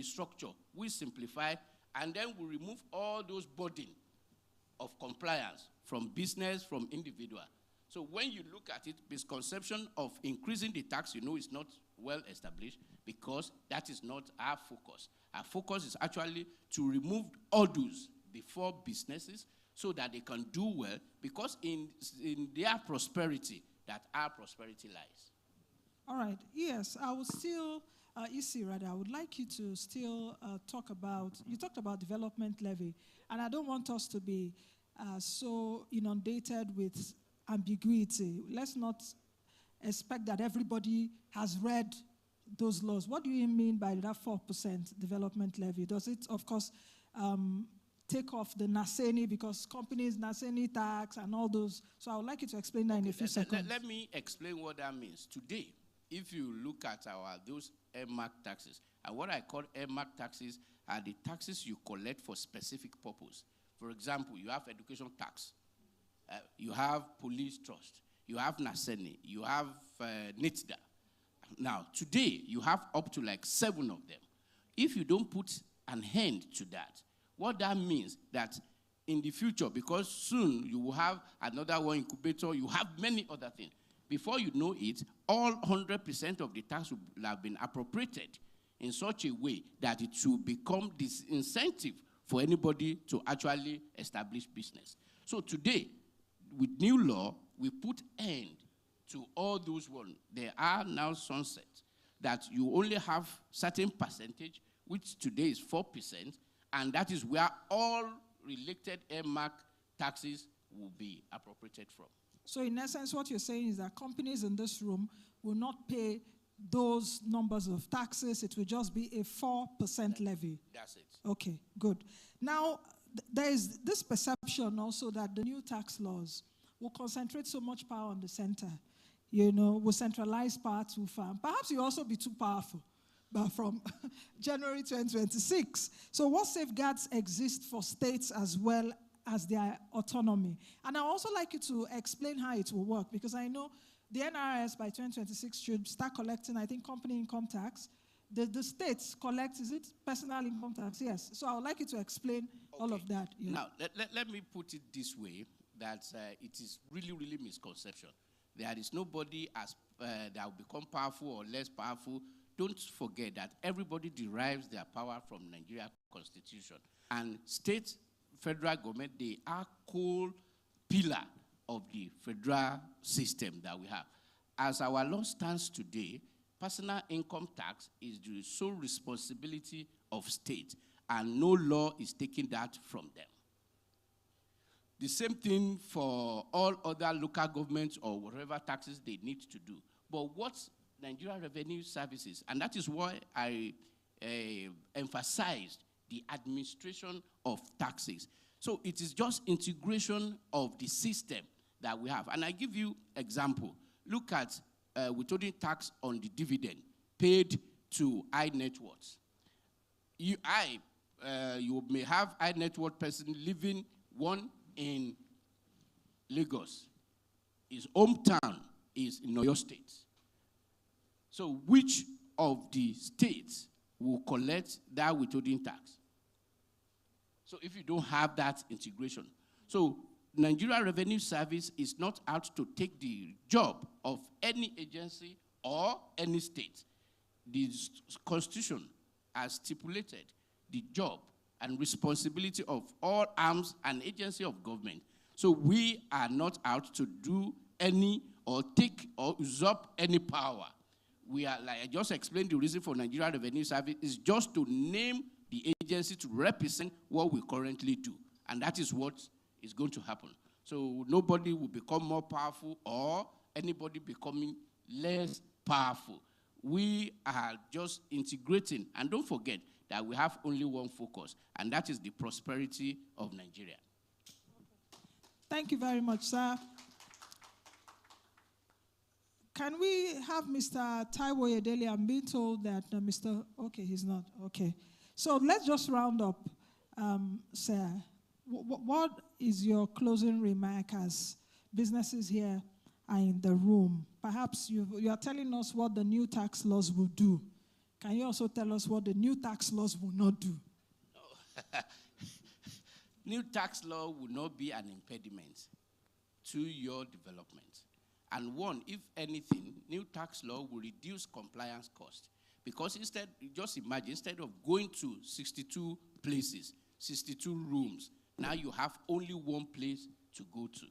restructure, we simplify, and then we remove all those burden of compliance from business, from individual. So when you look at it, misconception of increasing the tax, is not well established, because that is not our focus. Our focus is actually to remove odors before businesses so that they can do well, because in their prosperity, that our prosperity lies. All right. Yes, I would still, I would like you to still talk about, you talked about development levy, and I don't want us to be so inundated with ambiguity. Let's not expect that everybody has read those laws. What do you mean by that 4% development levy? Does it, of course, take off the NASENI, because companies, NASENI tax and all those? So I would like you to explain that in a few seconds. Let me explain what that means. Today, if you look at those earmark taxes, and what I call earmark taxes are the taxes you collect for specific purpose. For example, you have education tax, you have police trust, you have NASENI, you have NITDA. Now, today, you have up to like 7 of them. If you don't put an end to that, what that means that in the future, because soon you will have another one incubator, you have many other things. Before you know it, all 100% of the tax will have been appropriated in such a way that it will become disincentive for anybody to actually establish business. So today, with new law, we put end to all those ones. There are now sunset that you only have certain percentage, which today is 4%, and that is where all related earmark taxes will be appropriated from. So in essence, what you're saying is that companies in this room will not pay those numbers of taxes. It will just be a 4% levy. That's it. Okay, good. Now, there is this perception also that the new tax laws will concentrate so much power on the center. Will centralize power too far. Perhaps you also be too powerful, but from January 2026. So what safeguards exist for states as well as their autonomy? And I also like you to explain how it will work, because I know the NRS by 2026 should start collecting, I think, company income tax. The states collect, is it personal income tax? Yes. So I would like you to explain all of that. Yeah. Now, let me put it this way, that it is really, really misconception. There is nobody that will become powerful or less powerful. Don't forget that everybody derives their power from Nigeria Constitution. And state, federal government, they are core pillar of the federal system that we have. As our law stands today, personal income tax is the sole responsibility of state, and no law is taking that from them. The same thing for all other local governments or whatever taxes they need to do. But what's Nigeria Revenue Services? And that is why I emphasized the administration of taxes. So it is just integration of the system that we have. And I give you example. Look at withholding tax on the dividend paid to high net worth. You may have high net worth person living one in Lagos. His hometown is in Oyo State. So which of the states will collect that withholding tax? So if you don't have that integration. So Nigeria Revenue Service is not out to take the job of any agency or any state. The Constitution has stipulated the job and responsibility of all arms and agency of government. So we are not out to do any or take or usurp any power. We are, like I just explained, the reason for Nigeria Revenue Service is just to name the agency to represent what we currently do. And that is what is going to happen. So nobody will become more powerful or anybody becoming less powerful. We are just integrating. And don't forget that we have only one focus, and that is the prosperity of Nigeria. Thank you very much, sir. Can we have Mr. Taiwo Yedeli? I'm being told that okay, he's not. Okay. So let's just round up, sir. What is your closing remark as businesses here are in the room? Perhaps you are telling us what the new tax laws will do can you also tell us what the new tax laws will not do? New tax law will not be an impediment to your development. And one, if anything, new tax law will reduce compliance cost. Because instead, just imagine, instead of going to 62 places, 62 rooms, now you have only one place to go to.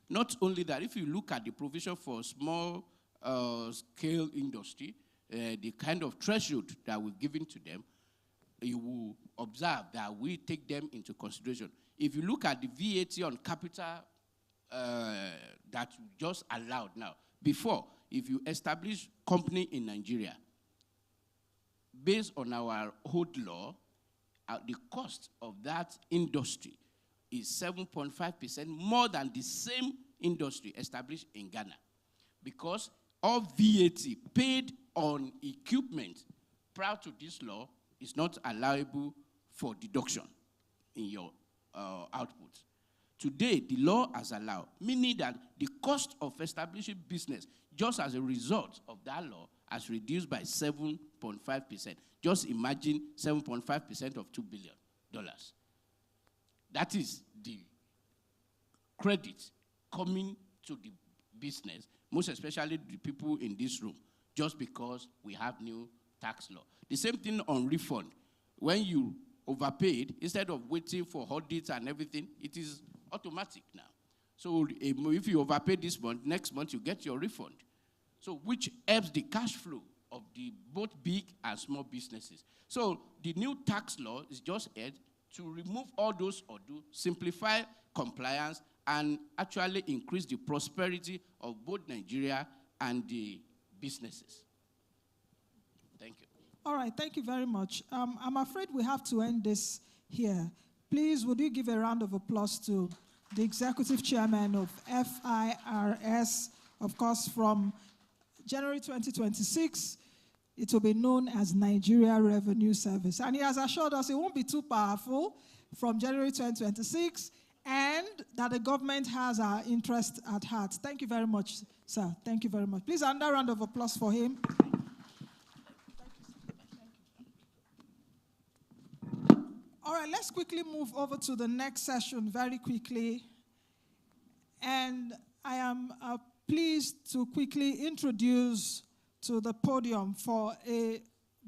Not only that, if you look at the provision for small scale industry, the kind of threshold that we're giving to them, you will observe that we take them into consideration. If you look at the VAT on capital that you just allowed now, before, if you establish company in Nigeria, based on our old law, the cost of that industry is 7.5% more than the same industry established in Ghana. Because all VAT paid on equipment prior to this law is not allowable for deduction in your output. Today, the law has allowed, meaning that the cost of establishing business, just as a result of that law, has reduced by 7.5%. Just imagine 7.5% of $2 billion. That is the credit coming to the business, most especially the people in this room, just because we have new tax law. The same thing on refund. When you overpaid, instead of waiting for audits and everything, it is automatic now. So if you overpay this month, next month you get your refund. So which helps the cash flow of the both big and small businesses. So the new tax law is just aimed to remove all those odoo, simplify compliance, and actually increase the prosperity of both Nigeria and the businesses. Thank you. All right, thank you very much. I'm afraid we have to end this here. Please, would you give a round of applause to the executive chairman of FIRS, of course, from January 2026, it will be known as Nigeria Revenue Service. And he has assured us it won't be too powerful from January 2026, and that the government has our interest at heart. Thank you very much, sir. Thank you very much. Please, another round of applause for him. All right, let's quickly move over to the next session very quickly. And I am pleased to quickly introduce to the podium for a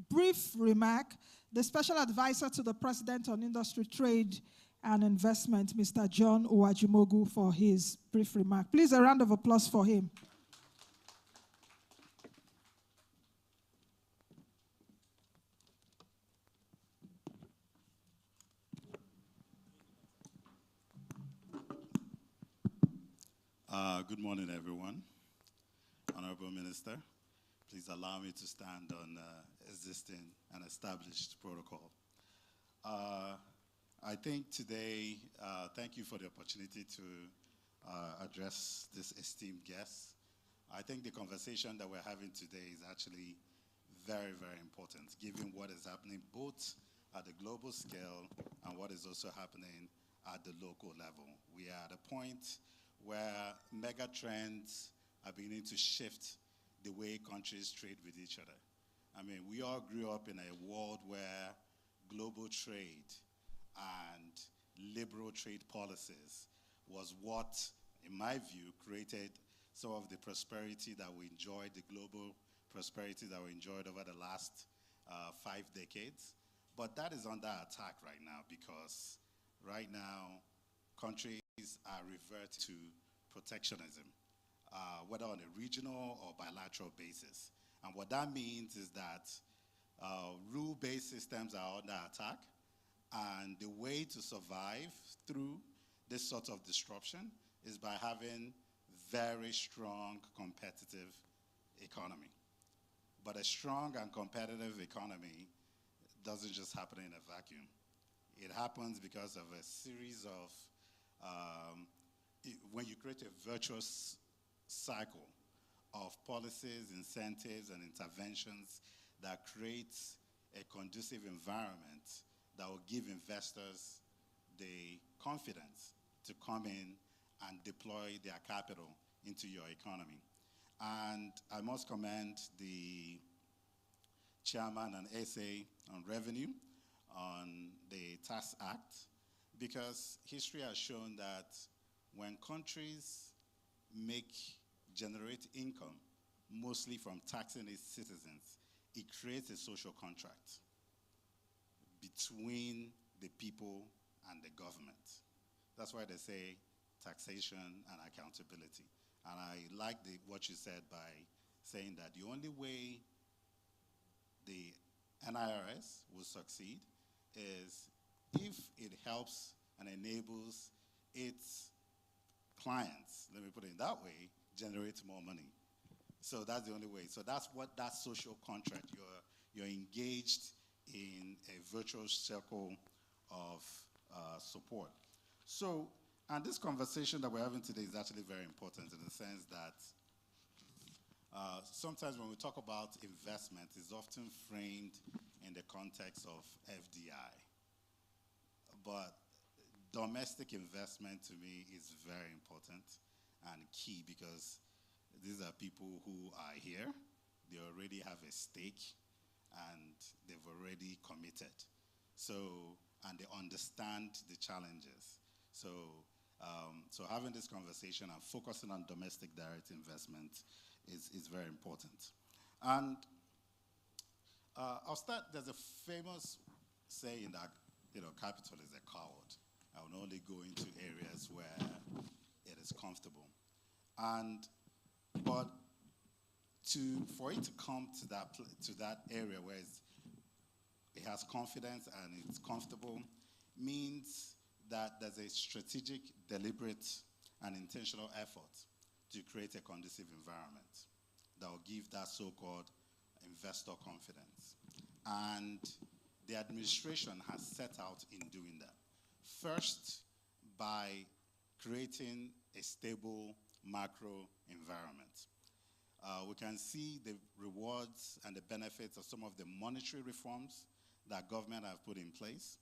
brief remark the Special Advisor to the President on Industry, Trade and Investment, Mr. John Uwajimogu, for his brief remark. Please, a round of applause for him. Good morning, everyone. Honorable Minister, please allow me to stand on existing and established protocol. I think today, thank you for the opportunity to address this esteemed guest. I think the conversation that we're having today is actually very, very important, given what is happening both at the global scale and what is also happening at the local level. We are at a point where mega trends are beginning to shift the way countries trade with each other. I mean, we all grew up in a world where global trade and liberal trade policies was what, in my view, created some of the prosperity that we enjoyed, the global prosperity that we enjoyed over the last 5 decades. But that is under attack right now, because right now, countries are revert to protectionism, whether on a regional or bilateral basis. And what that means is that rule-based systems are under attack, and the way to survive through this sort of disruption is by having very strong competitive economy. But a strong and competitive economy doesn't just happen in a vacuum. It happens because of a series of when you create a virtuous cycle of policies, incentives, and interventions that creates a conducive environment that will give investors the confidence to come in and deploy their capital into your economy. And I must commend the chairman and essay on revenue, on the Tax Act, because history has shown that when countries generate income, mostly from taxing its citizens, it creates a social contract between the people and the government. That's why they say taxation and accountability. And I like what you said by saying that the only way the NIRS will succeed is if it helps and enables its clients, let me put it that way, generate more money. So that's the only way. So that's what that social contract, you're engaged in a virtuous circle of support. So, and this conversation that we're having today is actually very important in the sense that sometimes when we talk about investment, it's often framed in the context of FDI. But domestic investment to me is very important and key because these are people who are here, they already have a stake, and they've already committed. So, and they understand the challenges. So, so having this conversation and focusing on domestic direct investment is very important. And I'll start, there's a famous saying that, capital is a coward. I will only go into areas where it is comfortable. But for it to come to that area where it has confidence and it's comfortable means that there's a strategic, deliberate, and intentional effort to create a conducive environment that will give that so-called investor confidence. And the administration has set out in doing that. First, by creating a stable macro environment. We can see the rewards and the benefits of some of the monetary reforms that government have put in place,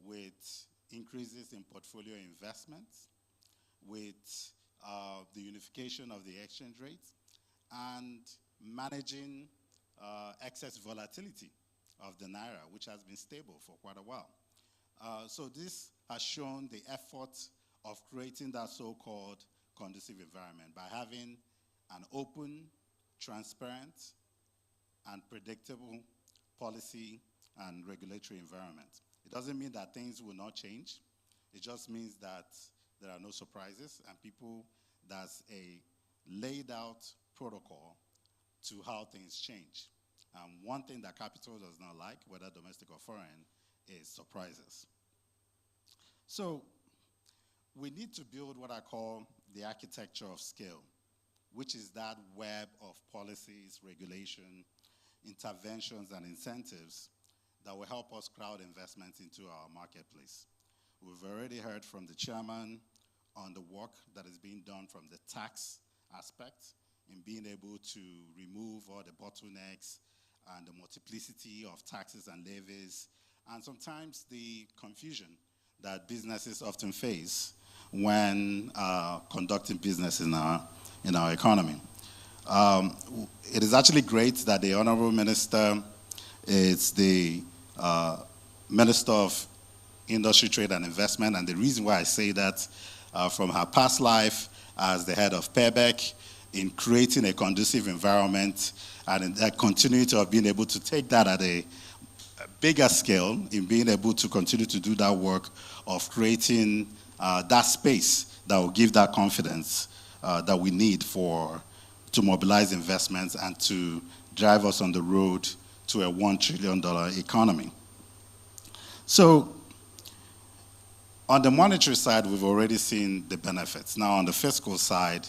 with increases in portfolio investments, with the unification of the exchange rates, and managing excess volatility of the Naira, which has been stable for quite a while. So this has shown the effort of creating that so-called conducive environment by having an open, transparent, and predictable policy and regulatory environment. It doesn't mean that things will not change. It just means that there are no surprises and there's a laid out protocol to how things change. One thing that capital does not like, whether domestic or foreign, is surprises. So we need to build what I call the architecture of scale, which is that web of policies, regulation, interventions, and incentives that will help us crowd investments into our marketplace. We've already heard from the chairman on the work that is being done from the tax aspect in being able to remove all the bottlenecks and the multiplicity of taxes and levies, and sometimes the confusion that businesses often face when conducting business in our economy. It is actually great that the Honorable Minister is the Minister of Industry, Trade and Investment, and the reason why I say that from her past life as the head of PEBEC in creating a conducive environment and in that continuity of being able to take that at a bigger scale, in being able to continue to do that work of creating that space that will give that confidence that we need to mobilize investments and to drive us on the road to a $1 trillion economy. So on the monetary side, we've already seen the benefits. Now on the fiscal side,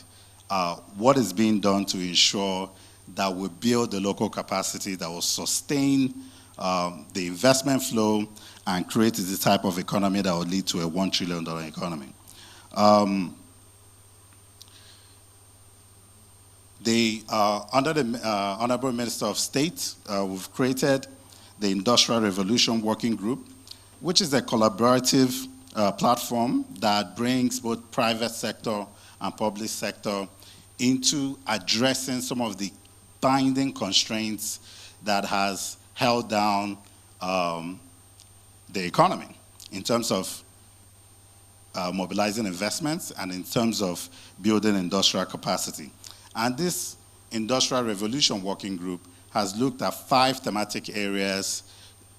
what is being done to ensure that we build the local capacity that will sustain the investment flow and create the type of economy that will lead to a $1 trillion economy. Under the Honorable Minister of State, we've created the Industrial Revolution Working Group, which is a collaborative platform that brings both private sector and public sector into addressing some of the binding constraints that has held down the economy in terms of mobilizing investments and in terms of building industrial capacity. And this Industrial Revolution Working Group has looked at 5 thematic areas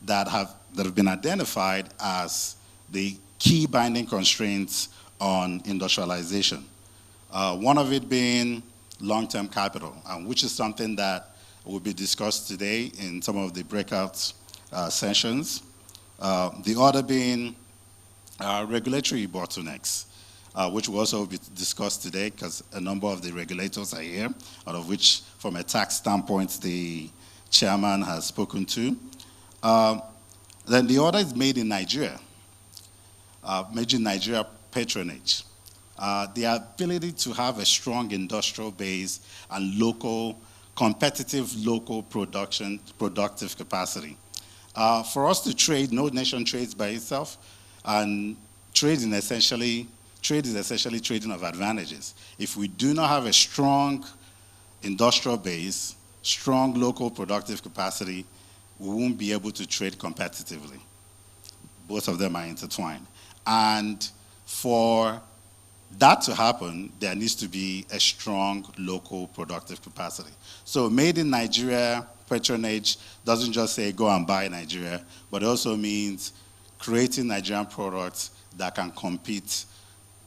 that have been identified as the key binding constraints on industrialization. One of it being long-term capital, which is something that will be discussed today in some of the breakout sessions. The other being regulatory bottlenecks, which will also be discussed today because a number of the regulators are here, out of which, from a tax standpoint, the chairman has spoken to. Then the other is made in Nigeria, made in Nigeria patronage. The ability to have a strong industrial base and competitive local productive capacity. For us to trade, no nation trades by itself, and trade is essentially trading of advantages. If we do not have a strong industrial base, strong local productive capacity, we won't be able to trade competitively. Both of them are intertwined. And for that to happen, there needs to be a strong local productive capacity. So made in Nigeria patronage doesn't just say go and buy Nigeria, but it also means creating Nigerian products that can compete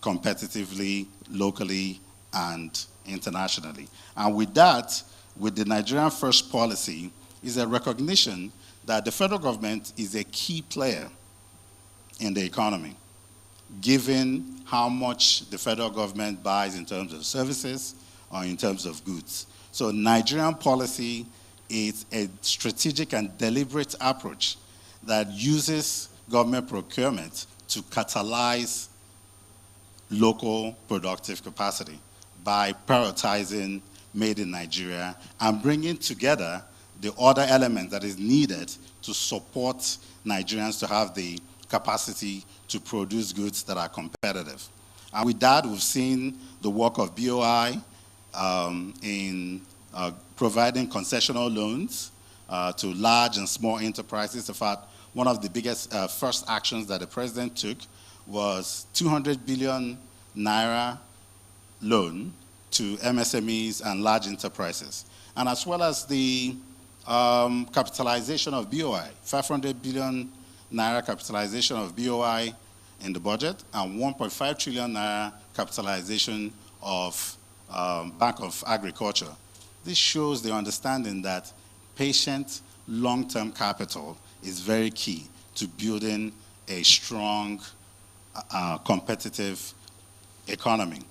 competitively, locally, and internationally. And with that, with the Nigerian First policy, is a recognition that the federal government is a key player in the economy, given how much the federal government buys in terms of services or in terms of goods. So Nigerian policy is a strategic and deliberate approach that uses government procurement to catalyze local productive capacity by prioritizing made in Nigeria and bringing together the other element that is needed to support Nigerians to have the capacity to produce goods that are competitive. And with that, we've seen the work of BOI in providing concessional loans to large and small enterprises. In fact, one of the biggest first actions that the president took was 200 billion naira loan to MSMEs and large enterprises. And as well as the capitalization of BOI, 500 billion naira capitalization of BOI in the budget, and 1.5 trillion naira capitalization of Bank of Agriculture. This shows the understanding that patient long-term capital is very key to building a strong, competitive economy.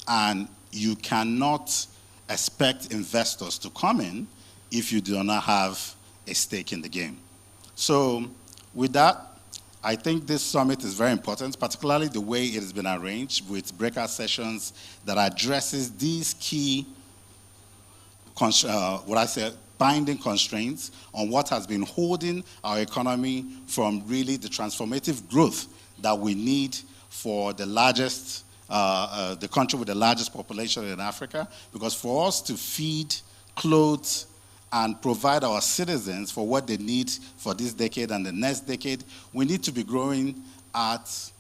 And you cannot expect investors to come in if you do not have a stake in the game. So with that, I think this summit is very important, particularly the way it has been arranged with breakout sessions that addresses these key, binding constraints on what has been holding our economy from really the transformative growth that we need for the largest, the country with the largest population in Africa. Because for us to feed, clothe, and provide our citizens for what they need for this decade and the next decade, we need to be growing at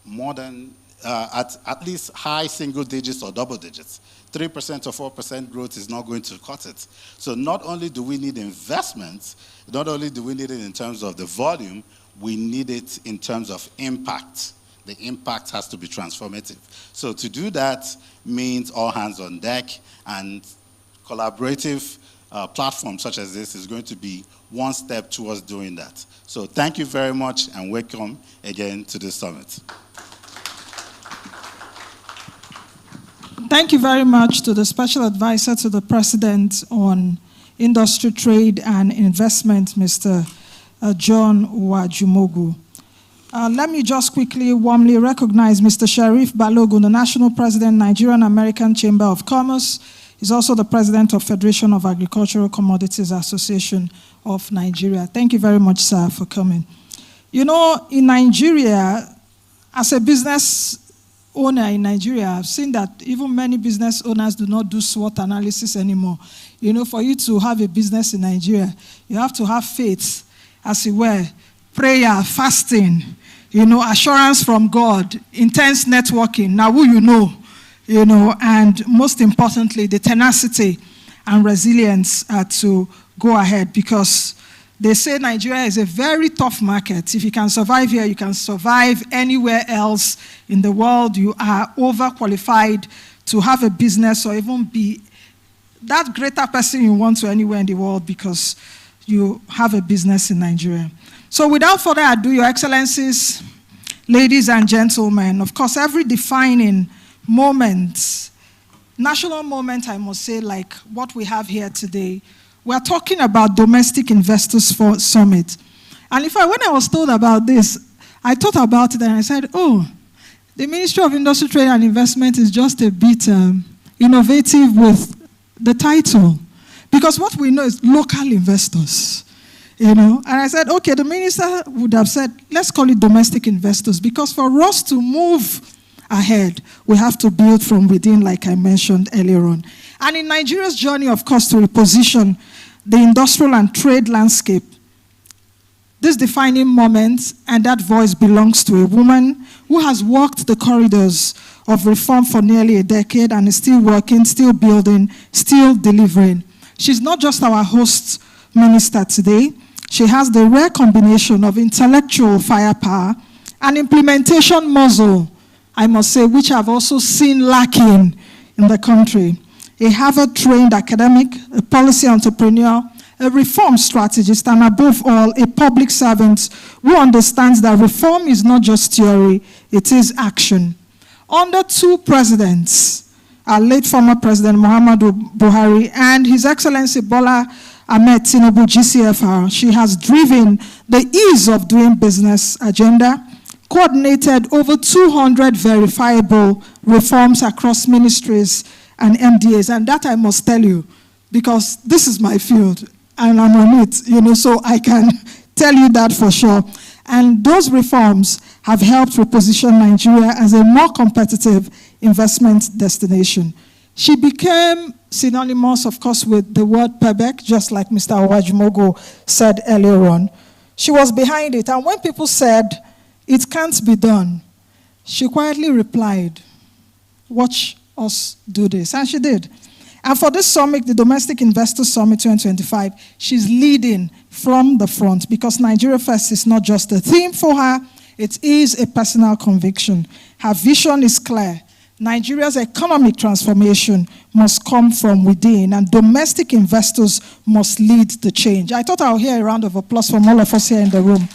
more than, at least high single digits or double digits. 3% or 4% growth is not going to cut it. So not only do we need investments, not only do we need it in terms of the volume, we need it in terms of impact. The impact has to be transformative. So to do that means all hands on deck, and collaborative platforms such as this is going to be one step towards doing that. So thank you very much, and welcome again to this summit. Thank you very much to the Special Advisor to the President on Industry, Trade and Investment, Mr. John Uwajumogu. Let me just quickly warmly recognize Mr. Sharif Balogun, the National President, Nigerian American Chamber of Commerce. He's also the President of Federation of Agricultural Commodities Association of Nigeria. Thank you very much, sir, for coming. You know, in Nigeria, as a business owner in Nigeria, I've seen that even many business owners do not do SWOT analysis anymore. You know, for you to have a business in Nigeria, you have to have faith, as it were, prayer, fasting, you know, assurance from God, intense networking, now who you know, and most importantly, the tenacity and resilience to go ahead, because they say Nigeria is a very tough market. If you can survive here, you can survive anywhere else in the world. You are overqualified to have a business or even be that greater person you want to anywhere in the world because you have a business in Nigeria. So without further ado, Your Excellencies, ladies and gentlemen, of course, every defining moment, national moment, I must say, like what we have here today, we're talking about Domestic Investors Summit. And when I was told about this, I thought about it and I said, oh, the Ministry of Industry, Trade and Investment is just a bit innovative with the title. Because what we know is local investors, you know. And I said, okay, the minister would have said, let's call it domestic investors, because for us to move ahead, we have to build from within, like I mentioned earlier on. And in Nigeria's journey, of course, to reposition the industrial and trade landscape, this defining moment and that voice belongs to a woman who has walked the corridors of reform for nearly a decade and is still working, still building, still delivering. She's not just our host minister today. She has the rare combination of intellectual firepower and implementation muscle, I must say, which I've also seen lacking in the country. A Harvard-trained academic, a policy entrepreneur, a reform strategist, and above all, a public servant who understands that reform is not just theory, it is action. Under two presidents, our late former President Muhammadu Buhari and His Excellency Bola Ahmed Tinubu, GCFR, she has driven the ease of doing business agenda, coordinated over 200 verifiable reforms across ministries and MDAs. And that I must tell you, because this is my field and I'm on it, you know, so I can tell you that for sure. And those reforms have helped reposition Nigeria as a more competitive investment destination. She became synonymous, of course, with the word PEBEC, just like Mr. Owajimogo said earlier on. She was behind it, and when people said, it can't be done, she quietly replied, watch us do this, and she did. And for this summit, the Domestic Investors Summit 2025, she's leading from the front because Nigeria First is not just a theme for her, it is a personal conviction. Her vision is clear. Nigeria's economic transformation must come from within, and domestic investors must lead the change. I thought I'll hear a round of applause from all of us here in the room.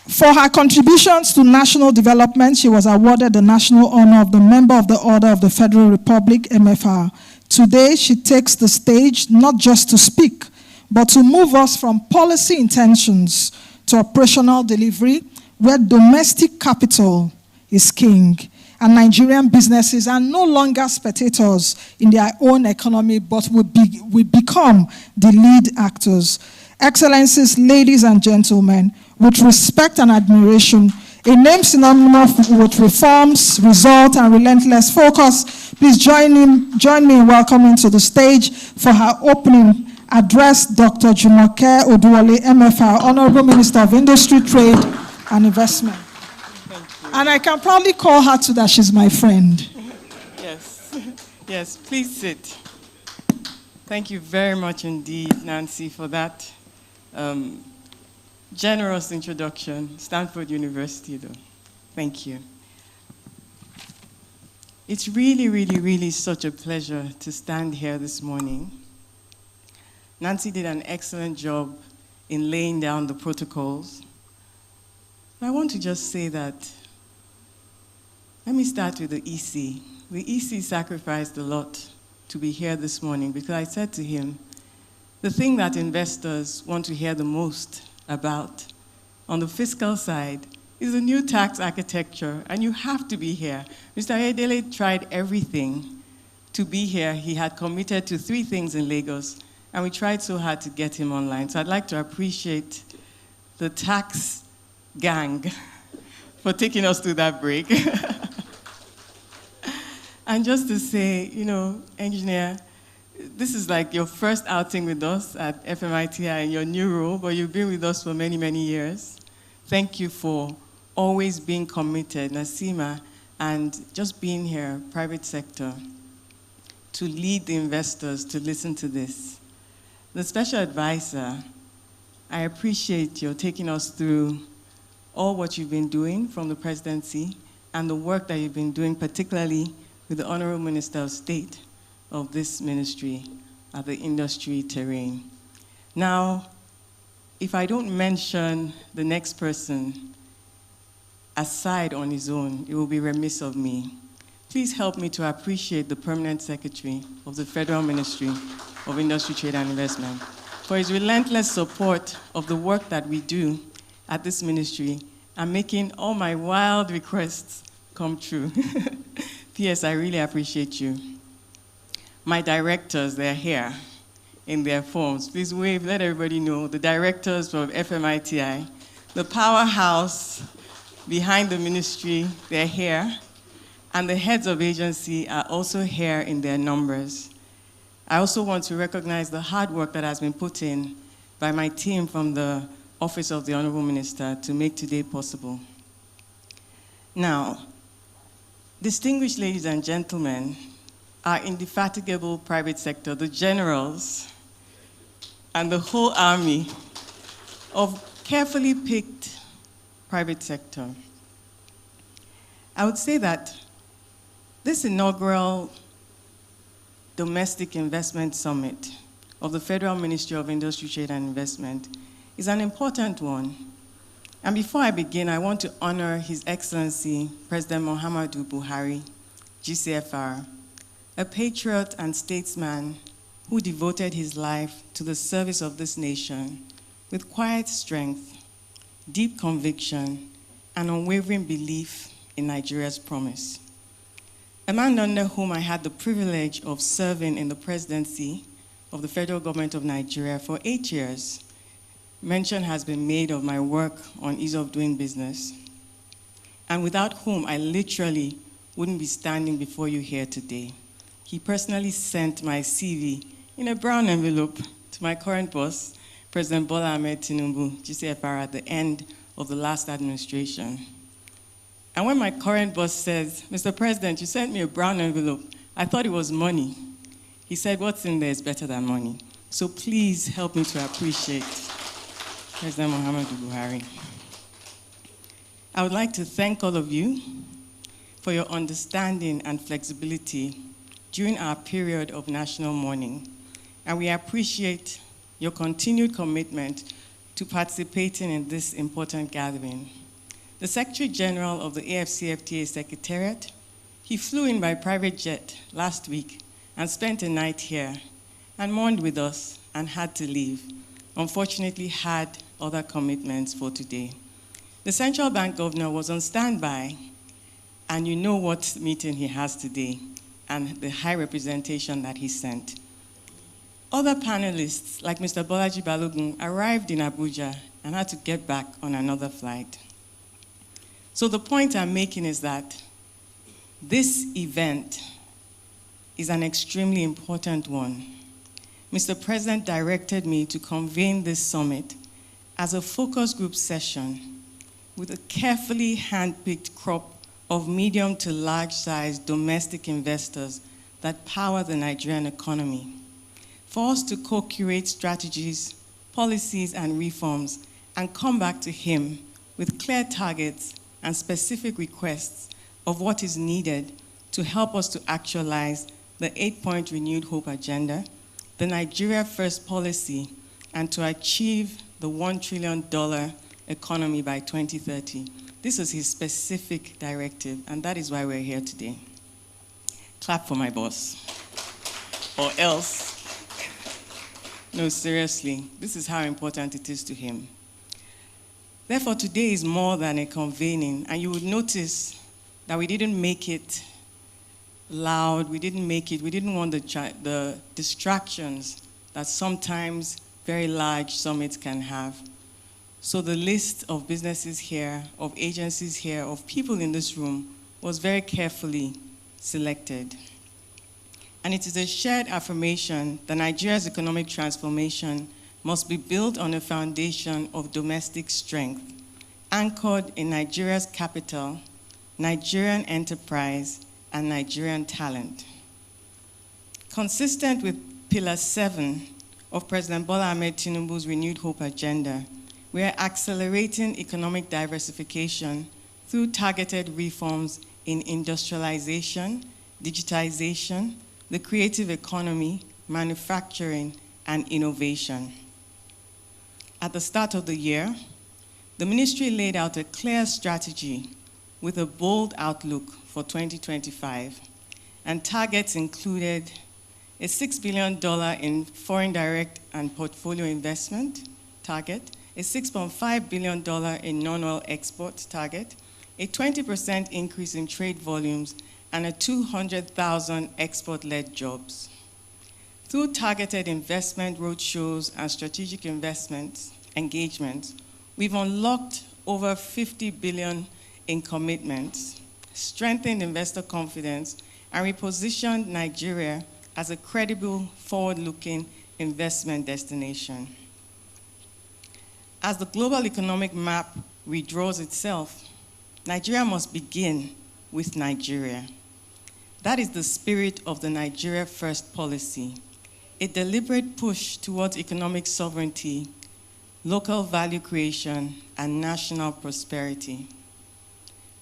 For her contributions to national development, she was awarded the National Honor of the Member of the Order of the Federal Republic, MFR. Today, she takes the stage not just to speak, but to move us from policy intentions to operational delivery, where domestic capital is king, and Nigerian businesses are no longer spectators in their own economy, but will become the lead actors. Excellencies, ladies and gentlemen, with respect and admiration, a name synonymous with reforms, result, and relentless focus, please join me in welcoming to the stage for her opening address, Dr. Jumoke Oduwole, MFR, Honorable Minister of Industry, Trade, and Investment. And I can proudly call her to that she's my friend. Yes, yes, please sit. Thank you very much indeed, Nancy, for that generous introduction. Stanford University, though. Thank you. It's really, really, really such a pleasure to stand here this morning. Nancy did an excellent job in laying down the protocols. I want to just say that, let me start with the EC. The EC sacrificed a lot to be here this morning because I said to him, the thing that investors want to hear the most about on the fiscal side is a new tax architecture, and you have to be here. Mr. Ayodele tried everything to be here. He had committed to 3 things in Lagos, and we tried so hard to get him online. So I'd like to appreciate the tax gang for taking us through that break. And just to say, engineer, this is like your first outing with us at FMITI in your new role, but you've been with us for many, many years. Thank you for always being committed, Nasima, and just being here, private sector, to lead the investors to listen to this. The special advisor, I appreciate your taking us through all what you've been doing from the presidency and the work that you've been doing, particularly with the Honorable Minister of State of this ministry at the industry terrain. Now, if I don't mention the next person aside on his own, it will be remiss of me. Please help me to appreciate the Permanent Secretary of the Federal Ministry of Industry, Trade and Investment for his relentless support of the work that we do at this ministry and making all my wild requests come true. P.S., I really appreciate you. My directors, they're here in their forms. Please wave, let everybody know. The directors from FMITI, the powerhouse behind the ministry, they're here. And the heads of agency are also here in their numbers. I also want to recognize the hard work that has been put in by my team from the Office of the Honorable Minister to make today possible. Now, distinguished ladies and gentlemen, our indefatigable private sector, the generals, and the whole army of carefully picked private sector. I would say that this inaugural Domestic Investment Summit of the Federal Ministry of Industry, Trade and Investment is an important one. And before I begin, I want to honor His Excellency, President Muhammadu Buhari, GCFR, a patriot and statesman who devoted his life to the service of this nation with quiet strength, deep conviction, and unwavering belief in Nigeria's promise. A man under whom I had the privilege of serving in the presidency of the federal government of Nigeria for 8 years. Mention has been made of my work on ease of doing business, and without whom I literally wouldn't be standing before you here today. He personally sent my CV in a brown envelope to my current boss, President Bola Ahmed Tinubu, GCFR, at the end of the last administration. And when my current boss says, Mr. President, you sent me a brown envelope, I thought it was money. He said, what's in there is better than money. So please help me to appreciate President Muhammadu Buhari. I would like to thank all of you for your understanding and flexibility during our period of national mourning. And we appreciate your continued commitment to participating in this important gathering. The Secretary General of the AFCFTA Secretariat, he flew in by private jet last week and spent a night here and mourned with us and had to leave. Unfortunately, had other commitments for today. The central bank governor was on standby, and you know what meeting he has today and the high representation that he sent. Other panelists, like Mr. Bolaji Balogun, arrived in Abuja and had to get back on another flight. So the point I'm making is that this event is an extremely important one. Mr. President directed me to convene this summit as a focus group session with a carefully handpicked crop of medium to large-sized domestic investors that power the Nigerian economy, for us to co-curate strategies, policies, and reforms, and come back to him with clear targets and specific requests of what is needed to help us to actualize the 8-point renewed hope agenda, the Nigeria First policy, and to achieve the $1 trillion economy by 2030. This is his specific directive, and that is why we're here today. Clap for my boss. Or else. No, seriously, this is how important it is to him. Therefore, today is more than a convening, and you would notice that we didn't make it loud, we didn't want the distractions that sometimes very large summits can have. So the list of businesses here, of agencies here, of people in this room was very carefully selected. And it is a shared affirmation that Nigeria's economic transformation must be built on a foundation of domestic strength, anchored in Nigeria's capital, Nigerian enterprise, and Nigerian talent. Consistent with Pillar 7 of President Bola Ahmed Tinubu's Renewed Hope agenda, we are accelerating economic diversification through targeted reforms in industrialization, digitization, the creative economy, manufacturing, and innovation. At the start of the year, the ministry laid out a clear strategy with a bold outlook for 2025, and targets included a $6 billion in foreign direct and portfolio investment target, a $6.5 billion in non-oil export target, a 20% increase in trade volumes, and a 200,000 export-led jobs. Through targeted investment roadshows and strategic engagements, we've unlocked over $50 billion in commitments, strengthened investor confidence, and repositioned Nigeria as a credible, forward-looking investment destination. As the global economic map redraws itself, Nigeria must begin with Nigeria. That is the spirit of the Nigeria First policy, a deliberate push towards economic sovereignty, local value creation, and national prosperity.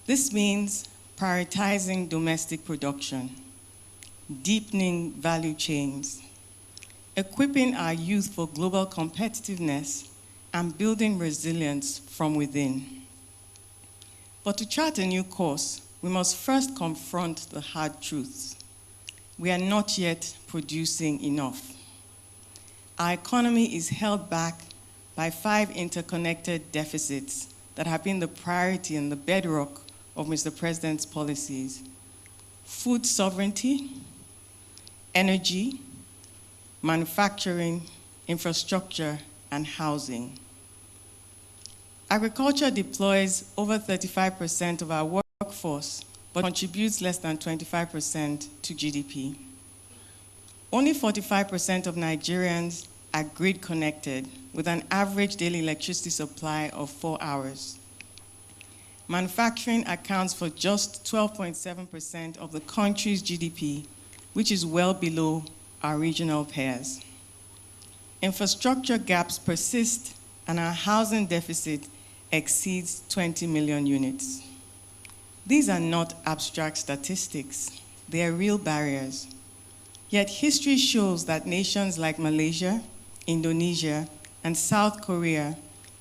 This means prioritizing domestic production, deepening value chains, equipping our youth for global competitiveness, and building resilience from within. But to chart a new course, we must first confront the hard truths. We are not yet producing enough. Our economy is held back by 5 interconnected deficits that have been the priority and the bedrock of Mr. President's policies: food sovereignty, energy, manufacturing, infrastructure, and housing. Agriculture deploys over 35% of our workforce, but contributes less than 25% to GDP. Only 45% of Nigerians are grid connected, with an average daily electricity supply of 4 hours. Manufacturing accounts for just 12.7% of the country's GDP, which is well below our regional peers. Infrastructure gaps persist, and our housing deficit exceeds 20 million units. These are not abstract statistics. They are real barriers. Yet history shows that nations like Malaysia, Indonesia, and South Korea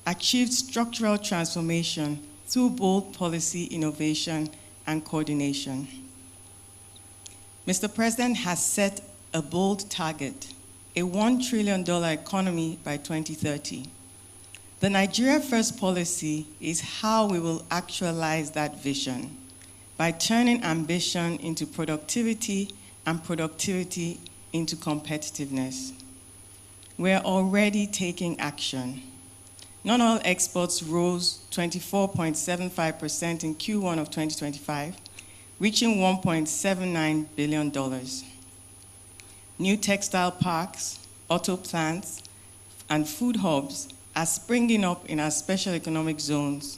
achieved structural transformation through bold policy innovation and coordination. Mr. President has set a bold target, a $1 trillion economy by 2030. The Nigeria First policy is how we will actualize that vision, by turning ambition into productivity and productivity into competitiveness. We are already taking action. Non-oil exports rose 24.75% in Q1 of 2025, reaching $1.79 billion. New textile parks, auto plants, and food hubs are springing up in our special economic zones.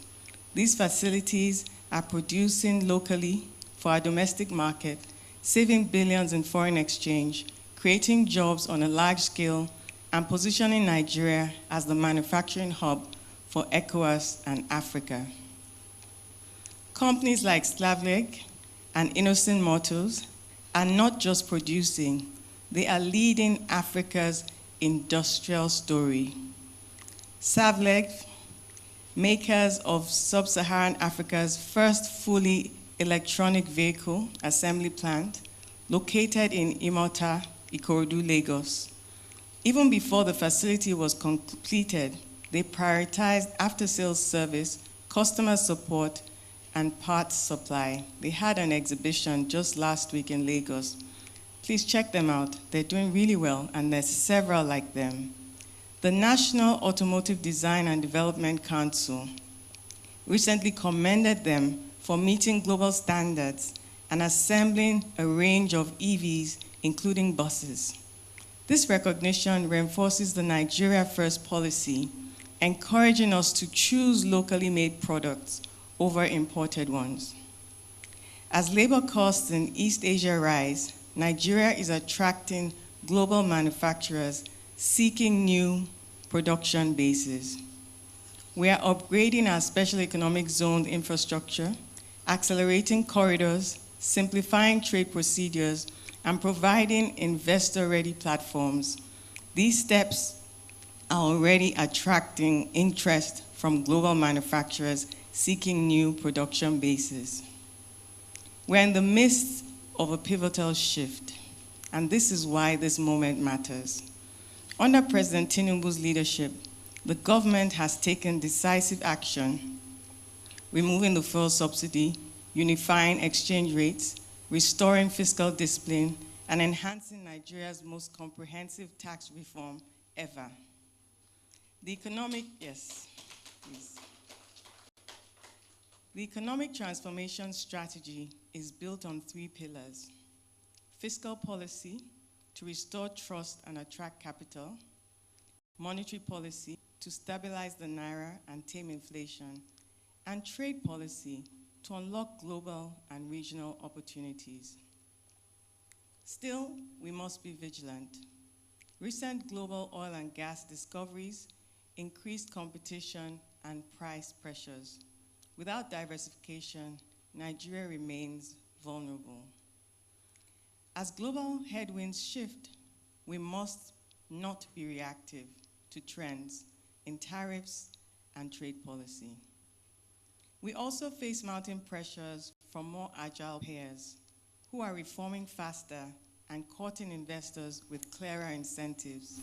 These facilities are producing locally for our domestic market, saving billions in foreign exchange, creating jobs on a large scale, and positioning Nigeria as the manufacturing hub for ECOWAS and Africa. Companies like Slavleg and Innocent Motors are not just producing, they are leading Africa's industrial story. Slavleg, makers of sub-Saharan Africa's first fully electronic vehicle assembly plant, located in Imota, Ikorodu, Lagos. Even before the facility was completed, they prioritized after-sales service, customer support, and parts supply. They had an exhibition just last week in Lagos. Please check them out. They're doing really well, and there's several like them. the National Automotive Design and Development Council recently commended them for meeting global standards and assembling a range of EVs, including buses. This recognition reinforces the Nigeria First policy, encouraging us to choose locally made products over imported ones. As labor costs in East Asia rise, Nigeria is attracting global manufacturers seeking new production bases. We are upgrading our special economic zone infrastructure, accelerating corridors, simplifying trade procedures, and providing investor-ready platforms. These steps are already attracting interest from global manufacturers seeking new production bases. We're in the midst of a pivotal shift, and this is why this moment matters. Under President Tinubu's leadership, the government has taken decisive action, removing the fuel subsidy, unifying exchange rates, restoring fiscal discipline, and enhancing Nigeria's most comprehensive tax reform ever. The economic transformation strategy is built on 3 pillars: fiscal policy to restore trust and attract capital, monetary policy to stabilize the naira and tame inflation, and trade policy to unlock global and regional opportunities. Still, we must be vigilant. Recent global oil and gas discoveries, increased competition, and price pressures. Without diversification, Nigeria remains vulnerable. As global headwinds shift, we must not be reactive to trends in tariffs and trade policy. We also face mounting pressures from more agile players who are reforming faster and courting investors with clearer incentives.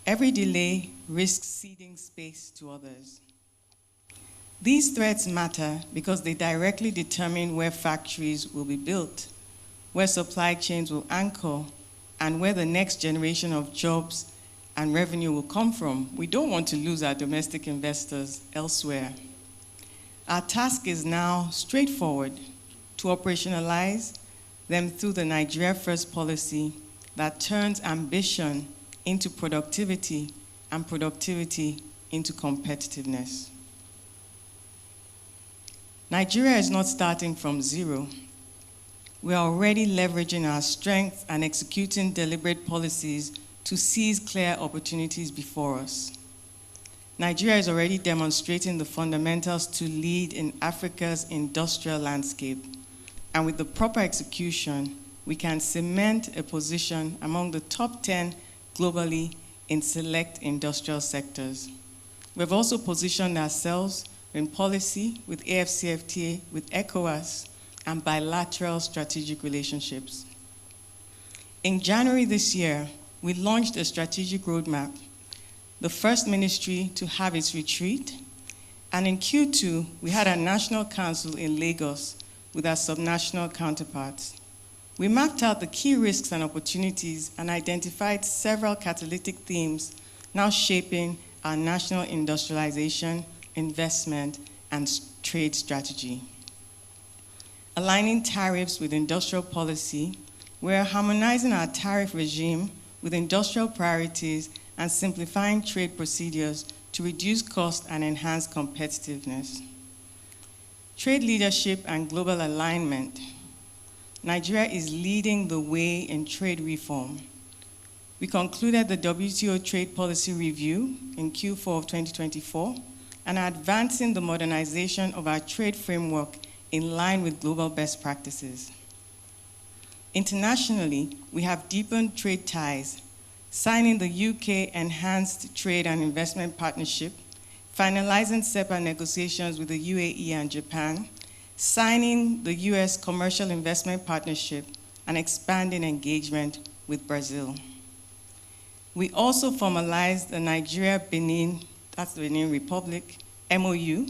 Every delay risks ceding space to others. These threats matter because they directly determine where factories will be built, where supply chains will anchor, and where the next generation of jobs and revenue will come from. We don't want to lose our domestic investors elsewhere. Our task is now straightforward: to operationalize them through the Nigeria First policy that turns ambition into productivity and productivity into competitiveness. Nigeria is not starting from zero. We are already leveraging our strengths and executing deliberate policies to seize clear opportunities before us. Nigeria is already demonstrating the fundamentals to lead in Africa's industrial landscape, and with the proper execution, we can cement a position among the top 10 globally in select industrial sectors. We've also positioned ourselves in policy with AFCFTA, with ECOWAS, and bilateral strategic relationships. In January this year, we launched a strategic roadmap, the first ministry to have its retreat, and in Q2, we had a national council in Lagos with our subnational counterparts. We mapped out the key risks and opportunities and identified several catalytic themes now shaping our national industrialization, investment, and trade strategy. Aligning tariffs with industrial policy, we're harmonizing our tariff regime with industrial priorities and simplifying trade procedures to reduce cost and enhance competitiveness. Trade leadership and global alignment. Nigeria is leading the way in trade reform. We concluded the WTO trade policy review in Q4 of 2024 and are advancing the modernization of our trade framework in line with global best practices. Internationally, we have deepened trade ties, signing the UK Enhanced Trade and Investment Partnership, finalizing CEPA negotiations with the UAE and Japan, signing the US Commercial Investment Partnership, and expanding engagement with Brazil. We also formalized the Nigeria-Benin, that's the Benin Republic, MOU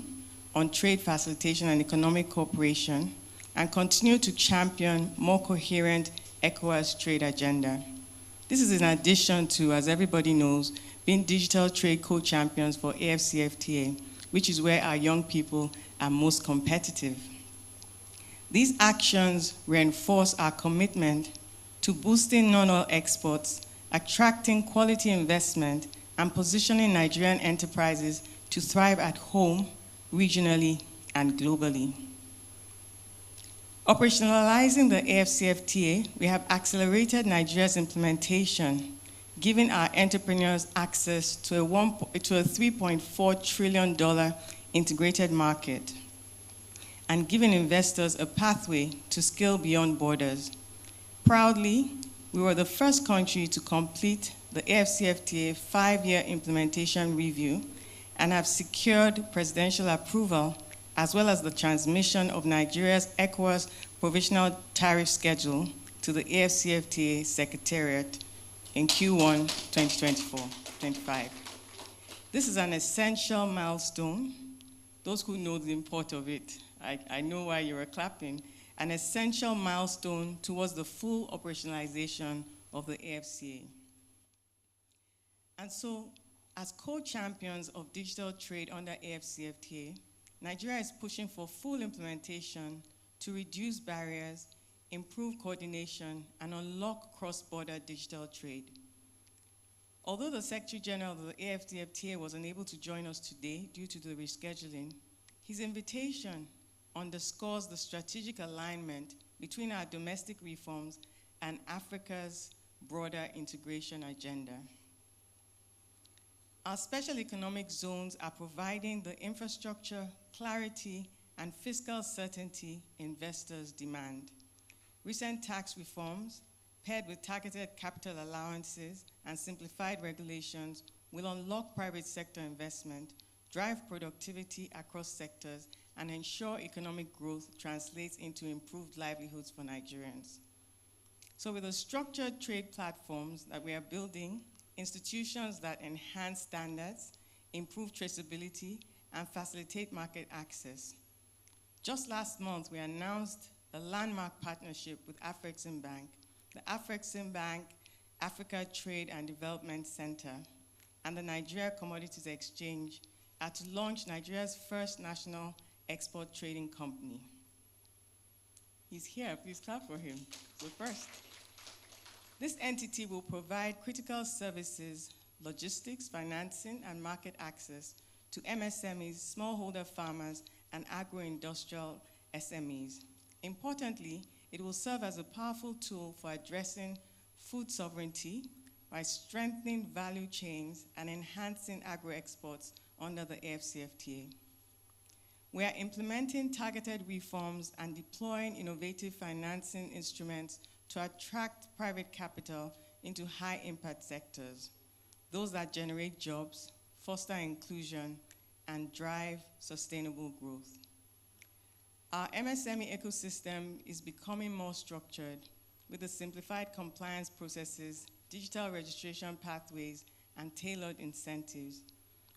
on trade facilitation and economic cooperation, and continue to champion more coherent ECOWAS trade agenda. This is in addition to, as everybody knows, being digital trade co-champions for AFCFTA, which is where our young people are most competitive. These actions reinforce our commitment to boosting non-oil exports, attracting quality investment, and positioning Nigerian enterprises to thrive at home, regionally, and globally. Operationalizing the AFCFTA, we have accelerated Nigeria's implementation, giving our entrepreneurs access to a $3.4 trillion integrated market, and giving investors a pathway to scale beyond borders. Proudly, we were the first country to complete the AFCFTA 5-year implementation review and have secured presidential approval as well as the transmission of Nigeria's ECOWAS provisional tariff schedule to the AFCFTA Secretariat in Q1 2024-25. This is an essential milestone. Those who know the import of it, I know why you are clapping. An essential milestone towards the full operationalization of the AFCA. And so, as co-champions of digital trade under AFCFTA, Nigeria is pushing for full implementation to reduce barriers, improve coordination, and unlock cross-border digital trade. Although the Secretary General of the AFCFTA was unable to join us today due to the rescheduling, his invitation underscores the strategic alignment between our domestic reforms and Africa's broader integration agenda. Our special economic zones are providing the infrastructure, clarity, and fiscal certainty investors demand. Recent tax reforms, paired with targeted capital allowances and simplified regulations, will unlock private sector investment, drive productivity across sectors, and ensure economic growth translates into improved livelihoods for Nigerians. So with the structured trade platforms that we are building, institutions that enhance standards, improve traceability, and facilitate market access. Just last month, we announced a landmark partnership with Afreximbank, the Afreximbank Africa Trade and Development Center, and the Nigeria Commodities Exchange are to launch Nigeria's first national export trading company. He's here, please clap for him. So first. This entity will provide critical services, logistics, financing, and market access to MSMEs, smallholder farmers, and agro-industrial SMEs. Importantly, it will serve as a powerful tool for addressing food sovereignty by strengthening value chains and enhancing agro-exports under the AFCFTA. We are implementing targeted reforms and deploying innovative financing instruments to attract private capital into high-impact sectors, those that generate jobs, foster inclusion, and drive sustainable growth. Our MSME ecosystem is becoming more structured with the simplified compliance processes, digital registration pathways, and tailored incentives.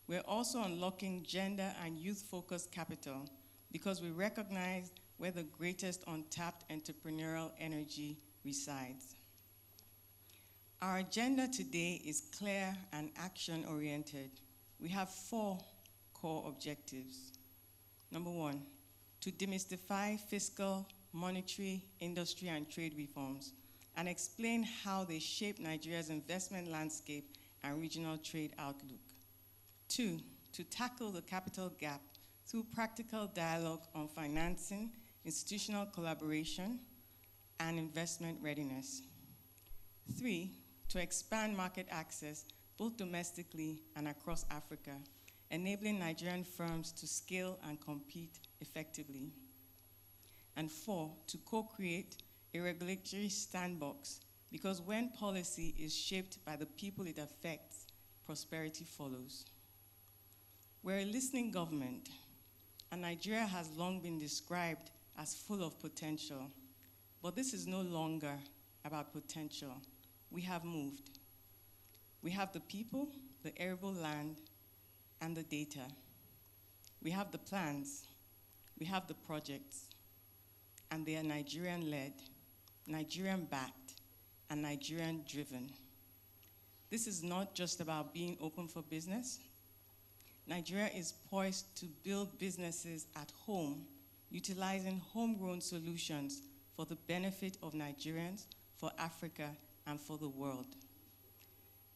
We're also unlocking gender and youth-focused capital because we recognize where the greatest untapped entrepreneurial energy resides. Our agenda today is clear and action-oriented. We have 4 core objectives. Number 1, to demystify fiscal, monetary, industry, and trade reforms and explain how they shape Nigeria's investment landscape and regional trade outlook. 2, to tackle the capital gap through practical dialogue on financing, institutional collaboration, and investment readiness. 3, to expand market access both domestically and across Africa, enabling Nigerian firms to scale and compete effectively. And 4, to co-create a regulatory sandbox, because when policy is shaped by the people it affects, prosperity follows. We're a listening government, and Nigeria has long been described as full of potential. But this is no longer about potential. We have moved. We have the people, the arable land, and the data. We have the plans. We have the projects. And they are Nigerian-led, Nigerian-backed, and Nigerian-driven. this is not just about being open for business. Nigeria is poised to build businesses at home, utilizing homegrown solutions for the benefit of Nigerians, for Africa, and for the world.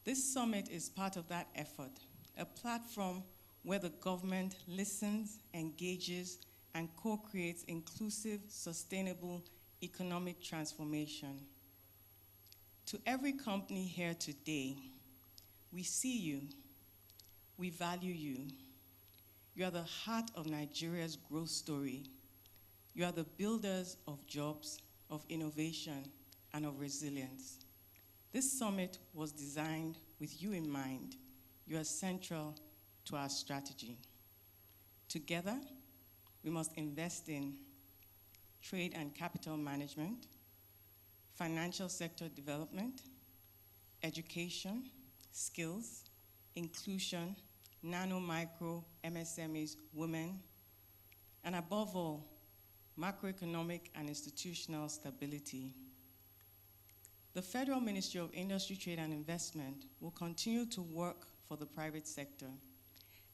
This summit is part of that effort, a platform where the government listens, engages, and co-creates inclusive, sustainable economic transformation. To every company here today, we see you, we value you. You are the heart of Nigeria's growth story. You are the builders of jobs, of innovation, and of resilience. This summit was designed with you in mind. You are central to our strategy. Together, we must invest in trade and capital management, financial sector development, education, skills, inclusion, nano, micro, MSMEs, women, and above all, macroeconomic and institutional stability. The Federal Ministry of Industry, Trade and Investment will continue to work for the private sector,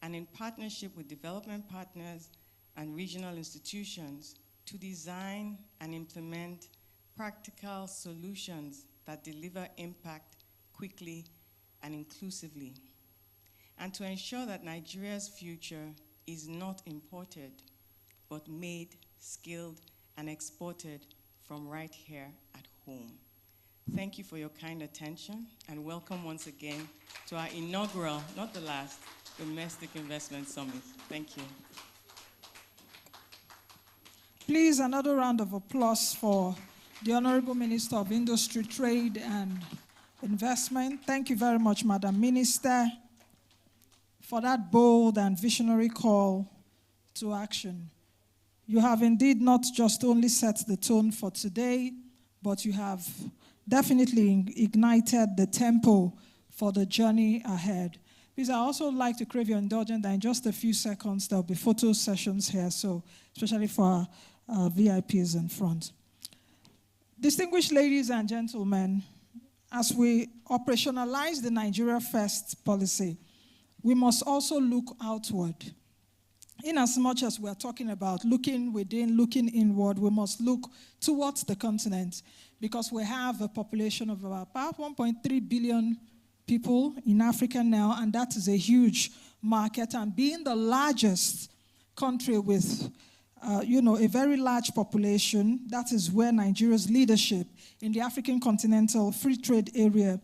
and in partnership with development partners and regional institutions to design and implement practical solutions that deliver impact quickly and inclusively, and to ensure that Nigeria's future is not imported, but made, skilled, and exported from right here at home. Thank you for your kind attention, and welcome once again to our inaugural, not the last, Domestic Investment Summit. Thank you. Please, another round of applause for the Honorable Minister of Industry, Trade and Investment. Thank you very much, Madam Minister, for that bold and visionary call to action. You have indeed not just only set the tone for today, but you have definitely ignited the tempo for the journey ahead. Please, I also like to crave your indulgence that in just a few seconds there'll be photo sessions here, so especially for our VIPs in front. Distinguished ladies and gentlemen, as we operationalize the Nigeria First policy, we must also look outward. In as much as we're talking about looking within, looking inward, we must look towards the continent, because we have a population of about 1.3 billion people in Africa now, and that is a huge market. And being the largest country with a very large population, that is where Nigeria's leadership in the African continental free trade area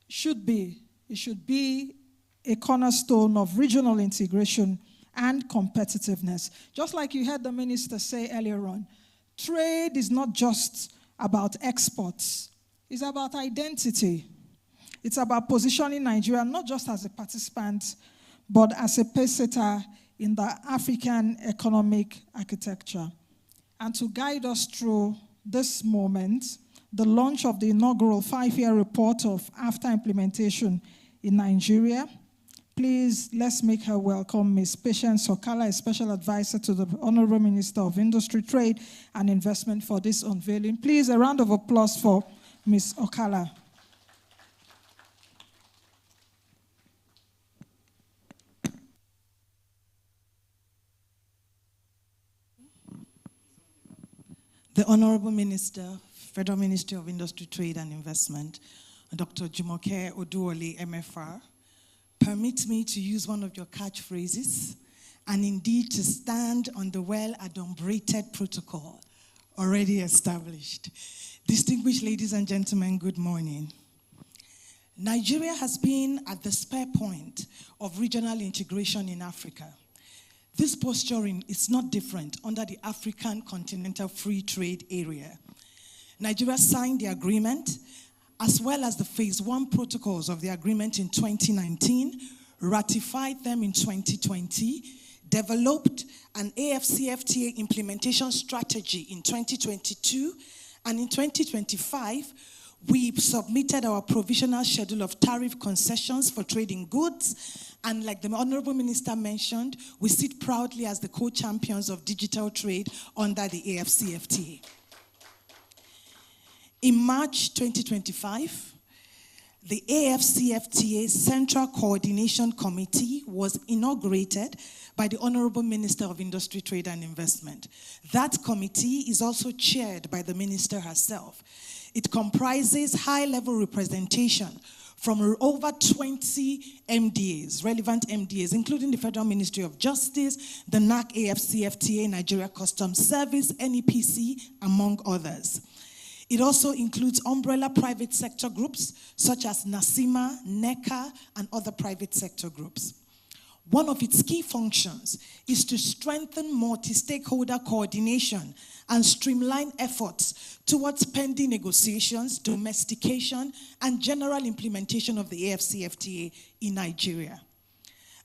should be. It should be a cornerstone of regional integration and competitiveness. Just like you heard the minister say earlier on, trade is not just about exports. It's about identity. It's about positioning Nigeria not just as a participant, but as a pacesetter in the African economic architecture. And to guide us through this moment, the launch of the inaugural 5-year report of AfCFTA implementation in Nigeria, please, let's make her welcome Ms. Patience Okala, a special advisor to the Honorable Minister of Industry, Trade and Investment, for this unveiling. Please, a round of applause for Ms. Okala. The Honorable Minister, Federal Ministry of Industry, Trade and Investment, Dr. Jumoke Oduwole, MFR, permit me to use one of your catchphrases, and indeed to stand on the well-adumbrated protocol already established. Distinguished ladies and gentlemen, good morning. Nigeria has been at the spur point of regional integration in Africa. This posturing is not different under the African Continental Free Trade Area. Nigeria signed the agreement, as well as the Phase 1 protocols of the agreement in 2019, ratified them in 2020, developed an AfCFTA implementation strategy in 2022, and in 2025, we submitted our provisional schedule of tariff concessions for trading goods, and like the Honorable Minister mentioned, we sit proudly as the co-champions of digital trade under the AfCFTA. In March 2025, the AFCFTA Central Coordination Committee was inaugurated by the Honorable Minister of Industry, Trade and Investment. That committee is also chaired by the Minister herself. It comprises high-level representation from over 20 MDAs, relevant MDAs, including the Federal Ministry of Justice, the NAC AFCFTA, Nigeria Customs Service, NEPC, among others. It also includes umbrella private sector groups such as NASIMA, NECA, and other private sector groups. One of its key functions is to strengthen multi-stakeholder coordination and streamline efforts towards pending negotiations, domestication, and general implementation of the AFCFTA in Nigeria.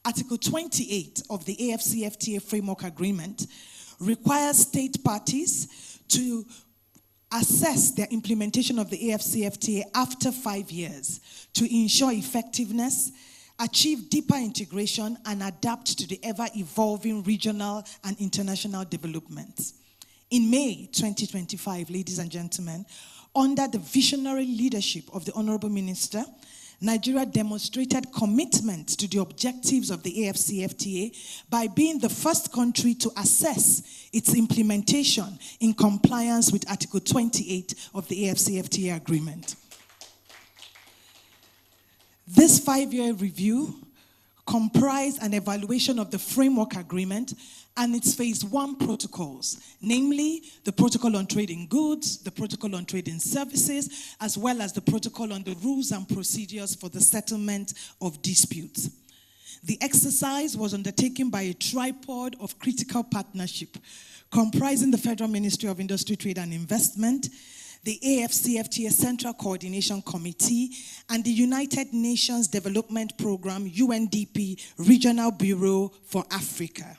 Article 28 of the AFCFTA Framework Agreement requires state parties to assess their implementation of the AFCFTA after 5 years to ensure effectiveness, achieve deeper integration, and adapt to the ever-evolving regional and international developments. In May 2025, ladies and gentlemen, under the visionary leadership of the Honorable Minister, Nigeria demonstrated commitment to the objectives of the AFCFTA by being the first country to assess its implementation in compliance with Article 28 of the AFCFTA agreement. This 5-year review comprised an evaluation of the framework agreement and its phase 1 protocols, namely the protocol on trade in goods, the protocol on trade in services, as well as the protocol on the rules and procedures for the settlement of disputes. The exercise was undertaken by a tripod of critical partnership comprising the Federal Ministry of Industry, Trade and Investment, the AFCFTA Central Coordination Committee, and the United Nations Development Programme, UNDP, Regional Bureau for Africa.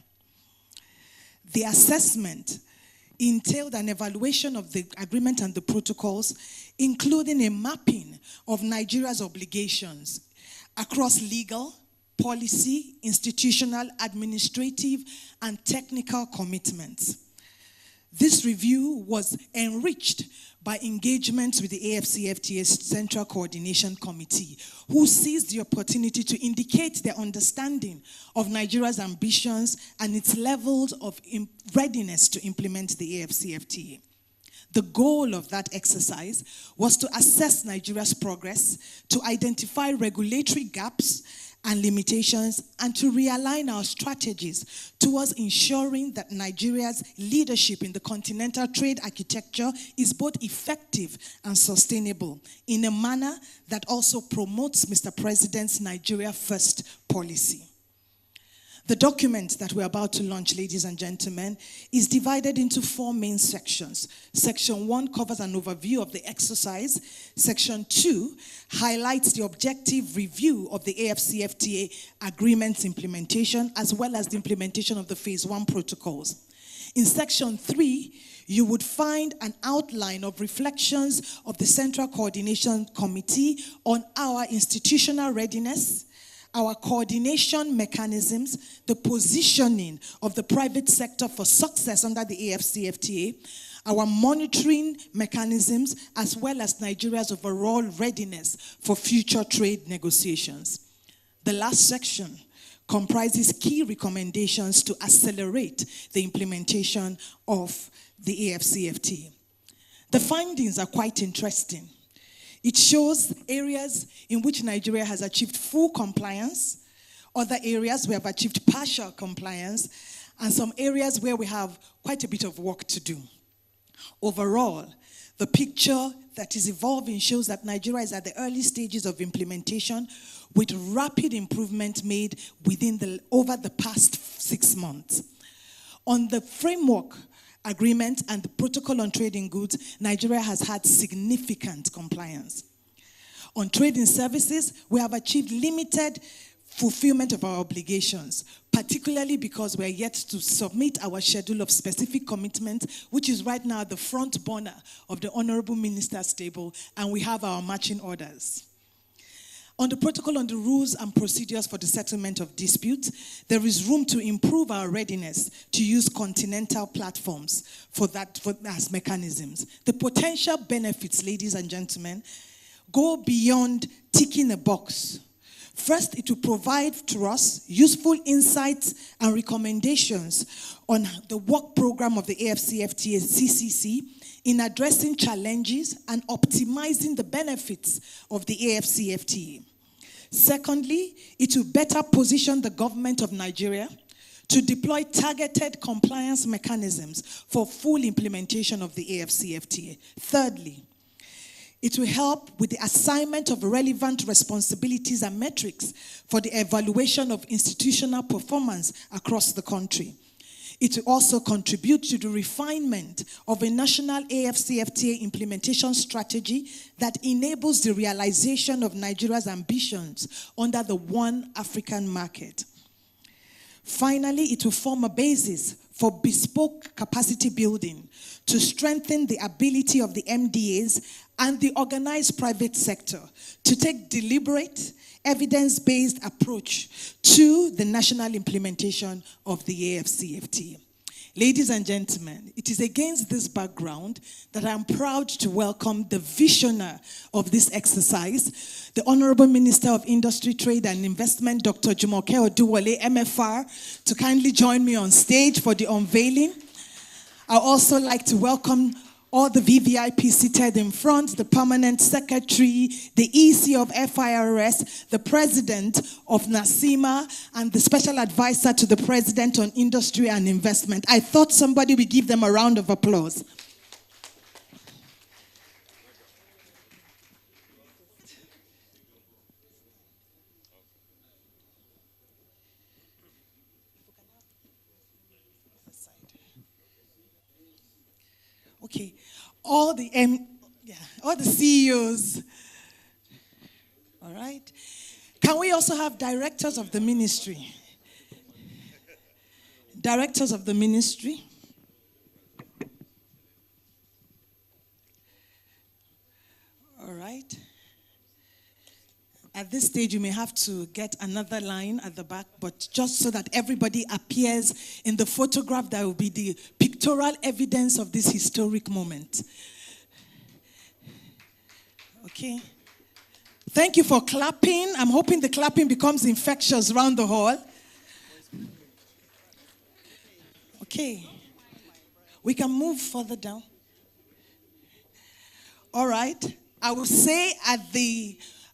The assessment entailed an evaluation of the agreement and the protocols, including a mapping of Nigeria's obligations across legal, policy, institutional, administrative, and technical commitments. This review was enriched by engagement with the AFCFTA's Central Coordination Committee, who seized the opportunity to indicate their understanding of Nigeria's ambitions and its levels of readiness to implement the AFCFTA. The goal of that exercise was to assess Nigeria's progress, to identify regulatory gaps and limitations, and to realign our strategies towards ensuring that Nigeria's leadership in the continental trade architecture is both effective and sustainable in a manner that also promotes Mr. President's Nigeria First policy. The document that we're about to launch, ladies and gentlemen, is divided into 4 main sections. Section 1 covers an overview of the exercise. Section 2 highlights the objective review of the AFCFTA agreement's implementation, as well as the implementation of the Phase 1 protocols. In Section 3, you would find an outline of reflections of the Central Coordination Committee on our institutional readiness, our coordination mechanisms, the positioning of the private sector for success under the AFCFTA, our monitoring mechanisms, as well as Nigeria's overall readiness for future trade negotiations. The last section comprises key recommendations to accelerate the implementation of the AFCFTA. The findings are quite interesting. It shows areas in which Nigeria has achieved full compliance, other areas we have achieved partial compliance, and some areas where we have quite a bit of work to do. Overall, the picture that is evolving shows that Nigeria is at the early stages of implementation, with rapid improvement made over the past 6 months. On the framework agreement and the protocol on trade in goods, Nigeria has had significant compliance. On trade in services, we have achieved limited fulfillment of our obligations, particularly because we're yet to submit our schedule of specific commitments, which is right now the front burner of the Honorable Minister's table, and we have our marching orders. On the protocol on the rules and procedures for the settlement of disputes, there is room to improve our readiness to use continental platforms as mechanisms. The potential benefits, ladies and gentlemen, go beyond ticking a box. First, it will provide to us useful insights and recommendations on the work program of the AFCFTA CCC in addressing challenges and optimizing the benefits of the AFCFTA. Secondly, it will better position the government of Nigeria to deploy targeted compliance mechanisms for full implementation of the AFCFTA. Thirdly, it will help with the assignment of relevant responsibilities and metrics for the evaluation of institutional performance across the country. It will also contribute to the refinement of a national AFCFTA implementation strategy that enables the realization of Nigeria's ambitions under the One African market. Finally, it will form a basis for bespoke capacity building to strengthen the ability of the MDAs and the organized private sector to take deliberate, evidence-based approach to the national implementation of the AFCFTA. Ladies and gentlemen, it is against this background that I am proud to welcome the visionary of this exercise, the Honorable Minister of Industry, Trade and Investment, Dr. Jumoke Oduwole, MFR, to kindly join me on stage for the unveiling. I'd also like to welcome all the VVIP seated in front, the Permanent Secretary, the EC of FIRS, the President of NASIMA, and the Special Advisor to the President on Industry and Investment. I thought somebody would give them a round of applause. Okay, all the CEOs. All right. Can we also have directors of the ministry? Directors of the ministry. All right. At this stage, you may have to get another line at the back, but just so that everybody appears in the photograph, that will be the pictorial evidence of this historic moment. Okay. Thank you for clapping. I'm hoping the clapping becomes infectious around the hall. Okay. We can move further down. All right.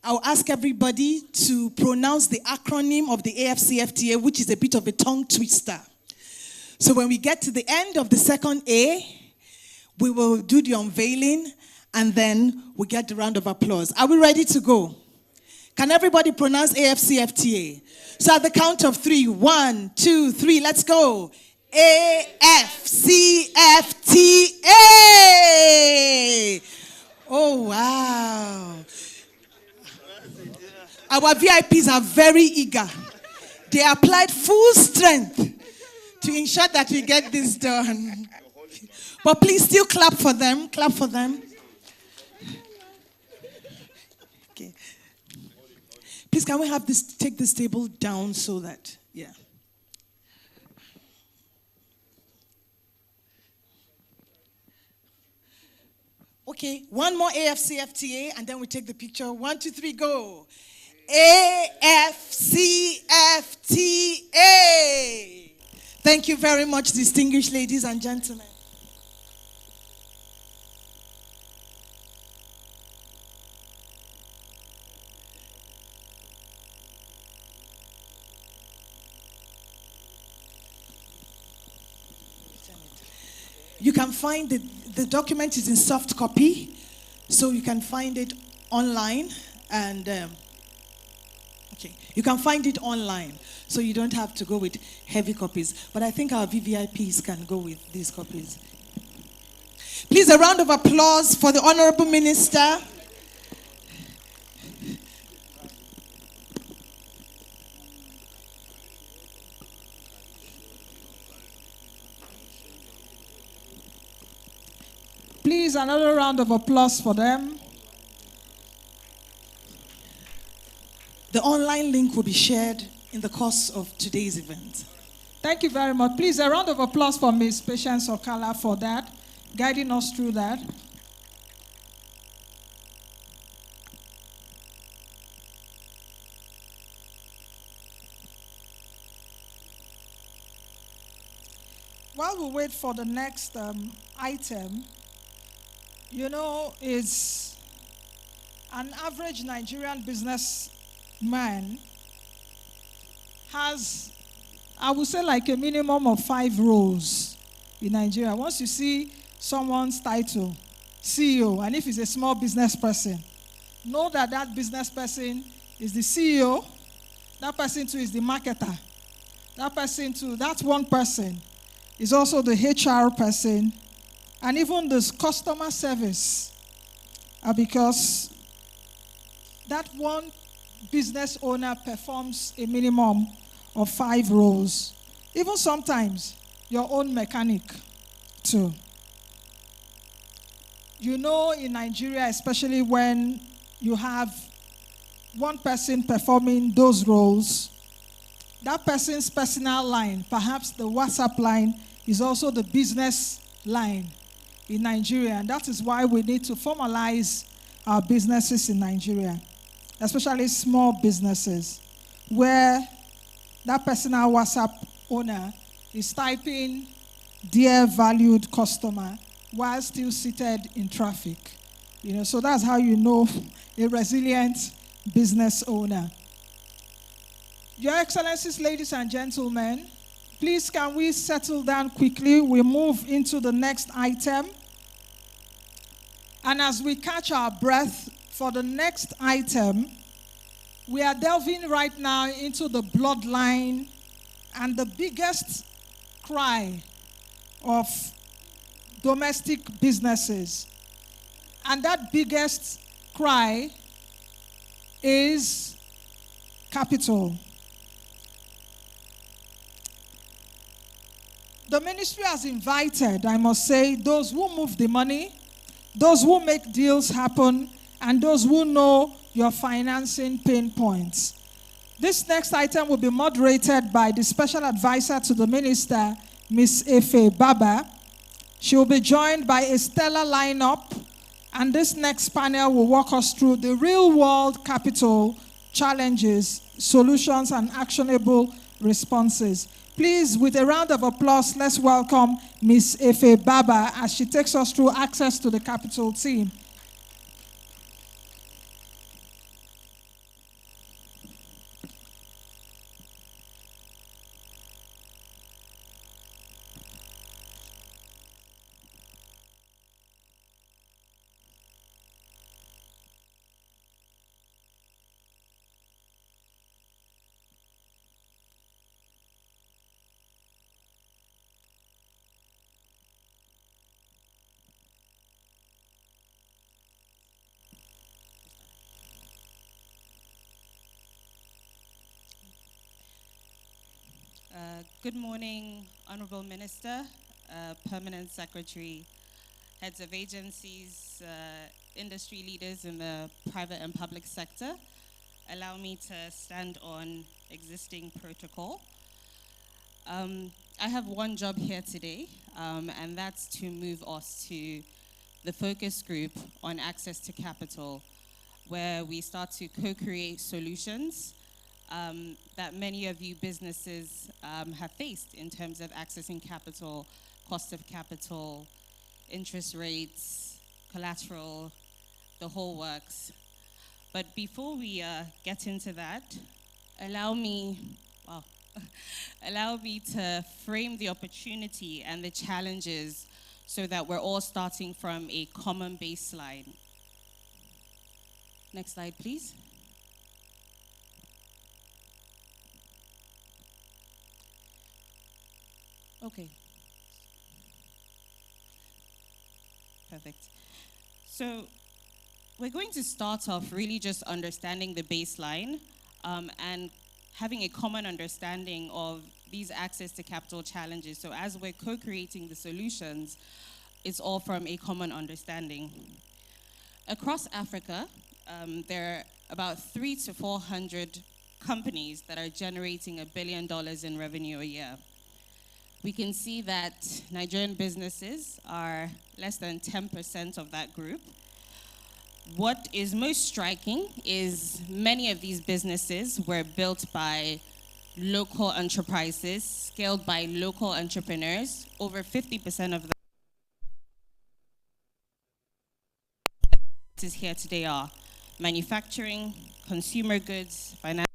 I'll ask everybody to pronounce the acronym of the AFCFTA, which is a bit of a tongue twister. So when we get to the end of the second A, we will do the unveiling, and then we get the round of applause. Are we ready to go? Can everybody pronounce AFCFTA? So at the count of 3, 1, 2, 3, let's go. AFCFTA! Oh, wow. Our VIPs are very eager. They applied full strength to ensure that we get this done. But please still clap for them. Clap for them. Okay. Please, can we have this, take this table down so that, yeah. Okay, one more AFCFTA, and then we take the picture. 1, 2, 3, go. AFCFTA. Thank you very much, distinguished ladies and gentlemen. You can find the document is in soft copy, so you can find it online, and you can find it online, so you don't have to go with heavy copies. But I think our VVIPs can go with these copies. Please, a round of applause for the Honorable Minister. Please, another round of applause for them. The online link will be shared in the course of today's event. Thank you very much. Please, a round of applause for Ms. Patience Okala for that, guiding us through that. while we wait for the next item, is an average Nigerian businessman has, I would say, like a minimum of 5 roles in Nigeria. Once you see someone's title, CEO, and if he's a small business person, know that that business person is the CEO, that person too is the marketer, that one person is also the HR person, and even this customer service, because that one business owner performs a minimum of 5 roles. Even sometimes your own mechanic too. In Nigeria, especially when you have one person performing those roles, that person's personal line, perhaps the WhatsApp line, is also the business line in Nigeria. And that is why we need to formalize our businesses in Nigeria, especially small businesses, where that personal WhatsApp owner is typing, "Dear valued customer," while still seated in traffic. So that's how you know a resilient business owner. Your Excellencies, ladies and gentlemen, please can we settle down quickly? We move into the next item. And as we catch our breath for the next item, we are delving right now into the bloodline and the biggest cry of domestic businesses. And that biggest cry is capital. The ministry has invited, I must say, those who move the money, those who make deals happen, and those who know your financing pain points. This next item will be moderated by the special advisor to the minister, Ms. Efe Baba. She will be joined by a stellar lineup, and this next panel will walk us through the real-world capital challenges, solutions, and actionable responses. Please, with a round of applause, let's welcome Ms. Efe Baba as she takes us through access to the capital team. Good morning, Honorable Minister, Permanent Secretary, heads of agencies, industry leaders in the private and public sector. Allow me to stand on existing protocol. I have one job here today, and that's to move us to the focus group on access to capital, where we start to co-create solutions that many of you businesses have faced in terms of accessing capital, cost of capital, interest rates, collateral, the whole works. But before we get into that, allow me to frame the opportunity and the challenges so that we're all starting from a common baseline. Next slide, please. Okay. Perfect. So we're going to start off really just understanding the baseline and having a common understanding of these access to capital challenges. So as we're co-creating the solutions, it's all from a common understanding. Across Africa, there are about 300 to 400 companies that are generating $1 billion in revenue a year. We can see that Nigerian businesses are less than 10% of that group. What is most striking is many of these businesses were built by local enterprises scaled by local entrepreneurs. Over 50% of the businesses here today are manufacturing, consumer goods, financial.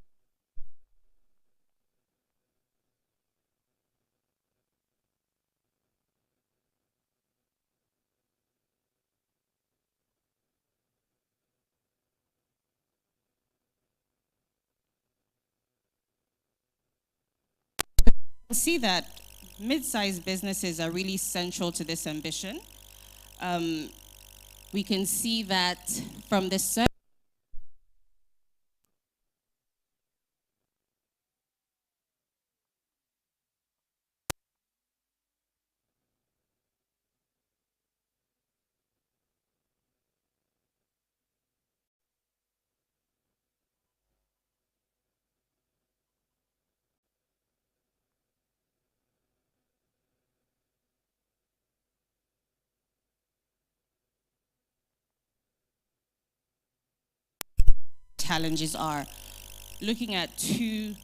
See that mid-sized businesses are really central to this ambition. We can see that from the survey. Challenges are looking at two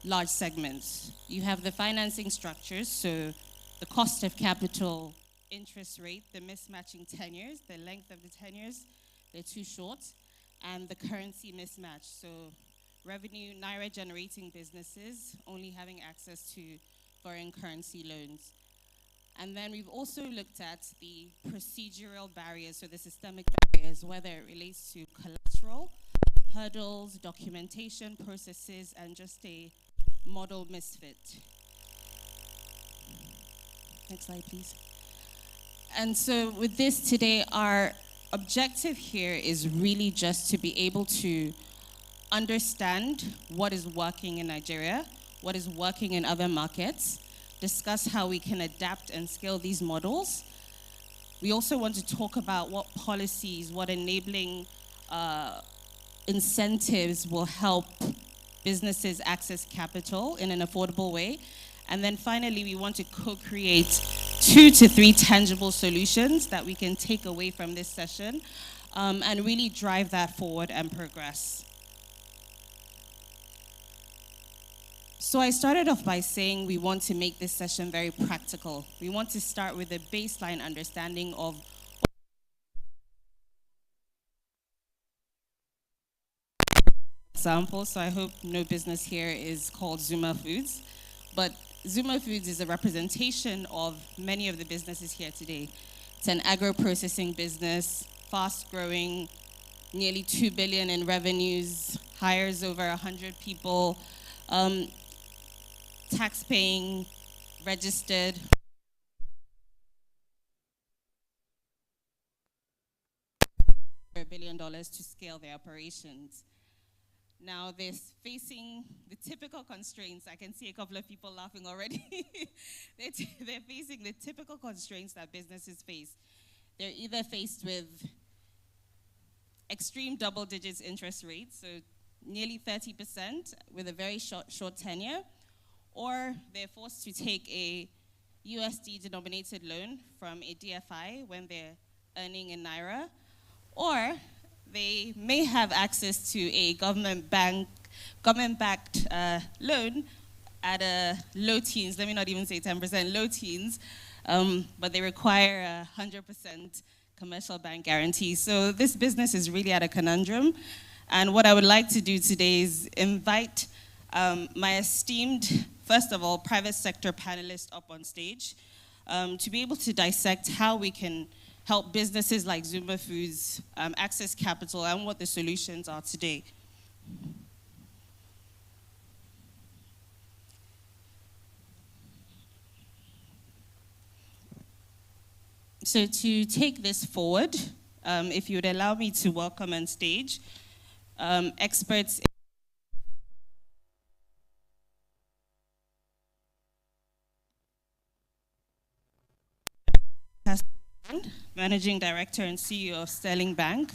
large segments. You have the financing structures, so the cost of capital, interest rate, the mismatching tenures, the length of the tenures, they're too short, and the currency mismatch. So revenue, Naira generating businesses only having access to foreign currency loans. And then we've also looked at the procedural barriers, so the systemic barriers, whether it relates to collateral, hurdles, documentation, processes, and just a model misfit. Next slide, please. And so with this today, our objective here is really just to be able to understand what is working in Nigeria, what is working in other markets, discuss how we can adapt and scale these models. We also want to talk about what policies, what enabling incentives will help businesses access capital in an affordable way. And then finally, we want to co-create 2 to 3 tangible solutions that we can take away from this session and really drive that forward and progress. So I started off by saying we want to make this session very practical. We want to start with a baseline understanding of example, so I hope no business here is called Zuma Foods, but Zuma Foods is a representation of many of the businesses here today. It's an agro-processing business, fast-growing, nearly 2 billion in revenues, hires over 100 people, tax-paying, registered. $1 billion to scale their operations. Now they're facing the typical constraints. I can see a couple of people laughing already. They're facing the typical constraints that businesses face. They're either faced with extreme double digits interest rates, so nearly 30% with a very short tenure, or they're forced to take a USD denominated loan from a DFI when they're earning in Naira, or they may have access to a government-backed loan at a low teens, let me not even say 10%, low teens, but they require a 100% commercial bank guarantee. So this business is really at a conundrum. And what I would like to do today is invite my esteemed, first of all, private sector panelists up on stage to be able to dissect how we can help businesses like Zuma Foods access capital and what the solutions are today. So to take this forward, if you would allow me to welcome on stage experts Managing Director and CEO of Sterling Bank.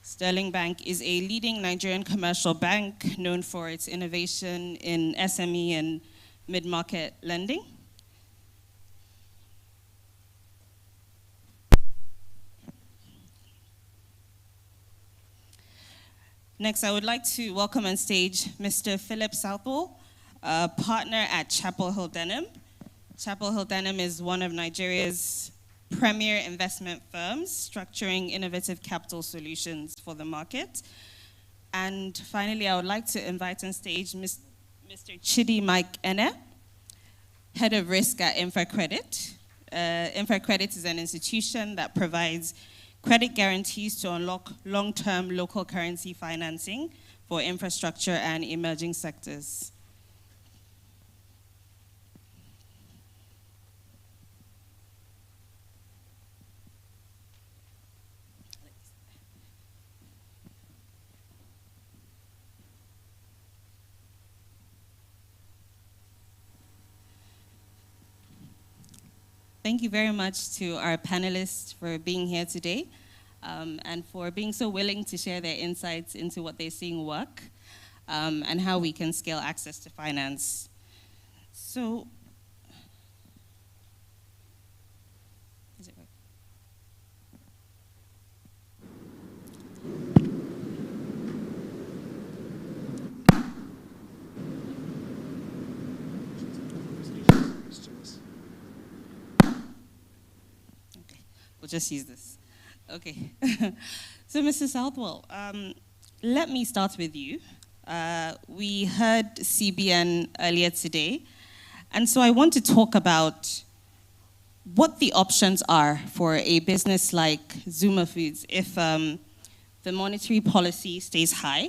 Sterling Bank is a leading Nigerian commercial bank known for its innovation in SME and mid-market lending. Next, I would like to welcome on stage Mr. Philip Southall, a partner at Chapel Hill Denham. Chapel Hill Denham is one of Nigeria's premier investment firms, structuring innovative capital solutions for the market. And finally, I would like to invite on stage Mr. Chidi Mike Ene, Head of Risk at InfraCredit. InfraCredit is an institution that provides credit guarantees to unlock long-term local currency financing for infrastructure and emerging sectors. Thank you very much to our panelists for being here today and for being so willing to share their insights into what they're seeing work and how we can scale access to finance. So, is it right? We'll just use this. Okay. So, Mr. Southwell, let me start with you. We heard CBN earlier today, and so I want to talk about what the options are for a business like Zuma Foods if the monetary policy stays high.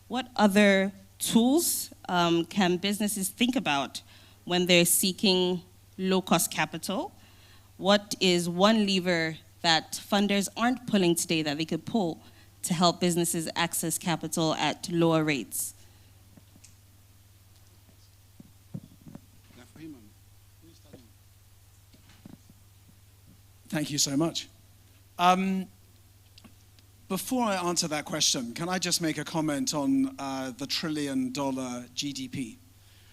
What other tools can businesses think about when they're seeking low-cost capital? What is one lever that funders aren't pulling today that they could pull to help businesses access capital at lower rates? Thank you so much. Before I answer that question, can I just make a comment on the $1 trillion GDP?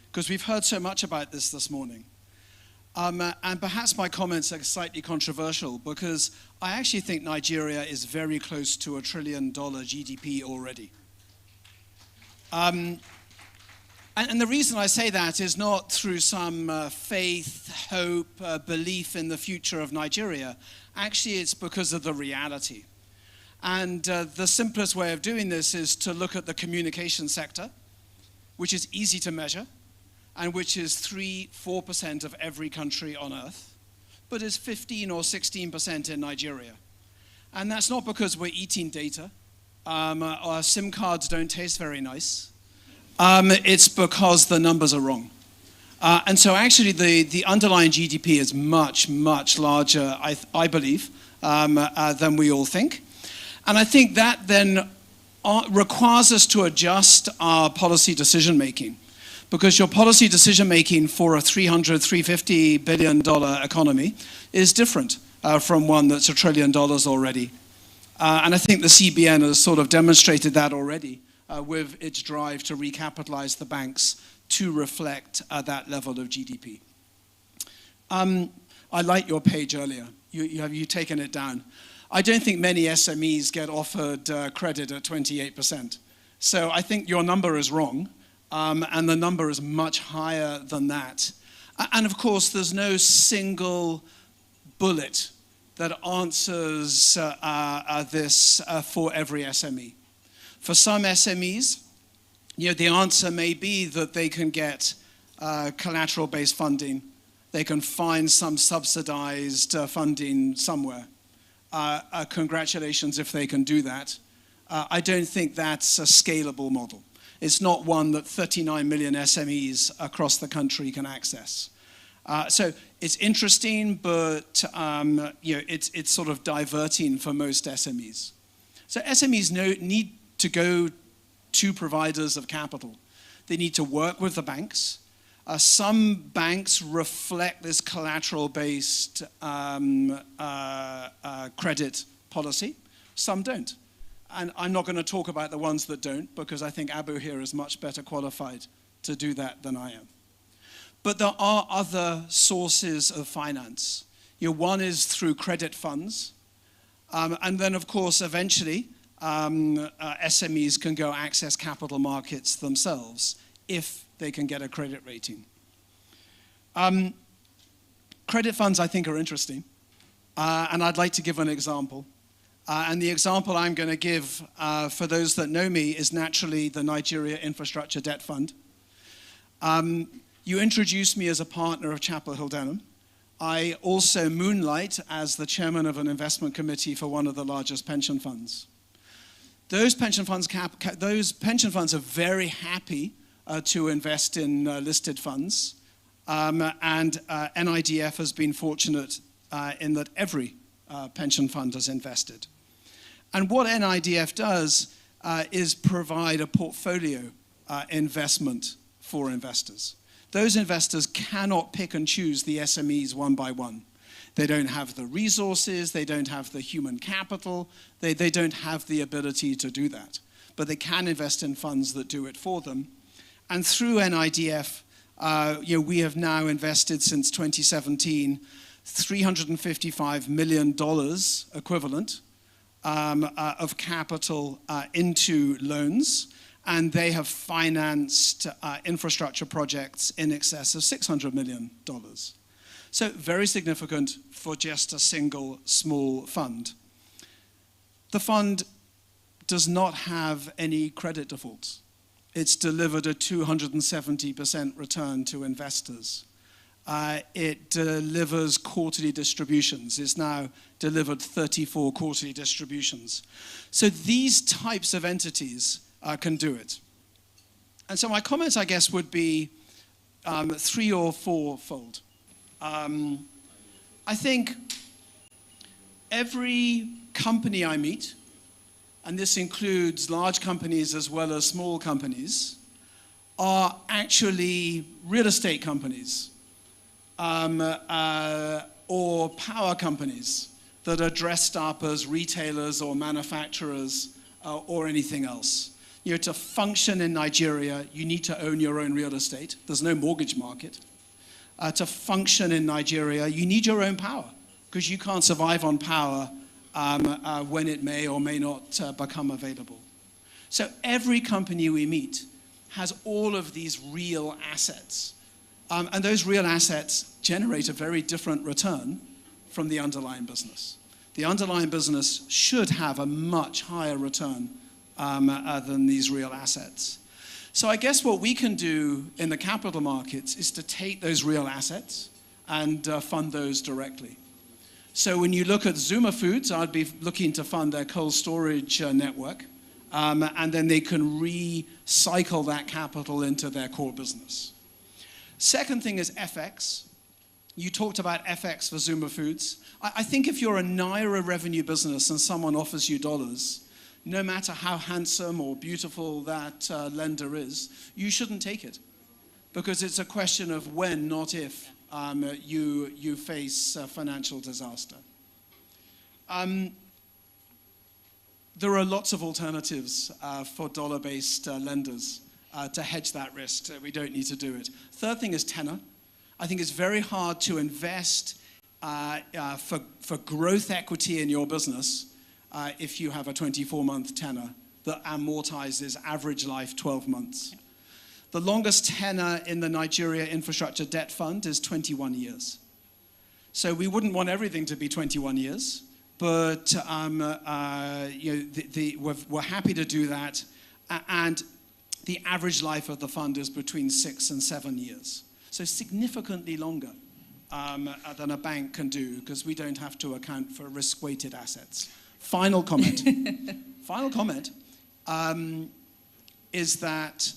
Because we've heard so much about this morning. And perhaps my comments are slightly controversial because I actually think Nigeria is very close to $1 trillion GDP already. And the reason I say that is not through some faith, hope, belief in the future of Nigeria. Actually, it's because of the reality. And the simplest way of doing this is to look at the communication sector, which is easy to measure, and which is 3-4% of every country on earth, but is 15 or 16% in Nigeria. And that's not because we're eating data. Our SIM cards don't taste very nice. It's because the numbers are wrong. And so actually the underlying GDP is much, much larger, I believe, than we all think. And I think that then requires us to adjust our policy decision making. Because your policy decision-making for a $350 billion economy is different from one that's $1 trillion already. And I think the CBN has sort of demonstrated that already with its drive to recapitalize the banks to reflect that level of GDP. I liked your page earlier. You've taken it down. I don't think many SMEs get offered credit at 28%. So I think your number is wrong. And the number is much higher than that. And of course, there's no single bullet that answers this for every SME. For some SMEs, the answer may be that they can get collateral-based funding. They can find some subsidized funding somewhere. Congratulations if they can do that. I don't think that's a scalable model. It's not one that 39 million SMEs across the country can access. So it's interesting, but it's sort of diverting for most SMEs. So SMEs need to go to providers of capital. They need to work with the banks. Some banks reflect this collateral-based credit policy. Some don't. And I'm not going to talk about the ones that don't, because I think Abu here is much better qualified to do that than I am. But there are other sources of finance. One is through credit funds. And then, of course, eventually, SMEs can go access capital markets themselves if they can get a credit rating. Credit funds, I think, are interesting. And I'd like to give an example. And the example I'm going to give, for those that know me, is naturally the Nigeria Infrastructure Debt Fund. You introduced me as a partner of Chapel Hill Denham. I also moonlight as the chairman of an investment committee for one of the largest pension funds. Those pension funds are very happy to invest in listed funds. And NIDF has been fortunate in that every pension fund has invested. And what NIDF does is provide a portfolio investment for investors. Those investors cannot pick and choose the SMEs one by one. They don't have the resources, they don't have the human capital, they don't have the ability to do that. But they can invest in funds that do it for them. And through NIDF, we have now invested since 2017 $355 million equivalent of capital into loans, and they have financed infrastructure projects in excess of $600 million. So very significant for just a single small fund. The fund does not have any credit defaults. It's delivered a 270% return to investors. It delivers quarterly distributions. It's now delivered 34 quarterly distributions. So these types of entities can do it. And so my comments, I guess, would be 3 or 4-fold. I think every company I meet, and this includes large companies as well as small companies, are actually real estate companies or power companies that are dressed up as retailers or manufacturers or anything else. To function in Nigeria, you need to own your own real estate. There's no mortgage market. To function in Nigeria, you need your own power, because you can't survive on power when it may or may not become available. So every company we meet has all of these real assets. And those real assets generate a very different return from the underlying business. The underlying business should have a much higher return than these real assets. So I guess what we can do in the capital markets is to take those real assets and fund those directly. So when you look at Zuma Foods, I'd be looking to fund their cold storage network, and then they can recycle that capital into their core business. Second thing is FX. You talked about FX for Zuma Foods. I think if you're a Naira revenue business and someone offers you dollars, no matter how handsome or beautiful that lender is, you shouldn't take it, because it's a question of when, not if, you face financial disaster. There are lots of alternatives for dollar-based lenders to hedge that risk, so we don't need to do it. Third thing is tenor. I think it's very hard to invest for growth equity in your business if you have a 24-month tenor that amortizes average life 12 months. The longest tenor in the Nigeria Infrastructure Debt Fund is 21 years. So we wouldn't want everything to be 21 years, but we're happy to do that. And the average life of the fund is between 6 and 7 years. So significantly longer than a bank can do, because we don't have to account for risk-weighted assets. Final comment. Final comment is that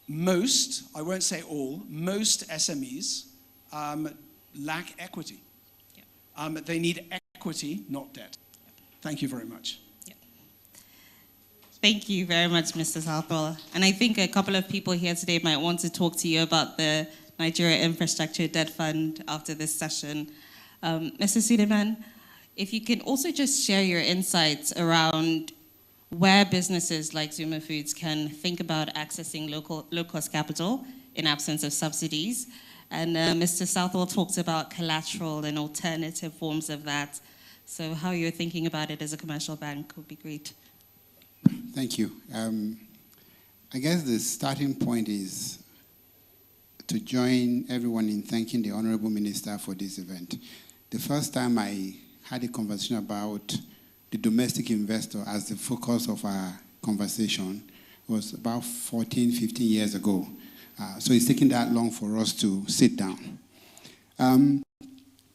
most, I won't say all, most SMEs lack equity. Yeah. They need equity, not debt. Thank you very much. Yeah. Thank you very much, Mr. Southwell. And I think a couple of people here today might want to talk to you about the Nigeria Infrastructure Debt Fund after this session. Mr. Suleiman, if you can also just share your insights around where businesses like Zuma Foods can think about accessing low-cost capital in absence of subsidies. And Mr. Southwell talked about collateral and alternative forms of that. So how you're thinking about it as a commercial bank would be great. Thank you. I guess the starting point is to join everyone in thanking the Honorable Minister for this event. The first time I had a conversation about the domestic investor as the focus of our conversation was about 14, 15 years ago. So it's taking that long for us to sit down.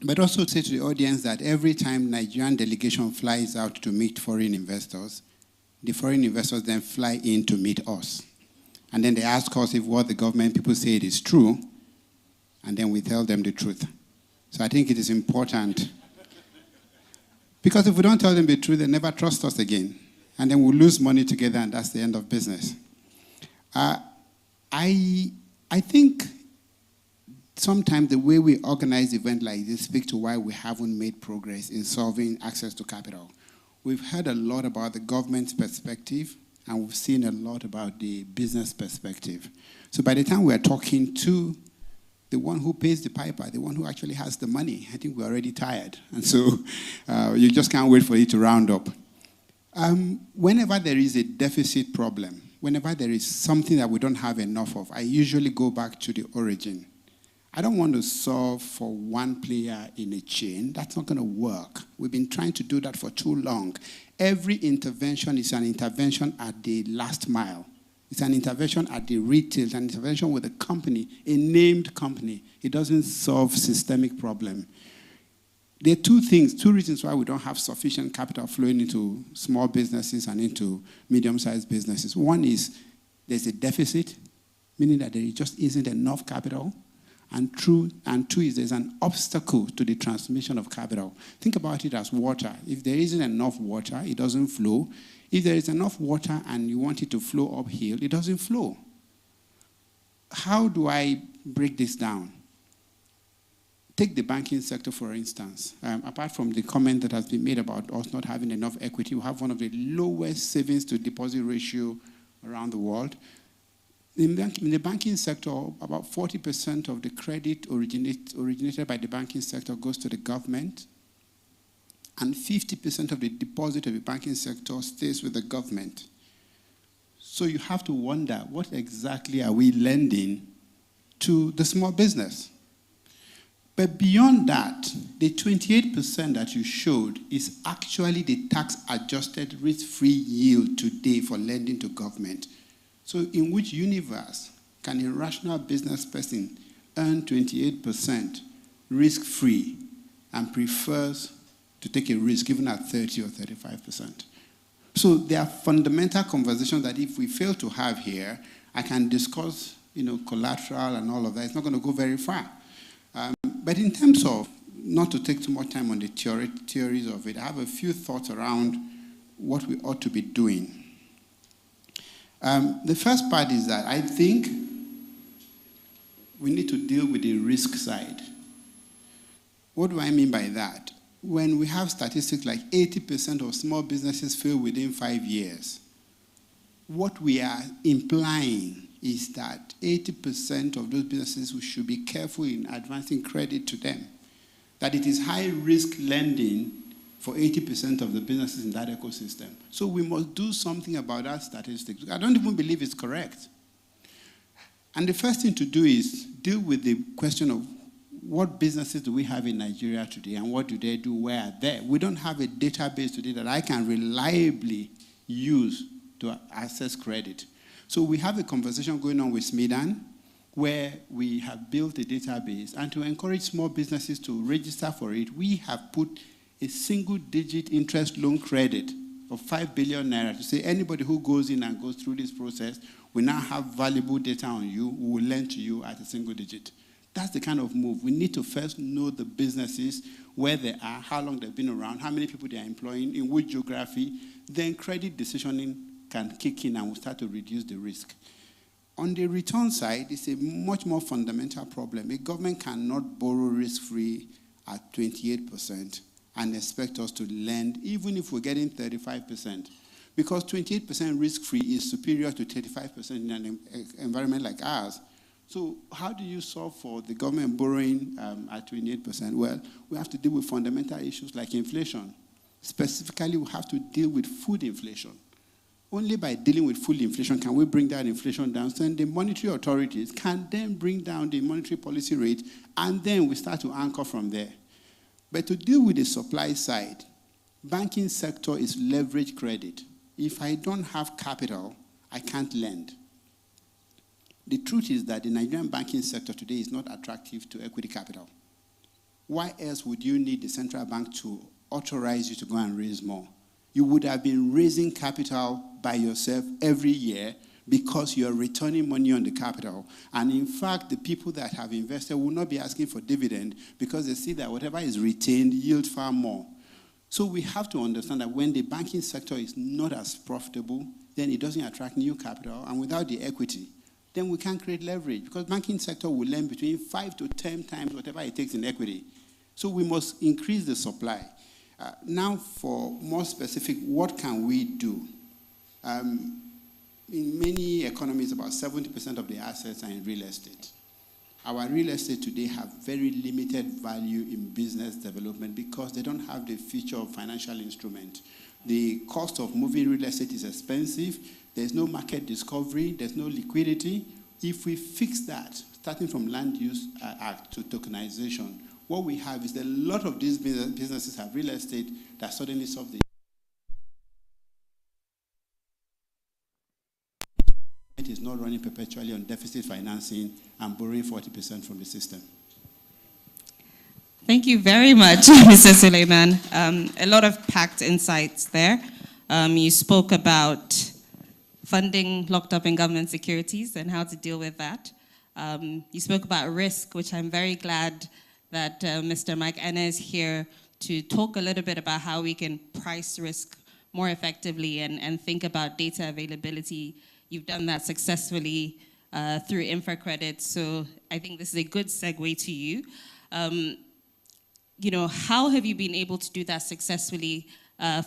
But also say to the audience that every time Nigerian delegation flies out to meet foreign investors, the foreign investors then fly in to meet us. And then they ask us if what the government people say it is true, and then we tell them the truth. So I think it is important. Because if we don't tell them the truth, they never trust us again. And then we'll lose money together, and that's the end of business. I think sometimes the way we organize events like this speak to why we haven't made progress in solving access to capital. We've heard a lot about the government's perspective, and we've seen a lot about the business perspective. So by the time we're talking to the one who pays the piper, the one who actually has the money, I think we're already tired. And so you just can't wait for it to round up. Whenever there is a deficit problem, whenever there is something that we don't have enough of, I usually go back to the origin. I don't want to solve for one player in a chain. That's not going to work. We've been trying to do that for too long. Every intervention is an intervention at the last mile. It's an intervention at the retail, it's an intervention with a company, a named company. It doesn't solve systemic problem. There are two reasons why we don't have sufficient capital flowing into small businesses and into medium-sized businesses. One is there's a deficit, meaning that there just isn't enough capital. And two is there's an obstacle to the transmission of capital. Think about it as water. If there isn't enough water, it doesn't flow. If there is enough water and you want it to flow uphill, it doesn't flow. How do I break this down? Take the banking sector, for instance. Apart from the comment that has been made about us not having enough equity, we have one of the lowest savings to deposit ratio around the world. In the banking sector, about 40% of the credit originated by the banking sector goes to the government, and 50% of the deposit of the banking sector stays with the government. So you have to wonder, what exactly are we lending to the small business? But beyond that, the 28% that you showed is actually the tax-adjusted risk-free yield today for lending to government. So in which universe can a rational business person earn 28% risk-free and prefers to take a risk even at 30 or 35%? So there are fundamental conversations that if we fail to have here, I can discuss collateral and all of that. It's not going to go very far. But in terms of, not to take too much time on the theories of it, I have a few thoughts around what we ought to be doing. The first part is that I think we need to deal with the risk side. What do I mean by that? When we have statistics like 80% of small businesses fail within 5 years, what we are implying is that 80% of those businesses we should be careful in advancing credit to them. That it is high-risk lending for 80% of the businesses in that ecosystem. So we must do something about that statistics. I don't even believe it's correct. And the first thing to do is deal with the question of what businesses do we have in Nigeria today and what do they do, where are they? We don't have a database today that I can reliably use to access credit. So we have a conversation going on with SMIDAN where we have built a database, and to encourage small businesses to register for it, we have put a single-digit interest loan credit of 5 billion naira to say anybody who goes in and goes through this process, we now have valuable data on you, we will lend to you at a single digit. That's the kind of move. We need to first know the businesses, where they are, how long they've been around, how many people they are employing, in which geography. Then credit decisioning can kick in and we'll start to reduce the risk. On the return side, it's a much more fundamental problem. A government cannot borrow risk-free at 28% and expect us to lend, even if we're getting 35%. Because 28% risk-free is superior to 35% in an environment like ours. So how do you solve for the government borrowing at 28%? Well, we have to deal with fundamental issues like inflation. Specifically, we have to deal with food inflation. Only by dealing with full inflation can we bring that inflation down. So then the monetary authorities can then bring down the monetary policy rate, and then we start to anchor from there. But to deal with the supply side, banking sector is leverage credit. If I don't have capital, I can't lend. The truth is that the Nigerian banking sector today is not attractive to equity capital. Why else would you need the central bank to authorize you to go and raise more? You would have been raising capital by yourself every year because you're returning money on the capital. And in fact, the people that have invested will not be asking for dividend because they see that whatever is retained yields far more. So we have to understand that when the banking sector is not as profitable, then it doesn't attract new capital. And without the equity, then we can't create leverage because banking sector will lend between 5 to 10 times whatever it takes in equity. So we must increase the supply. Now, for more specific, what can we do? In many economies, about 70% of the assets are in real estate. Our real estate today have very limited value in business development because they don't have the feature of financial instrument. The cost of moving real estate is expensive. There's no market discovery. There's no liquidity. If we fix that, starting from Land Use Act to tokenization, what we have is that a lot of these businesses have real estate that suddenly solve the it is not running perpetually on deficit financing and borrowing 40% from the system. Thank you very much, Mr. Suleiman. A lot of packed insights there. You spoke about funding locked up in government securities and how to deal with that. You spoke about risk, which I'm very glad that Mr. Mike Ene is here to talk a little bit about how we can price risk more effectively and think about data availability. You've done that successfully through InfraCredit, so I think this is a good segue to you. How have you been able to do that successfully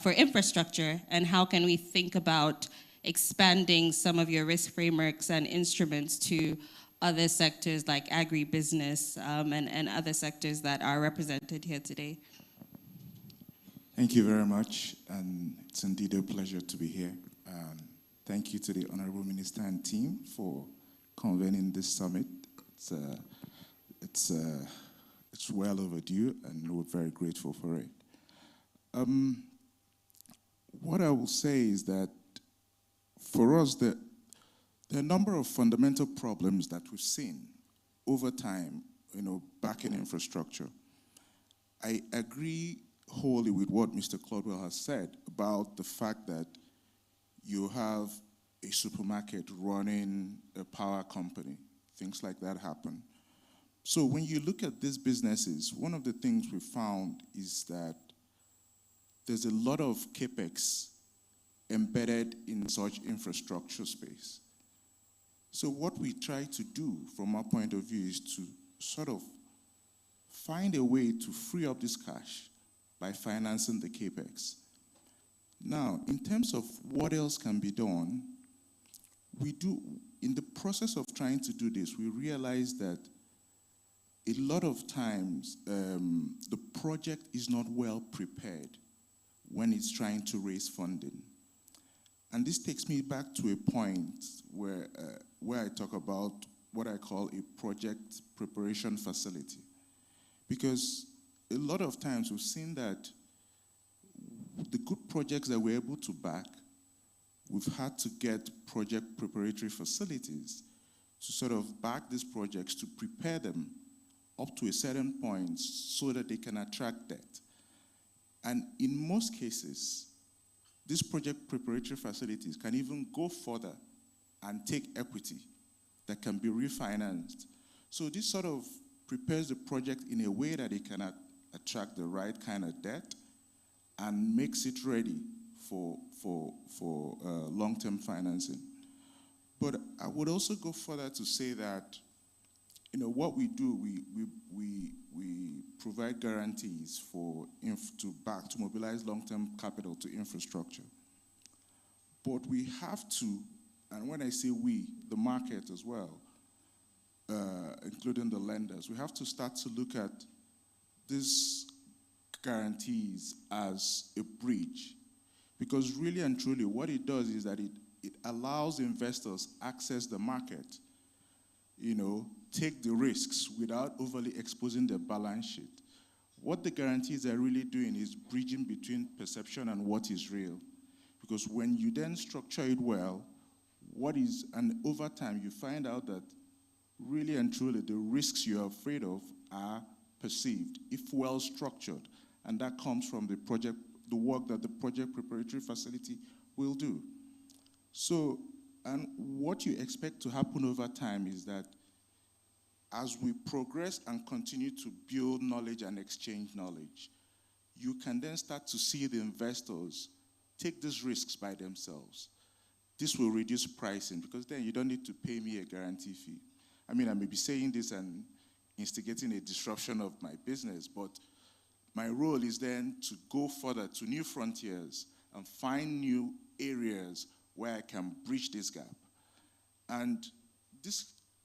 for infrastructure, and how can we think about expanding some of your risk frameworks and instruments to other sectors like agribusiness and other sectors that are represented here today? Thank you very much, and it's indeed a pleasure to be here. Thank you to the Honorable Minister and team for convening this summit. It's well overdue, and we're very grateful for it. What I will say is that for us, there are a number of fundamental problems that we've seen over time, back in infrastructure. I agree wholly with what Mr. Claudwell has said about the fact that you have a supermarket running a power company. Things like that happen. So when you look at these businesses, one of the things we found is that there's a lot of CapEx embedded in such infrastructure space. So what we try to do from our point of view is to sort of find a way to free up this cash by financing the CapEx. Now, in terms of what else can be done, in the process of trying to do this, we realize that a lot of times the project is not well prepared when it's trying to raise funding. And this takes me back to a point where I talk about what I call a project preparation facility. Because a lot of times we've seen that the good projects that we're able to back, we've had to get project preparatory facilities to sort of back these projects to prepare them up to a certain point so that they can attract debt. And in most cases, these project preparatory facilities can even go further and take equity that can be refinanced. So this sort of prepares the project in a way that it can attract the right kind of debt and makes it ready for long-term financing. But I would also go further to say that, what we do, we provide guarantees to mobilize long-term capital to infrastructure. But we have to, and when I say we, the market as well, including the lenders, we have to start to look at these guarantees as a bridge. Because really and truly, what it does is that it allows investors access the market, take the risks without overly exposing their balance sheet. What the guarantees are really doing is bridging between perception and what is real. Because when you then structure it well, and over time you find out that really and truly the risks you're afraid of are perceived, if well structured. And that comes from the work that the project preparatory facility will do. So, and what you expect to happen over time is that as we progress and continue to build knowledge and exchange knowledge, you can then start to see the investors take these risks by themselves. This will reduce pricing because then you don't need to pay me a guarantee fee. I mean, I may be saying this and instigating a disruption of my business, but my role is then to go further to new frontiers and find new areas where I can bridge this gap. And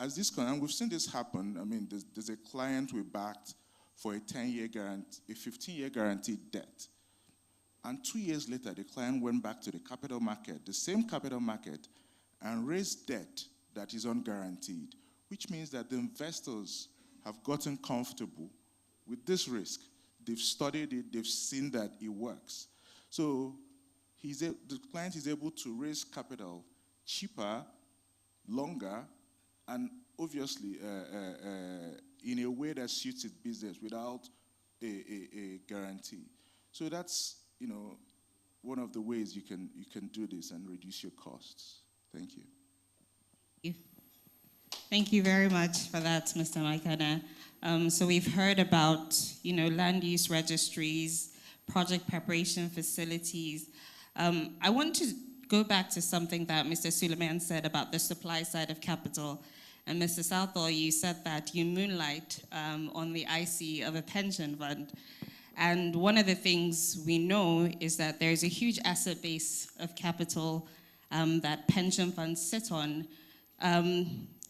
and we've seen this happen. I mean, there's a client we backed for a 10-year guarantee, a 15-year guaranteed debt. And 2 years later, the client went back to the capital market, the same capital market, and raised debt that is unguaranteed, which means that the investors have gotten comfortable with this risk. They've studied it, they've seen that it works. So the client is able to raise capital cheaper, longer, and obviously in a way that suits its business without a guarantee. So that's one of the ways you can do this and reduce your costs. Thank you. Thank you very much for that, Mr. Maikana. So we've heard about, land use registries, project preparation facilities. I want to go back to something that Mr. Suleiman said about the supply side of capital. And Mr. Southall, you said that you moonlight on the IC of a pension fund. And one of the things we know is that there's a huge asset base of capital that pension funds sit on.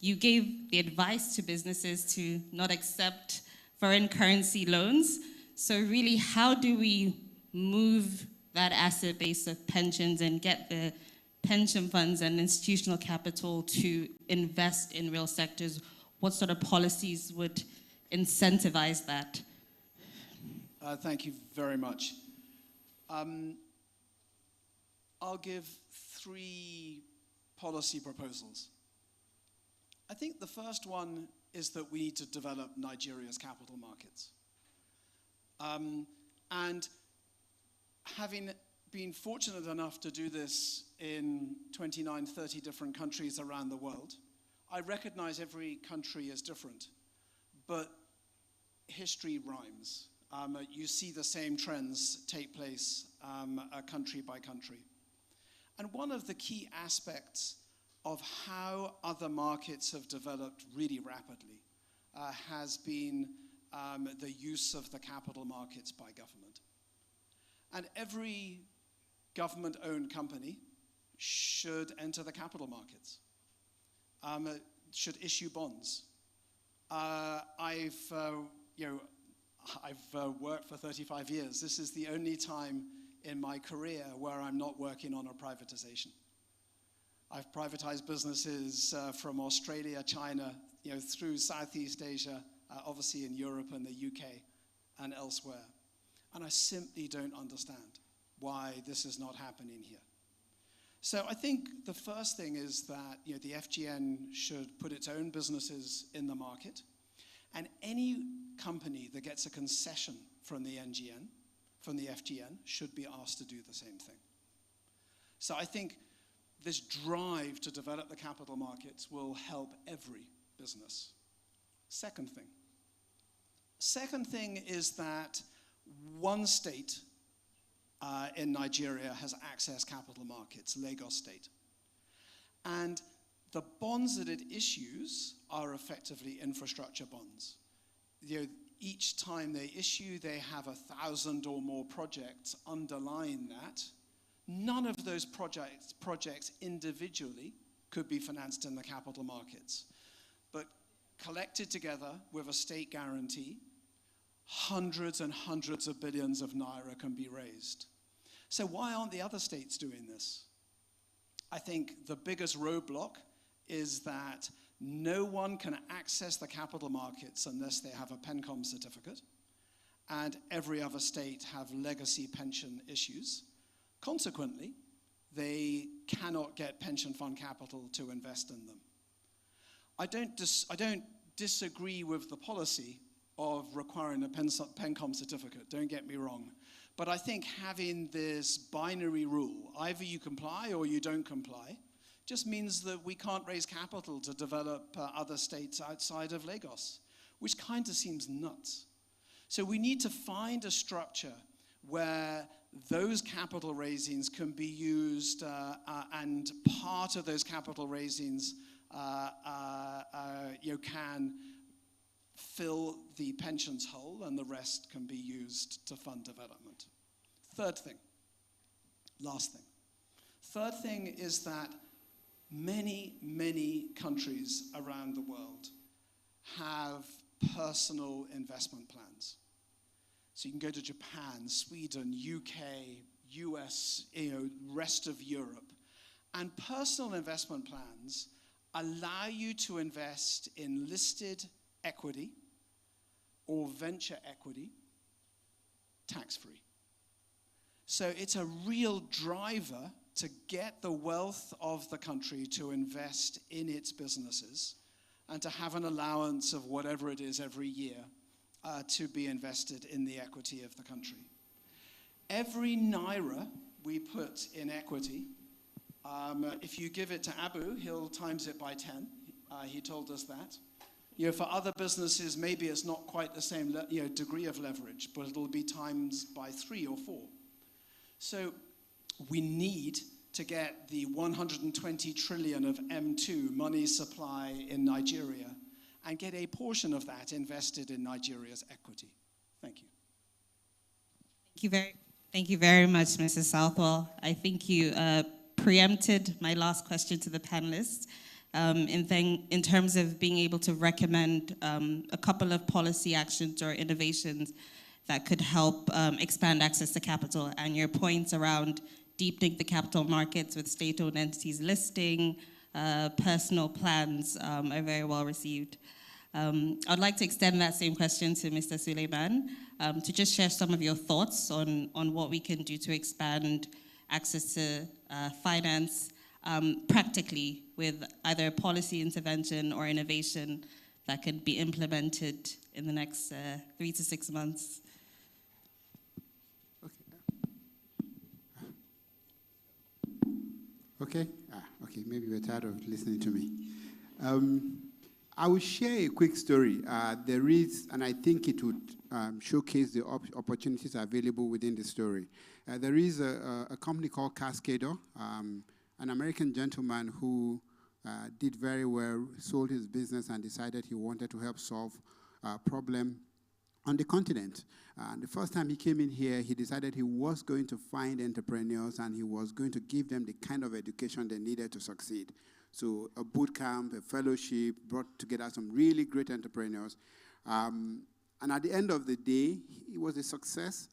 You gave the advice to businesses to not accept foreign currency loans. So really, how do we move that asset base of pensions and get the pension funds and institutional capital to invest in real sectors? What sort of policies would incentivize that? Thank you very much. I'll give 3 policy proposals. I think the first one is that we need to develop Nigeria's capital markets. And having been fortunate enough to do this in 29, 30 different countries around the world, I recognize every country is different, but history rhymes. You see the same trends take place country by country. And one of the key aspects of how other markets have developed really rapidly has been the use of the capital markets by government. And every government-owned company should enter the capital markets, should issue bonds. I've worked for 35 years. This is the only time in my career where I'm not working on a privatization. I've privatized businesses from Australia, China, through Southeast Asia, obviously in Europe and the UK and elsewhere. And I simply don't understand why this is not happening here. So I think the first thing is that the FGN should put its own businesses in the market, and any company that gets a concession from the FGN should be asked to do the same thing. So I think this drive to develop the capital markets will help every business. Second thing is that one state in Nigeria has accessed capital markets, Lagos State. And the bonds that it issues are effectively infrastructure bonds. Each time they issue, they have 1,000 or more projects underlying that. None of those projects individually could be financed in the capital markets. But collected together with a state guarantee, hundreds and hundreds of billions of naira can be raised. So why aren't the other states doing this? I think the biggest roadblock is that no one can access the capital markets unless they have a PENCOM certificate, and every other state have legacy pension issues. Consequently, they cannot get pension fund capital to invest in them. I don't disagree with the policy of requiring a PENCOM certificate, don't get me wrong. But I think having this binary rule, either you comply or you don't comply, just means that we can't raise capital to develop other states outside of Lagos, which kind of seems nuts. So we need to find a structure where those capital raisings can be used and part of those capital raisings can fill the pensions hole and the rest can be used to fund development. Third thing, last thing. Third thing is that many, many countries around the world have personal investment plans. So you can go to Japan, Sweden, UK, US, rest of Europe. And personal investment plans allow you to invest in listed equity or venture equity tax-free. So it's a real driver to get the wealth of the country to invest in its businesses and to have an allowance of whatever it is every year to be invested in the equity of the country. Every naira we put in equity, if you give it to Abu, he'll times it by 10. He told us that. For other businesses, maybe it's not quite the same degree of leverage, but it'll be times by 3 or 4. So we need to get the 120 trillion of M2 money supply in Nigeria and get a portion of that invested in Nigeria's equity. Thank you. Thank you very much, Mrs. Southwell. I think you preempted my last question to the panelists in terms of being able to recommend a couple of policy actions or innovations that could help expand access to capital, and your points around deepening the capital markets with state-owned entities listing, personal plans are very well received. I'd like to extend that same question to Mr. Suleiman to just share some of your thoughts on what we can do to expand access to finance practically with either policy intervention or innovation that could be implemented in the next 3 to 6 months. Okay, maybe you're tired of listening to me. I will share a quick story. There is, and I think it would showcase the opportunities available within the story. There is a company called Cascador, an American gentleman who did very well, sold his business and decided he wanted to help solve a problem on the continent. The first time he came in here, he decided he was going to find entrepreneurs and he was going to give them the kind of education they needed to succeed. So a boot camp, a fellowship, brought together some really great entrepreneurs. And at the end of the day, it was a success,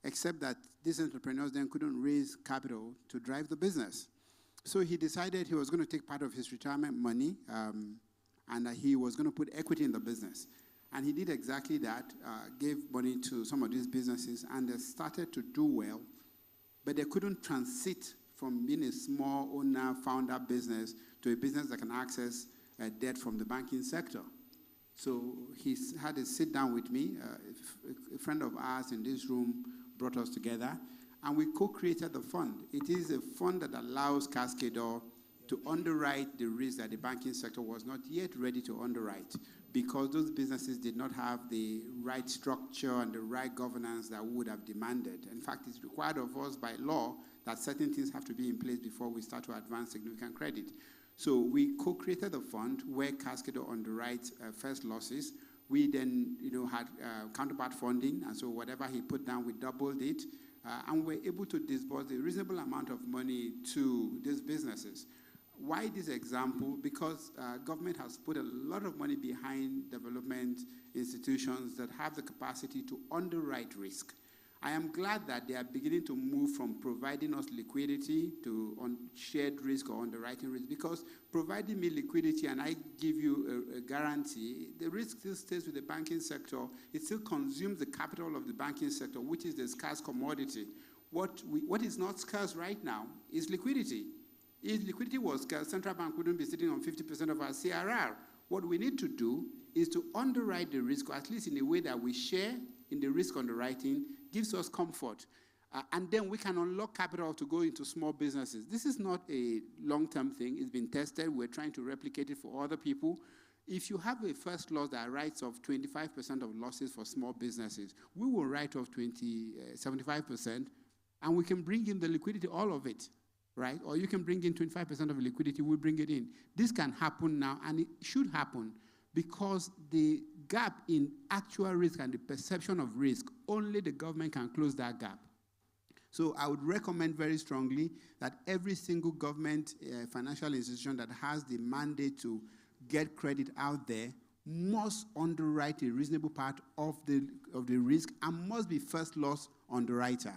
except that these entrepreneurs then couldn't raise capital to drive the business. So he decided he was going to take part of his retirement money and that he was going to put equity in the business. And he did exactly that, gave money to some of these businesses, and they started to do well, but they couldn't transit from being a small owner, founder business to a business that can access debt from the banking sector. So he had a sit down with me. A friend of ours in this room brought us together, and we co-created the fund. It is a fund that allows Cascador to underwrite the risk that the banking sector was not yet ready to underwrite, because those businesses did not have the right structure and the right governance that we would have demanded. In fact, it's required of us by law that certain things have to be in place before we start to advance significant credit. So we co-created a fund where Cascador underwrites first losses. We then had counterpart funding, and so whatever he put down, we doubled it, and we're able to disburse a reasonable amount of money to these businesses. Why this example? Because government has put a lot of money behind development institutions that have the capacity to underwrite risk. I am glad that they are beginning to move from providing us liquidity to on shared risk or underwriting risk, because providing me liquidity and I give you a guarantee, the risk still stays with the banking sector. It still consumes the capital of the banking sector, which is the scarce commodity. What is not scarce right now is liquidity. If liquidity was scarce, central bank wouldn't be sitting on 50% of our CRR. What we need to do is to underwrite the risk, or at least in a way that we share in the risk underwriting, gives us comfort. And then we can unlock capital to go into small businesses. This is not a long-term thing. It's been tested. We're trying to replicate it for other people. If you have a first loss that writes off 25% of losses for small businesses, we will write off 75%, and we can bring in the liquidity, all of it, right? Or you can bring in 25% of liquidity, we'll bring it in. This can happen now, and it should happen, because the gap in actual risk and the perception of risk, only the government can close that gap. So I would recommend very strongly that every single government financial institution that has the mandate to get credit out there must underwrite a reasonable part of the risk and must be first loss underwriter.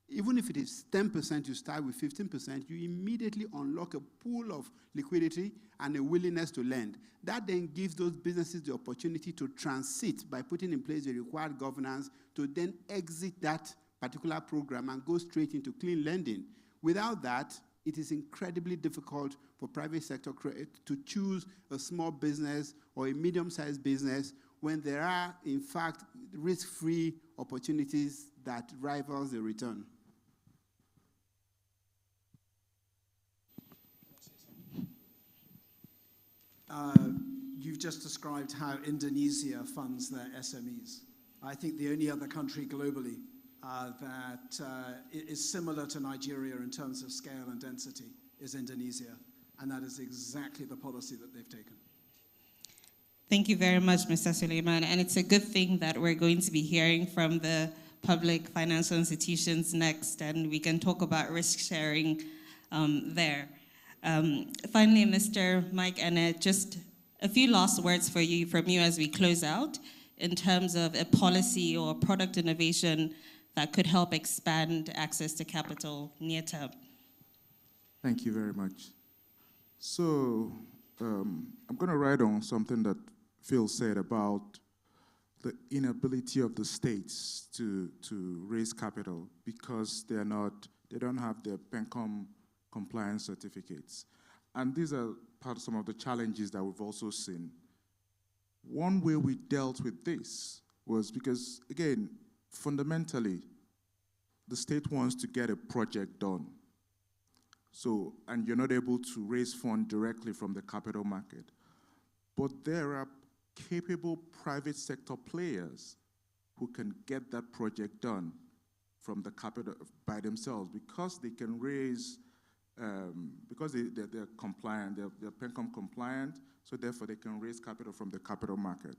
Even if it is 10%, you start with 15%, you immediately unlock a pool of liquidity and a willingness to lend. That then gives those businesses the opportunity to transit by putting in place the required governance to then exit that particular program and go straight into clean lending. Without that, it is incredibly difficult for private sector to choose a small business or a medium-sized business when there are, in fact, risk-free opportunities that rivals the return. You've just described how Indonesia funds their SMEs. I think the only other country globally that is similar to Nigeria in terms of scale and density is Indonesia, and that is exactly the policy that they've taken. Thank you very much, Mr. Suleiman, and it's a good thing that we're going to be hearing from the public financial institutions next, and we can talk about risk sharing there. Finally, Mr. Mike Eneh, just a few last words from you as we close out in terms of a policy or product innovation that could help expand access to capital near term. Thank you very much. So I'm going to write on something that Phil said about the inability of the states to raise capital because they don't have their PENCOM compliance certificates. And these are part of some of the challenges that we've also seen. One way we dealt with this was because, again, fundamentally, the state wants to get a project done. So, and you're not able to raise funds directly from the capital market. But there are capable private sector players who can get that project done from the capital by themselves because they can raise, because they're compliant, they're PENCOM compliant, so therefore they can raise capital from the capital market.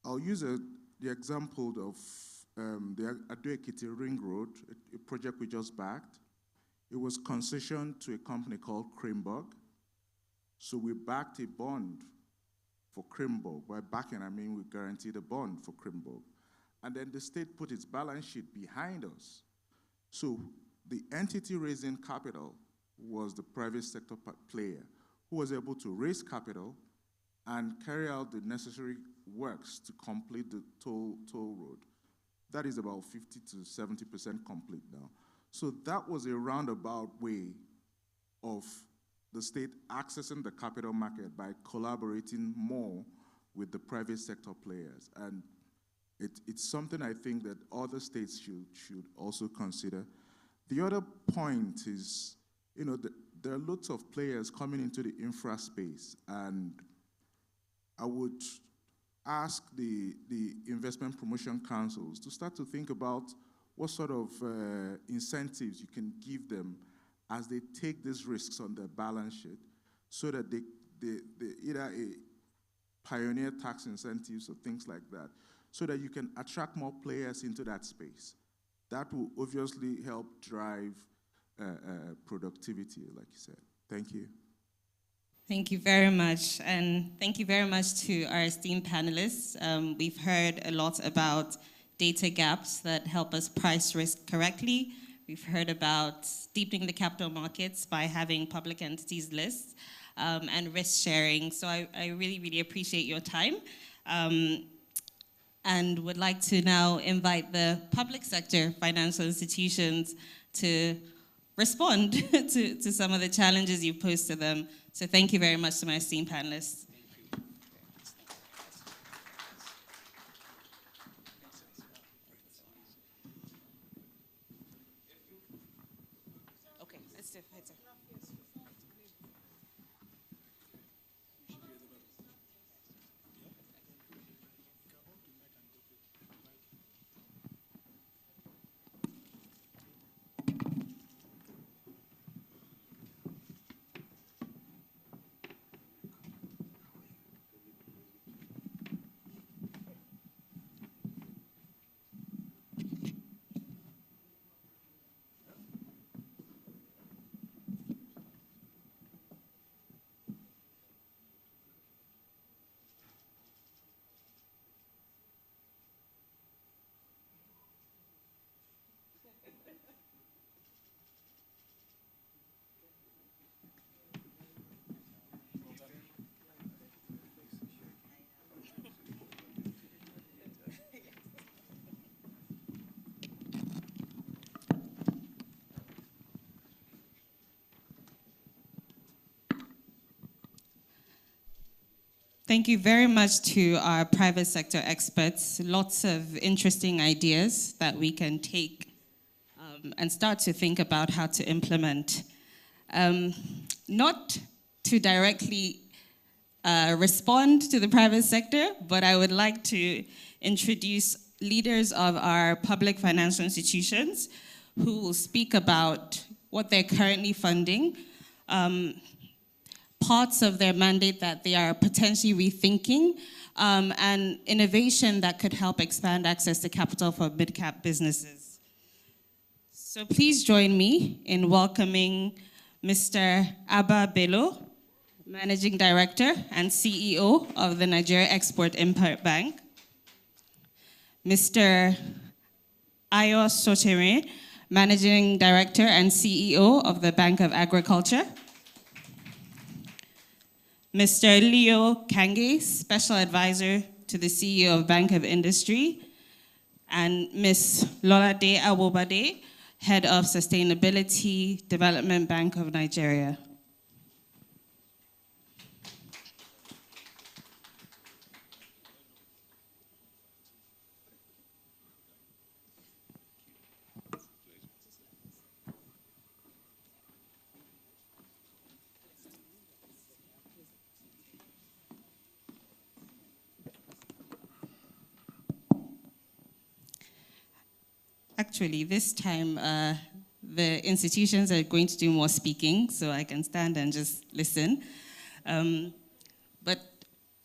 I'll use the example of the Ado-Ekiti Ring Road, a project we just backed. It was concessioned to a company called Crimborg. So we backed a bond for Crimborg. By backing, I mean we guaranteed a bond for Crimborg. And then the state put its balance sheet behind us. So the entity raising capital was the private sector player who was able to raise capital and carry out the necessary works to complete the toll road. That is about 50 to 70% complete now. So that was a roundabout way of the state accessing the capital market by collaborating more with the private sector players. And it's something I think that other states should also consider. The other point is, there are lots of players coming into the infra space, and I would ask the investment promotion councils to start to think about what sort of incentives you can give them as they take these risks on their balance sheet so that they either pioneer tax incentives or things like that, so that you can attract more players into that space. That will obviously help drive productivity, like you said. Thank you. Thank you very much, and thank you very much to our esteemed panelists. We've heard a lot about data gaps that help us price risk correctly. We've heard about deepening the capital markets by having public entities lists and risk sharing. So I really, really appreciate your time. And would like to now invite the public sector financial institutions to respond to some of the challenges you've posed to them. So thank you very much to my esteemed panelists. Okay, let's do it. Thank you very much to our private sector experts. Lots of interesting ideas that we can take and start to think about how to implement. Not to directly respond to the private sector, but I would like to introduce leaders of our public financial institutions who will speak about what they're currently funding, parts of their mandate that they are potentially rethinking, and innovation that could help expand access to capital for mid-cap businesses. So please join me in welcoming Mr. Abba Bello, Managing Director and CEO of the Nigeria Export-Import Bank, Mr. Ayo Sotere, Managing Director and CEO of the Bank of Agriculture, Mr. Leo Kange, Special Advisor to the CEO of Bank of Industry, and Ms. Lolade Awobade, Head of Sustainability Development Bank of Nigeria. Actually, this time, the institutions are going to do more speaking, so I can stand and just listen. But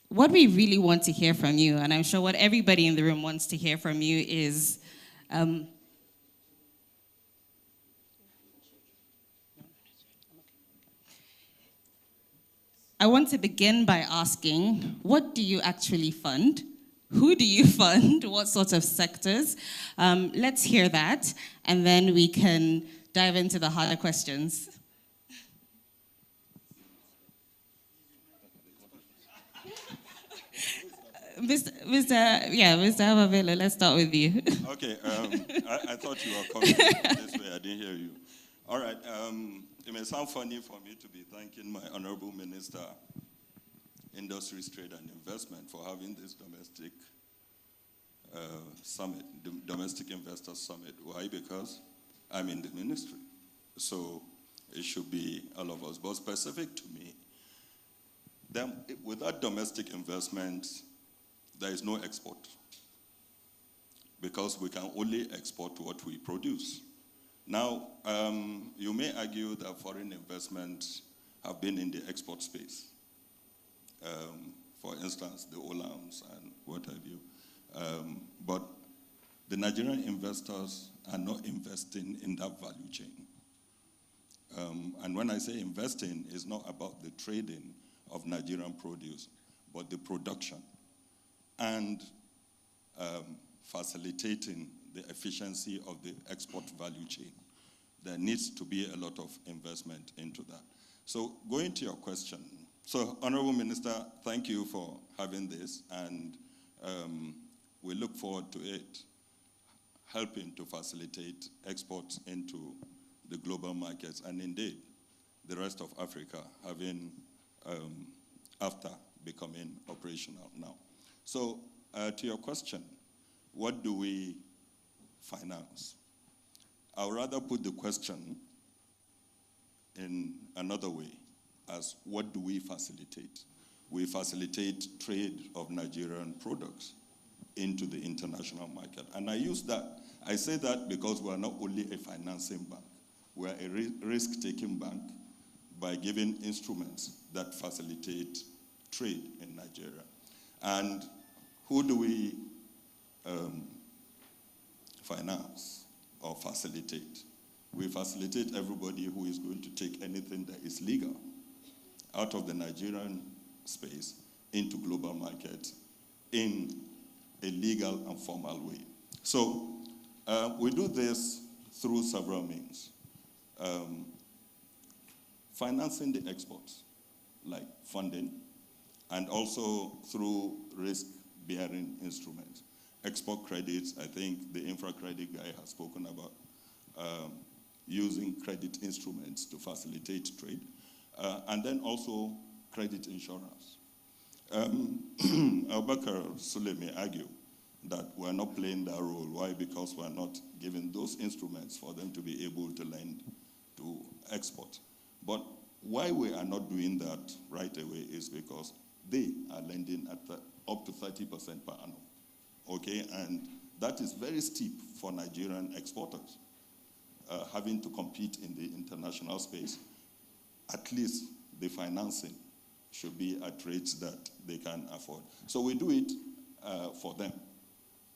what we really want to hear from you, and I'm sure what everybody in the room wants to hear from you, is I want to begin by asking, what do you actually fund? Who do you fund? What sorts of sectors? Let's hear that, and then we can dive into the harder questions. Mr. Ababelo, let's start with you. Okay, I thought you were coming this way. I didn't hear you. All right, it may sound funny for me to be thanking my Honorable Minister, Industries, Trade and Investment, for having this domestic summit, the Domestic Investors Summit. Why? Because I'm in the ministry. So it should be all of us. But specific to me, then without domestic investment, there is no export. Because we can only export what we produce. Now, you may argue that foreign investments have been in the export space. For instance, the Olams and what have you. But the Nigerian investors are not investing in that value chain. And when I say investing, it's not about the trading of Nigerian produce, but the production and facilitating the efficiency of the export value chain. There needs to be a lot of investment into that. So going to your question, so Honorable Minister, thank you for having this, and we look forward to it helping to facilitate exports into the global markets, and indeed the rest of Africa having after becoming operational now. So to your question, what do we finance? I would rather put the question in another way, as what do we facilitate? We facilitate trade of Nigerian products into the international market. And I say that because we are not only a financing bank, we are a risk-taking bank by giving instruments that facilitate trade in Nigeria. And who do we finance or facilitate? We facilitate everybody who is going to take anything that is legal out of the Nigerian space into global markets in a legal and formal way. So we do this through several means. Financing the exports, like funding, and also through risk-bearing instruments. Export credits, I think the infra credit guy has spoken about using credit instruments to facilitate trade, and then also credit insurance. Abubakar Sule may argue that we're not playing that role. Why? Because we're not giving those instruments for them to be able to lend to export. But why we are not doing that right away is because they are lending at up to 30% per annum. Okay, and that is very steep for Nigerian exporters, having to compete in the international space. At least the financing should be at rates that they can afford. So we do it for them.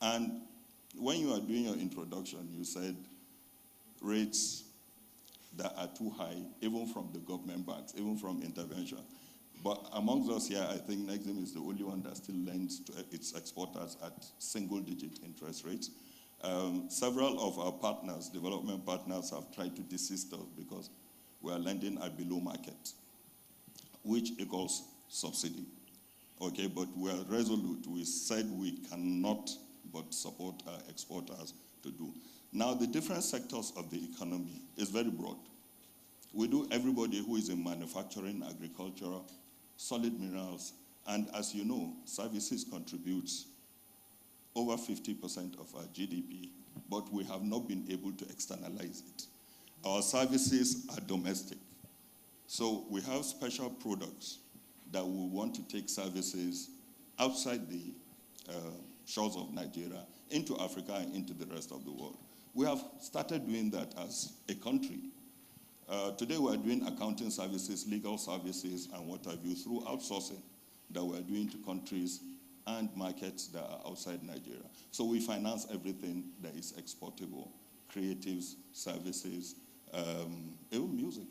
And when you are doing your introduction, you said rates that are too high, even from the government banks, even from intervention. But amongst us here, I think Nexim is the only one that still lends to its exporters at single-digit interest rates. Several of our partners, development partners, have tried to desist us because we are lending at below market, which equals subsidy. Okay, but we are resolute. We said we cannot but support our exporters to do. Now, the different sectors of the economy is very broad. We do everybody who is in manufacturing, agriculture, solid minerals, and as you know, services contributes over 50% of our GDP, but we have not been able to externalize it. Our services are domestic. So we have special products that we want to take services outside the shores of Nigeria into Africa and into the rest of the world. We have started doing that as a country. Today we are doing accounting services, legal services, and what have you through outsourcing that we are doing to countries and markets that are outside Nigeria. So we finance everything that is exportable, creatives, services, even music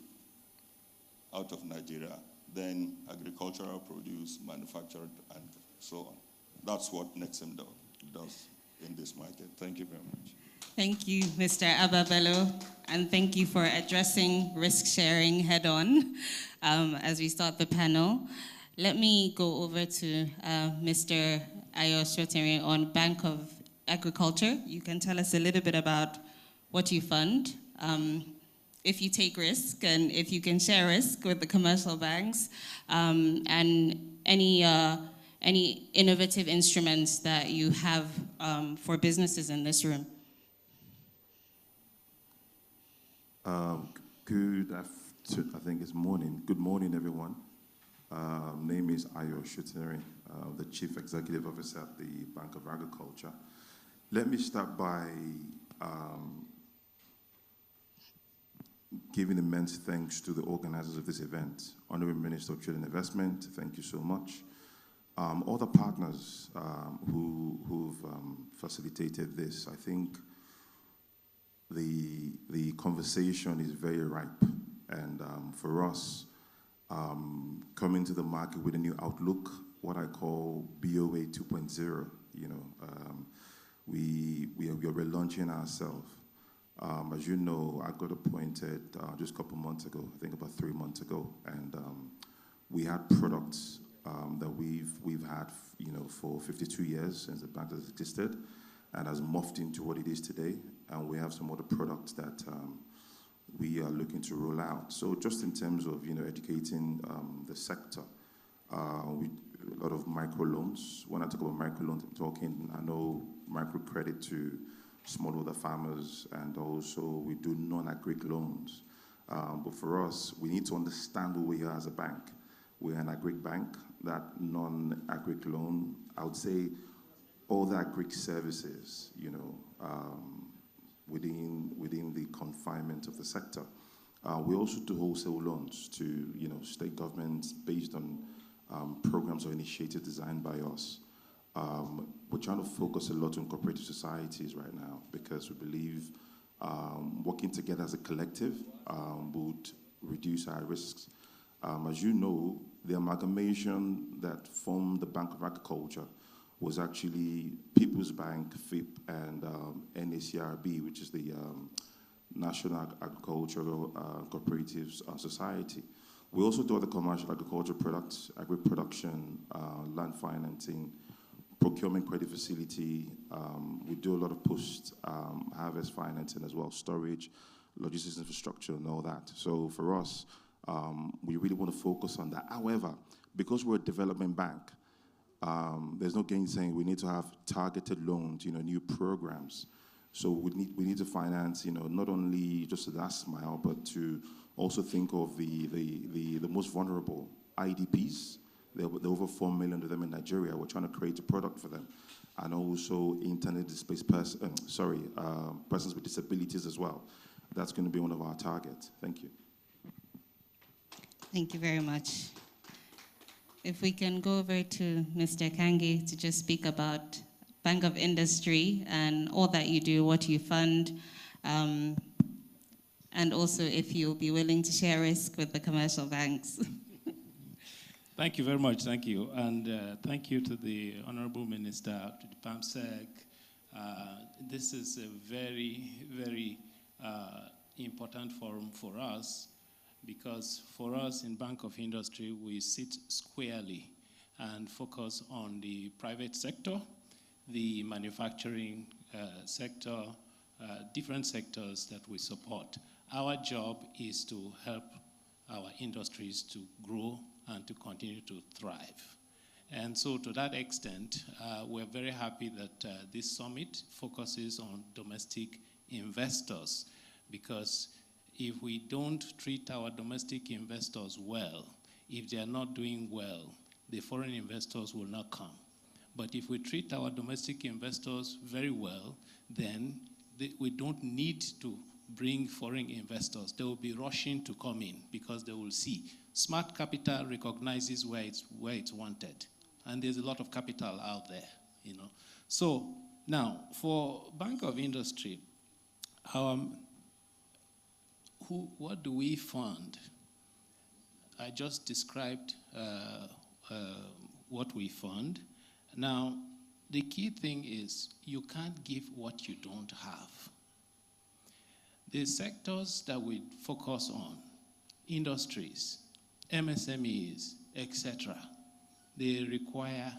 out of Nigeria, then agricultural produce, manufactured, and so on. That's what Nexim does in this market. Thank you very much. Thank you, Mr. Abba Bello, and thank you for addressing risk sharing head on as we start the panel. Let me go over to Mr. Ayo Shotere on Bank of Agriculture. You can tell us a little bit about what you fund, if you take risk, and if you can share risk with the commercial banks, and any innovative instruments that you have for businesses in this room. Good afternoon, I think it's morning. Good morning, everyone. Name is Ayo Shotere, the Chief Executive Officer at the Bank of Agriculture. Let me start by giving immense thanks to the organizers of this event. Honorable Minister of Trade and Investment, thank you so much. Other partners who've facilitated this, I think the conversation is very ripe, and for us, coming to the market with a new outlook, what I call BOA 2.0, we are relaunching ourselves. As you know, I got appointed just a couple months ago, I think about 3 months ago, and we had products that we've had, for 52 years since the bank has existed, and has morphed into what it is today. And we have some other products that we are looking to roll out. So just in terms of educating the sector, a lot of microloans. When I talk about microloans, I know microcredit to smallholder farmers, and also we do non-agric loans. But for us, we need to understand who we are as a bank. We're an agric bank. That non-agric loan, I would say all the agric services, within the confinement of the sector. We also do wholesale loans to state governments based on programs or initiatives designed by us. We're trying to focus a lot on cooperative societies right now because we believe working together as a collective would reduce our risks. As you know, the amalgamation that formed the Bank of Agriculture was actually People's Bank, FIP, and NACRB, which is the National Agricultural Cooperatives Society. We also do other commercial agricultural products, agri-production, land financing, procurement credit facility. We do a lot of post-harvest financing as well, storage, logistics infrastructure, and all that. So for us, we really want to focus on that. However, because we're a development bank, there's no gainsaying we need to have targeted loans, new programs. So we need to finance, not only just the last mile, but to also think of the most vulnerable IDPs. There are over 4 million of them in Nigeria. We're trying to create a product for them, and also internet displaced persons with disabilities as well. That's going to be one of our targets. Thank you. Thank you very much. If we can go over to Mr. Kangi to just speak about Bank of Industry and all that you do, what you fund, and also if you'll be willing to share risk with the commercial banks. Thank you very much, thank you. And thank you to the Honorable Minister, to the PAMSEC. This is a very, very important forum for us, because for us in Bank of Industry, we sit squarely and focus on the private sector, the manufacturing sector, different sectors that we support. Our job is to help our industries to grow and to continue to thrive. And so to that extent, we're very happy that this summit focuses on domestic investors, because if we don't treat our domestic investors well, if they are not doing well, the foreign investors will not come. But if we treat our domestic investors very well, then we don't need to bring foreign investors. They will be rushing to come in because they will see. Smart capital recognizes where it's wanted. And there's a lot of capital out there, So now, for Bank of Industry, what do we fund? I just described what we fund. Now, the key thing is you can't give what you don't have. The sectors that we focus on, industries, MSMEs, etc., they require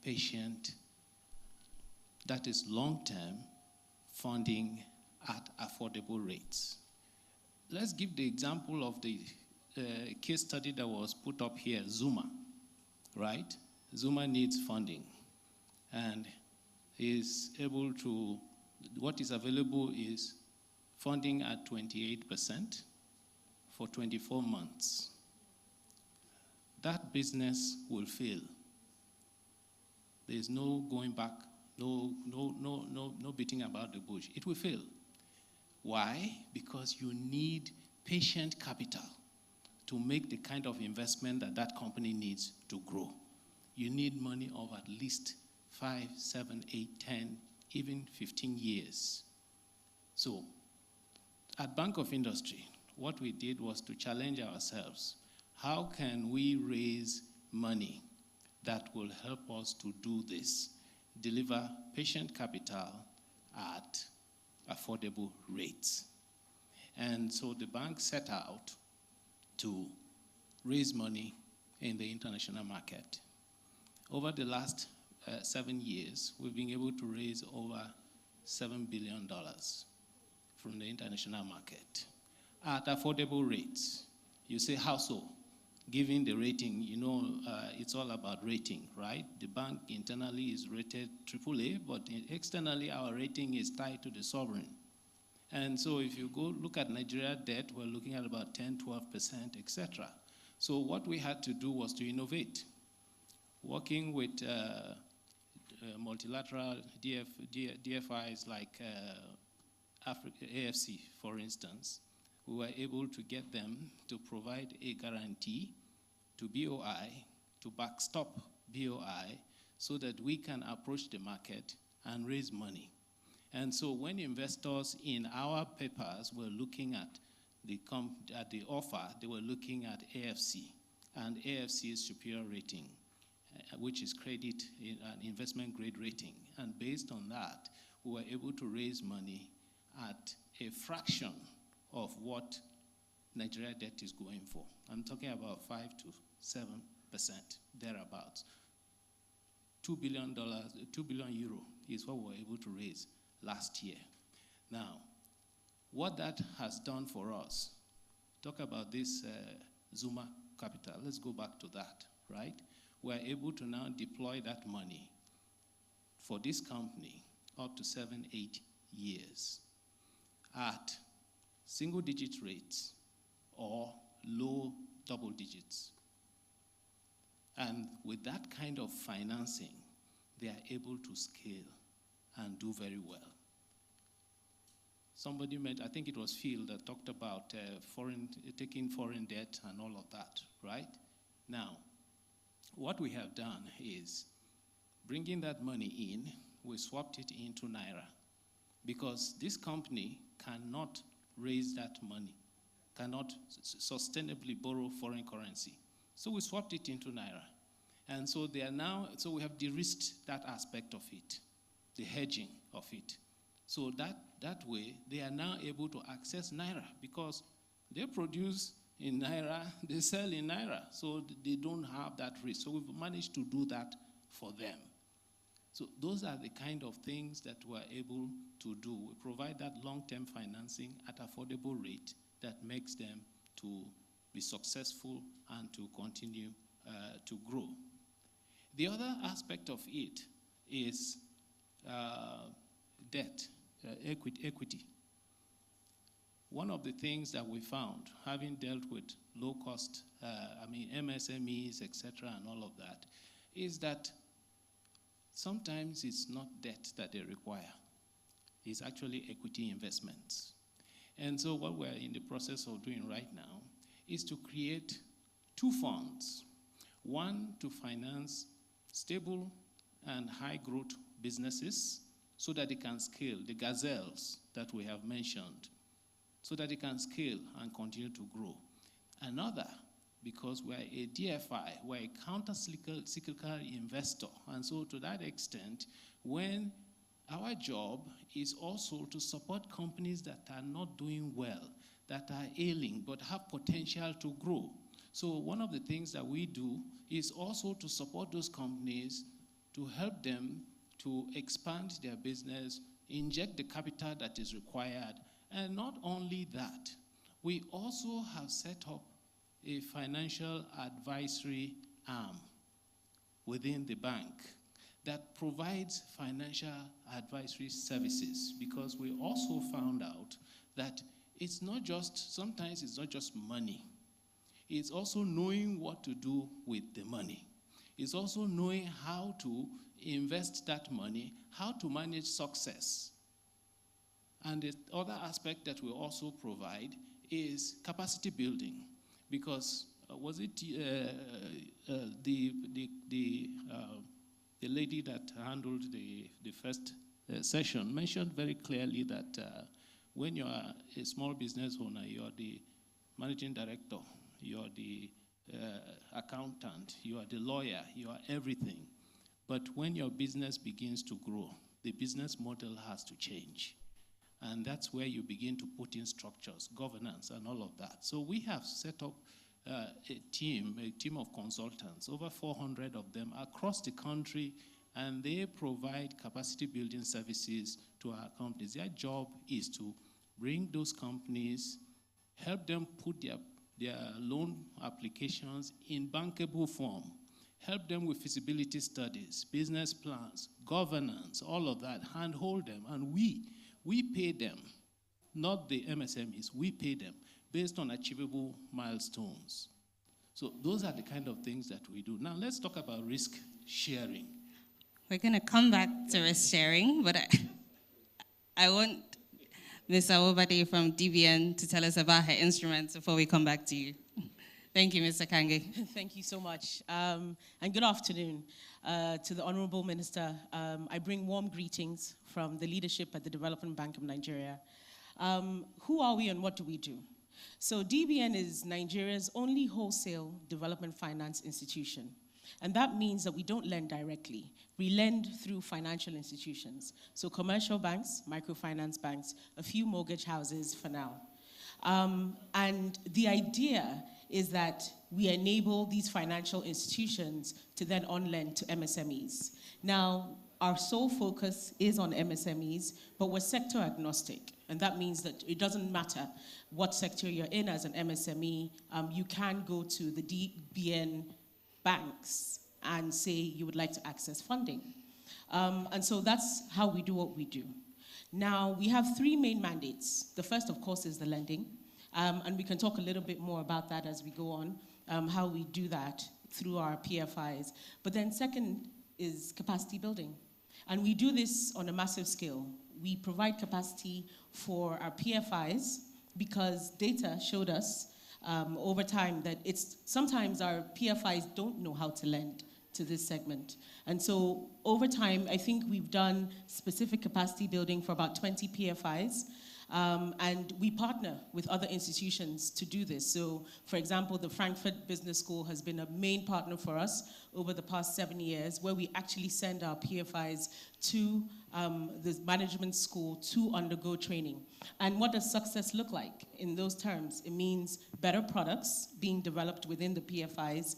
patient, that is long-term funding at affordable rates. Let's give the example of the case study that was put up here, Zuma, right? Zuma needs funding and is able to, what is available is funding at 28% for 24 months. That business will fail. There's no going back, no beating about the bush. It will fail. Why? Because you need patient capital to make the kind of investment that that company needs to grow. You need money of at least 5, 7, 8, 10, even 15 years. So, at Bank of Industry, what we did was to challenge ourselves. How can we raise money that will help us to do this? deliver patient capital at affordable rates. And so the bank set out to raise money in the international market. Over the last 7 years, we've been able to raise over $7 billion from the international market at affordable rates. You say, how so? Given the rating, you know, it's all about rating, right? The bank internally is rated AAA, but externally our rating is tied to the sovereign. And so if you go look at Nigeria debt, we're looking at about 10, 12%, etc. So what we had to do was to innovate. Working with multilateral DFIs like AFC, for instance, we were able to get them to provide a guarantee to BOI, to backstop BOI, so that we can approach the market and raise money. And so when investors in our papers were looking at the offer, they were looking at AFC and AFC's superior rating, which is credit and investment grade rating. And based on that, we were able to raise money at a fraction of what Nigeria debt is going for. I'm talking about 5 to 7%, thereabouts. $2 billion is what we were able to raise last year. Now, what that has done for us, talk about this Zuma Capital, let's go back to that, right? We're able to now deploy that money for this company up to 7, 8 years at single-digit rates or low double digits. And with that kind of financing, they are able to scale and do very well. Somebody I think it was Phil that talked about taking foreign debt and all of that, right? Now, what we have done is bringing that money in, we swapped it into Naira, because this company cannot raise that money, cannot sustainably borrow foreign currency. So we swapped it into Naira. And so they are now, so we have de-risked that aspect of it, the hedging of it. So that way, they are now able to access Naira because they produce in Naira, they sell in Naira, so they don't have that risk. So we've managed to do that for them. So those are the kind of things that we're able to do. We provide that long-term financing at affordable rate that makes them to be successful and to continue to grow. The other aspect of it is debt, equity. One of the things that we found, having dealt with low-cost, MSMEs, etc., and all of that, is that sometimes it's not debt that they require. It's actually equity investments. And so what we're in the process of doing right now is to create 2 funds. One, to finance stable and high-growth businesses so that they can scale, the gazelles that we have mentioned, so that they can scale and continue to grow. Another, because we're a DFI, we're a counter-cyclical investor. And so to that extent, when our job is also to support companies that are not doing well, that are ailing, but have potential to grow. So one of the things that we do is also to support those companies, to help them to expand their business, inject the capital that is required. And not only that, we also have set up a financial advisory arm within the bank that provides financial advisory services, because we also found out that it's not just, sometimes it's not just money. It's also knowing what to do with the money. It's also knowing how to invest that money, how to manage success. And the other aspect that we also provide is capacity building, because was it the lady that handled the first session mentioned very clearly that when you are a small business owner, you are the managing director, you are the accountant, you are the lawyer, you are everything. But when your business begins to grow, the business model has to change. And that's where you begin to put in structures, governance, and all of that. So we have set up a team of consultants, over 400 of them across the country, and they provide capacity building services to our companies. Their job is to bring those companies, help them put their loan applications in bankable form, help them with feasibility studies, business plans, governance, all of that, handhold them, and we pay them, not the MSMEs, we pay them based on achievable milestones. So those are the kind of things that we do. Now let's talk about risk sharing. We're going to come back to risk sharing, but I want Ms. Awobade from DBN to tell us about her instruments before we come back to you. Thank you, Mr. Kange. Thank you so much. And good afternoon to the Honorable Minister. I bring warm greetings from the leadership at the Development Bank of Nigeria. Who are we and what do we do? So DBN is Nigeria's only wholesale development finance institution. And that means that we don't lend directly. We lend through financial institutions. So commercial banks, microfinance banks, a few mortgage houses for now. And the idea is that we enable these financial institutions to then on-lend to MSMEs. Now, our sole focus is on MSMEs, but we're sector agnostic. And that means that it doesn't matter what sector you're in as an MSME, you can go to the DBN banks and say you would like to access funding. And so that's how we do what we do. Now, we have three main mandates. The first, of course, is the lending. And we can talk a little bit more about that as we go on, how we do that through our PFIs. But then second is capacity building. And we do this on a massive scale. We provide capacity for our PFIs because data showed us over time that sometimes our PFIs don't know how to lend to this segment. And so over time, I think we've done specific capacity building for about 20 PFIs. And we partner with other institutions to do this. So, for example, the Frankfurt Business School has been a main partner for us over the past 7 years, where we actually send our PFIs to the management school to undergo training. And what does success look like in those terms? It means better products being developed within the PFIs.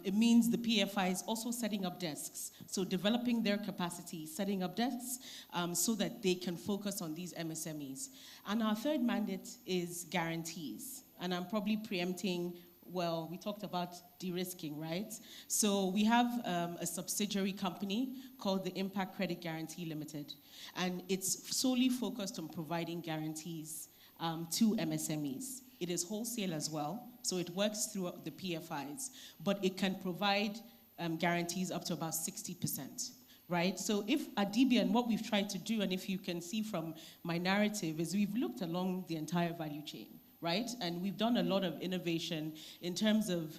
It means the PFIs also setting up desks. So developing their capacity, setting up desks so that they can focus on these MSMEs. And our third mandate is guarantees. And I'm probably preempting, well, we talked about de-risking, right? So we have a subsidiary company called the Impact Credit Guarantee Limited. And it's solely focused on providing guarantees to MSMEs. It is wholesale as well, so it works through the PFIs, but it can provide guarantees up to about 60%. Right? So if at DBN, what we've tried to do, and if you can see from my narrative, is we've looked along the entire value chain, right? And we've done a lot of innovation in terms of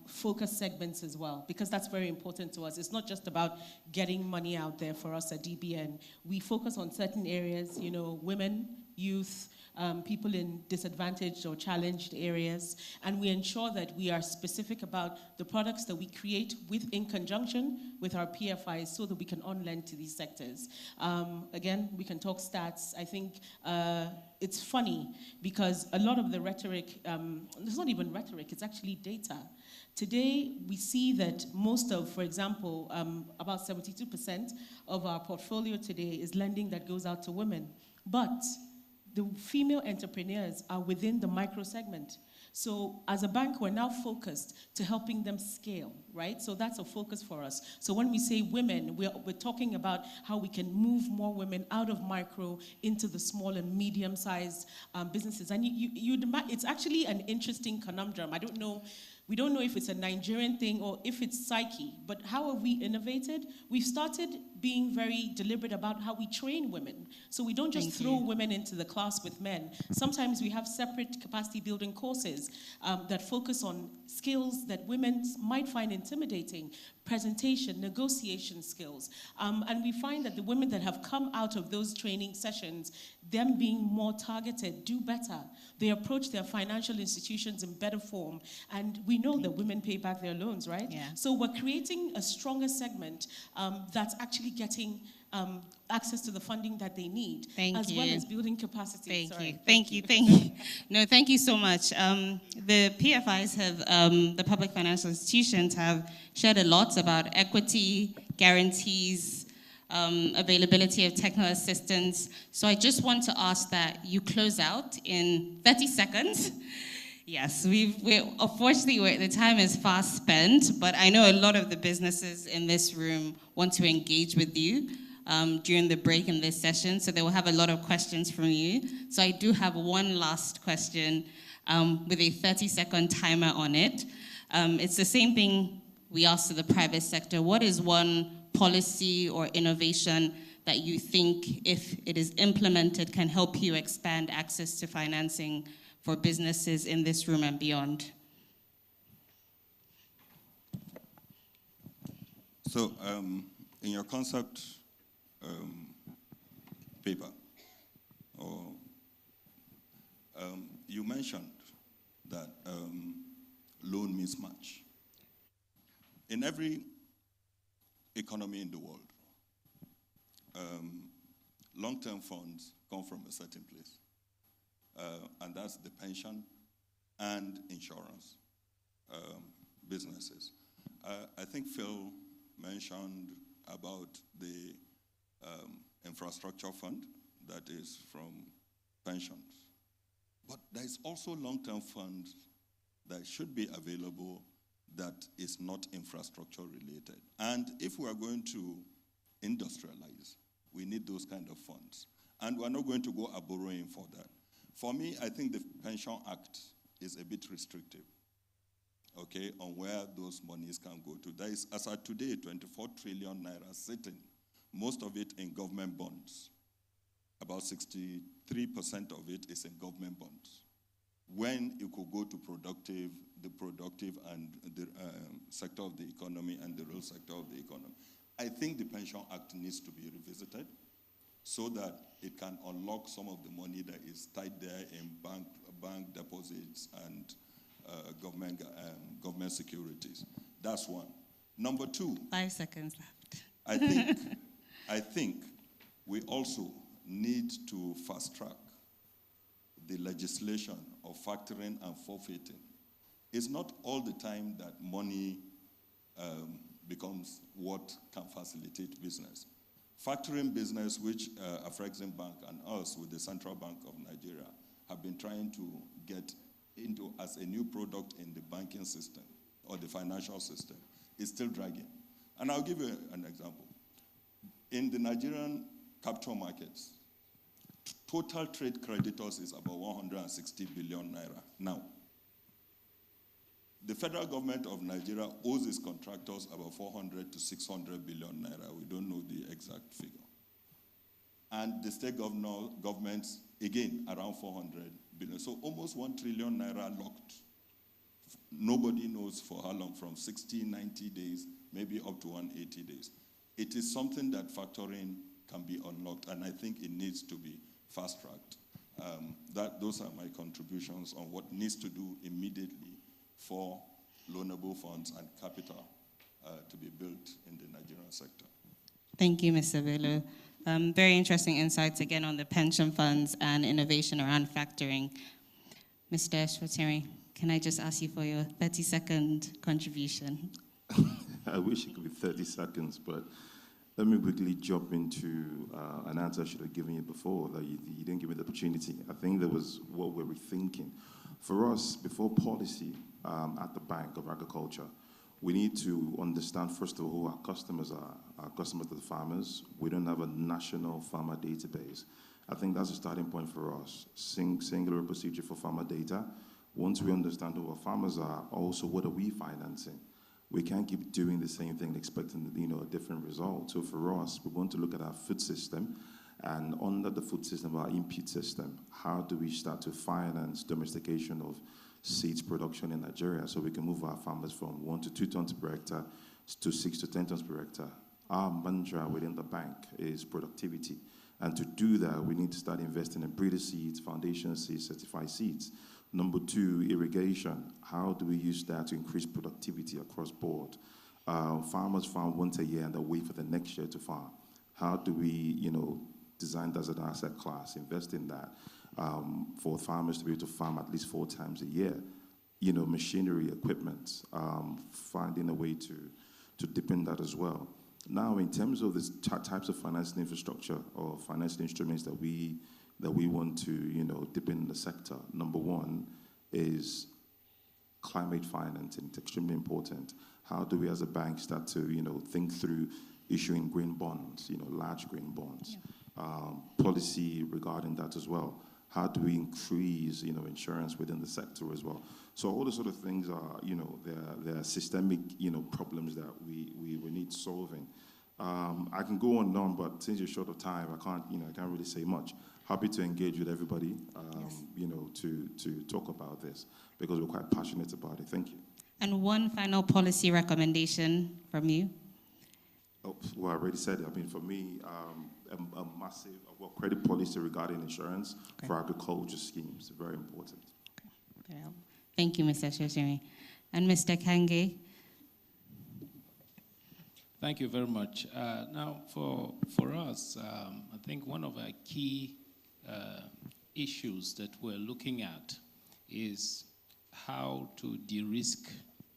focus segments as well, because that's very important to us. It's not just about getting money out there for us at DBN. We focus on certain areas, you know, women, youth, people in disadvantaged or challenged areas, and we ensure that we are specific about the products that we create in conjunction with our PFIs so that we can on-lend to these sectors. Again, we can talk stats. I think it's funny because a lot of the rhetoric, it's not even rhetoric, it's actually data. Today, we see that most of, for example, about 72% of our portfolio today is lending that goes out to women. But the female entrepreneurs are within the micro segment. So as a bank, we're now focused to helping them scale, right? So that's a focus for us. So when we say women, we're talking about how we can move more women out of micro into the small and medium-sized businesses. And it's actually an interesting conundrum. We don't know if it's a Nigerian thing or if it's psyche, but how have we innovated? We've started being very deliberate about how we train women. So we don't just throw women into the class with men. Sometimes we have separate capacity building courses that focus on skills that women might find intimidating, presentation, negotiation skills. And we find that the women that have come out of those training sessions, them being more targeted, do better. They approach their financial institutions in better form. And we know that women pay back their loans, right? Yeah. So we're creating a stronger segment that's actually getting access to the funding that they need, as well as building capacity. Thank you. No, thank you so much. The PFIs have, the public financial institutions have shared a lot about equity, guarantees, availability of technical assistance. So I just want to ask that you close out in 30 seconds. Yes, unfortunately, the time is fast spent, but I know a lot of the businesses in this room want to engage with you during the break in this session, so they will have a lot of questions from you. So I do have one last question with a 30-second timer on it. It's the same thing we asked to the private sector. What is one policy or innovation that you think, if it is implemented, can help you expand access to financing for businesses in this room and beyond? So, in your concept paper, you mentioned that loan mismatch. In every economy in the world, long-term funds come from a certain place. And that's the pension and insurance businesses. I think Phil mentioned about the infrastructure fund that is from pensions. But there's also long-term funds that should be available that is not infrastructure related. And if we are going to industrialize, we need those kind of funds. And we're not going to go borrowing for that. For me, I think the Pension Act is a bit restrictive, okay, on where those monies can go to. There is, as of today, 24 trillion naira sitting, most of it in government bonds. About 63% of it is in government bonds. When it could go to the productive and the sector of the economy and the real sector of the economy. I think the Pension Act needs to be revisited so that it can unlock some of the money that is tied there in bank deposits and government securities. That's one. Number two. 5 seconds left. I think we also need to fast track the legislation of factoring and forfeiting. It's not all the time that money becomes what can facilitate business. Factoring business, which Afreximbank and us with the Central Bank of Nigeria have been trying to get into as a new product in the banking system or the financial system, is still dragging. And I'll give you an example. In the Nigerian capital markets, total trade creditors is about 160 billion naira now. The federal government of Nigeria owes its contractors about 400 to 600 billion naira. We don't know the exact figure. And the state governments, again, around 400 billion. So almost 1 trillion naira locked. Nobody knows for how long, from 60, 90 days, maybe up to 180 days. It is something that factoring can be unlocked, and I think it needs to be fast-tracked. Those are my contributions on what needs to do immediately for loanable funds and capital to be built in the Nigerian sector. Thank you, Mr. Bello. Very interesting insights again on the pension funds and innovation around factoring. Mr. Shwatiri, can I just ask you for your 30-second contribution? I wish it could be 30 seconds, but let me quickly jump into an answer I should have given you before, that you didn't give me the opportunity. I think that was what we were thinking. For us, before policy at the Bank of Agriculture, we need to understand, first of all, who our customers are. Our customers are the farmers. We don't have a national farmer database. I think that's a starting point for us. Singular procedure for farmer data. Once we understand who our farmers are, also what are we financing? We can't keep doing the same thing expecting a different result. So for us, we want to look at our food system, and under the food system, our input system, how do we start to finance domestication of seeds production in Nigeria so we can move our farmers from 1 to 2 tons per hectare to 6 to 10 tons per hectare. Our mantra within the bank is productivity. And to do that, we need to start investing in breeder seeds, foundation seeds, certified seeds. Number two, irrigation. How do we use that to increase productivity across board? Farmers farm once a year and they wait for the next year to farm. How do we, design that as an asset class, invest in that for farmers to be able to farm at least 4 times a year? Machinery, equipment, finding a way to deepen that as well. Now, in terms of the types of financing infrastructure or financial instruments that we want to, deepen in the sector, number one is climate financing. It's extremely important. How do we as a bank start to, think through issuing green bonds, large green bonds? Yeah. Policy regarding that as well. How do we increase, insurance within the sector as well? So all those sort of things are, they're systemic, problems that we need solving. I can go on and on, but since you're short of time, I can't really say much. Happy to engage with everybody, to talk about this because we're quite passionate about it. Thank you. And one final policy recommendation from you. Oh, well, I already said it. I mean, for me, a massive credit policy regarding insurance for agriculture schemes, very important. Okay. Thank you, Mr. Shoshimi. And Mr. Kange. Thank you very much. Now, for us, I think one of our key issues that we're looking at is how to de-risk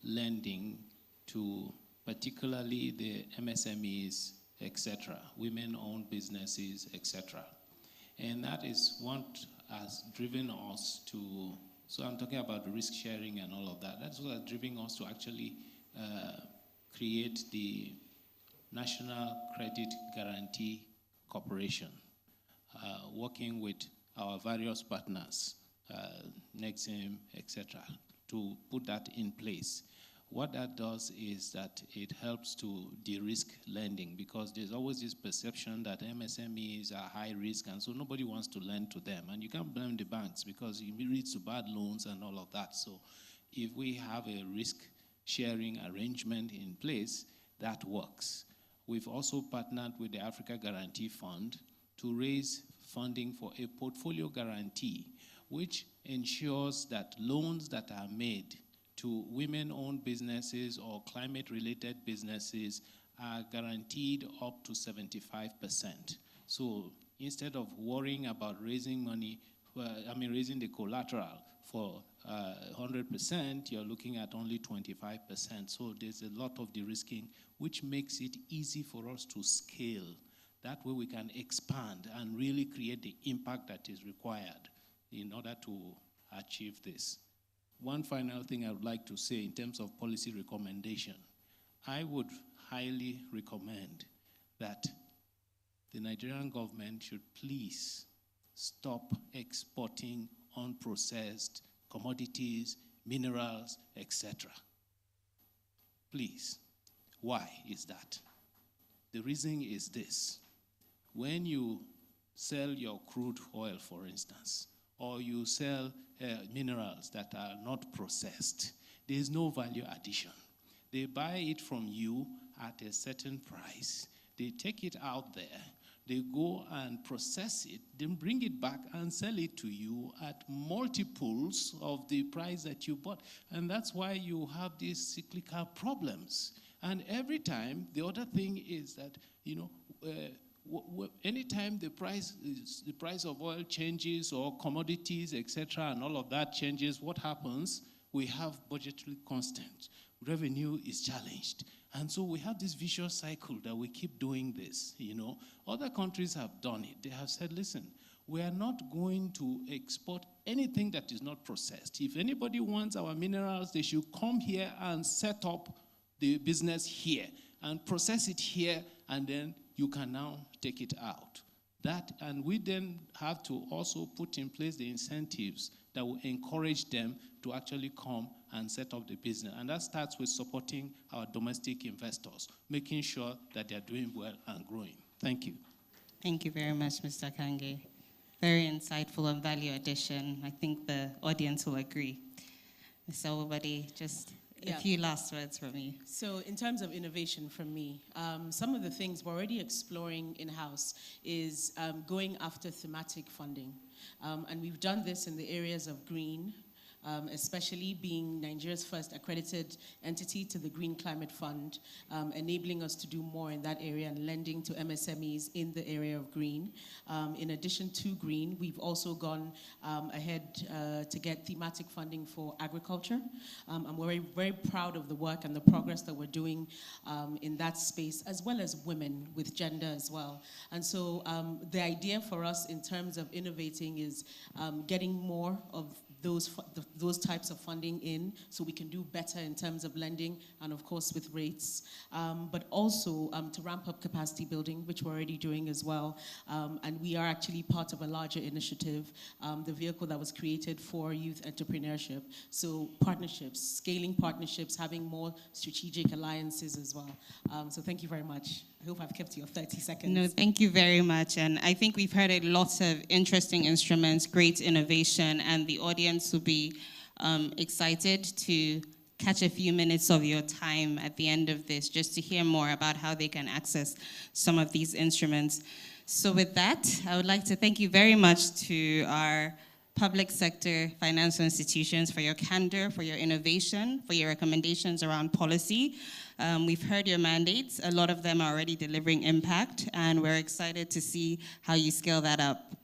lending to particularly the MSMEs, etc., women-owned businesses, etc. And that is what has driven us to, so I'm talking about the risk sharing and all of that. That's what has driven us to actually create the National Credit Guarantee Corporation, working with our various partners, Nexim, etc., to put that in place. What that does is that it helps to de-risk lending because there's always this perception that MSMEs are high risk and so nobody wants to lend to them. And you can't blame the banks because it leads to bad loans and all of that. So if we have a risk sharing arrangement in place, that works. We've also partnered with the Africa Guarantee Fund to raise funding for a portfolio guarantee, which ensures that loans that are made to women-owned businesses or climate-related businesses are guaranteed up to 75%. So instead of worrying about raising money, raising the collateral for 100%, you're looking at only 25%. So there's a lot of de-risking, which makes it easy for us to scale. That way we can expand and really create the impact that is required in order to achieve this. One final thing I would like to say in terms of policy recommendation. I would highly recommend that the Nigerian government should please stop exporting unprocessed commodities, minerals, etc. Please. Why is that? The reason is this. When you sell your crude oil, for instance, or you sell minerals that are not processed, there is no value addition. They buy it from you at a certain price. They take it out there. They go and process it, then bring it back and sell it to you at multiples of the price that you bought. And that's why you have these cyclical problems. And every time, the other thing is that, anytime the price of oil changes or commodities, etc., and all of that changes, what happens? We have budgetary constraints. Revenue is challenged. And so we have this vicious cycle that we keep doing this, Other countries have done it. They have said, listen, we are not going to export anything that is not processed. If anybody wants our minerals, they should come here and set up the business here and process it here, and then you can now take it out. And we then have to also put in place the incentives that will encourage them to actually come and set up the business. And that starts with supporting our domestic investors, making sure that they're doing well and growing. Thank you. Thank you very much, Mr. Kange. Very insightful and value addition. I think the audience will agree. Mr. Obadi, just a few last words from you. So in terms of innovation from me, some of the things we're already exploring in-house is going after thematic funding. And we've done this in the areas of green, especially being Nigeria's first accredited entity to the Green Climate Fund, enabling us to do more in that area and lending to MSMEs in the area of green. In addition to green, we've also gone ahead to get thematic funding for agriculture. And we're very, very proud of the work and the progress that we're doing in that space, as well as women with gender as well. And so the idea for us in terms of innovating is getting more of those types of funding in so we can do better in terms of lending and of course with rates, but also to ramp up capacity building, which we're already doing as well. And we are actually part of a larger initiative, the vehicle that was created for youth entrepreneurship. So partnerships, scaling partnerships, having more strategic alliances as well. So thank you very much. I hope I've kept your 30 seconds. No, thank you very much. And I think we've heard a lot of interesting instruments, great innovation, and the audience will be excited to catch a few minutes of your time at the end of this just to hear more about how they can access some of these instruments. So with that, I would like to thank you very much to our public sector financial institutions for your candor, for your innovation, for your recommendations around policy. We've heard your mandates. A lot of them are already delivering impact, and we're excited to see how you scale that up.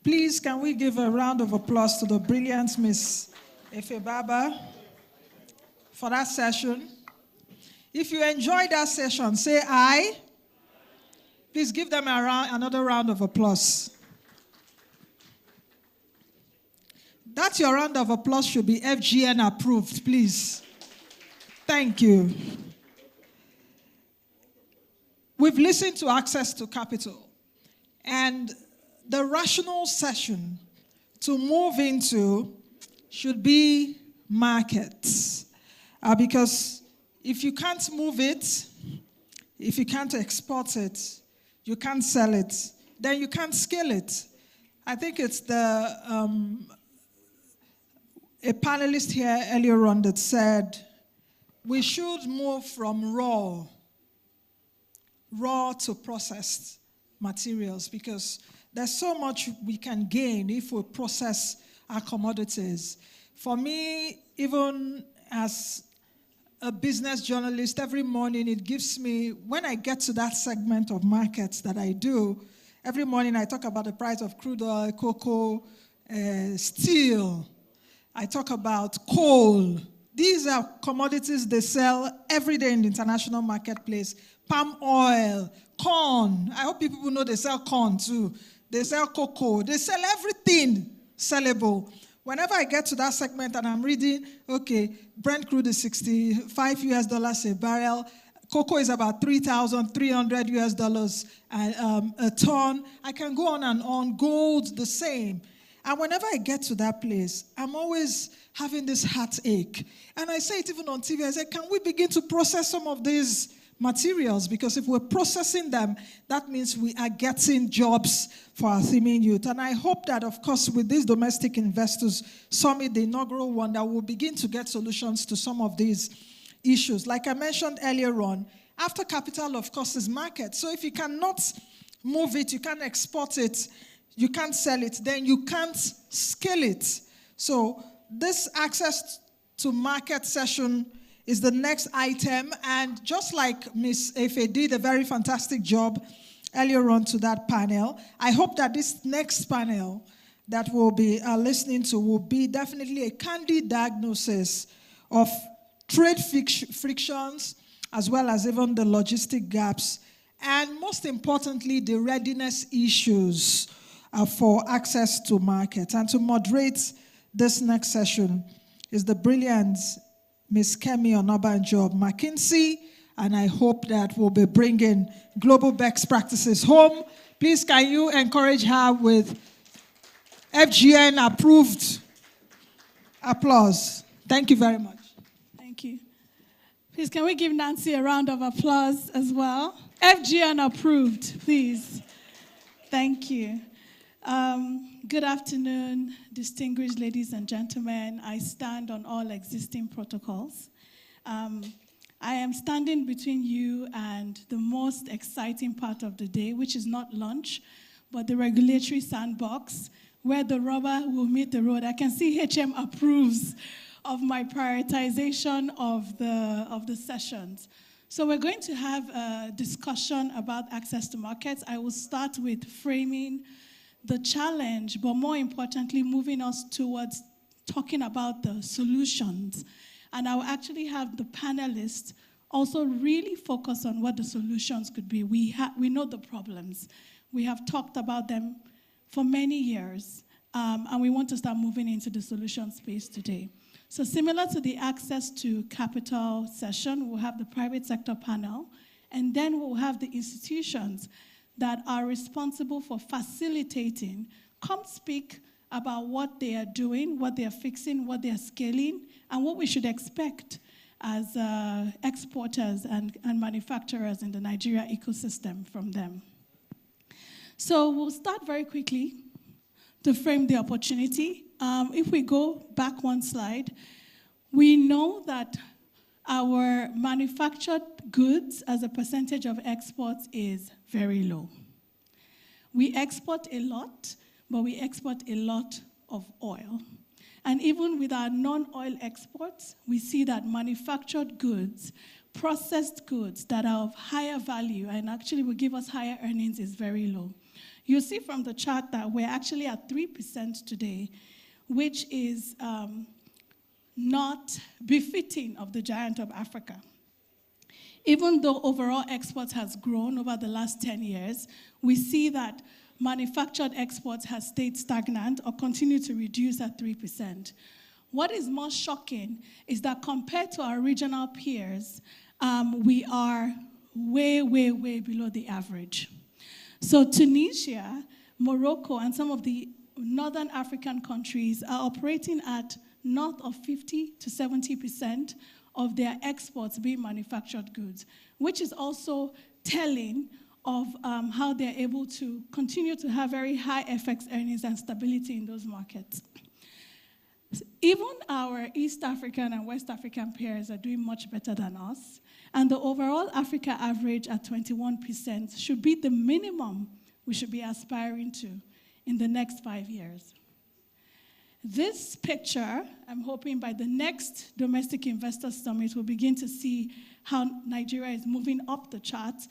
Please, can we give a round of applause to the brilliant Miss Efebaba for that session? If you enjoyed that session, say aye. Please give them another round of applause. That your round of applause should be FGN approved, please. Thank you. We've listened to access to capital, and the rational session to move into should be markets. Because if you can't move it, if you can't export it, you can't sell it, then you can't scale it. I think it's a panelist here earlier on that said we should move from raw to processed materials, because there's so much we can gain if we process our commodities. For me, even as a business journalist, every morning it gives me, when I get to that segment of markets that I do, every morning I talk about the price of crude oil, cocoa, steel. I talk about coal. These are commodities they sell every day in the international marketplace. Palm oil, corn. I hope people know they sell corn too. They sell cocoa. They sell everything sellable. Whenever I get to that segment and I'm reading, okay, Brent crude is $65 US a barrel. Cocoa is about $3,300 US a ton. I can go on and on. Gold, the same. And whenever I get to that place, I'm always having this heartache. And I say it even on TV. I say, can we begin to process some of these materials? Because if we're processing them, that means we are getting jobs for our teeming youth. And I hope that, of course, with this Domestic Investors Summit, the inaugural one, that we'll begin to get solutions to some of these issues. Like I mentioned earlier on, after capital, of course, is market. So if you cannot move it, you can't export it, you can't sell it, then you can't scale it. So this access to market session is the next item. And just like Ms. Efe did a very fantastic job earlier on to that panel, I hope that this next panel that we'll be listening to will be definitely a candid diagnosis of trade frictions, as well as even the logistic gaps, and most importantly, the readiness issues for access to market. And to moderate this next session is the brilliant Ms. Kemi Onabanjo of McKinsey, and I hope that we'll be bringing global best practices home. Please, can you encourage her with FGN approved applause? Thank you very much. Thank you. Please, can we give Nancy a round of applause as well? FGN approved, please. Thank you. Good afternoon, distinguished ladies and gentlemen. I stand on all existing protocols. I am standing between you and the most exciting part of the day, which is not lunch, but the regulatory sandbox, where the rubber will meet the road. I can see HM approves of my prioritization of the sessions. So we're going to have a discussion about access to markets. I will start with framing the challenge, but more importantly, moving us towards talking about the solutions. And I will actually have the panelists also really focus on what the solutions could be. We know the problems. We have talked about them for many years, and we want to start moving into the solution space today. So similar to the access to capital session, we'll have the private sector panel, and then we'll have the institutions that are responsible for facilitating come speak about what they are doing, what they are fixing, what they are scaling, and what we should expect as exporters and manufacturers in the Nigeria ecosystem from them. So we'll start very quickly to frame the opportunity. If we go back one slide, we know that our manufactured goods as a percentage of exports is very low. We export a lot, but we export a lot of oil. And even with our non-oil exports, we see that manufactured goods, processed goods that are of higher value and actually will give us higher earnings is very low. You see from the chart that we're actually at 3% today, which is not befitting of the giant of Africa. Even though overall exports has grown over the last 10 years, we see that manufactured exports has stayed stagnant or continue to reduce at 3%. What is more shocking is that compared to our regional peers, we are way, way, way below the average. So Tunisia, Morocco, and some of the northern African countries are operating at north of 50 to 70% of their exports being manufactured goods, which is also telling of how they're able to continue to have very high FX earnings and stability in those markets. Even our East African and West African peers are doing much better than us, and the overall Africa average at 21% should be the minimum we should be aspiring to in the next 5 years. This picture, I'm hoping by the next Domestic Investor Summit, we'll begin to see how Nigeria is moving up the charts,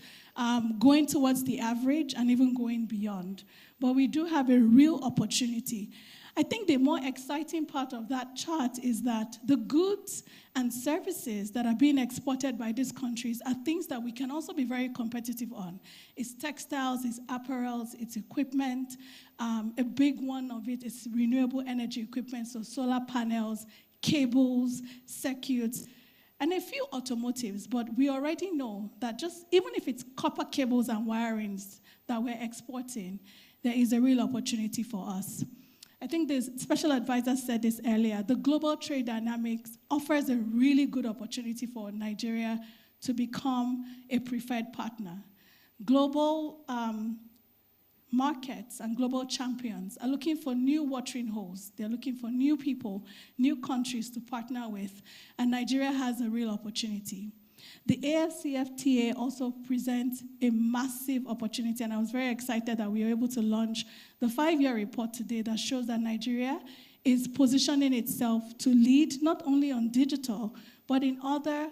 going towards the average and even going beyond. But we do have a real opportunity. I think the more exciting part of that chart is that the goods and services that are being exported by these countries are things that we can also be very competitive on. It's textiles, it's apparels, it's equipment. A big one of it is renewable energy equipment, so solar panels, cables, circuits, and a few automotives. But we already know that just even if it's copper cables and wirings that we're exporting, there is a real opportunity for us. I think the special advisor said this earlier. The global trade dynamics offers a really good opportunity for Nigeria to become a preferred partner. Global markets and global champions are looking for new watering holes. They're looking for new people, new countries to partner with, and Nigeria has a real opportunity. The AFCFTA also presents a massive opportunity, and I was very excited that we were able to launch the 5-year report today that shows that Nigeria is positioning itself to lead not only on digital, but in other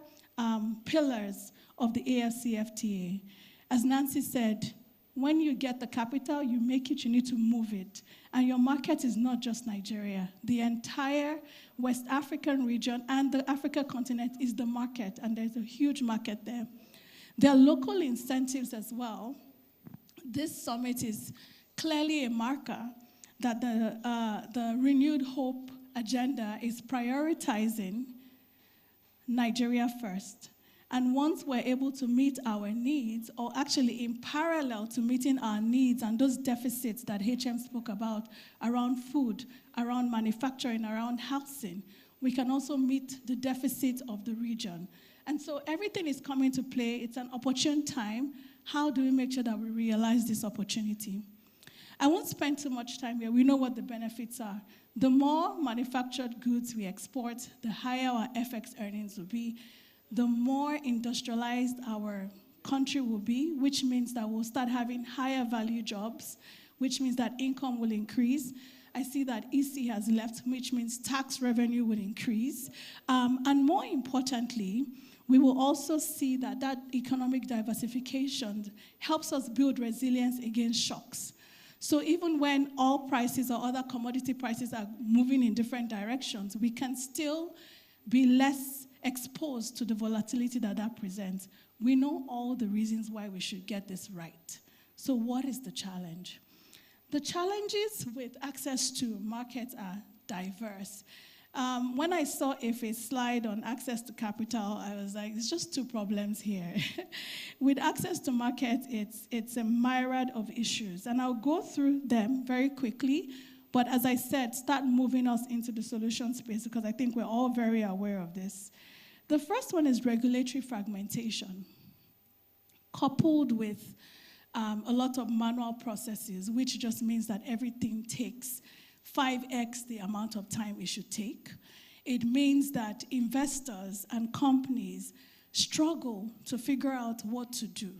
pillars of the AFCFTA. As Nancy said, when you get the capital, you make it, you need to move it. And your market is not just Nigeria. The entire West African region and the Africa continent is the market, and there's a huge market there. There are local incentives as well. This summit is clearly a marker that the Renewed Hope agenda is prioritizing Nigeria first. And once we're able to meet our needs, or actually in parallel to meeting our needs and those deficits that HM spoke about around food, around manufacturing, around housing, we can also meet the deficit of the region. And so everything is coming to play. It's an opportune time. How do we make sure that we realize this opportunity? I won't spend too much time here. We know what the benefits are. The more manufactured goods we export, the higher our FX earnings will be, the more industrialized our country will be, which means that we'll start having higher value jobs, which means that income will increase. I see that EC has left, which means tax revenue will increase. And more importantly, we will also see that that economic diversification helps us build resilience against shocks. So even when oil prices or other commodity prices are moving in different directions, we can still be less exposed to the volatility that that presents. We know all the reasons why we should get this right. So what is the challenge? The challenges with access to markets are diverse. When I saw Efe's slide on access to capital, I was like, there's just two problems here. With access to market, it's a myriad of issues. And I'll go through them very quickly. But as I said, start moving us into the solution space because I think we're all very aware of this. The first one is regulatory fragmentation, coupled with a lot of manual processes, which just means that everything takes 5x the amount of time it should take. It means that investors and companies struggle to figure out what to do.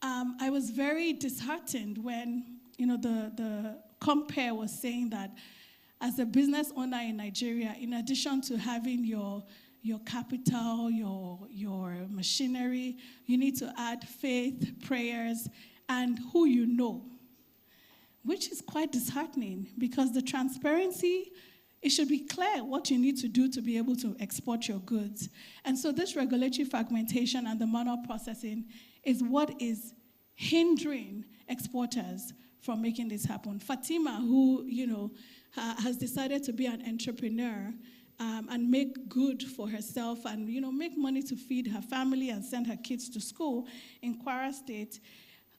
I was very disheartened when the Compare was saying that as a business owner in Nigeria, in addition to having your capital, your machinery, you need to add faith, prayers, and who you know, which is quite disheartening because the transparency, it should be clear what you need to do to be able to export your goods. And so this regulatory fragmentation and the manual processing is what is hindering exporters from making this happen. Fatima, who has decided to be an entrepreneur and make good for herself and make money to feed her family and send her kids to school in Kwara State,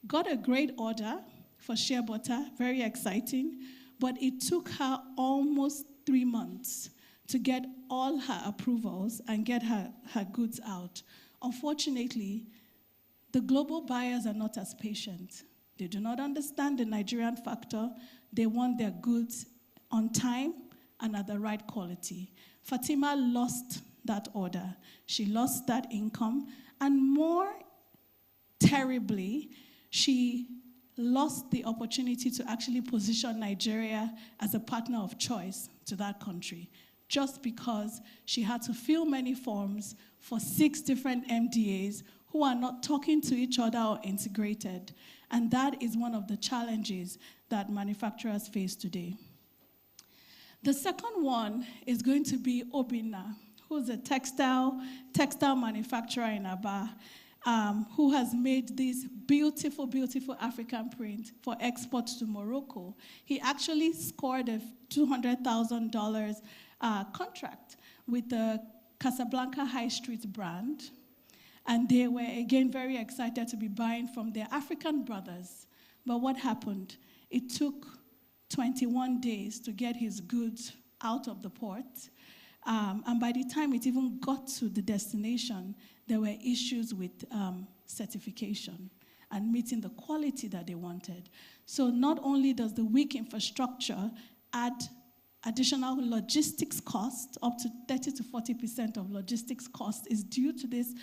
got a great order for shea butter, very exciting, but it took her almost 3 months to get all her approvals and get her goods out. Unfortunately, the global buyers are not as patient. They do not understand the Nigerian factor. They want their goods on time and at the right quality. Fatima lost that order. She lost that income. And more terribly, she lost the opportunity to actually position Nigeria as a partner of choice to that country, just because she had to fill many forms for 6 different MDAs who are not talking to each other or integrated. And that is one of the challenges that manufacturers face today. The second one is going to be Obinna, who's a textile manufacturer in Aba, who has made this beautiful, beautiful African print for export to Morocco. He actually scored a $200,000 contract with the Casablanca High Street brand. And they were, again, very excited to be buying from their African brothers. But what happened? It took 21 days to get his goods out of the port. And by the time it even got to the destination, there were issues with certification and meeting the quality that they wanted. So not only does the weak infrastructure add additional logistics cost, up to 30 to 40% of logistics cost is due to this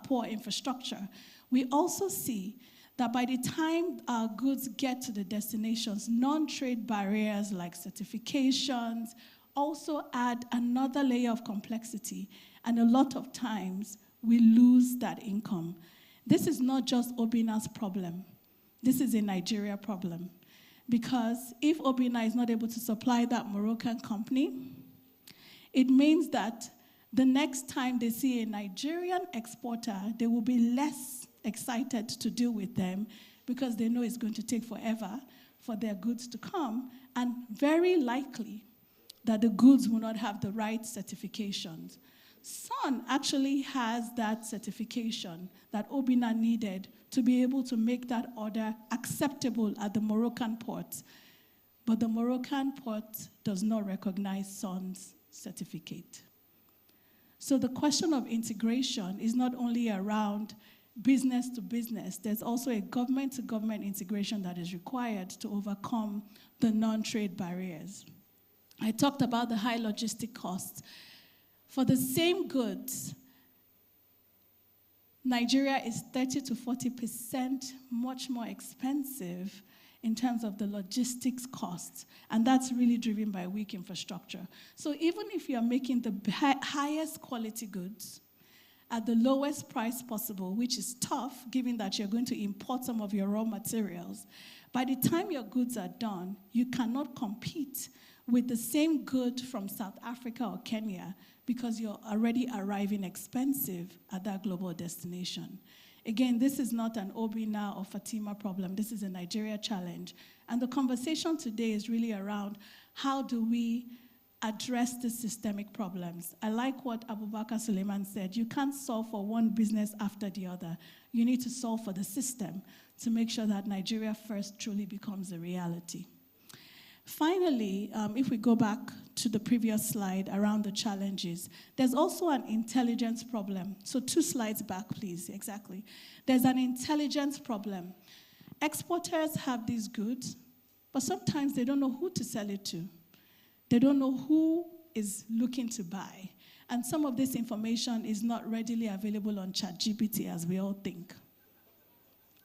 poor infrastructure. We also see that by the time our goods get to the destinations, non-trade barriers like certifications also add another layer of complexity, and a lot of times we lose that income. This is not just Obina's problem. This is a Nigeria problem. Because if Obina is not able to supply that Moroccan company, it means that the next time they see a Nigerian exporter, they will be less excited to deal with them because they know it's going to take forever for their goods to come, and very likely that the goods will not have the right certifications. Sun actually has that certification that Obina needed to be able to make that order acceptable at the Moroccan port. But the Moroccan port does not recognize Sun's certificate. So the question of integration is not only around business to business, there's also a government to government integration that is required to overcome the non-trade barriers. I talked about the high logistic costs. For the same goods, Nigeria is 30 to 40% much more expensive in terms of the logistics costs, and that's really driven by weak infrastructure. So even if you're making the highest quality goods at the lowest price possible, which is tough given that you're going to import some of your raw materials, by the time your goods are done, you cannot compete with the same good from South Africa or Kenya because you're already arriving expensive at that global destination. Again, this is not an Obina or Fatima problem. This is a Nigeria challenge. And the conversation today is really around how do we address the systemic problems. I like what Abubakar Suleiman said. You can't solve for one business after the other. You need to solve for the system to make sure that Nigeria First truly becomes a reality. Finally, if we go back to the previous slide around the challenges, there's also an intelligence problem. So 2 slides back, please, exactly. There's an intelligence problem. Exporters have these goods, but sometimes they don't know who to sell it to. They don't know who is looking to buy. And some of this information is not readily available on ChatGPT, as we all think.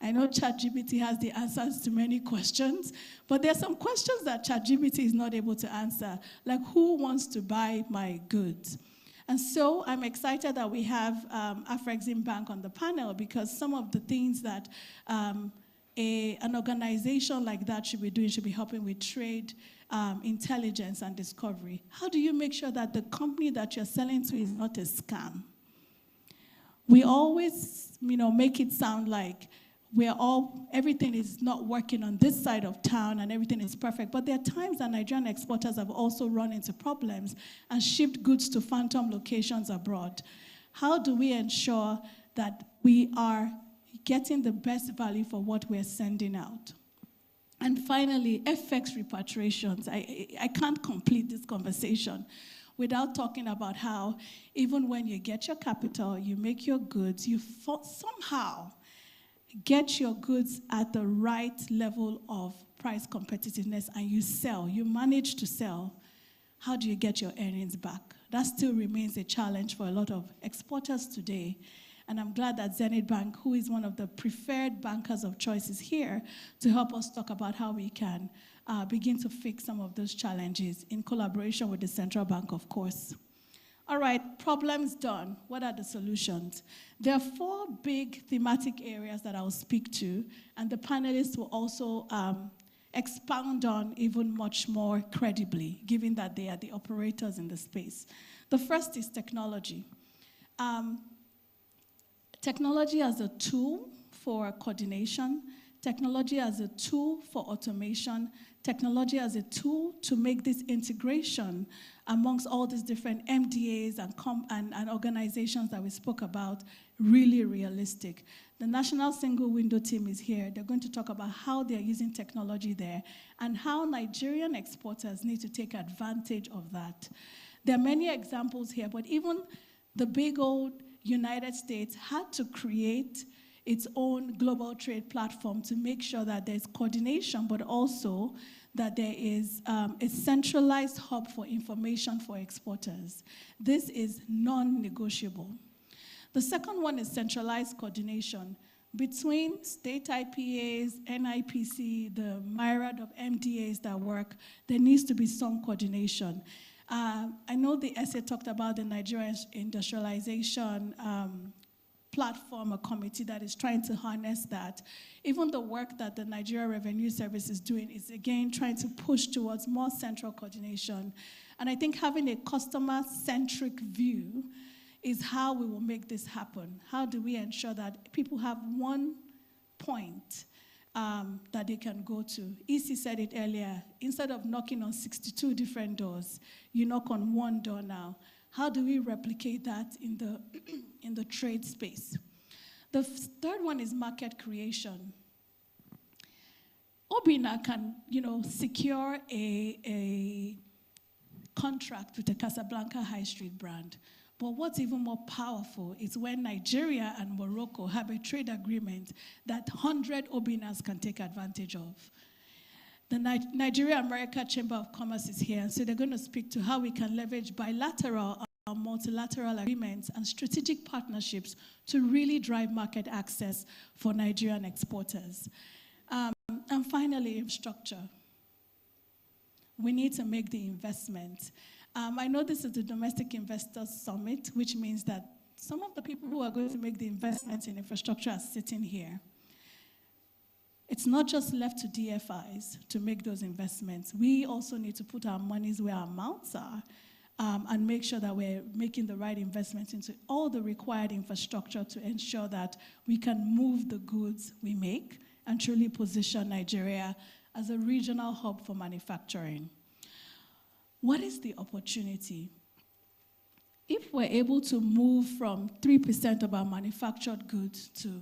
I know ChatGPT has the answers to many questions, but there are some questions that ChatGPT is not able to answer, like who wants to buy my goods? And so I'm excited that we have Afrexim Bank on the panel, because some of the things that an organization like that should be doing should be helping with trade intelligence and discovery. How do you make sure that the company that you're selling to is not a scam? We always, make it sound like everything is not working on this side of town and everything is perfect. But there are times that Nigerian exporters have also run into problems and shipped goods to phantom locations abroad. How do we ensure that we are getting the best value for what we're sending out? And finally, FX repatriations. I can't complete this conversation without talking about how even when you get your capital, you make your goods, you somehow get your goods at the right level of price competitiveness and you manage to sell. How do you get your earnings back? That still remains a challenge for a lot of exporters today. And I'm glad that Zenith Bank, who is one of the preferred bankers of choice, is here to help us talk about how we can begin to fix some of those challenges in collaboration with the central bank, of course. All right, problems done. What are the solutions? There are 4 big thematic areas that I'll speak to, and the panelists will also expound on even much more credibly, given that they are the operators in the space. The first is technology. Technology as a tool for coordination, technology as a tool for automation, technology as a tool to make this integration amongst all these different MDAs and organizations that we spoke about really realistic. The National Single Window team is here. They're going to talk about how they're using technology there and how Nigerian exporters need to take advantage of that. There are many examples here, but even the big old United States had to create its own global trade platform to make sure that there's coordination, but also that there is a centralized hub for information for exporters. This is non-negotiable. The second one is centralized coordination between state IPAs, NIPC, the myriad of MDAs that work. There needs to be some coordination. I know the essay talked about the Nigerian industrialization platform, a committee that is trying to harness that. Even the work that the Nigeria Revenue Service is doing is, again, trying to push towards more central coordination. And I think having a customer-centric view is how we will make this happen. How do we ensure that people have one point that they can go to? EC said it earlier, instead of knocking on 62 different doors, you knock on one door now. How do we replicate that in the trade space? The third one is market creation. Obina can, secure a contract with the Casablanca High Street brand. But what's even more powerful is when Nigeria and Morocco have a trade agreement that 100 Obinas can take advantage of. The Nigeria-America Chamber of Commerce is here, and so they're going to speak to how we can leverage bilateral or multilateral agreements and strategic partnerships to really drive market access for Nigerian exporters. And finally, infrastructure. We need to make the investment. I know this is the Domestic Investors Summit, which means that some of the people who are going to make the investments in infrastructure are sitting here. It's not just left to DFIs to make those investments. We also need to put our monies where our mouths are and make sure that we're making the right investments into all the required infrastructure to ensure that we can move the goods we make and truly position Nigeria as a regional hub for manufacturing. What is the opportunity? If we're able to move from 3% of our manufactured goods to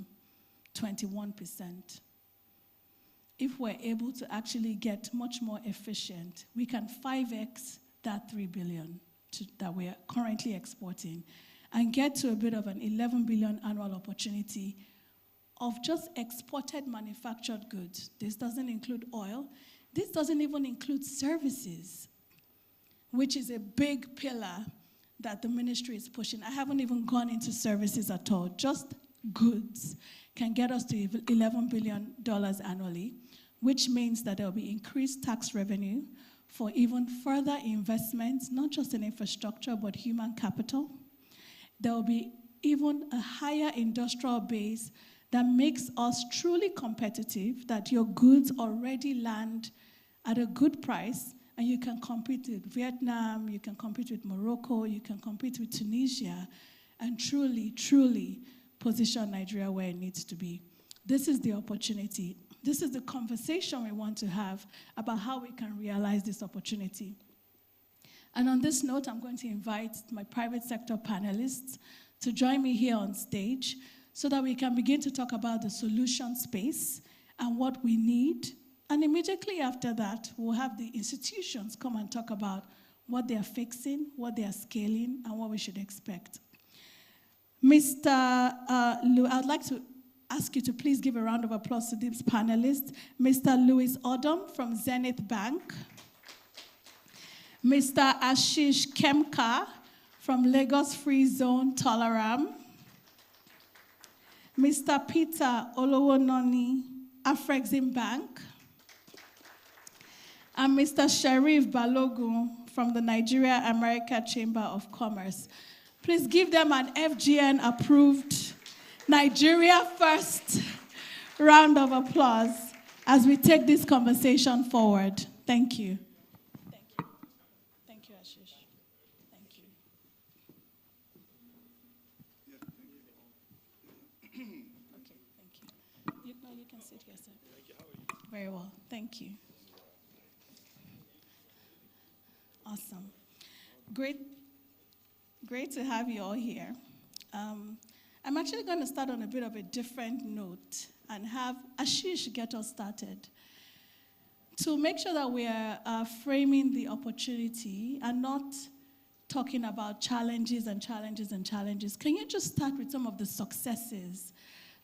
21%, if we're able to actually get much more efficient, we can 5x that 3 billion that we're currently exporting and get to a bit of an 11 billion annual opportunity of just exported manufactured goods. This doesn't include oil. This doesn't even include services, which is a big pillar that the ministry is pushing. I haven't even gone into services at all. Just goods can get us to $11 billion annually, which means that there will be increased tax revenue for even further investments, not just in infrastructure, but human capital. There will be even a higher industrial base that makes us truly competitive, that your goods already land at a good price, and you can compete with Vietnam, you can compete with Morocco, you can compete with Tunisia, and truly, truly position Nigeria where it needs to be. This is the opportunity. This is the conversation we want to have about how we can realize this opportunity. And on this note, I'm going to invite my private sector panelists to join me here on stage so that we can begin to talk about the solution space and what we need. And immediately after that, we'll have the institutions come and talk about what they are fixing, what they are scaling, and what we should expect. Mr. Lou, I'd like to ask you to please give a round of applause to these panelists. Mr. Louis Odom from Zenith Bank. Mr. Ashish Kemka from Lagos Free Zone Tolaram. Mr. Peter Olowononi, Afrexim Bank. And Mr. Sharif Balogun from the Nigeria-America Chamber of Commerce. Please give them an FGN-approved Nigeria First round of applause as we take this conversation forward. Thank you. Thank you. Thank you, Ashish. Thank you. Okay, thank you. You can sit here, sir. Very well. Thank you. Awesome. Great to have you all here. I'm actually going to start on a bit of a different note and have Ashish get us started to make sure that we are framing the opportunity and not talking about challenges and challenges and challenges. Can you just start with some of the successes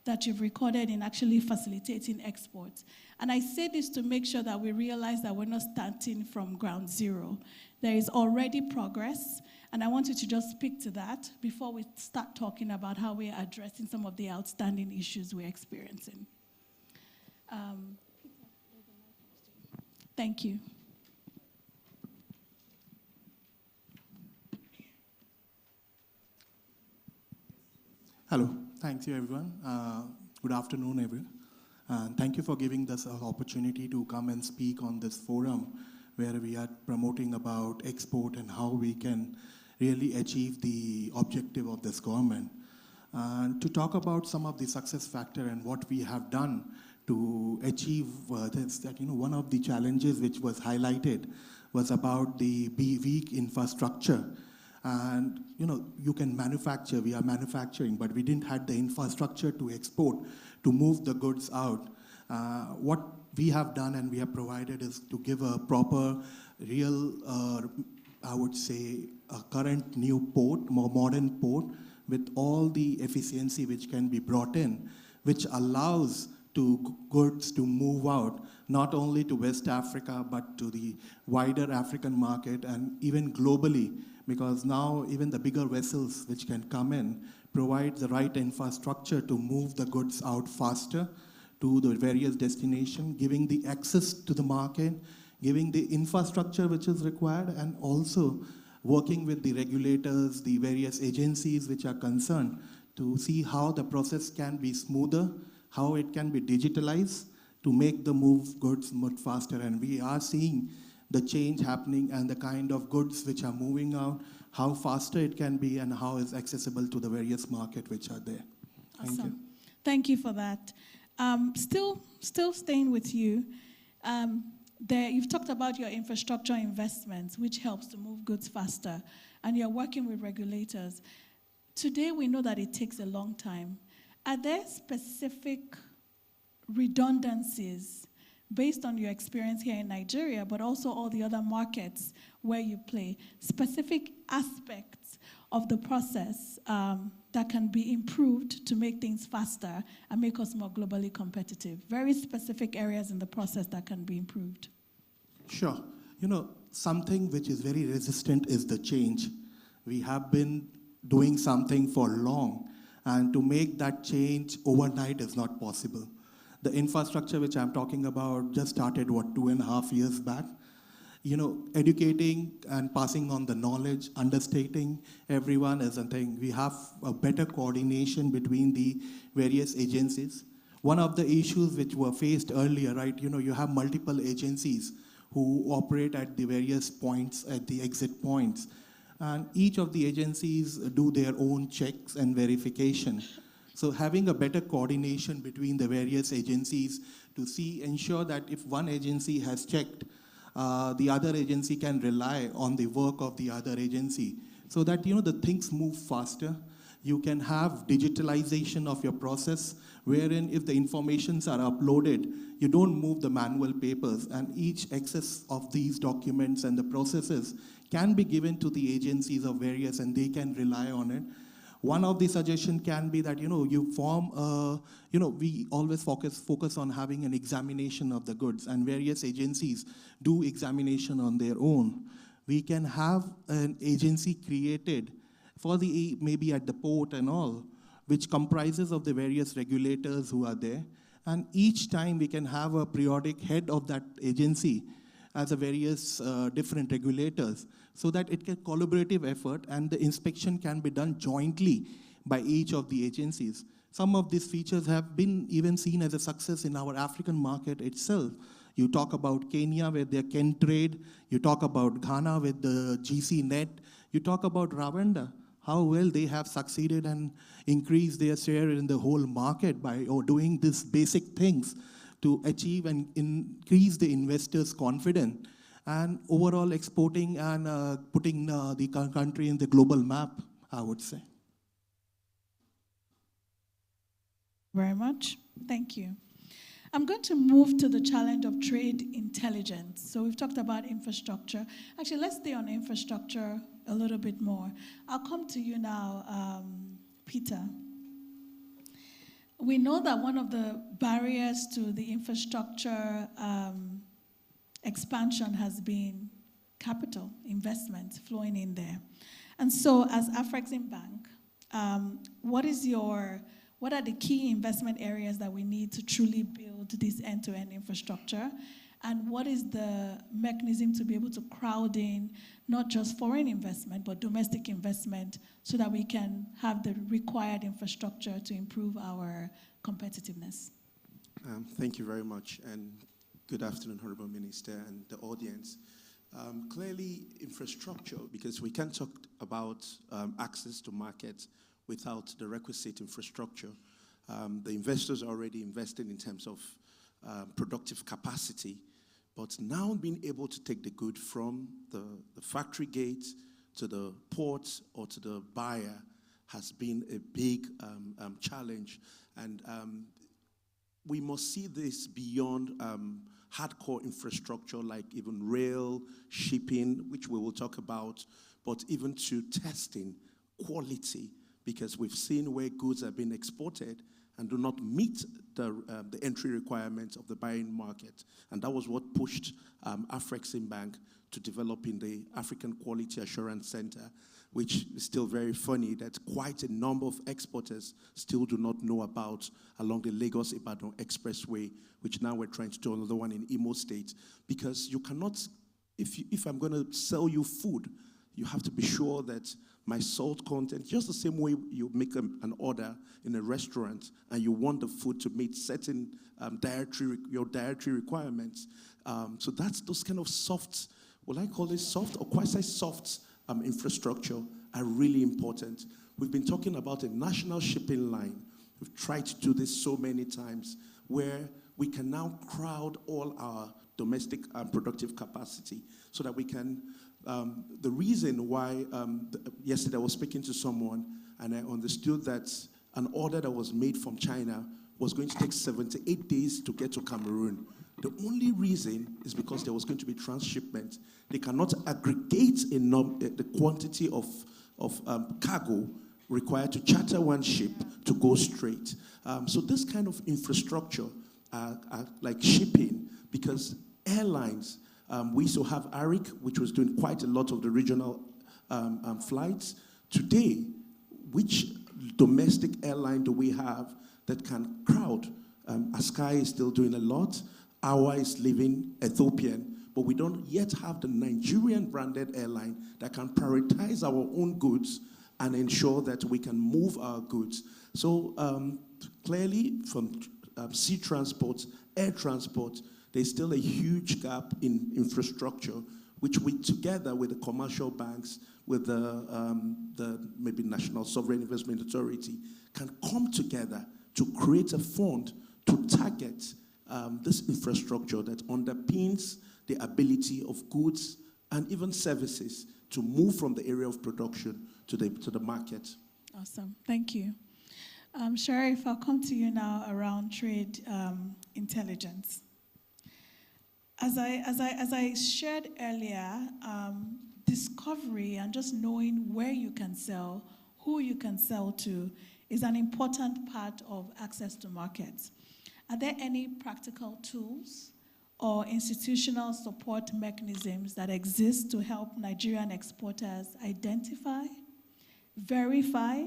that you've recorded in actually facilitating exports. And I say this to make sure that we realize that we're not starting from ground zero. There is already progress, and I want you to just speak to that before we start talking about how we're addressing some of the outstanding issues we're experiencing. Thank you. Hello, thank you everyone. Good afternoon everyone. Thank you for giving us an opportunity to come and speak on this forum where we are promoting about export and how we can really achieve the objective of this government. To talk about some of the success factor and what we have done to achieve this, that one of the challenges which was highlighted was about the weak infrastructure. And you can manufacture, we are manufacturing, but we didn't have the infrastructure to export, to move the goods out. What we have done and we have provided is to give a proper, real, I would say, a current new port, more modern port, with all the efficiency which can be brought in, which allows goods to move out, not only to West Africa, but to the wider African market and even globally, because now even the bigger vessels which can come in provide the right infrastructure to move the goods out faster to the various destinations, giving the access to the market, giving the infrastructure which is required, and also working with the regulators, the various agencies which are concerned to see how the process can be smoother, how it can be digitalized to make the goods move faster. And we are seeing the change happening and the kind of goods which are moving out, how faster it can be and how it's accessible to the various markets which are there. Thank you. Thank you for that. Still staying with you, you've talked about your infrastructure investments, which helps to move goods faster, and you're working with regulators. Today, we know that it takes a long time. Are there specific redundancies based on your experience here in Nigeria, but also all the other markets where you play, specific aspects of the process that can be improved to make things faster and make us more globally competitive? Very specific areas in the process that can be improved. Sure. Something which is very resistant is the change. We have been doing something for long, and to make that change overnight is not possible. The infrastructure which I'm talking about just started, 2.5 years back? Educating and passing on the knowledge, understating everyone is a thing. We have a better coordination between the various agencies. One of the issues which were faced earlier, right, you have multiple agencies who operate at the various points, at the exit points. And each of the agencies do their own checks and verification. So having a better coordination between the various agencies to ensure that if one agency has checked, the other agency can rely on the work of the other agency so that the things move faster. You can have digitalization of your process, wherein if the informations are uploaded, you don't move the manual papers, and each access of these documents and the processes can be given to the agencies of various, and they can rely on it. One of the suggestions can be that, you form we always focus on having an examination of the goods, and various agencies do examination on their own. We can have an agency created for maybe at the port and all, which comprises of the various regulators who are there. And each time we can have a periodic head of that agency as a various different regulators, so that it can collaborative effort and the inspection can be done jointly by each of the agencies. Some of these features have been even seen as a success in our African market itself. You talk about Kenya with their Kentrade, you talk about Ghana with the GCNet, you talk about Rwanda, how well they have succeeded and increased their share in the whole market by doing these basic things to achieve and increase the investors' confidence and overall exporting and putting the country in the global map, I would say. Very much. Thank you. I'm going to move to the challenge of trade intelligence. So we've talked about infrastructure. Actually, let's stay on infrastructure a little bit more. I'll come to you now, Peter. we know that one of the barriers to the infrastructure expansion has been capital investment flowing in there. And so as Afreximbank, what are the key investment areas that we need to truly build this end-to-end infrastructure? And what is the mechanism to be able to crowd in not just foreign investment, but domestic investment so that we can have the required infrastructure to improve our competitiveness? Thank you very much, and good afternoon, Honorable Minister and the audience. Clearly, infrastructure, because we can't talk about access to markets without the requisite infrastructure. The investors are already invested in terms of productive capacity, but now being able to take the good from the factory gate to the port or to the buyer has been a big challenge. And we must see this beyond hardcore infrastructure like even rail, shipping, which we will talk about, but even to testing quality, because we've seen where goods have been exported and do not meet the entry requirements of the buying market. And that was what pushed Afreximbank to developing the African Quality Assurance Center, which is still very funny that quite a number of exporters still do not know about along the Lagos-Ibadan Expressway, which now we're trying to do another one in Imo State. Because you cannot, if I'm going to sell you food, you have to be sure that my salt content, just the same way you make an order in a restaurant and you want the food to meet certain your dietary requirements. So that's those kind of soft, will I call it soft or quasi-soft infrastructure are really important. We've been talking about a national shipping line. We've tried to do this so many times where we can now crowd all our domestic productive capacity so that we can. The reason why, yesterday I was speaking to someone and I understood that an order that was made from China was going to take 78 days to get to Cameroon. The only reason is because there was going to be transshipment. They cannot aggregate the quantity of cargo required to charter one ship to go straight. So this kind of infrastructure, like shipping, because airlines, we used to have ARIC, which was doing quite a lot of the regional flights. Today, which domestic airline do we have that can crowd? Askai is still doing a lot. Awa is leaving, Ethiopian, but we don't yet have the Nigerian branded airline that can prioritize our own goods and ensure that we can move our goods. So clearly, from sea transport, air transport, there's still a huge gap in infrastructure, which we, together with the commercial banks, with the maybe National Sovereign Investment Authority, can come together to create a fund to target this infrastructure that underpins the ability of goods and even services to move from the area of production to the market. Awesome, thank you. Sheriff, I'll come to you now around trade intelligence. As I shared earlier, discovery and just knowing where you can sell, who you can sell to, is an important part of access to markets. Are there any practical tools or institutional support mechanisms that exist to help Nigerian exporters identify, verify,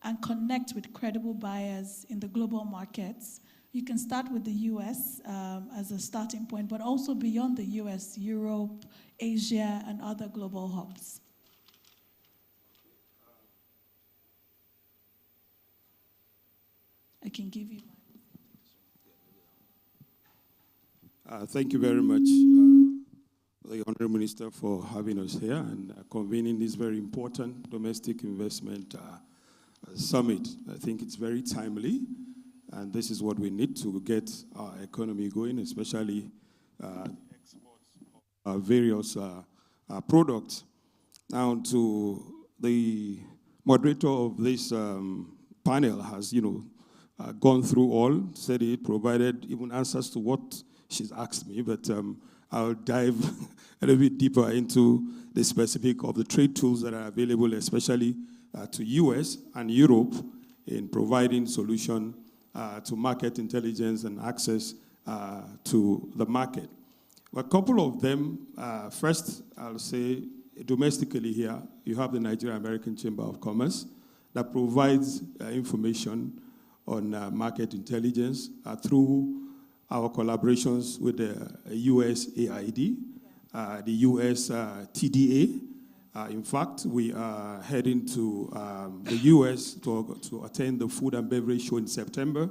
and connect with credible buyers in the global markets? You can start with the US as a starting point, but also beyond the US, Europe, Asia, and other global hubs. I can give you mine. Thank you very much, the Honourable Minister, for having us here and convening this very important domestic investment summit. I think it's very timely, and this is what we need to get our economy going, especially exports of various products. Now, to the moderator of this panel has, gone through all, said it, provided even answers to what she's asked me, but I'll dive a little bit deeper into the specific of the trade tools that are available, especially to US and Europe in providing solution to market intelligence and access to the market. A couple of them, first, I'll say domestically here, you have the Nigeria-American Chamber of Commerce that provides information on market intelligence through our collaborations with the USAID, the US TDA. In fact, we are heading to the US to attend the Food and Beverage Show in September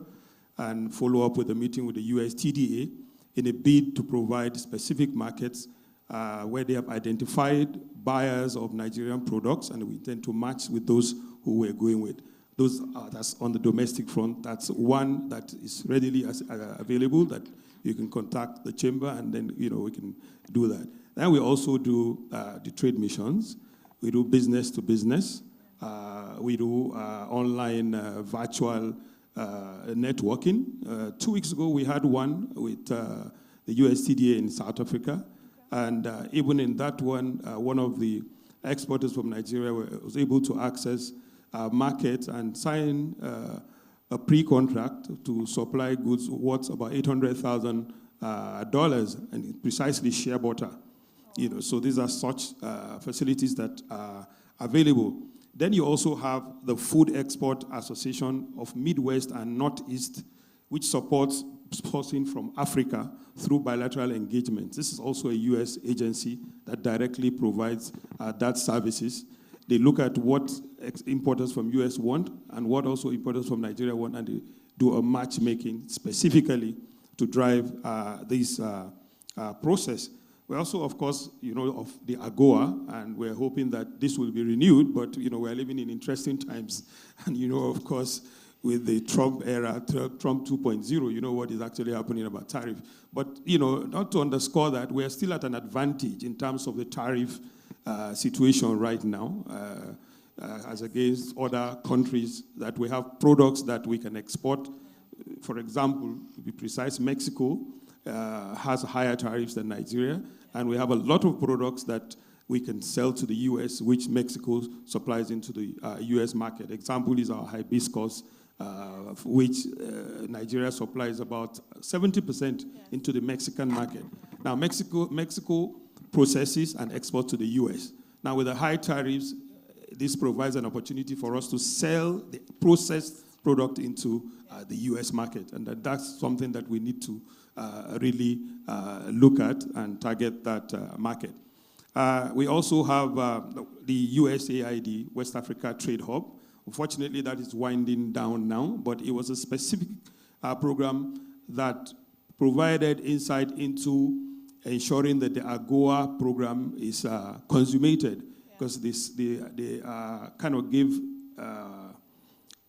and follow up with a meeting with the US TDA in a bid to provide specific markets where they have identified buyers of Nigerian products, and we intend to match with those who we're going with. That's on the domestic front. That's one that is readily available that you can contact the chamber, and then we can do that. Then we also do the trade missions. We do business to business. We do online virtual networking. 2 weeks ago, we had one with the USTDA in South Africa. And even in that one, one of the exporters from Nigeria was able to access markets and sign a pre-contract to supply goods worth about $800,000 and precisely share butter. So these are such facilities that are available. Then you also have the Food Export Association of Midwest and Northeast, which supports sourcing from Africa through bilateral engagements. This is also a U.S. agency that directly provides that services. They look at what importers from U.S. want and what also importers from Nigeria want, and they do a matchmaking specifically to drive this process. We also, of course, of the AGOA, and we're hoping that this will be renewed, but, we're living in interesting times. And, of course, with the Trump era, Trump 2.0, you know what is actually happening about tariff. But, not to underscore that, we're still at an advantage in terms of the tariff situation right now, as against other countries that we have products that we can export. For example, to be precise, Mexico has higher tariffs than Nigeria, and we have a lot of products that we can sell to the U.S., which Mexico supplies into the U.S. market. Example is our hibiscus, which Nigeria supplies about 70% into the Mexican market. Now, Mexico processes and exports to the U.S. Now, with the high tariffs, this provides an opportunity for us to sell the processed product into the U.S. market, and that's something that we need to really look at and target that market. We also have the USAID, West Africa Trade Hub. Unfortunately, that is winding down now, but it was a specific program that provided insight into ensuring that the AGOA program is consummated, because they kind of give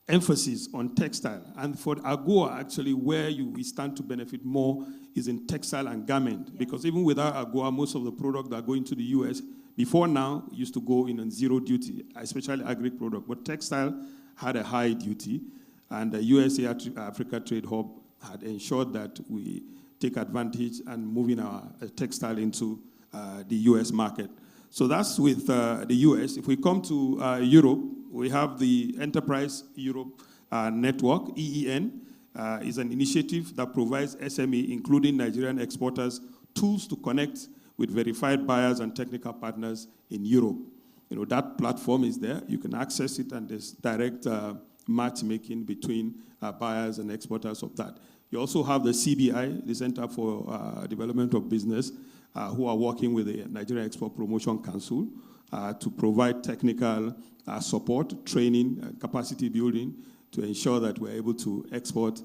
emphasis on textile. And for AGOA, actually, where we stand to benefit more is in textile and garment, because even without AGOA, most of the products that go into the U.S. before now used to go in on zero duty, especially agri product. But textile had a high duty, and the USA Africa Trade Hub had ensured that we take advantage and moving our textile into the U.S. market. So that's with the U.S. If we come to Europe, we have the Enterprise Europe Network, EEN, is an initiative that provides SME, including Nigerian exporters, tools to connect with verified buyers and technical partners in Europe. That platform is there. You can access it, and there's direct matchmaking between buyers and exporters of that. You also have the CBI, the Center for Development of Business, who are working with the Nigerian Export Promotion Council to provide technical support, training, capacity building to ensure that we're able to export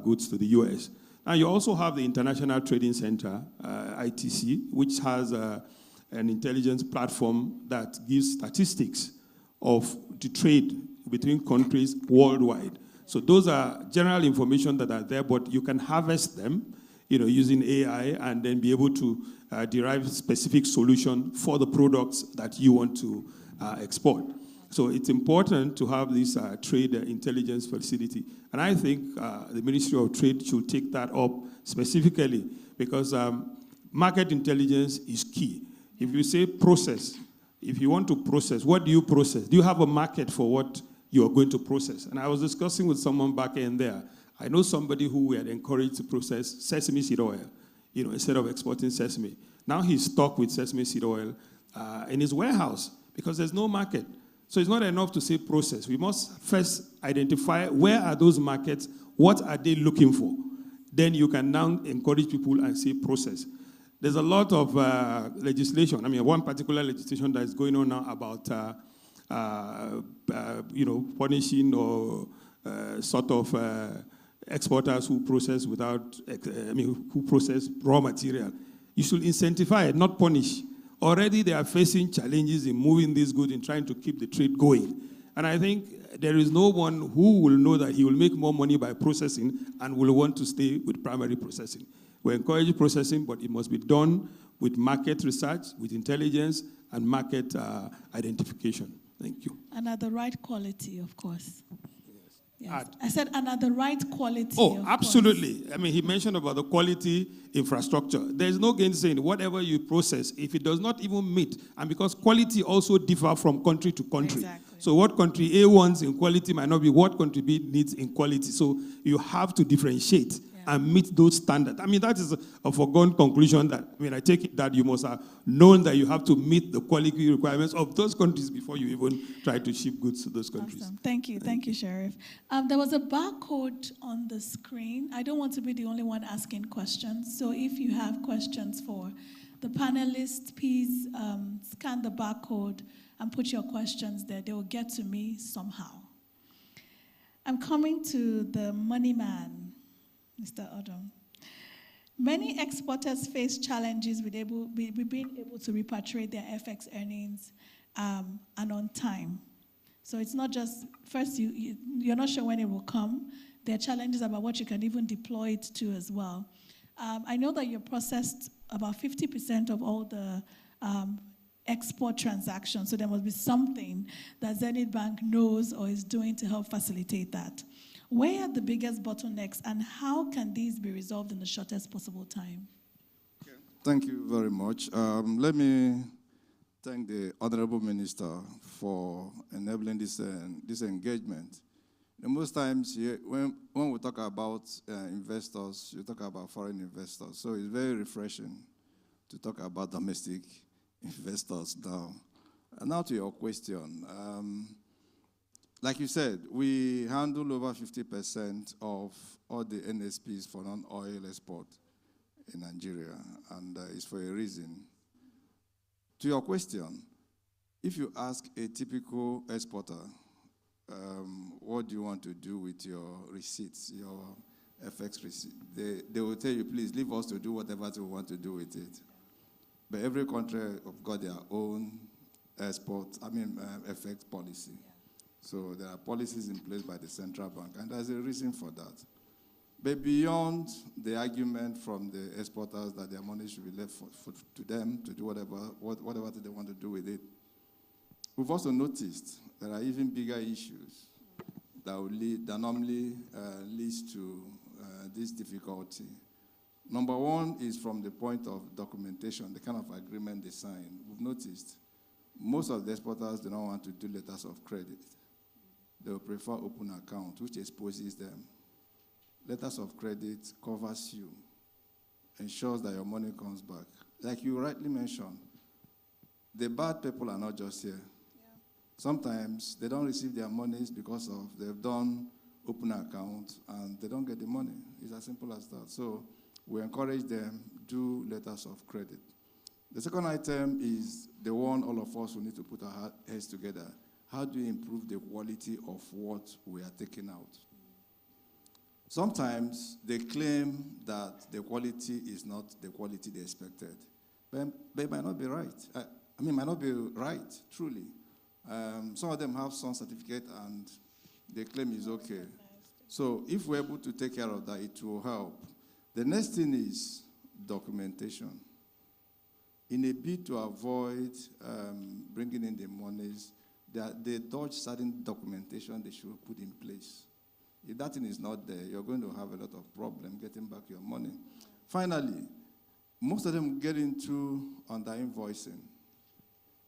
goods to the U.S. And you also have the International Trading Center, ITC, which has an intelligence platform that gives statistics of the trade between countries worldwide. So those are general information that are there, but you can harvest them, using AI, and then be able to derive specific solution for the products that you want to export. So it's important to have this trade intelligence facility. And I think the Ministry of Trade should take that up specifically, because market intelligence is key. If you say process, if you want to process, what do you process? Do you have a market for what you are going to process? And I was discussing with someone back in there I know somebody who we had encouraged to process sesame seed oil, instead of exporting sesame. Now he's stuck with sesame seed oil in his warehouse because there's no market. So it's not enough to say process. We must first identify where are those markets, what are they looking for. Then you can now encourage people and say process. There's a lot of legislation. I mean, one particular legislation that is going on now about, punishing or sort of exporters who process who process raw material. You should incentivize, not punish. Already they are facing challenges in moving this good, in trying to keep the trade going. And I think there is no one who will know that he will make more money by processing and will want to stay with primary processing. We encourage processing, but it must be done with market research, with intelligence, and market identification. Thank you. And at the right quality, of course. Yes. I said, and at the right quality. Oh, absolutely. I mean, he mentioned about the quality infrastructure. There's no gainsaying whatever you process, if it does not even meet, and because quality also differ from country to country. Exactly. So what country A wants in quality might not be what country B needs in quality. So you have to differentiate and meet those standards. I mean, that is a foregone conclusion that, I take it that you must have known that you have to meet the quality requirements of those countries before you even try to ship goods to those countries. Awesome. Thank you, Sheriff. There was a barcode on the screen. I don't want to be the only one asking questions. So if you have questions for the panelists, please scan the barcode and put your questions there. They will get to me somehow. I'm coming to the money man, Mr. Odom. Many exporters face challenges with being able to repatriate their FX earnings and on time. So it's not just, first, you're not sure when it will come. There are challenges about what you can even deploy it to as well. I know that you processed about 50% of all the export transactions, so there must be something that Zenith Bank knows or is doing to help facilitate that. Where are the biggest bottlenecks, and how can these be resolved in the shortest possible time? Okay. Thank you very much. Let me thank the Honorable Minister for enabling this engagement. Most times, when we talk about investors, you talk about foreign investors. So it's very refreshing to talk about domestic investors now. And now to your question. Like you said, we handle over 50% of all the NSPs for non-oil export in Nigeria, and it's for a reason. To your question, if you ask a typical exporter, what do you want to do with your receipts, your FX receipt, they will tell you, please leave us to do whatever we want to do with it. But every country have got their own FX policy. So there are policies in place by the central bank, and there's a reason for that. But beyond the argument from the exporters that their money should be left to them to do whatever they want to do with it, we've also noticed there are even bigger issues that normally leads to this difficulty. Number one is from the point of documentation, the kind of agreement they sign. We've noticed most of the exporters do not want to do letters of credit. They will prefer open account, which exposes them. Letters of credit covers you, ensures that your money comes back. Like you rightly mentioned, the bad people are not just here. Yeah. Sometimes they don't receive their monies because they've done open account and they don't get the money. It's as simple as that. So we encourage them do letters of credit. The second item is the one all of us will need to put our heads together. How do we improve the quality of what we are taking out? Sometimes they claim that the quality is not the quality they expected. But it might not be right. Might not be right, truly. Some of them have some certificate and they claim it's okay. So if we're able to take care of that, it will help. The next thing is documentation. In a bid to avoid bringing in the monies, they dodge certain documentation they should put in place. If that thing is not there, you're going to have a lot of problem getting back your money. Finally, most of them get into under-invoicing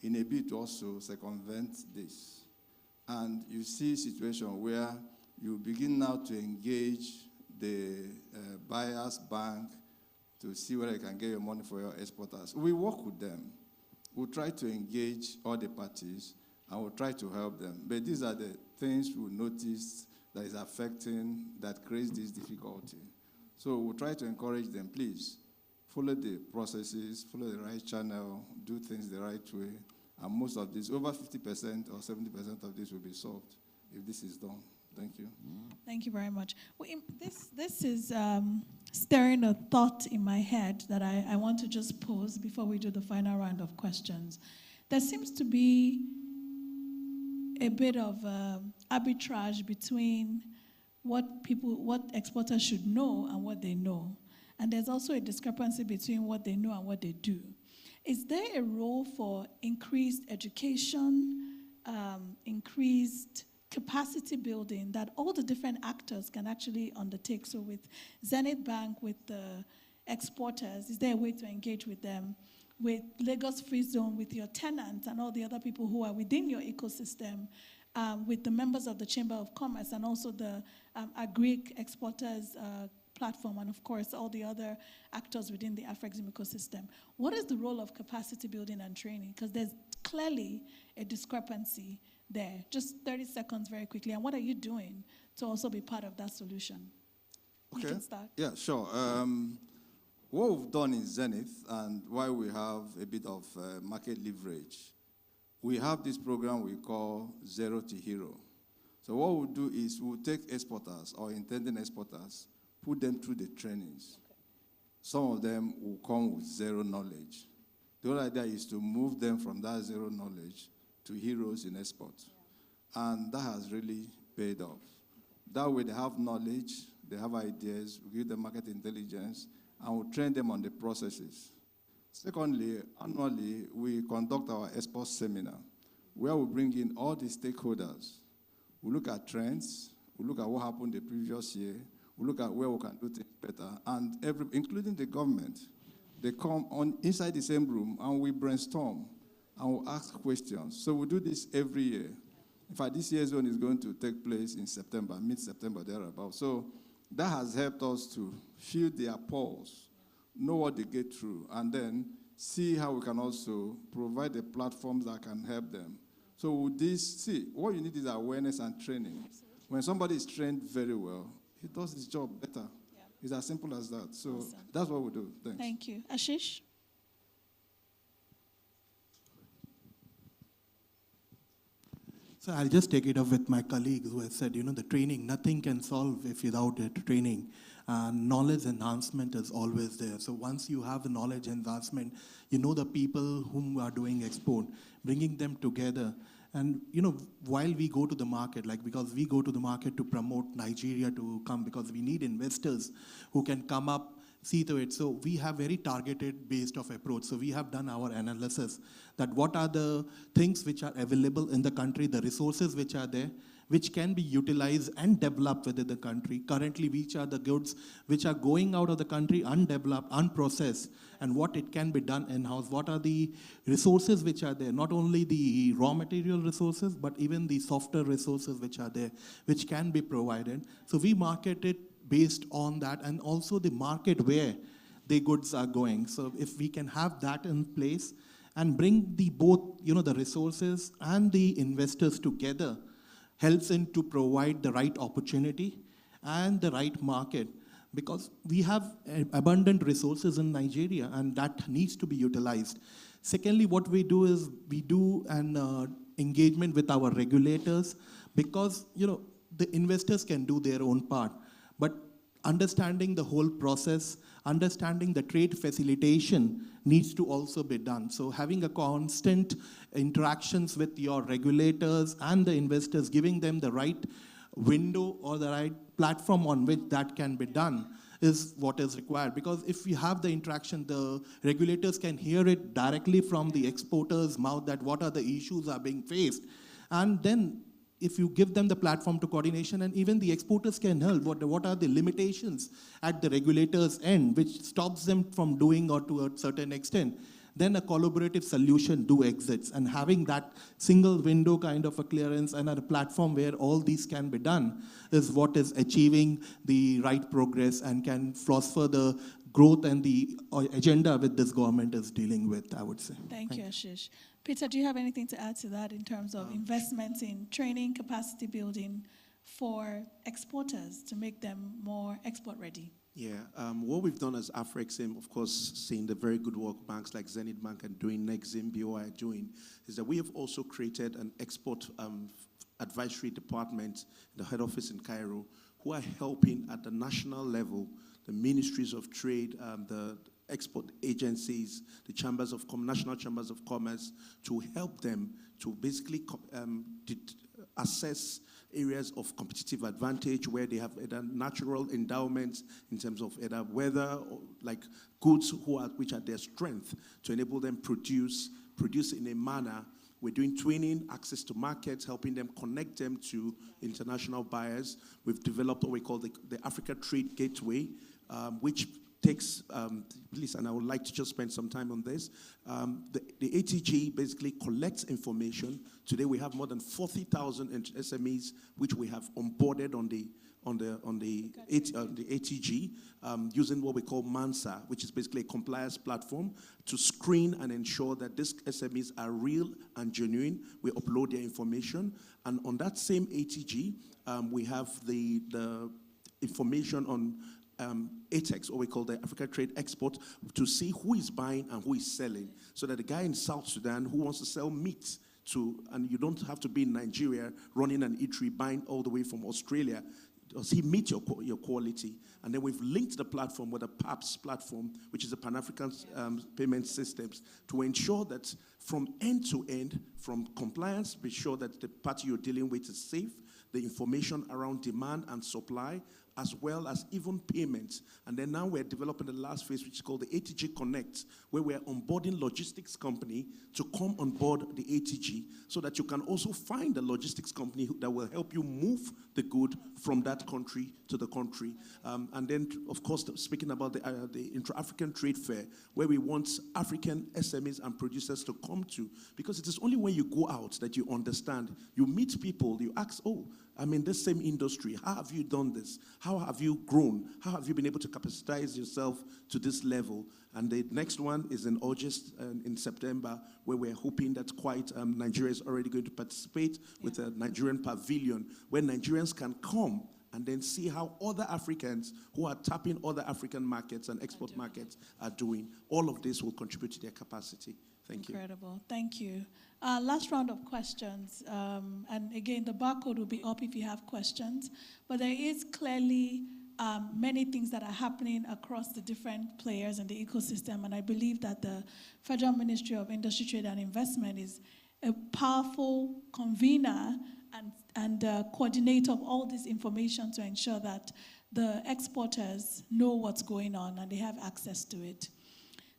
in a bid to also circumvent this. And you see a situation where you begin now to engage the buyers bank to see whether you can get your money for your exporters. We work with them. We try to engage all the parties, and we'll try to help them. But these are the things we noticed that is affecting, that creates this difficulty. So we'll try to encourage them, please, follow the processes, follow the right channel, do things the right way, and most of this, over 50% or 70% of this will be solved if this is done. Thank you. Thank you very much. Well, this is stirring a thought in my head that I want to just pose before we do the final round of questions. There seems to be a bit of arbitrage between what exporters should know and what they know. And there's also a discrepancy between what they know and what they do. Is there a role for increased education, increased capacity building that all the different actors can actually undertake? So with Zenith Bank, with the exporters, is there a way to engage with them? With Lagos Free Zone, with your tenants and all the other people who are within your ecosystem, with the members of the Chamber of Commerce and also the Agric Exporters platform, and of course all the other actors within the Afrexim ecosystem. What is the role of capacity building and training? Because there's clearly a discrepancy there. Just 30 seconds very quickly. And what are you doing to also be part of that solution? Okay. You can start. Yeah, sure. What we've done in Zenith, and why we have a bit of market leverage, we have this program we call Zero to Hero. So what we'll do is we'll take exporters or intending exporters, put them through the trainings. Okay. Some of them will come with zero knowledge. The whole idea is to move them from that zero knowledge to heroes in export. Yeah. And that has really paid off. That way they have knowledge, they have ideas, we give them market intelligence, and we train them on the processes. Secondly, annually, we conduct our export seminar, where we bring in all the stakeholders. We look at trends, we look at what happened the previous year, we look at where we can do things better, and including the government. They come on inside the same room, and we brainstorm, and we ask questions. So we do this every year. In fact, this year's one is going to take place in September, mid-September, thereabout. So that has helped us to feel their pulse, know what they get through, and then see how we can also provide the platforms that can help them. So with this, what you need is awareness and training. When somebody is trained very well, he does his job better. Yeah. It's as simple as that. So awesome. That's what we do. Thanks. Thank you. Ashish? So I'll just take it up with my colleagues who have said, the training, nothing can solve if without it training. Knowledge enhancement is always there. So once you have the knowledge enhancement, the people whom are doing export, bringing them together. And, while we go to the market, because we go to the market to promote Nigeria to come, because we need investors who can come up, see to it. So we have very targeted based of approach. So we have done our analysis that what are the things which are available in the country, the resources which are there, which can be utilized and developed within the country. Currently, which are the goods which are going out of the country undeveloped, unprocessed, and what it can be done in-house. What are the resources which are there? Not only the raw material resources, but even the softer resources which are there, which can be provided. So we market it based on that, and also the market where the goods are going. So if we can have that in place and bring both the resources and the investors together, helps in to provide the right opportunity and the right market, because we have abundant resources in Nigeria and that needs to be utilized. Secondly, what we do is we do an engagement with our regulators, because the investors can do their own part, but understanding the whole process, understanding the trade facilitation needs to also be done. So having a constant interactions with your regulators and the investors, giving them the right window or the right platform on which that can be done is what is required. Because if we have the interaction, the regulators can hear it directly from the exporter's mouth that what are the issues are being faced. And then if you give them the platform to coordination, and even the exporters can help, what are the limitations at the regulator's end, which stops them from doing or to a certain extent. then a collaborative solution do exist. And having that single window kind of a clearance and a platform where all these can be done is what is achieving the right progress and can foster the growth and the agenda with this government is dealing with, I would say. Thank you, Ashish. Peter, do you have anything to add to that in terms of investments in training, capacity building for exporters to make them more export ready? Yeah, what we've done as Afrexim, of course, seeing the very good work banks like Zenith Bank are doing, Nexim, BOI are doing, is that we have also created an export advisory department in the head office in Cairo, who are helping at the national level, the ministries of trade, the export agencies, the national chambers of commerce, to help them to basically assess areas of competitive advantage where they have either natural endowments in terms of either weather or like goods which are their strength to enable them produce in a manner. We're doing training, access to markets, helping them connect them to international buyers. We've developed what we call the Africa Trade Gateway, which takes, please, and I would like to just spend some time on this. The ATG basically collects information. Today we have more than 40,000 SMEs which we have onboarded on the ATG using what we call MANSA, which is basically a compliance platform to screen and ensure that these SMEs are real and genuine. We upload their information, and on that same ATG, we have the information on ATEX, or we call the Africa Trade Export, to see who is buying and who is selling. So that the guy in South Sudan who wants to sell meat and you don't have to be in Nigeria running an eatery buying all the way from Australia. Does he meet your quality? And then we've linked the platform with a PAPS platform, which is a Pan-African payment systems, to ensure that from end to end, from compliance, be sure that the party you're dealing with is safe, the information around demand and supply, as well as even payments. And then now we're developing the last phase, which is called the ATG Connect, where we're onboarding logistics company to come on board the ATG, so that you can also find a logistics company that will help you move the good from that country to the country. And then, of course, speaking about the Intra-African Trade Fair, where we want African SMEs and producers to come to, because it is only when you go out that you understand. You meet people, you ask, oh, I'm in this same industry. How have you done this? How have you grown? How have you been able to capacitize yourself to this level? And the next one is in August and in September, where we're hoping that Nigeria is already going to participate with a Nigerian pavilion, where Nigerians can come and then see how other Africans who are tapping other African markets and export markets are doing. All of this will contribute to their capacity. Thank you. Incredible. Thank you. Last round of questions. And again, the barcode will be up if you have questions. But there is clearly many things that are happening across the different players in the ecosystem. And I believe that the Federal Ministry of Industry, Trade and Investment is a powerful convener and coordinator of all this information to ensure that the exporters know what's going on and they have access to it.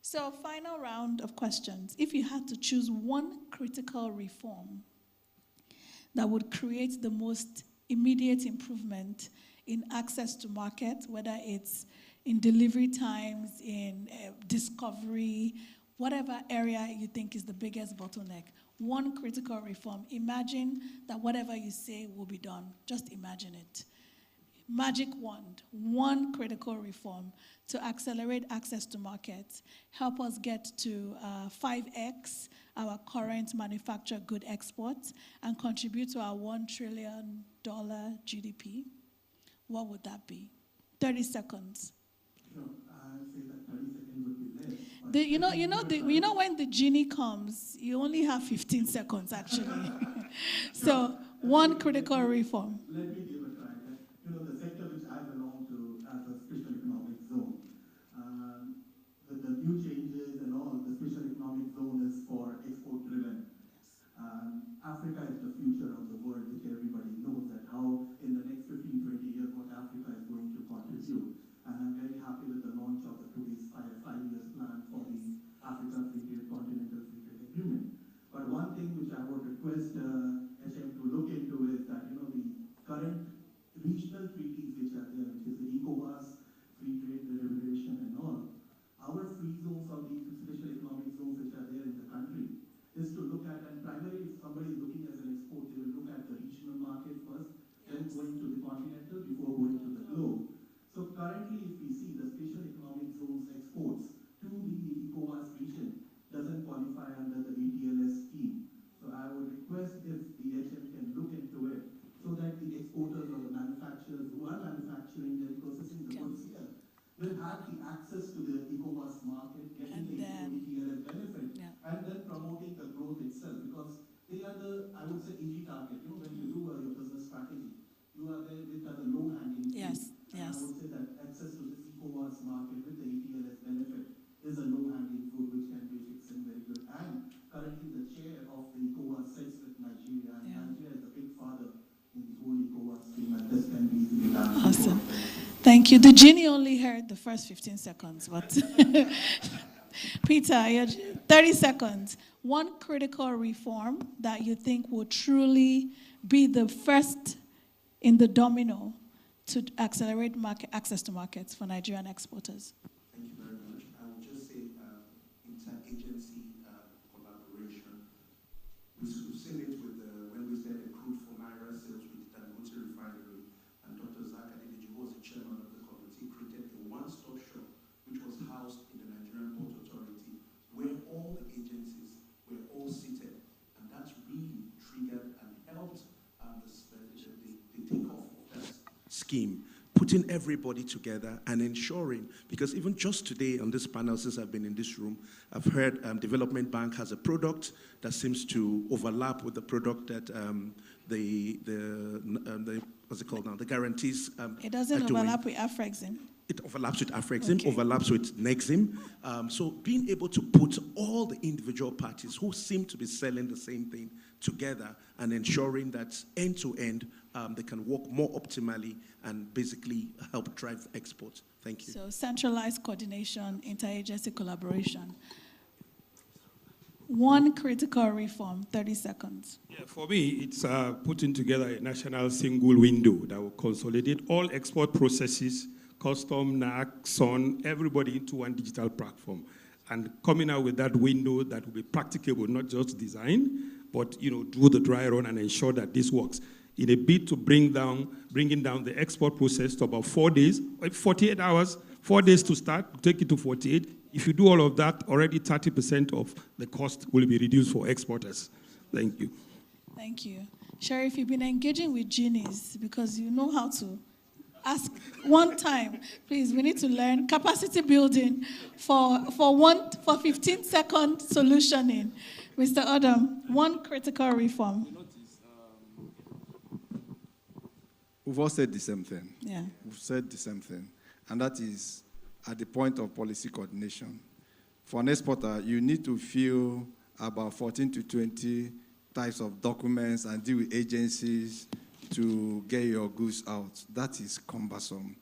So, final round of questions. If you had to choose one critical reform that would create the most immediate improvement in access to market, whether it's in delivery times, in discovery, whatever area you think is the biggest bottleneck, one critical reform, imagine that whatever you say will be done. Just imagine it. Magic wand, one critical reform to accelerate access to markets, help us get to 5x our current manufactured good exports, and contribute to our $1 trillion GDP. What would that be? 30 seconds. You know when the genie comes, you only have 15 seconds, actually. So, one critical reform. Let me give a try. The sector which I belong to as a special economic zone, with the new changes and all, the special economic zone is for export-driven. Africa is the future of the world, which everybody knows that how in the next 15, 20 years what Africa is going to contribute. And I'm very happy with the launch of the today's 5 years plan for the Africa Free Trade Continental Free Trade Agreement. But one thing which I would request HM to look into is that the current Thank you. The genie only heard the first 15 seconds, but Peter, 30 seconds. One critical reform that you think will truly be the first in the domino to accelerate access to markets for Nigerian exporters? Thank you very much. I would just say interagency collaboration. We've seen it with when we said the crude for Naira sales with Dangote Refinery, and Dr. Zach Adedeji, who was the chairman of the committee, created a one-stop shop which was housed in the Nigerian Port Authority, where all the agencies were all seated, and that's really triggered and helped the takeoff of that scheme, putting everybody together and ensuring, because even just today on this panel, since I've been in this room, I've heard Development Bank has a product that seems to overlap with the product that what's it called now? The guarantees. It doesn't overlap with Afrexim. It overlaps with Afrexim, Okay. overlaps with Nexim. So being able to put all the individual parties who seem to be selling the same thing together and ensuring that end to end, they can work more optimally and basically help drive exports. Thank you. So centralized coordination, interagency collaboration. One critical reform, 30 seconds. Yeah, for me, it's putting together a national single window that will consolidate all export processes, custom, NAC, SON, everybody into one digital platform, and coming out with that window that will be practicable, not just design, but do the dry run and ensure that this works. In a bid to bringing down the export process to about 4 days, 48 hours, 4 days to start, take it to 48. If you do all of that, already 30% of the cost will be reduced for exporters. Thank you. Thank you. Sheriff, you've been engaging with genies because you know how to ask one time. Please, we need to learn capacity building for 15-second solutioning. Mr. Adam, one critical reform. We've all said the same thing. Yeah. We've said the same thing. And that is at the point of policy coordination. For an exporter, you need to fill about 14 to 20 types of documents and deal with agencies to get your goods out. That is cumbersome.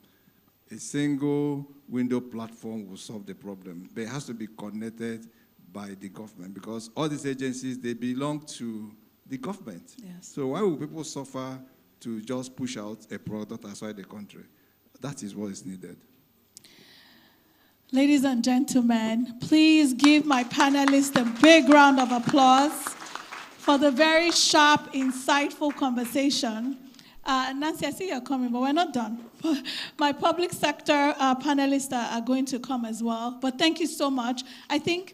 A single window platform will solve the problem, but it has to be coordinated by the government because all these agencies, they belong to the government. Yes. So why will people suffer to just push out a product outside the country? That is what is needed. Ladies and gentlemen, please give my panelists a big round of applause for the very sharp, insightful conversation. Nancy, I see you're coming, but we're not done. My public sector panelists are going to come as well. But thank you so much. I think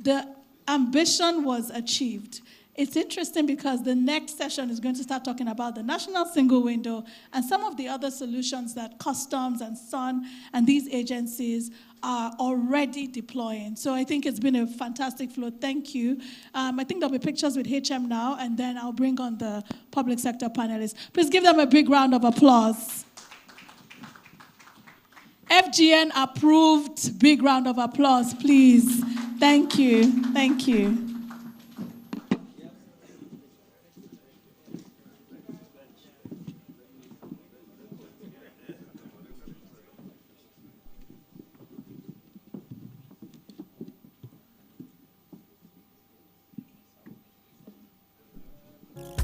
the ambition was achieved. It's interesting because the next session is going to start talking about the national single window and some of the other solutions that customs and SON and these agencies are already deploying. So I think it's been a fantastic flow. Thank you. I think there'll be pictures with HM now, and then I'll bring on the public sector panelists. Please give them a big round of applause. FGN approved. Big round of applause, please. Thank you. Thank you.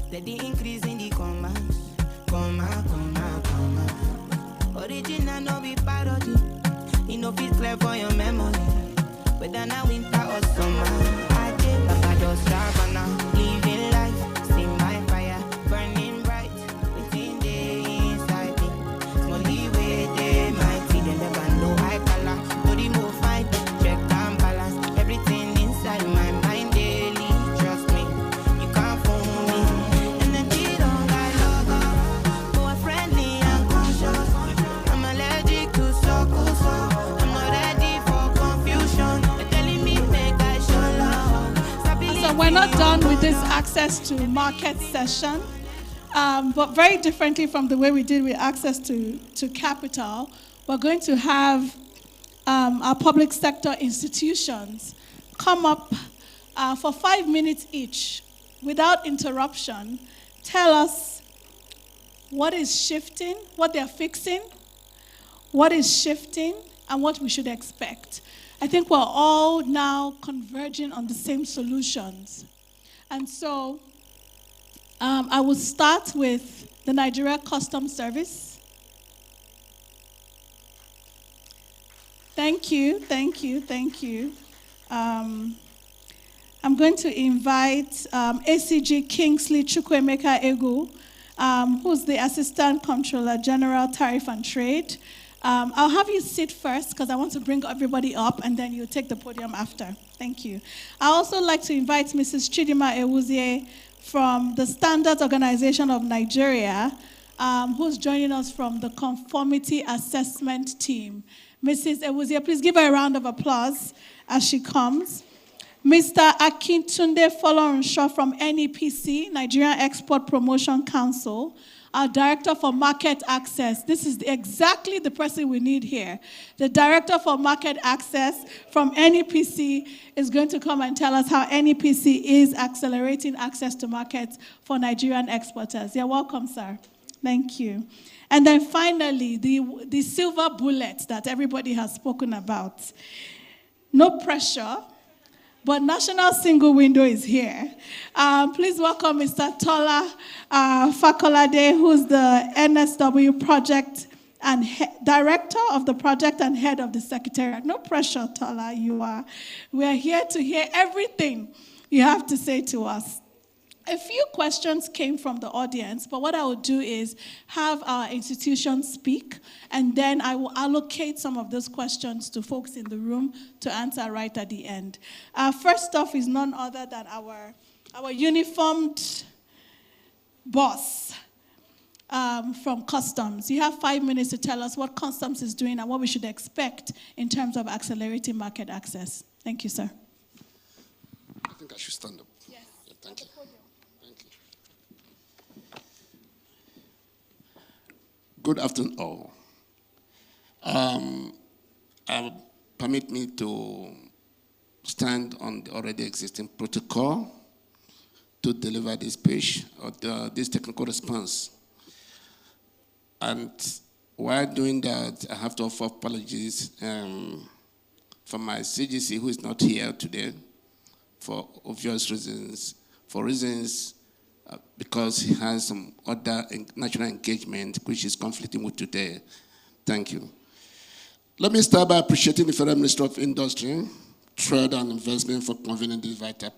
Steady increase in the comma. Original no be parody. You know fit clear for your memory. Whether now winter or summer, I did Papa just start now. Living life, see my fire burning bright within the inside me. Smally way they mighty, they never know high color. No remove fight, check and balance everything inside my mind daily. Trust me, you can't fool me. Energy don't got logo, more friendly and conscious. I'm allergic to suckers, I'm not ready for confusion. They're telling me make I show love. So we're not done with this access to market session, but very differently from the way we did with access to capital, we're going to have our public sector institutions come up for 5 minutes each, without interruption, tell us what is shifting, what they're fixing, what is shifting, and what we should expect. I think we're all now converging on the same solutions. And so I will start with the Nigeria Customs Service. Thank you, thank you, thank you. I'm going to invite ACG Kingsley Chukwuemeka Egu, who's the Assistant Comptroller General, Tariff and Trade. I'll have you sit first because I want to bring everybody up, and then you take the podium after. Thank you. I also like to invite Mrs. Chidima Ewuzie from the Standards Organization of Nigeria, who's joining us from the Conformity Assessment Team. Mrs. Ewuzie, please give her a round of applause as she comes. Mr. Akintunde Folorunsho from NEPC, Nigerian Export Promotion Council, our Director for Market Access. This is exactly the person we need here. The Director for Market Access from NEPC is going to come and tell us how NEPC is accelerating access to markets for Nigerian exporters. You're welcome, sir. Thank you. And then finally, the silver bullet that everybody has spoken about. No pressure, but National Single Window is here. Please welcome Mr. Tola Fakolade, who's the NSW project and director of the project and head of the secretariat. No pressure, Tola, we are here to hear everything you have to say to us. A few questions came from the audience, but what I will do is have our institution speak, and then I will allocate some of those questions to folks in the room to answer right at the end. First off is none other than our uniformed boss from Customs. You have 5 minutes to tell us what Customs is doing and what we should expect in terms of accelerating market access. Thank you, sir. I think I should stand up. Yes. Yeah, thank you. Good afternoon, all. Permit me to stand on the already existing protocol to deliver this speech or this technical response. And while doing that, I have to offer apologies from my CGC, who is not here today for obvious reasons, because he has some other national engagement which is conflicting with today. Thank you. Let me start by appreciating the Federal Ministry of Industry, Trade and Investment for convening this vital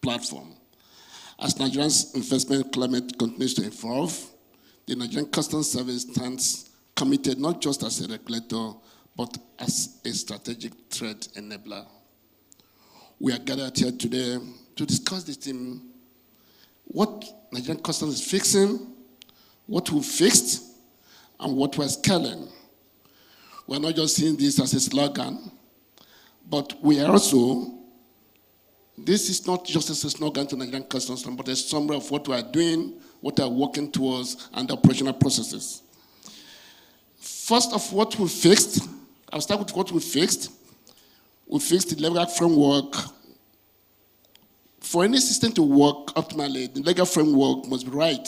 platform. As Nigeria's investment climate continues to evolve, the Nigerian Customs Service stands committed not just as a regulator, but as a strategic trade enabler. We are gathered here today to discuss this theme: what Nigerian Customs is fixing, what we fixed, and what we're scaling. We're not just seeing this as a slogan, but we are also, this is not just as a slogan to Nigerian Customs, but a summary of what we are doing, what we are working towards, and the operational processes. First of what we fixed, I'll start with what we fixed. We fixed the legal framework. For any system to work optimally, the legal framework must be right.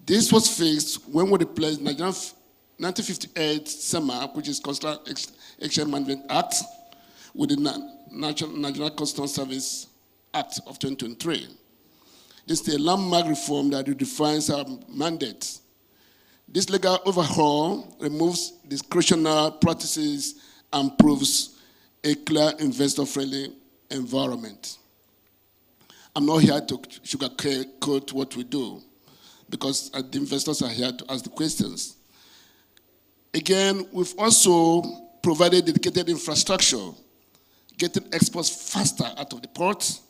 This was fixed when we replaced Nigerian 1958 SEMA, which is Coastal Exchange Management Act, with the Nigerian Customs Service Act of 2023. This is a landmark reform that redefines our mandate. This legal overhaul removes discretionary practices and proves a clear investor-friendly environment. I'm not here to sugarcoat what we do, because the investors are here to ask the questions. Again, we've also provided dedicated infrastructure, getting exports faster out of the ports.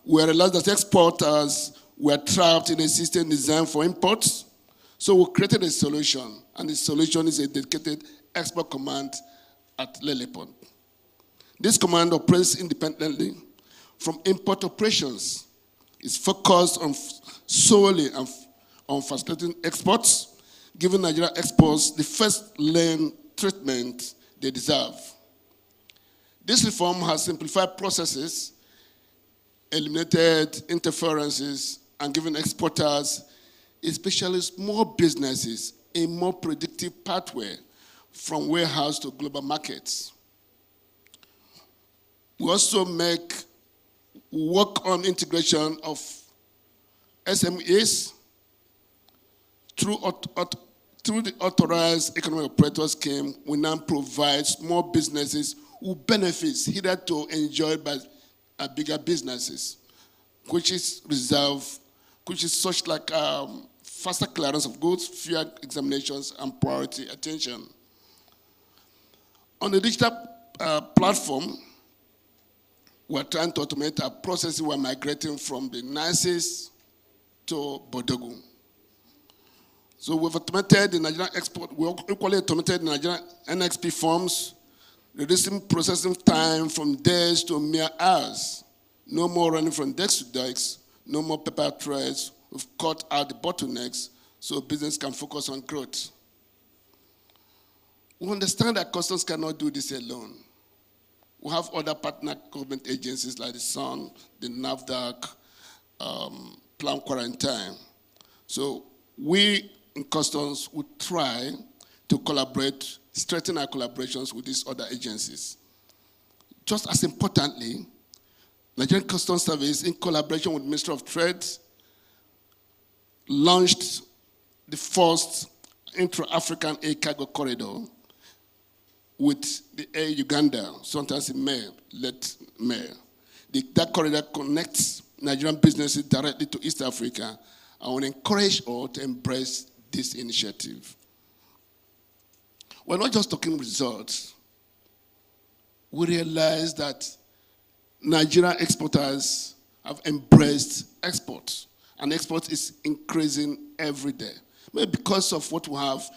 We realized that exporters were trapped in a system designed for imports, so we created a solution, and the solution is a dedicated export command at Lele Port. This command operates independently from import operations. It's focused on solely on facilitating exports, giving Nigerian exports the first-lane treatment they deserve. This reform has simplified processes, eliminated interferences, and given exporters, especially small businesses, a more predictive pathway from warehouse to global markets. We also work on integration of SMEs through the Authorized Economic Operator Scheme. We now provide small businesses who benefits hitherto enjoyed by bigger businesses, which is such like faster clearance of goods, fewer examinations, and priority attention. On the digital platform, we're trying to automate our processes. We're migrating from the NICES to Bodogu. So we've automated the Nigerian export. We equally automated the Nigerian NXP forms, reducing processing time from days to mere hours. No more running from desk to desk, no more paper trails. We've cut out the bottlenecks so business can focus on growth. We understand that customs cannot do this alone. We have other partner government agencies like the SON, the NAFDAC, Plan Quarantine. So we in customs would try to collaborate, strengthen our collaborations with these other agencies. Just as importantly, Nigerian Customs Service, in collaboration with the Ministry of Trade, launched the first intra-African air cargo corridor with the Air Uganda, sometimes in late May. That corridor connects Nigerian businesses directly to East Africa. I want to encourage all to embrace this initiative. We're not just talking results. We realize that Nigerian exporters have embraced exports, and export is increasing every day. Maybe because of what we have,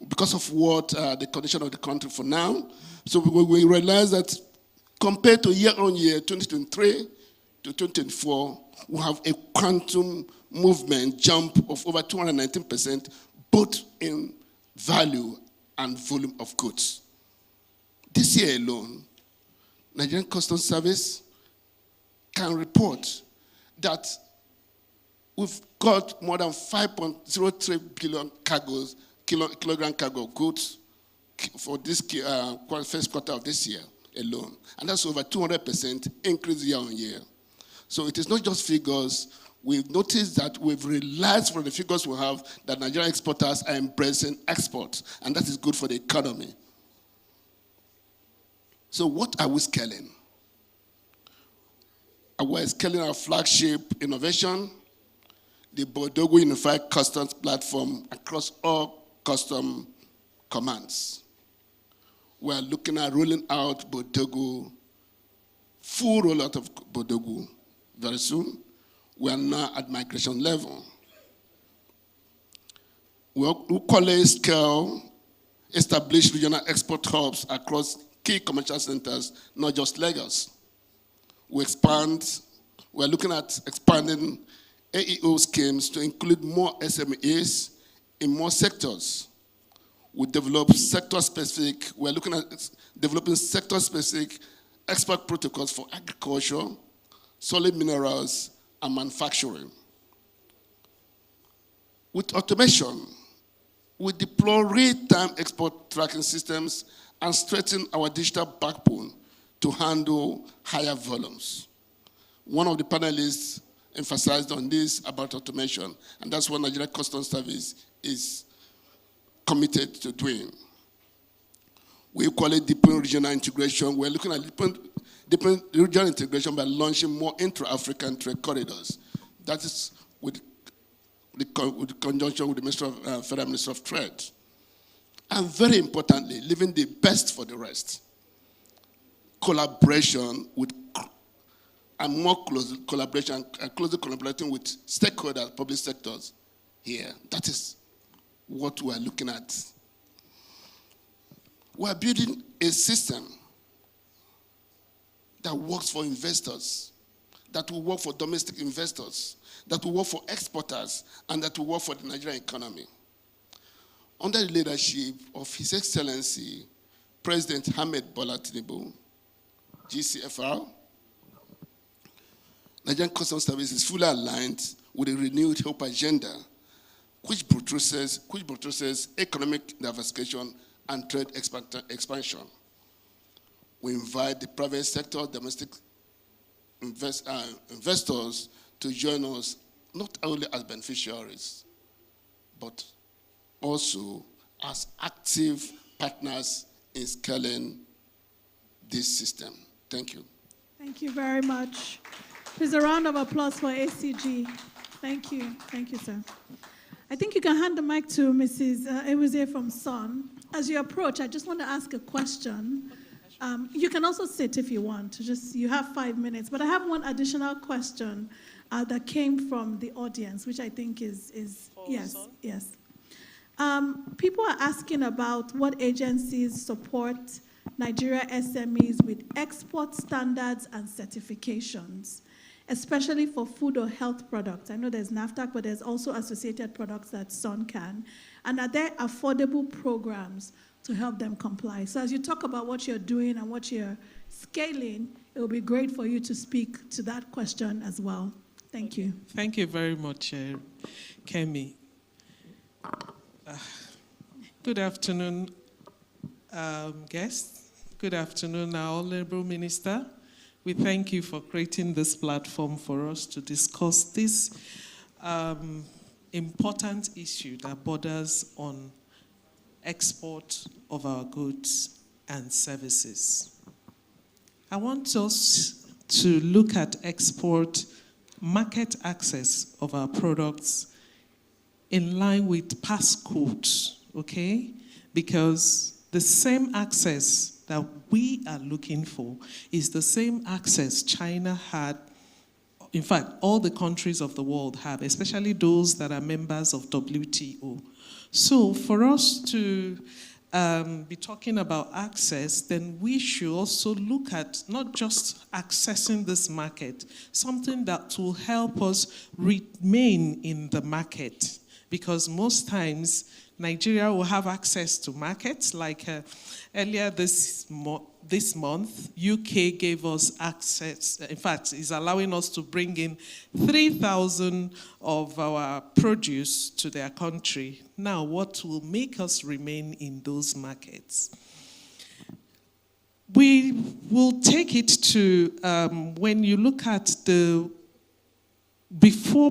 because of what the condition of the country for now. So we realize that compared to year-on-year, 2023 to 2024, we have a quantum movement jump of over 219%, both in value and volume of goods. This year alone, Nigerian Customs Service can report that we've got more than 5.03 billion kilogram cargo of goods for this first quarter of this year alone. And that's over 200% increase year on year. So it is not just figures. We've noticed that we've realized from the figures we have that Nigerian exporters are embracing exports, and that is good for the economy. So what are we scaling? We're scaling our flagship innovation, the Bodogu Unified Customs Platform across all custom commands. We're looking at rolling out Bodogu, full rollout of Bodogu very soon. We are now at migration level. We equally scale, establish regional export hubs across key commercial centers, not just Lagos. We're looking at expanding AEO schemes to include more SMEs in more sectors. We develop sector-specific, we're looking at developing sector-specific export protocols for agriculture, solid minerals, and manufacturing. With automation, we deploy real-time export tracking systems and strengthen our digital backbone to handle higher volumes. One of the panelists emphasized on this about automation, and that's what Nigeria Customs Service is committed to doing. We equally deepen regional integration. We're looking at deepen regional integration by launching more intra-African trade corridors. That is with conjunction with the Federal Minister of Trade. And very importantly, leaving the best for the rest. Collaboration with, and more close collaboration, and closely collaborating with stakeholders, public sectors here. That is what we are looking at. We are building a system that works for investors, that will work for domestic investors, that will work for exporters, and that will work for the Nigerian economy. Under the leadership of His Excellency, President Ahmed Bola Tinubu, GCFR, Nigerian Customs Service is fully aligned with a renewed hope agenda, which buttresses economic diversification and trade expansion. We invite the private sector, domestic investors to join us not only as beneficiaries, but also as active partners in scaling this system. Thank you. Thank you very much. Please, a round of applause for ACG. Thank you. Thank you, sir. I think you can hand the mic to Mrs. Ewuzie from Sun. As you approach, I just want to ask a question. You can also sit if you want. You have 5 minutes. But I have one additional question that came from the audience, which I think is yes. People are asking about what agencies support Nigeria SMEs with export standards and certifications, especially for food or health products. I know there's NAFTAC, but there's also associated products that Sun can. And are there affordable programs to help them comply? So as you talk about what you're doing and what you're scaling, it will be great for you to speak to that question as well. Thank you. Thank you very much, Kemi. Good afternoon, guests. Good afternoon, our Honorable Minister. We thank you for creating this platform for us to discuss this important issue that borders on export of our goods and services. I want us to look at export market access of our products in line with passcodes, okay? Because the same access that we are looking for is the same access China had. In fact, all the countries of the world have, especially those that are members of WTO. So for us to be talking about access, then we should also look at not just accessing this market, something that will help us remain in the market. Because most times, Nigeria will have access to markets. Like earlier this month, UK gave us access. In fact, is allowing us to bring in 3,000 of our produce to their country. Now, what will make us remain in those markets? We will take it to, when you look at the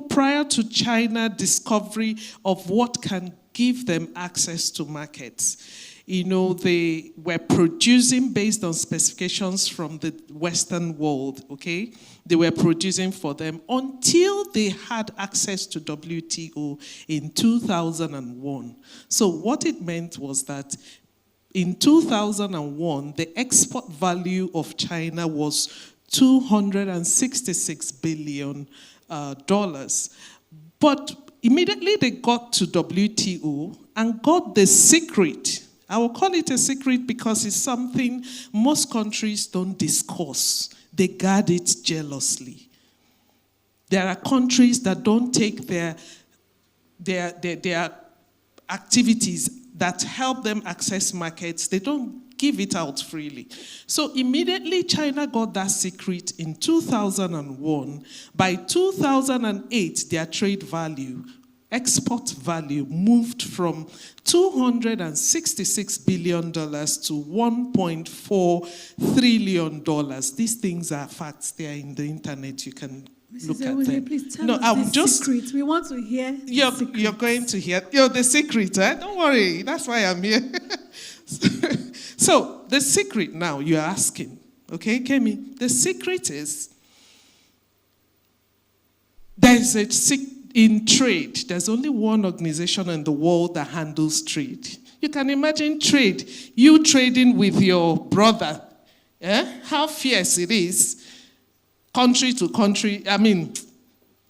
prior to China discovery of what can give them access to markets. You know, they were producing based on specifications from the Western world, okay? They were producing for them until they had access to WTO in 2001. So what it meant was that in 2001, the export value of China was $266 billion. But immediately they got to WTO and got the secret. I will call it a secret because it's something most countries don't discuss. They guard it jealously. There are countries that don't take their activities that help them access markets. They don't give it out freely. So immediately China got that secret in 2001. By 2008, their trade value, export value, moved from $266 billion to $1.4 trillion. These things are facts. They are in the internet. You can look at them. Please tell us the secret. We want to hear you're going to hear the secret. Eh? Don't worry. That's why I'm here. So, the secret now you're asking, okay, Kemi, the secret is there's in trade, there's only one organization in the world that handles trade. You can imagine trade, you trading with your brother, how fierce it is, country to country. I mean,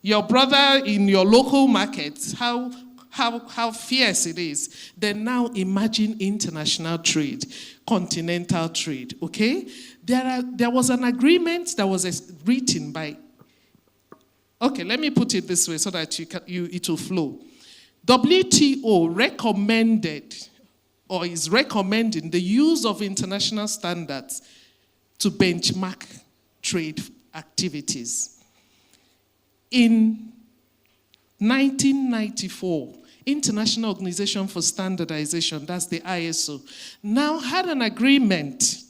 your brother in your local markets, how fierce it is. Then now imagine international trade, continental trade, okay? There was an agreement that was written by, okay, let me put it this way so that it will flow. WTO recommended or is recommending the use of international standards to benchmark trade activities. In 1994, International Organization for Standardization, that's the ISO, now had an agreement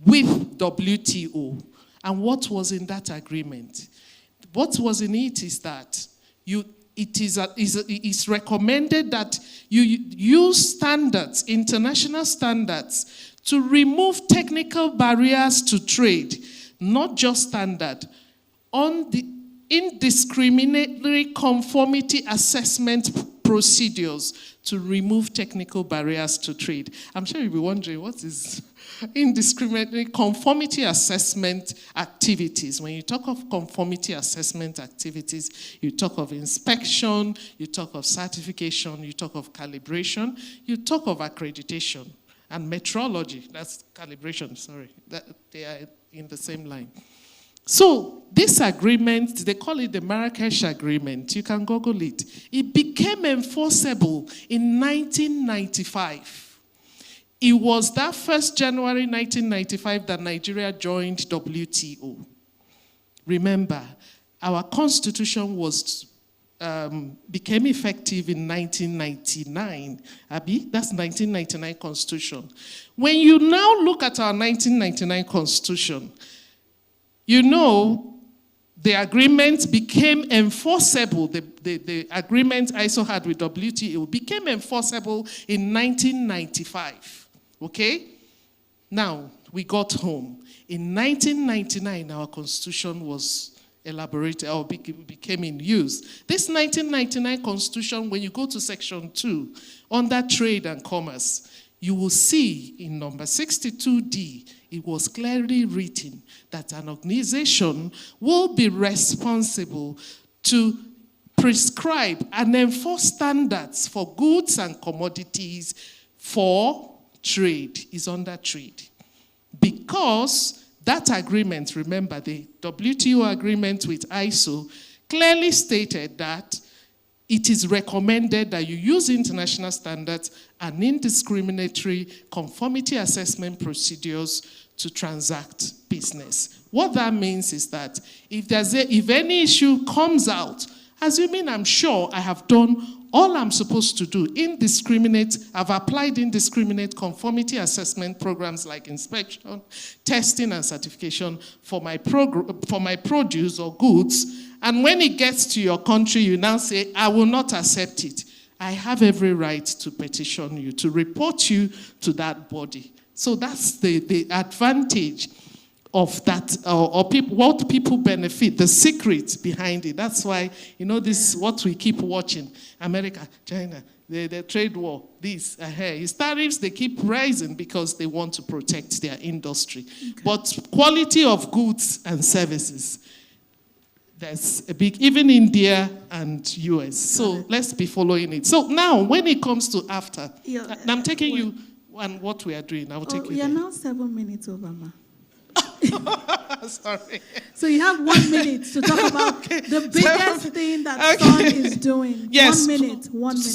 with WTO. And what was in that agreement? What was in it is that it's recommended that you use standards, international standards, to remove technical barriers to trade, not just standard, on the indiscriminatory conformity assessment procedures to remove technical barriers to trade. I'm sure you'll be wondering, what is indiscriminatory conformity assessment activities? When you talk of conformity assessment activities, you talk of inspection, you talk of certification, you talk of calibration, you talk of accreditation, and metrology, that's calibration, sorry, they are in the same line. So this agreement, they call it the Marrakesh Agreement. You can Google it. It became enforceable in 1995. It was that 1st January 1995 that Nigeria joined WTO. Remember, our constitution became effective in 1999. Abi, that's 1999 constitution. When you now look at our 1999 constitution, you know, the agreement became enforceable. The agreement ISO had with WTO became enforceable in 1995. Okay? Now, we got home. In 1999, our constitution was elaborated or became in use. This 1999 constitution, when you go to section 2, under trade and commerce, you will see in number 62D, it was clearly written that an organization will be responsible to prescribe and enforce standards for goods and commodities for trade, is under trade. Because that agreement, remember the WTO agreement with ISO, clearly stated that it is recommended that you use international standards and indiscriminatory conformity assessment procedures to transact business. What that means is that if any issue comes out, assuming I'm sure I have done all I'm supposed to do, I've applied indiscriminate conformity assessment programs like inspection, testing, and certification for my produce or goods, and when it gets to your country, you now say, I will not accept it. I have every right to petition you, to report you to that body. So that's the advantage of that, what people benefit, the secret behind it. That's why, this is what we keep watching. America, China, the trade war, it's tariffs, they keep rising because they want to protect their industry. Okay. But quality of goods and services, there's a big, even India and US. So let's be following it. So now, when it comes to after, I'm taking you on what we are doing. I'll take you We are there. now 7 minutes over, ma. Sorry. So you have 1 minute to talk about the biggest thing that Sun is doing. Yes. 1 minute.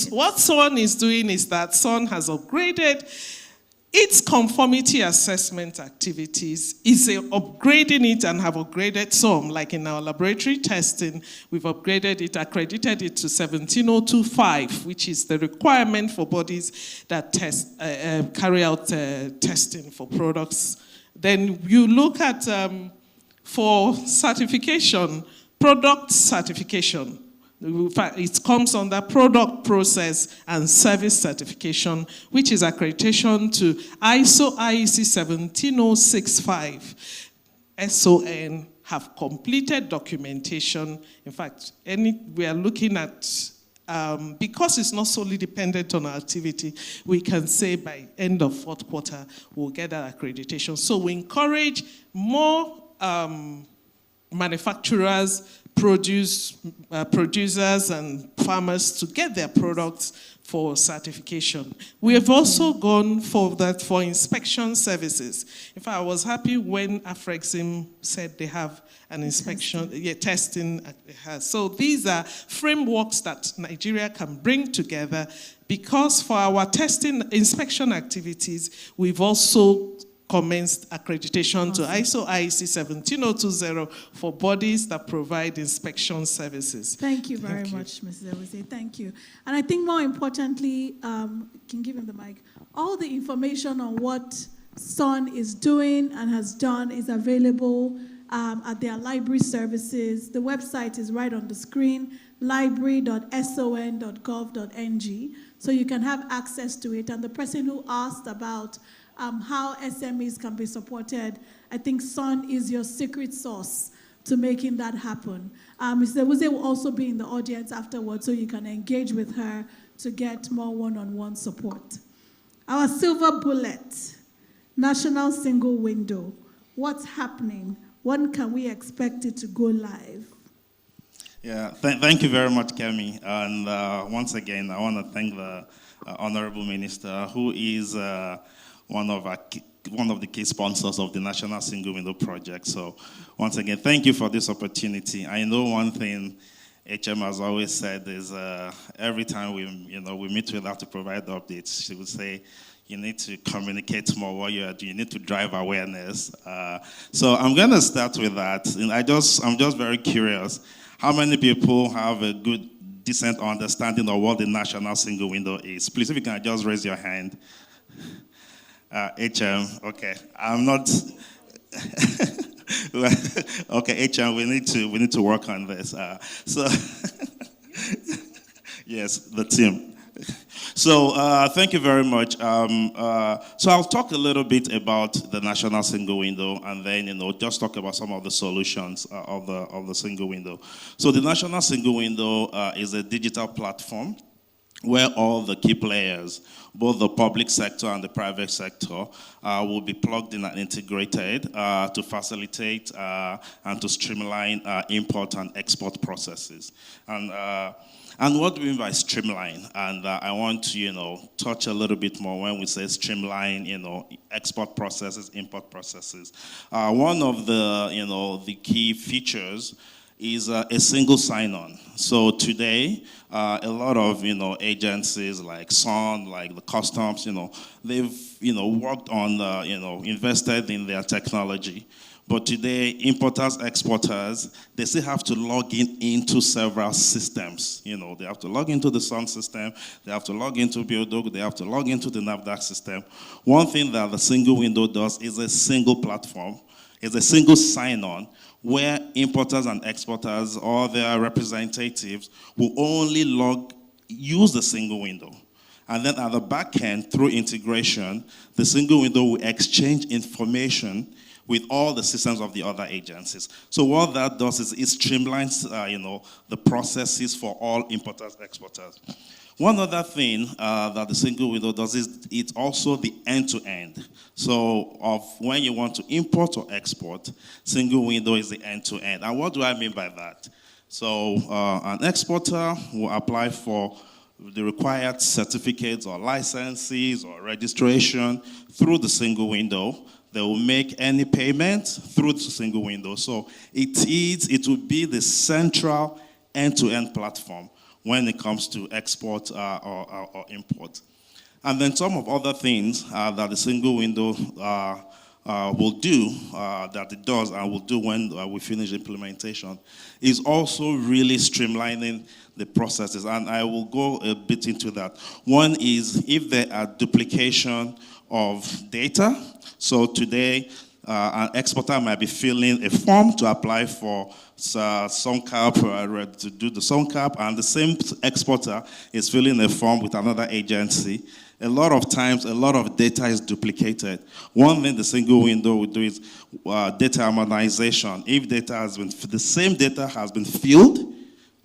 What Sun is doing is that Sun has upgraded its conformity assessment activities, is upgrading it and have upgraded some, like in our laboratory testing, we've upgraded it, accredited it to 17025, which is the requirement for bodies that carry out testing for products. Then you look at, for certification, product certification. In fact, it comes under product process and service certification, which is accreditation to ISO IEC 17065. SON have completed documentation. In fact, we are looking at, because it's not solely dependent on our activity, we can say by end of 4th quarter, we'll get that accreditation. So we encourage more manufacturers, producers and farmers to get their products for certification. We have also gone for that for inspection services. In fact, I was happy when Afrexim said they have an inspection, testing. So these are frameworks that Nigeria can bring together, because for our testing inspection activities, we've also commenced accreditation to ISO IEC 17020 for bodies that provide inspection services. Thank you very much, Mrs. Ewuzie. Thank you. And I think more importantly, can give him the mic, all the information on what SON is doing and has done is available at their library services. The website is right on the screen, library.son.gov.ng, so you can have access to it. And the person who asked about how SMEs can be supported, I think SON is your secret sauce to making that happen. Ms. Ewuzie will also be in the audience afterwards, so you can engage with her to get more one-on-one support. Our silver bullet, national single window. What's happening? When can we expect it to go live? Yeah, thank you very much, Kemi. And once again, I want to thank the Honorable Minister, who is one of the key sponsors of the National Single Window Project. So once again, thank you for this opportunity. I know one thing HM has always said is every time we meet with her to provide updates, she would say, you need to communicate more what you are doing. You need to drive awareness. So I'm going to start with that. And I'm just very curious. How many people have a good, decent understanding of what the National Single Window is? Please, if you can just raise your hand. HM, okay. I'm not. Okay, HM, we need to work on this. Yes, the team. So thank you very much. So I'll talk a little bit about the National Single Window, and then just talk about some of the solutions of the single window. So the National Single Window is a digital platform where all the key players, both the public sector and the private sector, will be plugged in and integrated to facilitate and to streamline import and export processes. And what do we mean by streamline? And I want to, touch a little bit more when we say streamline, export processes, import processes. One of the key features is a single sign-on. So today, a lot of agencies like SON, like the customs, they've worked on invested in their technology. But today, importers, exporters, they still have to log into several systems. They have to log into the SON system, they have to log into BioDoc, they have to log into the NAFDAC system. One thing that the single window does is a single platform, is a single sign-on, where importers and exporters or their representatives will only use the single window. And then at the back end, through integration, the single window will exchange information with all the systems of the other agencies. So what that does is it streamlines, the processes for all importers, exporters. One other thing that the single window does is it's also the end-to-end. So of when you want to import or export, single window is the end-to-end. And what do I mean by that? So an exporter will apply for the required certificates or licenses or registration through the single window. They will make any payment through the single window. So it will be the central end-to-end platform when it comes to export or import. And then some of other things that the single window will do, that it does and will do when we finish implementation, is also really streamlining the processes. And I will go a bit into that. One is if there are duplication of data. So today, an exporter might be filling a form to apply for SONCAP, to do the SONCAP, and the same exporter is filling a form with another agency. A lot of times, a lot of data is duplicated. One thing the single window will do is data harmonization. If the same data has been filled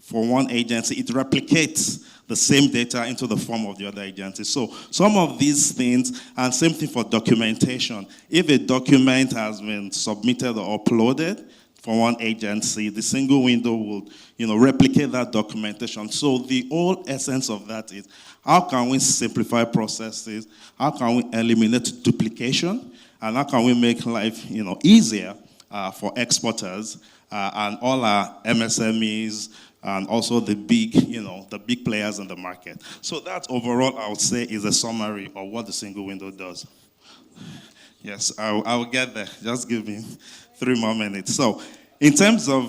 for one agency, it replicates the same data into the form of the other agency. So some of these things, and same thing for documentation. If a document has been submitted or uploaded for one agency, the single window will replicate that documentation. So the whole essence of that is how can we simplify processes, how can we eliminate duplication, and how can we make life easier for exporters and all our MSMEs, and also the big players in the market. So that overall, I would say, is a summary of what the single window does. Yes, I'll get there. Just give me 3 more minutes. So, in terms of,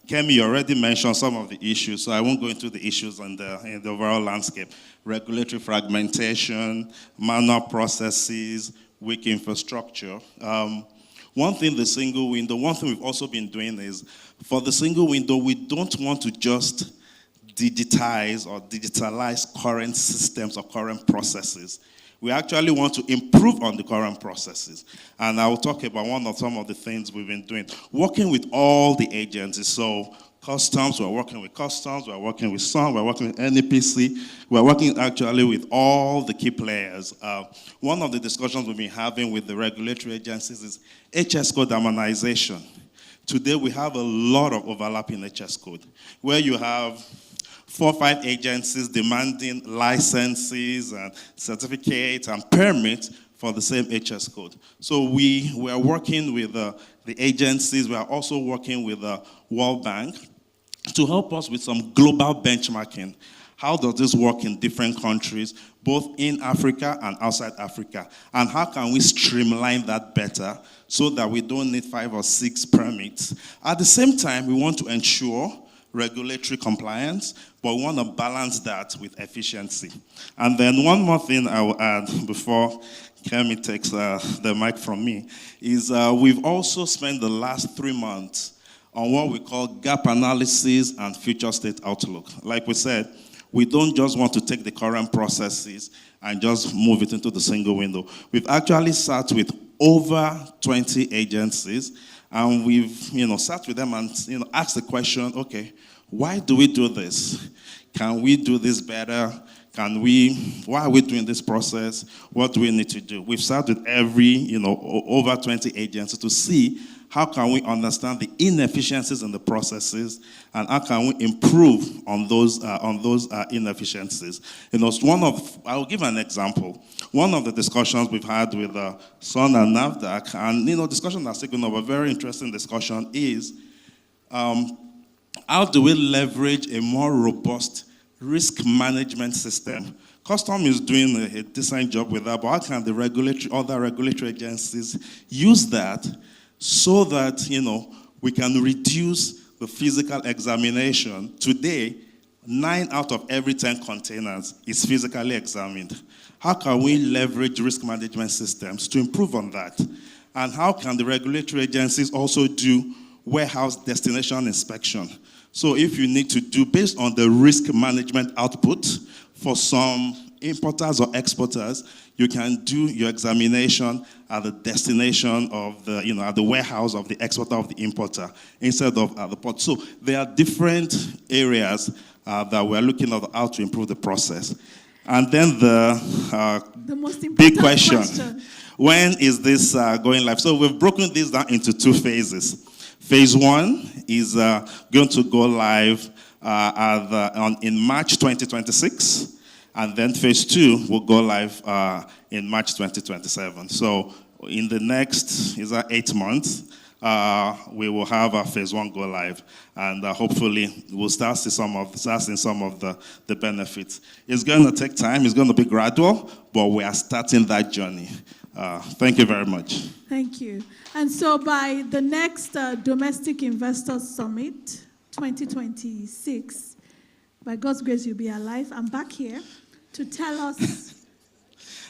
Kemi, you already mentioned some of the issues, so I won't go into the issues in the overall landscape. Regulatory fragmentation, manual processes, weak infrastructure. One thing we've also been doing is, for the single window, we don't want to just digitize or digitalize current systems or current processes. We actually want to improve on the current processes. And I will talk about some of the things we've been doing. Working with all the agencies. So customs, we're working with customs, we're working with SON, we're working with NEPC, we're working actually with all the key players. One of the discussions we've been having with the regulatory agencies is HS code harmonization. Today we have a lot of overlap in HS code, where you have 4 or 5 agencies demanding licenses and certificates and permits for the same HS code. So we are working with the agencies. We are also working with the World Bank to help us with some global benchmarking. How does this work in different countries, both in Africa and outside Africa? And how can we streamline that better so that we don't need 5 or 6 permits? At the same time, we want to ensure regulatory compliance, but we want to balance that with efficiency. And then one more thing I will add before Kemi takes the mic from me is we've also spent the last 3 months on what we call gap analysis and future state outlook. Like we said, we don't just want to take the current processes and just move it into the single window. We've actually sat with over 20 agencies, and we've sat with them and asked the question, okay, why do we do this? Can we do this better? Why are we doing this process? What do we need to do? We've sat with over 20 agencies to see how can we understand the inefficiencies in the processes, and how can we improve on those inefficiencies. I will give an example. One of the discussions we've had with SON and NAFDAC, and discussion that's taken over, a very interesting discussion, is how do we leverage a more robust risk management system? Custom is doing a decent job with that, but how can the other regulatory agencies use that so that we can reduce the physical examination? Today, 9 out of every 10 containers is physically examined. How can we leverage risk management systems to improve on that? And how can the regulatory agencies also do warehouse destination inspection? So if you need to do, based on the risk management output for some importers or exporters, you can do your examination at the destination of at the warehouse of the exporter of the importer instead of at the port. So there are different areas that we're looking at how to improve the process. And then the most big question, when is this going live? So we've broken this down into 2 phases. Phase 1 is going to go live in March 2026. And then phase 2 will go live in March 2027. So in the next 8 months, we will have our phase 1 go live, and hopefully we'll start seeing some of the benefits. It's going to take time. It's going to be gradual, but we are starting that journey. Thank you very much. Thank you. And so by the next Domestic Investors Summit 2026, by God's grace, you'll be alive. I'm back here to tell us.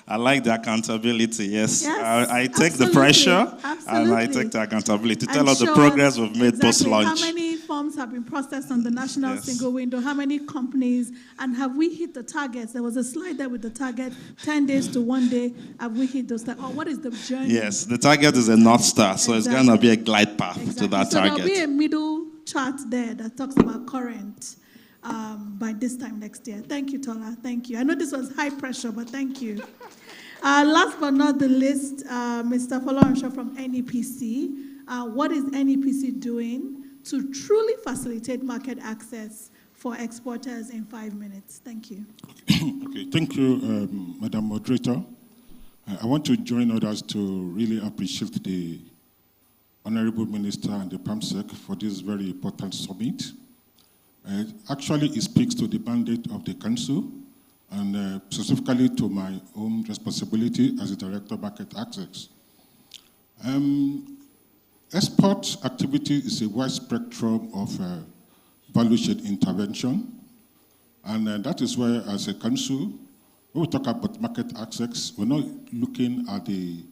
I like the accountability, yes. I take the pressure, and I take the accountability to tell us the progress we've made post-launch. How many forms have been processed on the national single window? How many companies? And have we hit the targets? There was a slide there with the target, 10 days to 1 day. Have we hit those targets? Or what is the journey? Yes, the target is a North Star, so it's going to be a glide path to that target. So there'll be a middle chart there that talks about current by this time next year. Thank you, Tola. Thank you. I know this was high pressure, but thank you. Last but not the least, Mr. Folorunsho from NEPC. What is NEPC doing to truly facilitate market access for exporters in 5 minutes? Thank you. Okay, thank you, Madam Moderator. I want to join others to really appreciate the Honorable Minister and the PAMSEC for this very important summit. Actually, it speaks to the mandate of the Council and specifically to my own responsibility as a Director of Market Access. Export activity is a wide spectrum of value chain intervention, and that is why, as a council, when we talk about market access, we're not looking at the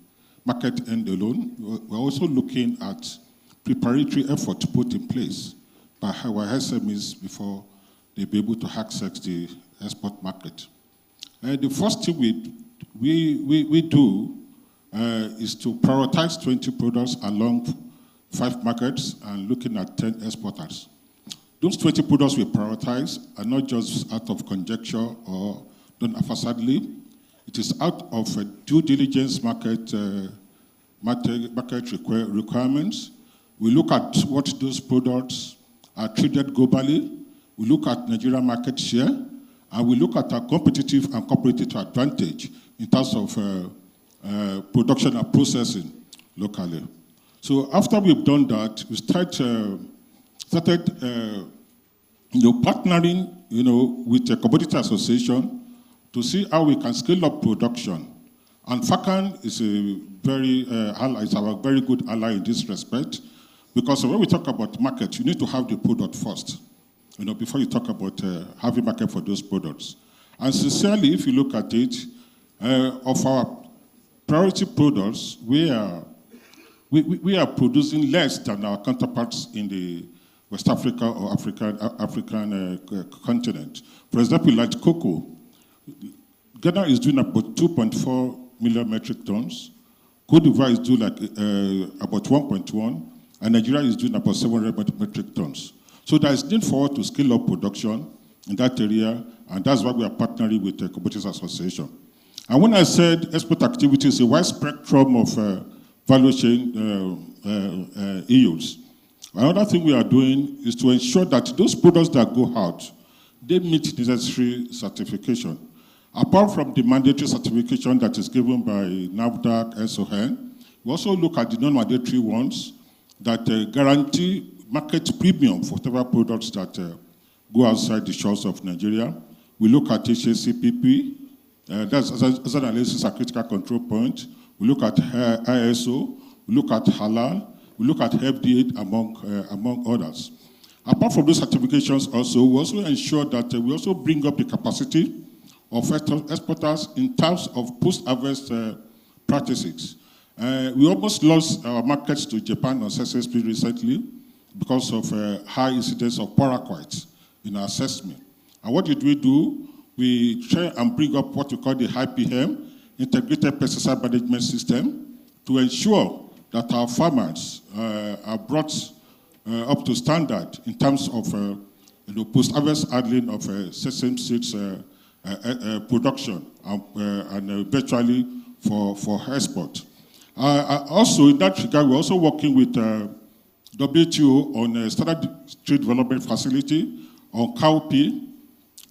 market end alone. We're also looking at preparatory effort put in place by our SMEs before they be able to access the export market. The first thing we do is to prioritize 20 products along 5 markets and looking at 10 exporters. Those 20 products we prioritize are not just out of conjecture or done haphazardly. It is out of due diligence market requirements. We look at what those products are traded globally. We look at Nigerian market share, and we look at our competitive and competitive advantage in terms of production and processing locally. So after we've done that, we started partnering, with the Commodity Association to see how we can scale up production. And FACAN is our very good ally in this respect, because when we talk about market, you need to have the product first, before you talk about having market for those products. And sincerely, if you look at it, of our priority products, we are producing less than our counterparts in the West Africa or African continent. For example, like cocoa, Ghana is doing about 2.4 million metric tons. Cote d'Ivoire is doing about 1.1, and Nigeria is doing about 700 metric tons. So there is need for us to scale up production in that area, and that's why we are partnering with the Commodities Association. And when I said export activity is a wide spectrum of value chain EUs, another thing we are doing is to ensure that those products that go out, they meet necessary certification. Apart from the mandatory certification that is given by NAFDAC, SON, we also look at the non-mandatory ones that guarantee market premium for whatever products that go outside the shores of Nigeria. We look at HACCP, that's as an analysis a critical control point. We look at ISO, we look at halal, we look at FDA, among others. Apart from those certifications also, we also ensure that we also bring up the capacity of exporters in terms of post-harvest practices. We almost lost our markets to Japan on SSP recently because of high incidence of paraquats in our assessment. And what did we do? We try and bring up what we call the IPM, Integrated Pesticide Management System, to ensure that our farmers are brought up to standard in terms of post-harvest handling of sesame seeds production and eventually for export. Also, in that regard, we're also working with WTO on a Standard Trade Development Facility on cowpea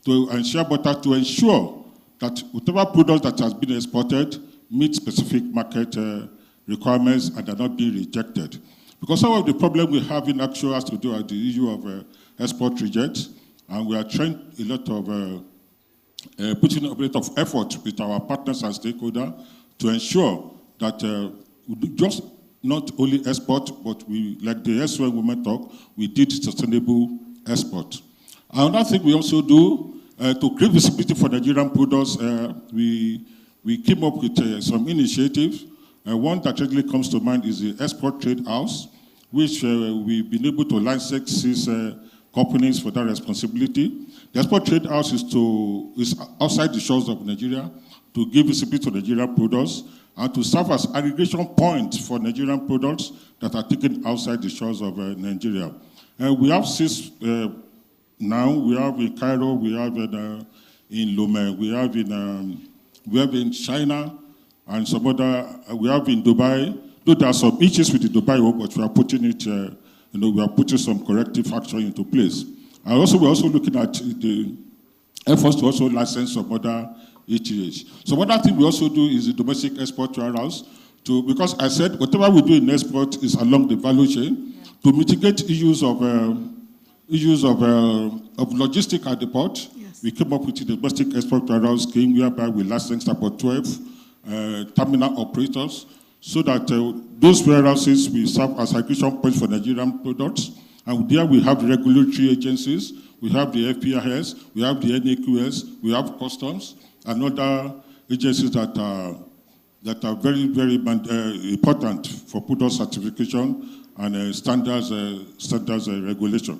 to ensure that whatever product that has been exported meets specific market requirements and are not being rejected. Because some of the problem we have in actual has to do with the issue of export rejects, and we are trying a lot of putting a bit of effort with our partners and stakeholders to ensure that we do just not only export, but we, like the SON Women Talk, we did sustainable export. Another thing we also do to create visibility for Nigerian products, we came up with some initiatives. One that really comes to mind is the Export Trade House, which we've been able to license 6 companies for that responsibility. The Export Trade House is outside the shores of Nigeria to give visibility to Nigerian products and to serve as aggregation points for Nigerian products that are taken outside the shores of Nigeria. We have 6 now. We have in Cairo, we have in Lomé, we have in China, and some other, we have in Dubai. Though there are some issues with the Dubai one, but we are putting it, we are putting some corrective action into place. And also, we're also looking at the efforts to also license some other ETH. So one other thing we also do is the domestic export warehouse, because I said whatever we do in export is along the value chain to mitigate issues of logistics at the port. Yes. we came up with the domestic export warehouse scheme, whereby we licensed about 12 terminal operators, so that those warehouses will serve as aggregation points for Nigerian products. And there we have the regulatory agencies, we have the FPIS, we have the NAQS, we have customs, and other agencies that are very, very important for product certification and standards regulation.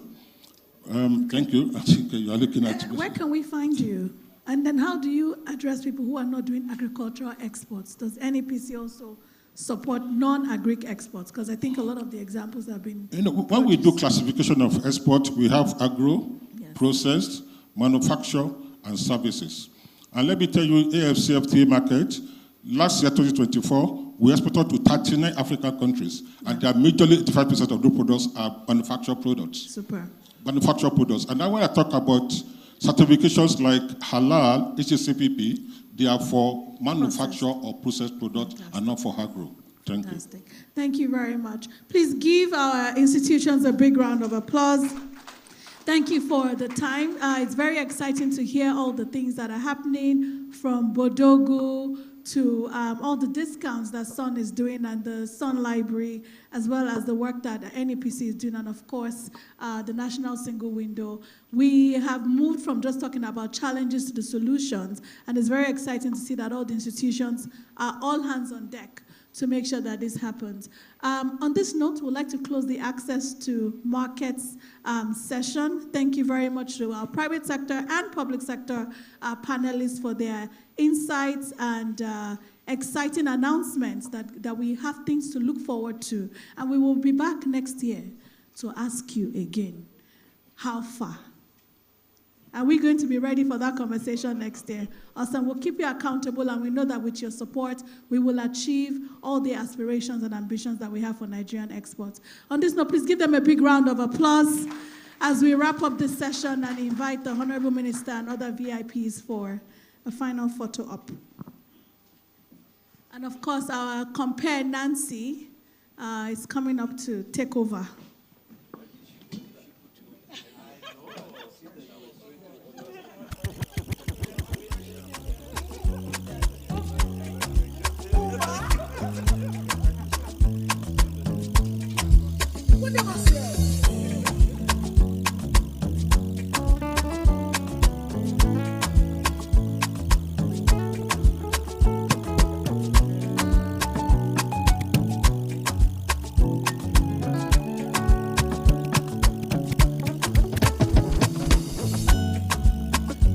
Thank you. I think you are looking at... Where can we find you? And then how do you address people who are not doing agricultural exports? Does NEPC also support non-agric exports? Because I think a lot of the examples have been... When we do classification of export, we have agro, processed, manufacture, and services. And let me tell you, AFCFTA market, last year, 2024, we exported to 39 African countries, and they are majorly 85% of the products are manufactured products. Super. Manufactured products. And now when I talk about certifications like halal, HACCP, they are for manufacture or processed products and not for agro. Thank you. Thank you very much. Please give our institutions a big round of applause. Thank you for the time. It's very exciting to hear all the things that are happening, from Bodogu to all the discounts that Sun is doing, and the Sun Library, as well as the work that NEPC is doing, and of course, the National Single Window. We have moved from just talking about challenges to the solutions, and it's very exciting to see that all the institutions are all hands on deck to make sure that this happens. On this note, we'd like to close the Access to Markets session. Thank you very much to our private sector and public sector panelists for their insights and exciting announcements that we have things to look forward to. And we will be back next year to ask you again, how far? Are we going to be ready for that conversation next year? Awesome. We'll keep you accountable, and we know that with your support, we will achieve all the aspirations and ambitions that we have for Nigerian exports. On this note, please give them a big round of applause as we wrap up this session and invite the Honorable Minister and other VIPs for a final photo op. And of course, our compare Nancy is coming up to take over.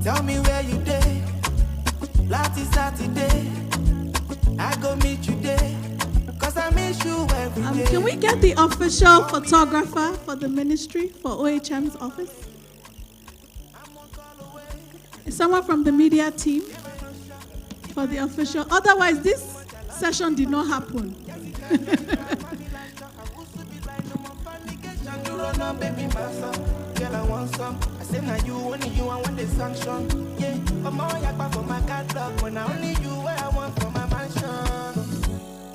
Tell me where you day. Last Saturday, I go meet you there. Cause I miss you every day. Can we get the official photographer for the ministry, for OHM's office? Is someone from the media team for the official? Otherwise, this session did not happen. I say now you, only you, I want the sanction. Yeah, I'm all yakba for my catalog. When I only you, where I want for my mansion.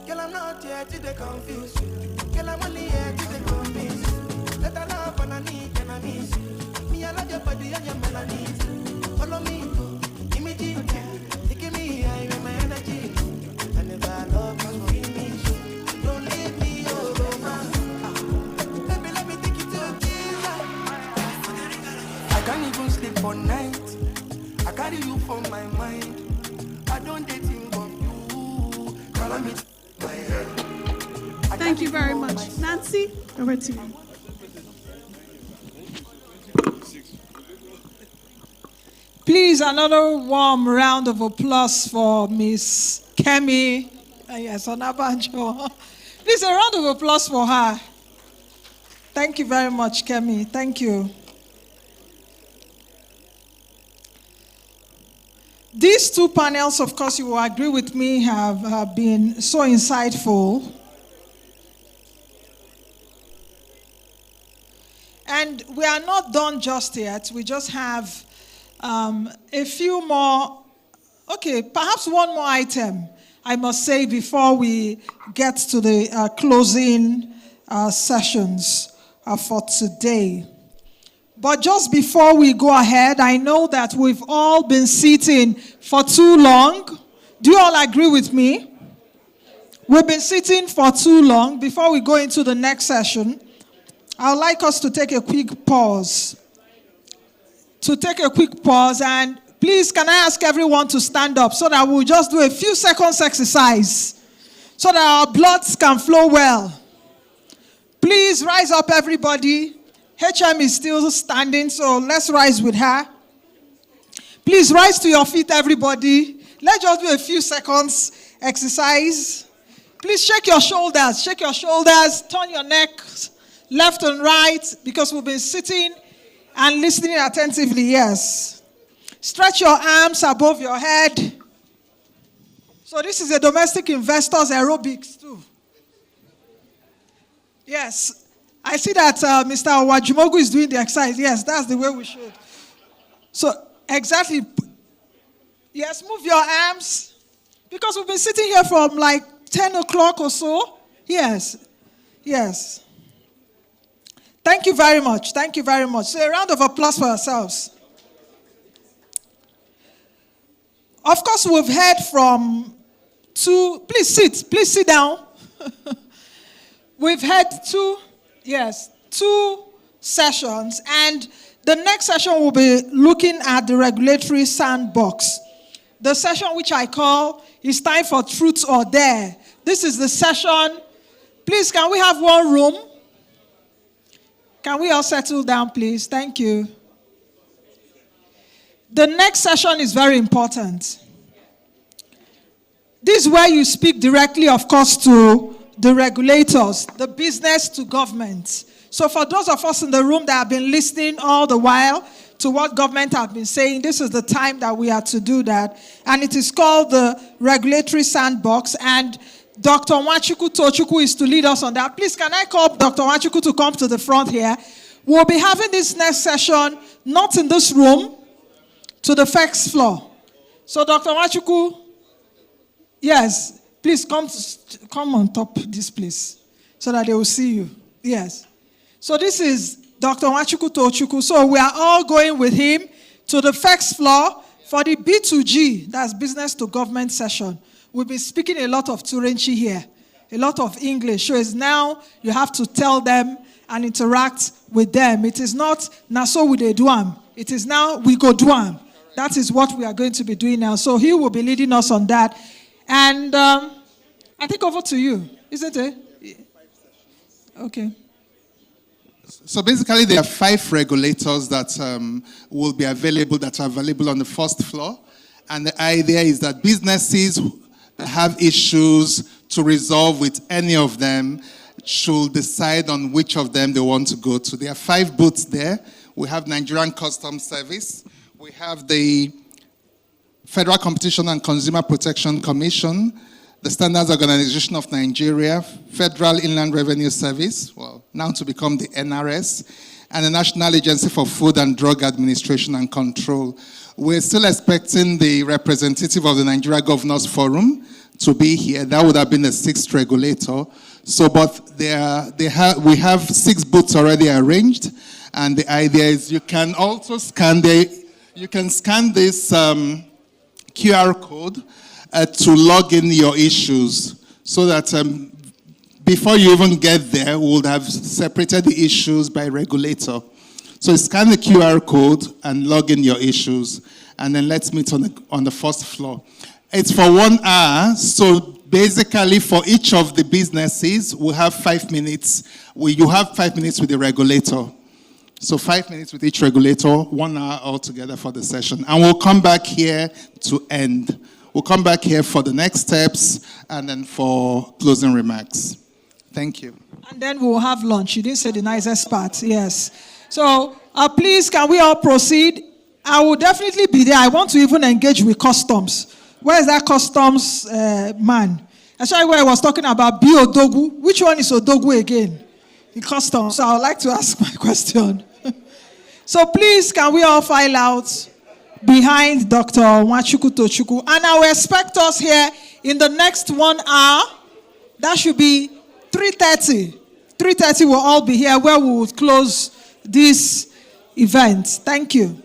Girl, I'm not here to the confuse you. Girl, I'm only here to the convince you. Let I love and I need and I miss you. Me, I love your body and your melodies. Follow me, give me G, give me high with my energy. I never love you, finish you. Don't leave me, oh, man. Let me take you to Jesus. I can't even sleep for night. I carry you from my mind. I don't date think of you. Call me my head. Thank you very much. Nancy, over to you. Please, another warm round of applause for Miss Kemi. Yes, Onabanjo. Please, a round of applause for her. Thank you very much, Kemi. Thank you. These two panels, of course, you will agree with me, have been so insightful. And we are not done just yet. We just have a few more, okay, perhaps one more item, I must say, before we get to the closing sessions for today. But just before we go ahead, I know that we've all been sitting for too long. Do you all agree with me? We've been sitting for too long. Before we go into the next session, I would like us to take a quick pause. And please, can I ask everyone to stand up so that we'll just do a few seconds exercise so that our bloods can flow well. Please rise up, everybody. HM is still standing, so let's rise with her. Please rise to your feet, everybody. Let's just do a few seconds exercise. Please shake your shoulders, turn your neck left and right, because we've been sitting and listening attentively, yes. Stretch your arms above your head. So this is a domestic investors aerobics too. Yes. I see that Mr. Wajimogu is doing the exercise. Yes, that's the way we should. So, exactly. Yes, move your arms. Because we've been sitting here from like 10 o'clock or so. Yes. Yes. Thank you very much. Thank you very much. So, a round of applause for yourselves. Of course, we've heard from two. Please sit down. We've had two sessions, and the next session will be looking at the regulatory sandbox. The session which I call It's Time for Truth or Dare. This is the session. Please, can we have one room? Can we all settle down, please? Thank you. The next session is very important. This is where you speak directly, of course, to the regulators, the business to government. So for those of us in the room that have been listening all the while to what government have been saying, this is the time that we are to do that. And it is called the regulatory sandbox. And Dr. Nwachukwu Tochukwu is to lead us on that. Please, can I call Dr. Nwachukwu to come to the front here? We'll be having this next session, not in this room, to the FEX floor. So Dr. Nwachukwu, yes, please come on top of this place so that they will see you. Yes. So this is Dr. Nwachukwu Tochukwu. So we are all going with him to the FEX floor for the B2G, that's business to government session. We've been speaking a lot of Turanchi here, a lot of English. So it's now you have to tell them and interact with them. It is not Naso we de duam. It is now we go duam. That is what we are going to be doing now. So he will be leading us on that. And I think over to you, isn't it? Okay. So basically, there are 5 regulators that will be available, that are available on the first floor. And the idea is that businesses that have issues to resolve with any of them should decide on which of them they want to go to. There are 5 booths there. We have Nigerian Customs Service. We have the Federal Competition and Consumer Protection Commission, the Standards Organization of Nigeria, Federal Inland Revenue Service, well, now to become the NRS, and the National Agency for Food and Drug Administration and Control. We're still expecting the representative of the Nigeria Governors Forum to be here. That would have been the 6th regulator. So, but we have 6 booths already arranged, and the idea is you can also scan this QR code to log in your issues, so that before you even get there, we would have separated the issues by regulator. So scan the QR code and log in your issues, and then let's meet on the first floor. It's for 1 hour, so basically for each of the businesses, we have 5 minutes. You have 5 minutes with the regulator. So 5 minutes with each regulator, 1 hour altogether for the session. And we'll come back here to end. We'll come back here for the next steps and then for closing remarks. Thank you. And then we'll have lunch. You didn't say the nicest part. Yes. So please, can we all proceed? I will definitely be there. I want to even engage with customs. Where is that customs man? Actually, where I was talking about Odogu. Which one is Odogu again? In customs. So I would like to ask my question. So please, can we all file out behind Dr. Nwachukwu Tochukwu? And I will expect us here in the next 1 hour. That should be 3:30. 3:30 will all be here, where we will close this event. Thank you.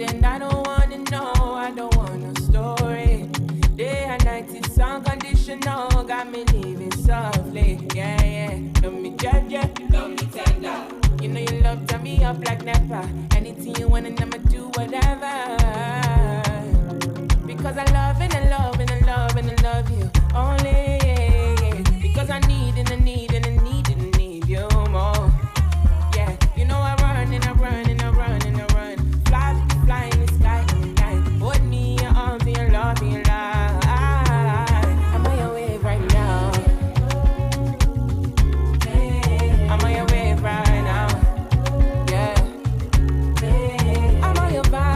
and I don't wanna know, I don't want no story. Day and night is unconditional, got me living softly. Yeah, yeah. Love me judge, love me tender. You know you love turn me up like never. Anything you want and I'ma do whatever. Because I love and I love and I love and I love you only. Yeah, yeah. Because I need and I need and I need and I need you more. Yeah, you know I run and I run and I run and I run. Fly in the sky and night. Hold me in your arms and your love and your life. I'm on your wave right now. I'm on your wave right now. Yeah. I'm on your vibe.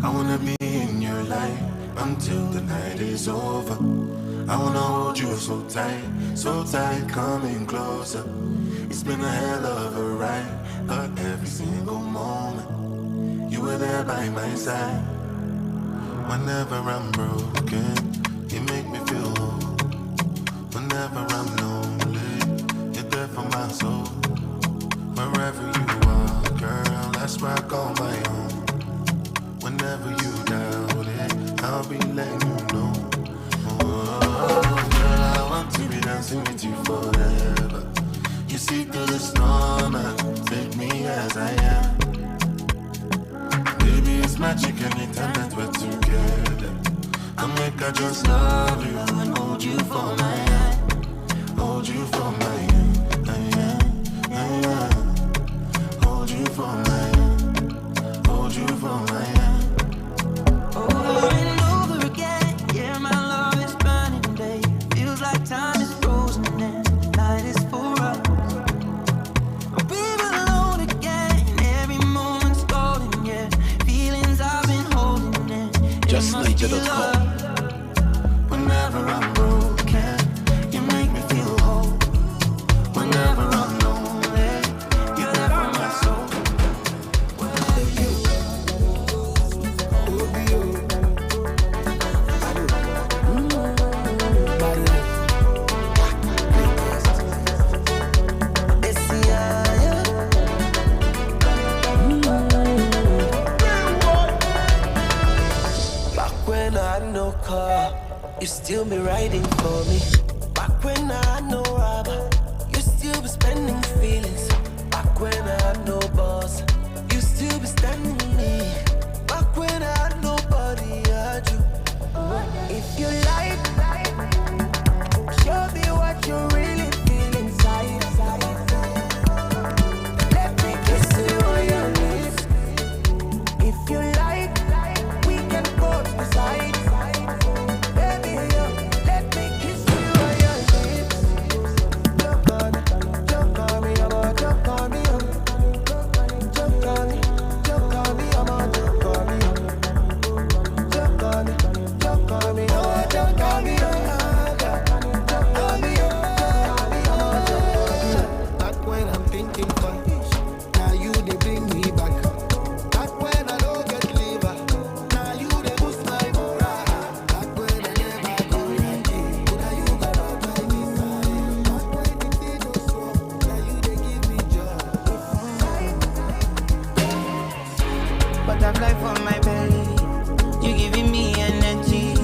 I wanna be in your life until the night is over. I wanna hold you so tight, coming closer. It's been a hell of a ride, but every single moment you were there by my side. Whenever I'm broken, you make me feel whole. Whenever I'm lonely, you're there for my soul. Wherever you are, girl, that's where I call my own. Whenever you doubt it, I'll be letting you know. Oh, girl, I want to be dancing with you forever. You see through the storm and take me as I am. Baby, it's magic anytime that we're together. Come make I just love you and hold you for my hand. Hold you for my hand. Hold you for my hand. Hold you for my hand. Over and over again, yeah, my love is burning, babe. Feels like time is frozen and night is for us. I'll be alone again, every moment's golden, yeah. Feelings I've been holding in. JustNiger.com. Whenever I'm broken, you make me feel whole. Whenever I'm lonely, you're there for my soul. You still be riding for me. Back when I had no rubber, you still be spending feelings. Back when I had no boss, you still be standing with me. Back when I had nobody, I had you. If you like, show me what you really feel inside. Let me kiss you on your lips. If you like, we can go beside. Butterfly for my belly, you giving me energy.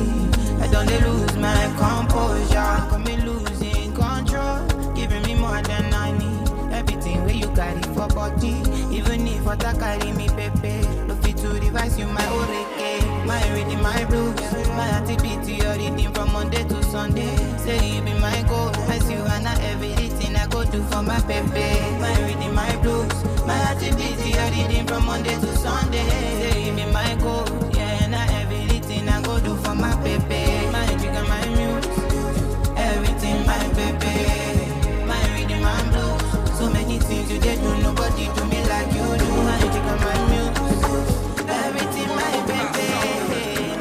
I don't lose my composure, got me losing control. Giving me more than I need. Everything where you carry for body, even if what I carry me, baby. No fit to revise you my oreke, my reading, my blues, my activity, your reading from Monday to Sunday. Say you be my goal, I see you and everything I go do for my baby. My reading, my blues, my activity, your reading from Monday to Sunday. Say you be my goal, yeah, and everything I go do for my baby. My trigger, my muse, everything my baby. My reading, my blues, so many things you did do, nobody do me like you do. My trigger, my muse, everything my baby.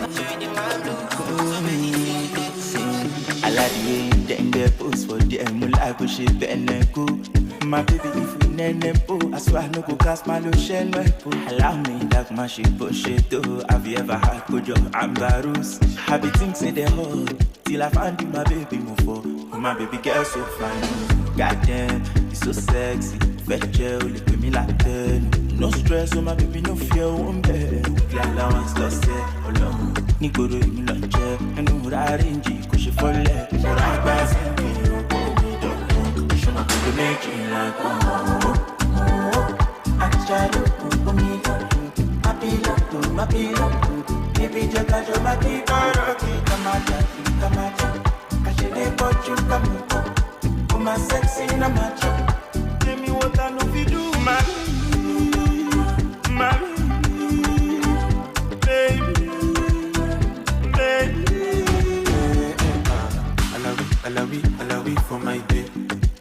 My reading, my blues, so many things you did. I like the way you dang the post for the emula, but she been cool. My baby, if we name po, I swear I no go cast my lotion po. Allow me like my shit, but shit too. Have you ever had good job? I'm Barus. Happy things in the hole till I find you, my baby move for. My baby girl so fine. Goddamn, you so sexy. Fetch gel, look with me like that. No stress, so my baby no fear one bed. The allowance lost it, alone. Nico do me like jet, and no arrange it, cause she fall let. But I pass it, to make it like I try to put me down. I feel to my pillow. Baby, just as you might be come out. I should have got you, come on. My sexy, na macho. Tell me what I know if you do, baby. I love it for my day.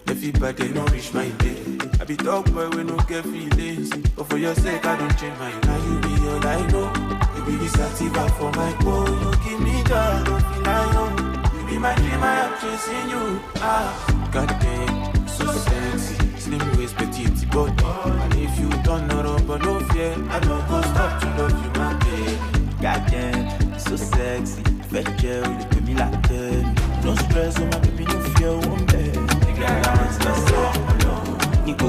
Everybody know reach my day. I be dog boy, we no get feelings. But for your sake, I don't change my now you be all I know. You be the sativa for my boy. You give me joy, I don't feel alone. You be my dream, I am chasing you. Goddamn, so sexy. Slim waist, petite body. And if you don't know, but no fear, I don't go stop to love you, my baby. Goddamn, so sexy. Fat gel, you put me like that. No stress, oh my baby, no fear, one bed. Nigga, I was so alone. Nico,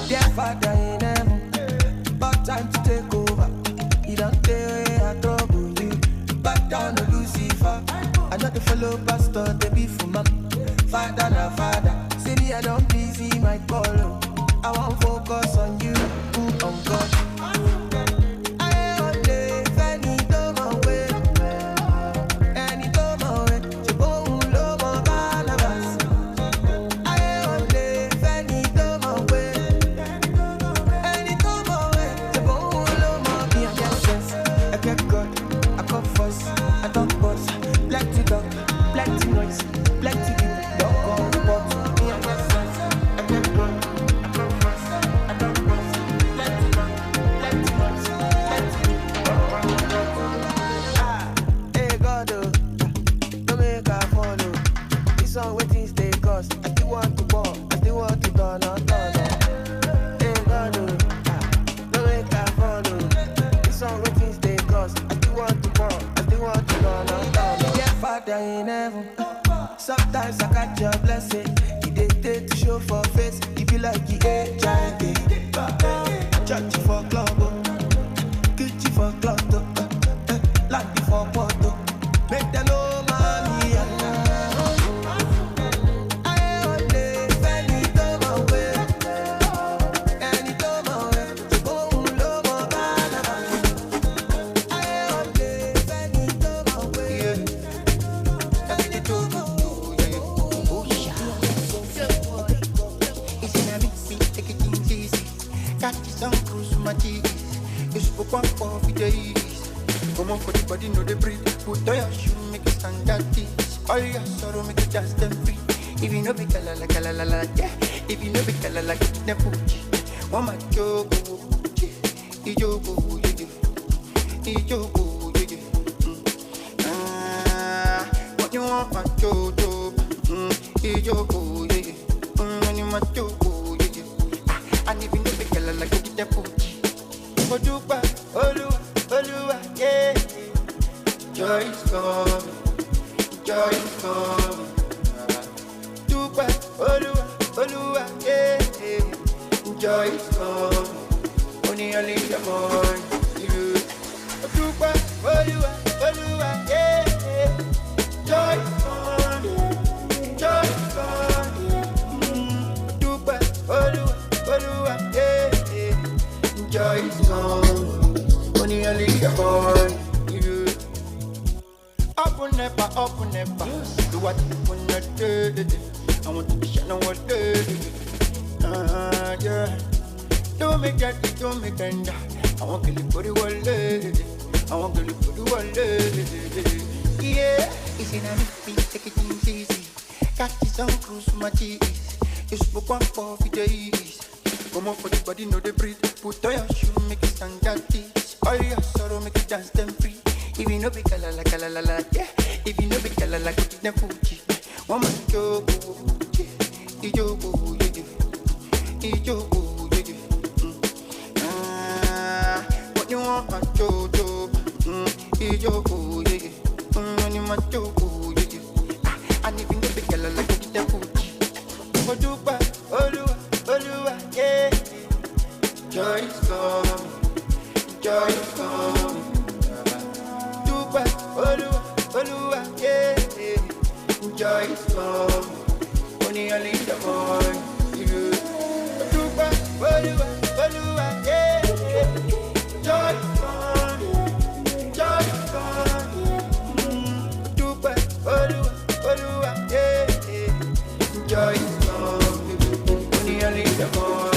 dear Father in heaven, about time to take over. You don't tell I trouble you. Back down to Lucifer. I not the fellow pastor, they be for my father, na father. Say me, I don't busy my call. I won't focus on you, on God. Sometimes I catch your blessing. You did to show for face. You be like the HIV. Church you for club, kill you for club, like you for photo. Make them know mommy. Come on for the body, know the breathe. Put on your shoe, make it stand at this. All your sorrow, make it dance them free. If you know be kala la, yeah. If you know be kala la, get them Fuji. One my joke, ijogo, what you want, my jojo, ijogo, when you my jogo, and if you know be kala la, get them Fuji. What you buy, Oluwa, yeah. Joy is coming, joy is coming. Dupa, Oluwa, yeah. Joy is coming, only a little more. Dupa, Oluwa, yeah. Joy is coming, joy is coming. Dupa, Oluwa, yeah. Joy is coming. Only a little boy, you. Up and never, do what you wanna do. I want to be shining what day. Yeah. Don't make that, don't make that. I want to live for the world. I want to live for the world. Yeah. It's in a me, take it easy. Catch this on cruise my cheese. You spoke one for days. Come on for the body, know the breathe. Put on your shoe, make it stand at this. All your sorrow, make it dance them free. If you know be kala la, yeah. If you know be kala la, get them Fuji. One man jogo, ijogo, what you want, my jojo, ijogo, when you my jogo, and if you know be kala la, get them Fuji. What you buy, Oluwa, yeah. Joy is coming, joy is coming. Dupa, Oluwa, yeah. Joy is coming, only a little boy. Dupa, Oluwa, yeah. Joy is coming, joy is coming. Dupa, Oluwa, yeah. Joy is coming, only a little boy.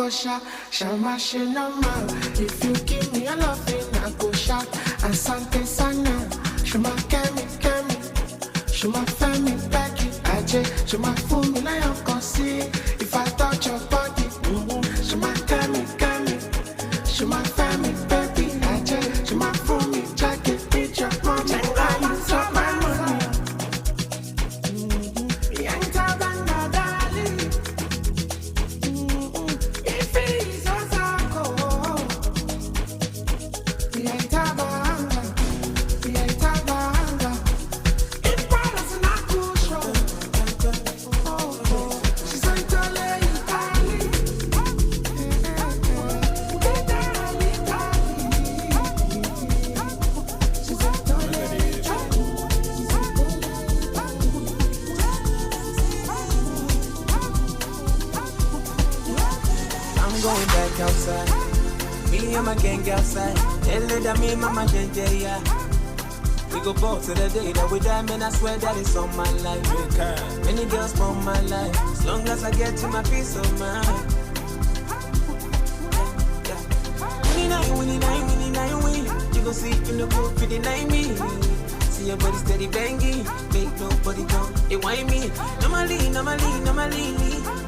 go shout, shama shinama. If you give me a loving, I go shout. Asante sana, shama kemi kemi, shama femi beki, aje, shama fumi na yoko see. If I touch your body, shama kemi kemi, shama femi baby, aje, shama fumi jacket, bitch your mommy, I use up my money. Going back outside, me and my gang outside. Tell that me, mama, yeah. We go both to the day that we die, man. I swear that it's on my life. Many girls for my life, as long as I get to my peace of mind. Winning, you gon' see in the book, pretty like me. See your body steady banging, make nobody come. They whine me, normally.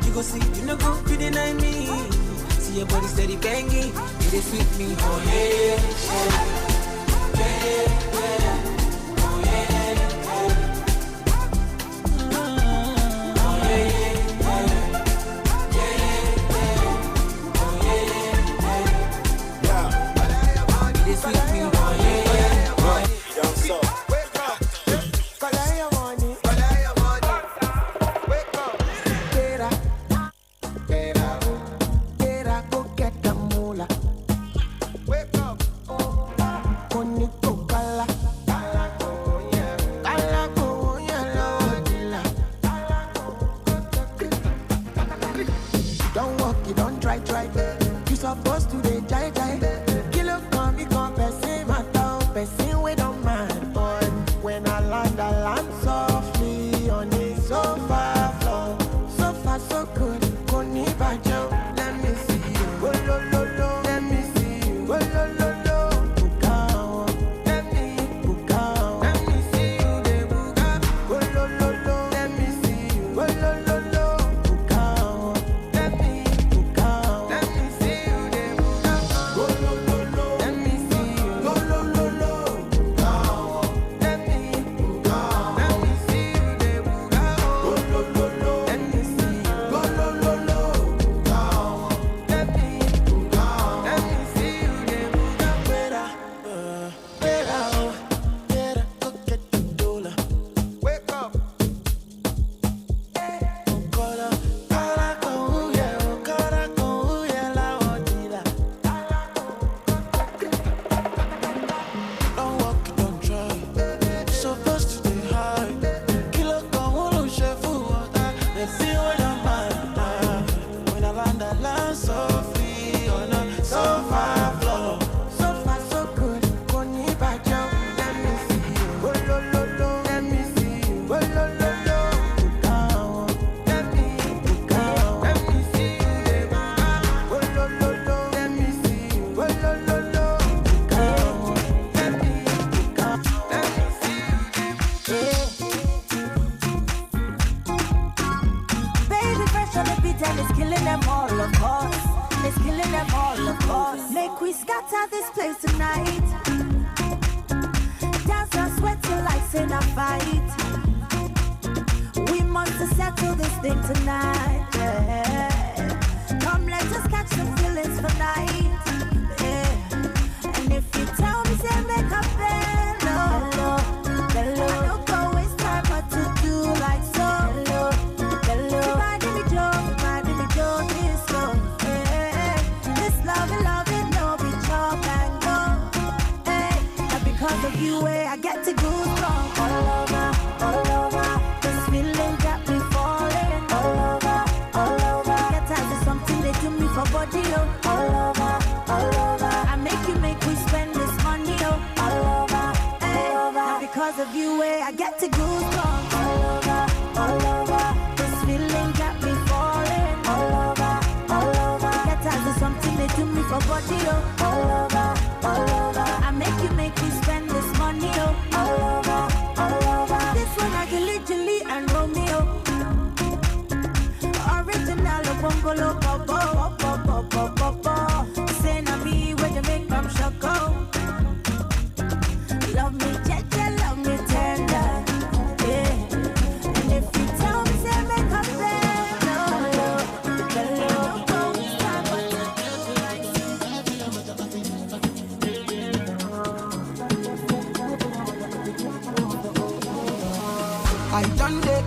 You gon' see in the book, pretty like me. Your body steady banging, you dey sweet me. Oh yeah, oh yeah.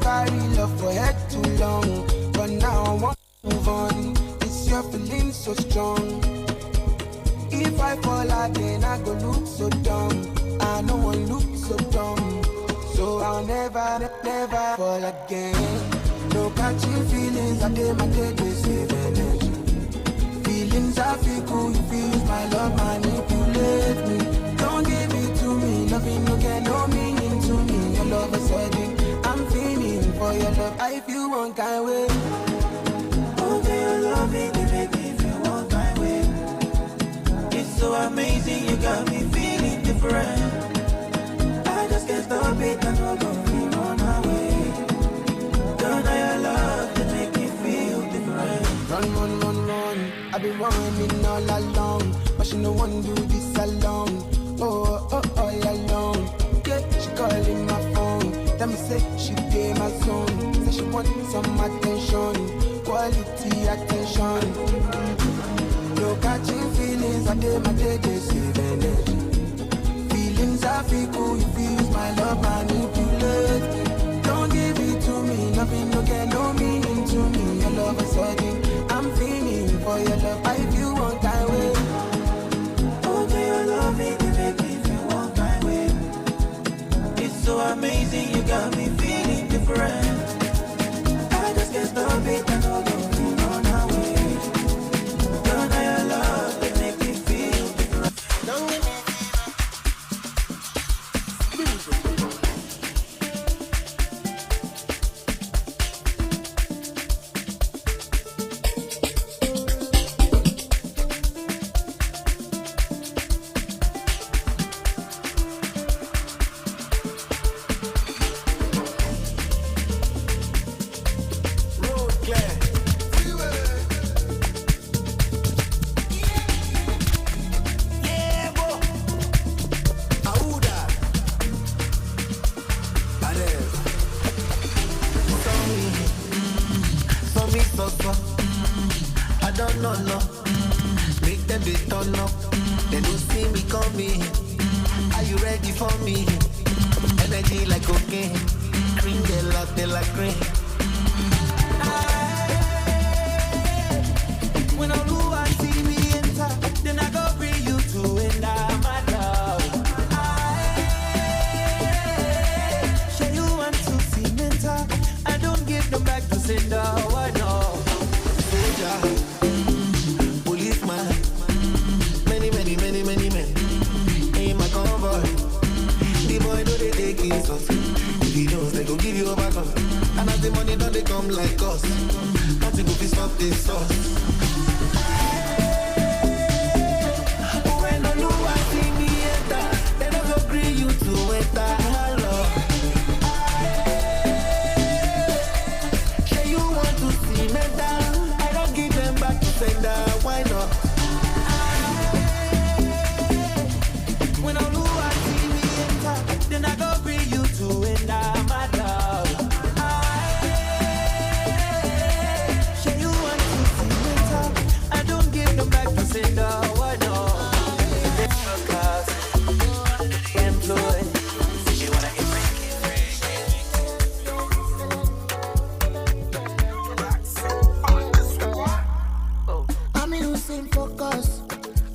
carry love for head too long. But now I want to move on. This your feeling so strong. If I fall again, I go look so dumb. I know I look so dumb. So I'll never, never fall again. No catching feelings, I did my day, they save energy. Feelings I feel cool, you feel use my love, manipulate me. Don't give it to me, loving no get no meaning to me. Your love is sudden, I'm feeling for your love. I feel one kind way. Oh, your love it, they make me feel one kind way. It's so amazing, you got me feeling different. I just can't stop it, I know going run away. Girl, now your love, they make me feel different. Run, run, run, run. I've been running all along, but she no one do this alone. Oh, oh, all alone. Yeah, she calling my phone. Tell me say she gave my zone. Say she want some attention, quality attention. No catching feelings, I did my day, they save energy. Feelings I feel cool, you feel use my love, manipulate me. Don't give it to me, nothing no get no meaning to me. Your love is sudden, I'm feeling for your love, I feel one kind way. Oh, your love it, they make me feel one kind way. It's so amazing, you got me feeling different. I just can't stop it, I know don't run away. Girl, now your love, they make me feel different. I don't know. Make them they turn up. They don't see me coming. Are you ready for me? Energy like cocaine. Cream they latte like cream. When I do I see me enter, then I go bring you to enter my love. Share you want to see mental. I don't give them back to sender. Why not? Policeman, many men in my convoy. The boy know they take his us. If he knows they gon' give you a back up. And as the money don't they come like us. Nothing will be stop this sauce. When I know I see me enter, they don't agree you to enter. Hello. Say you want to see me down. I don't give them back to sender. Why not? When I know I see me enter, then I go bring you to enter my love. Say you want to see me enter, I don't give them back to sender. Why not? Class, employed. You wanna get I'm losing focus.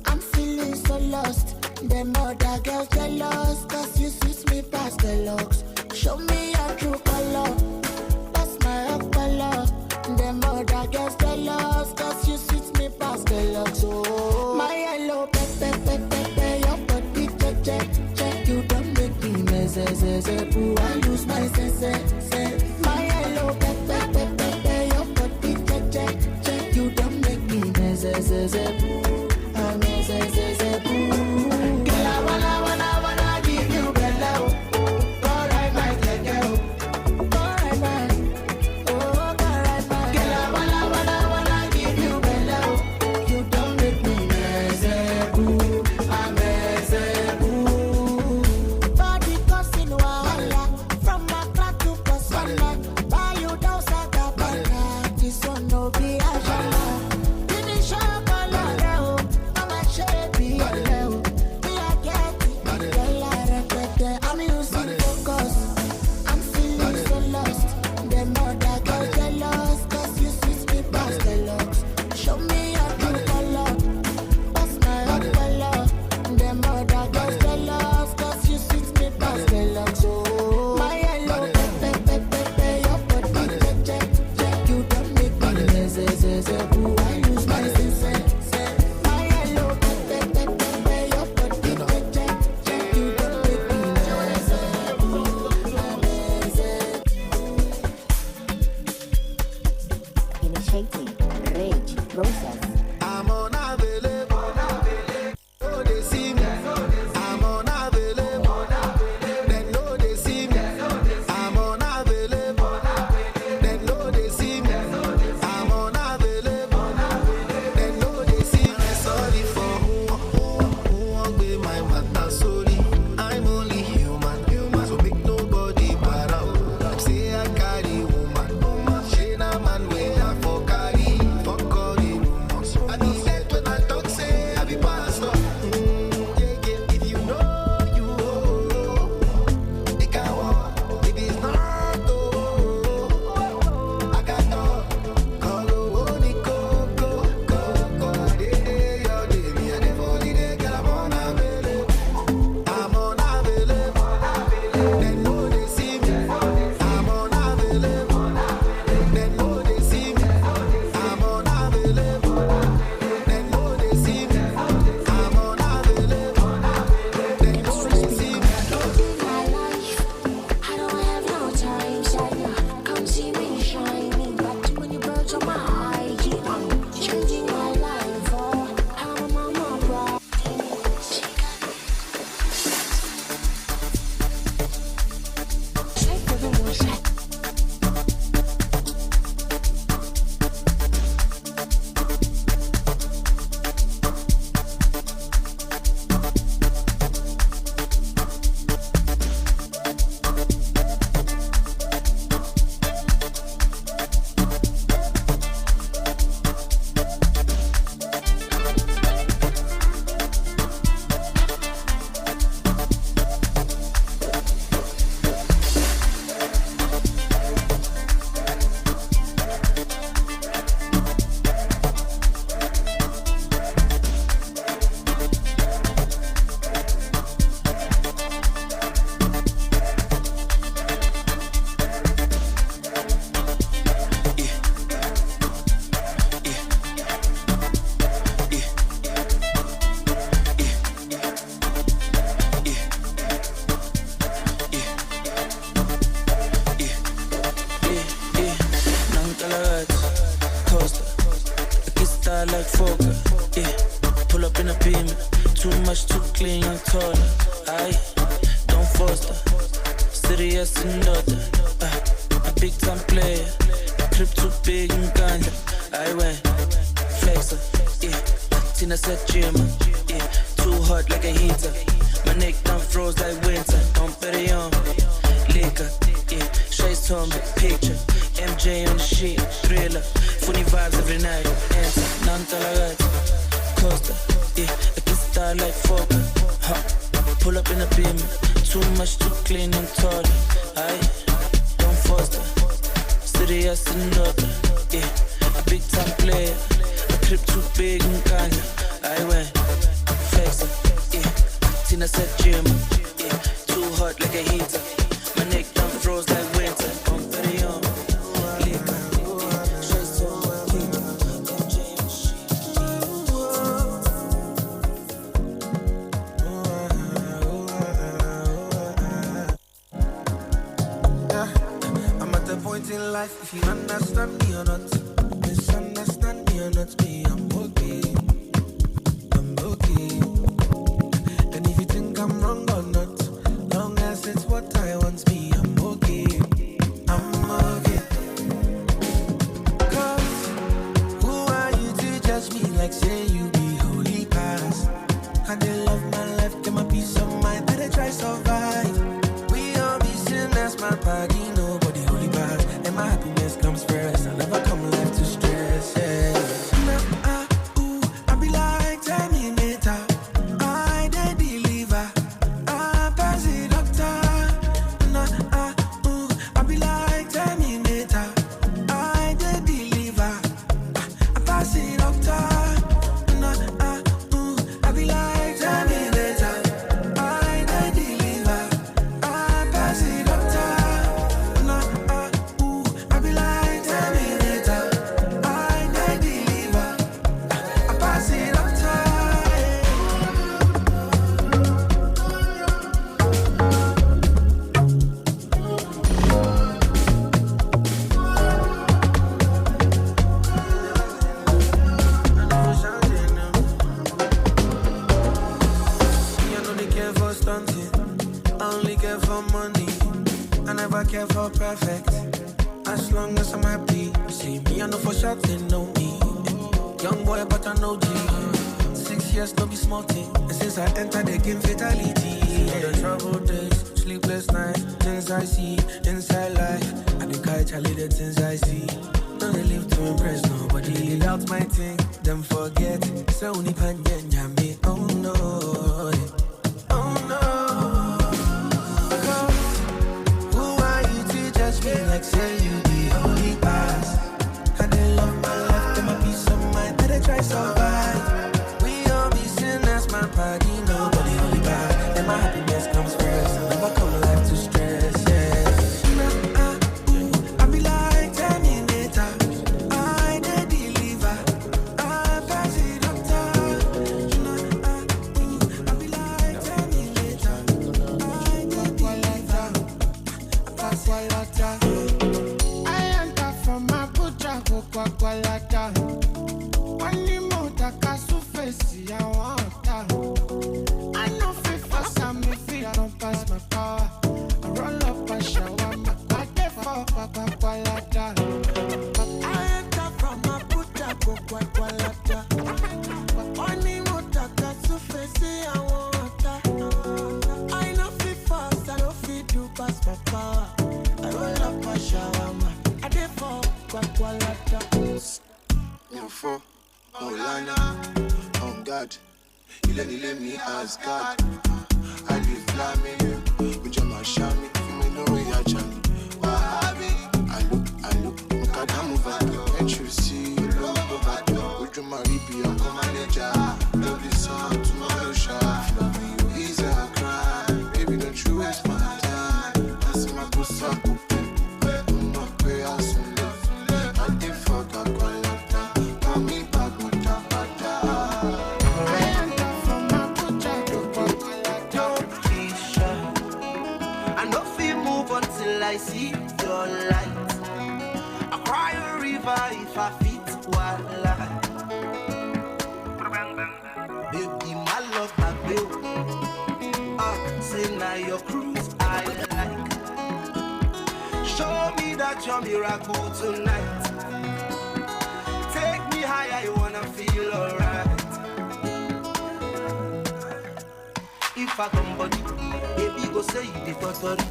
I'm feeling so lost. Them other girls jealous, cause you suit me past the looks. Show me your true color. That's my color. Them other girls jealous, cause you suit me past the looks. Oh, my yellow pepe, your body check. You don't make me mess. I lose my sense. My yellow pepe, your body check. You don't make me mess. Girl, I wanna give you better. All right, my girl. All right, my. Oh, all right, my. Girl, I wanna give you better. You don't make me miserable. I'm miserable. Body causing wahala from Accra to Botswana. Buy you down Sagabana. This one no be a jala. Finish up all of much, too clean, young taller. Aye, don't foster. Serious and daughter. A big time player. Crib too big and ganja. I went flexer. Yeah, Tina said gym. Yeah, too hot like a heater. My neck done froze like winter. Don't bet it on liquor. Yeah, Shay's torn big picture. MJ on the sheet, thriller. Funny vibes every night. Enter, none talagata. Costa, yeah, I can style like Fokker. Pull up in a beam. Too much, too clean and taller. Aye, don't foster. Serious and daughter. Yeah, a big time player. A crib too big and ganja. I went flexer. Yeah, Tina said gym. Yeah, too hot like a heater. My neck done froze like winter. I'm very on. In life, if you understand me or not, misunderstand me or not, me, I'm okay. I'm okay. And if you think I'm wrong or not, long as it's what I want, me, I'm okay. I'm okay. Cause who are you to judge me like say you be holy past? I did love my life, get my peace of mind, better try survive. We all be sinners, my body, nobody holy past. And my happiness comes first. I never come life to stress. Yeah. I be like Terminator. I dey deliver. I pass the doctor. I be like Terminator. I dey deliver. I pass the doctor. I be like Terminator. I dey deliver. I pass the doctor. Care for perfect, as long as I'm happy. You see me, I know for sure they know me. Young boy, but I know G. 6 years, no be small thing. And since I entered the game, fatality. The troubled days, sleepless nights, things I see inside life. I do catch Charlie, the things I see. Don't they live to impress nobody. Without my thing, them forget. So only pan me. Oh no, oh no. Me like say you be holy past. I did love my life, get my peace of mind, better try survive. We all be sinners, my body, nobody holy bad. And my happiness comes first. I never come life to stress, yeah. I be like Terminator. I dey deliver. I pass the doctor. I be like Terminator. I dey deliver. I pass the doctor. I enter from my putra go kwakwalata. Wani mota kasu face ya wanta. I know fit fast and me feel I don't pass my power. I roll up and shower my body for kwakwalata. I enter from my putra go kwakwalata. Wani mota kasu face ya wanta. I know fit fast, I don't fit do pass my power. I roll up a shawarma. I dey for kwakwalata. For Olana, on God, you let me ask God. I live flaming, with your mashami, you may know we are jamming. Wahabi, I look, Mukadamu Vado, and you see, you look over there. Would you marry be a manager? Love this song, tomorrow shot. Love you is a crime. Baby, don't you waste my time. That's my pussy. I see your light. I cry a river if I fit one light. Baby, my love, my baby. say now your cruise I like. Show me that you're miracle tonight. Take me higher, you wanna feel alright. If I come body, baby go say you the totally.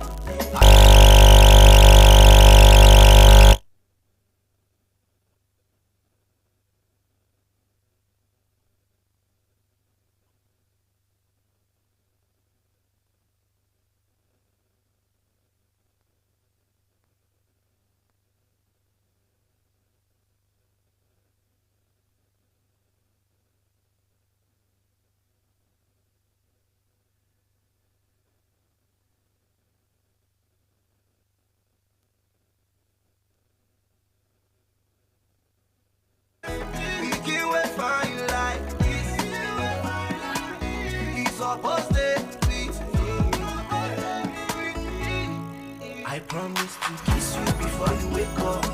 I promise to kiss you before you wake up.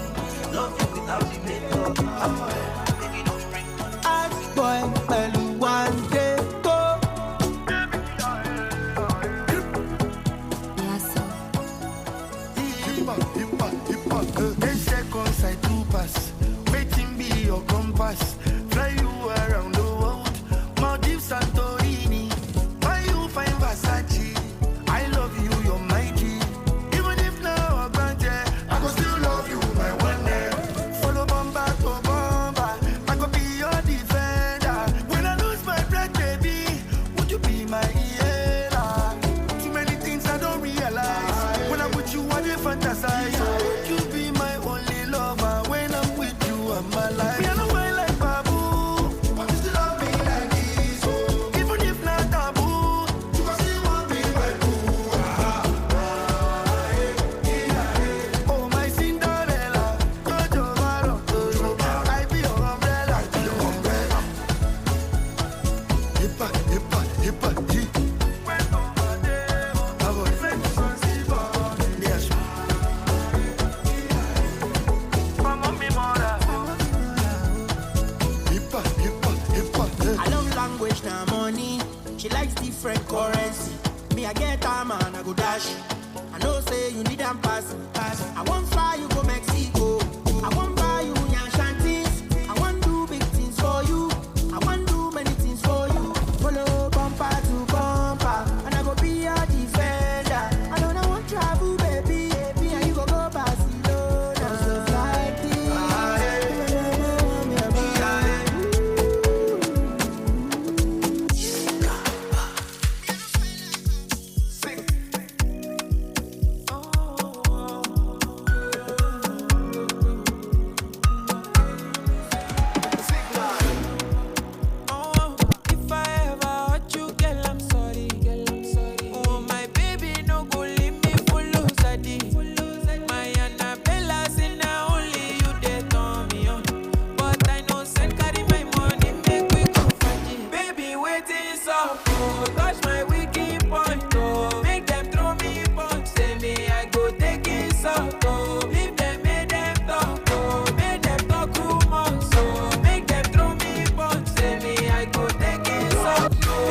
Love you without the makeup. Baby, don't bring ice boy, pẹ̀lú one day go. 10 seconds I do pass. Waiting be your compass. Fly you around the world. Maldives, Santorini. Why you find Versace? I love you, you're my key. Even if now I'm granted, I go still love you, my one day. Follow bomba to bomba. I go be your defender. When I lose my breath, baby, would you be my healer? Too many things I don't realize. When I'm with you, I dey fantasize. Would you be my only lover? When I'm with you, I'm alive. Me, I don't mind like Babu, but you still love me like this. Oh. Even if not taboo, you can still want me my boo. Oh my Cinderella, Jojo Maro, I be your umbrella. Hippa, hippa, hippa, hip. I go friend to Zanzibar. Yes. Mama me mother. Hippa, hippa, hippa. I love language, now money. She likes different currency. Me, I get time and I go dash. I know say you need them pass. I won't fly you go Mexico. I won't buy you yan shanties. I won't do big things for you. I won't do many things for you. Follow bumper to bumper, and I go be your defender. I don't want travel, baby. Me and you go Barcelona. Stuff like this. If I ever hurt you, girl, I'm sorry. Oh, my baby, no go leave me for lose a day. My Annabella say now only you dey turn me on. But I know send carry my money, make we go find it. Baby, waiting so cool. Touch my wicked point, oh. Make them throw me punch. Say me, I go take it so oh. Leave them, make them talk, oh. Make them talk rumors, so make them throw me punch. Say me, I go take it so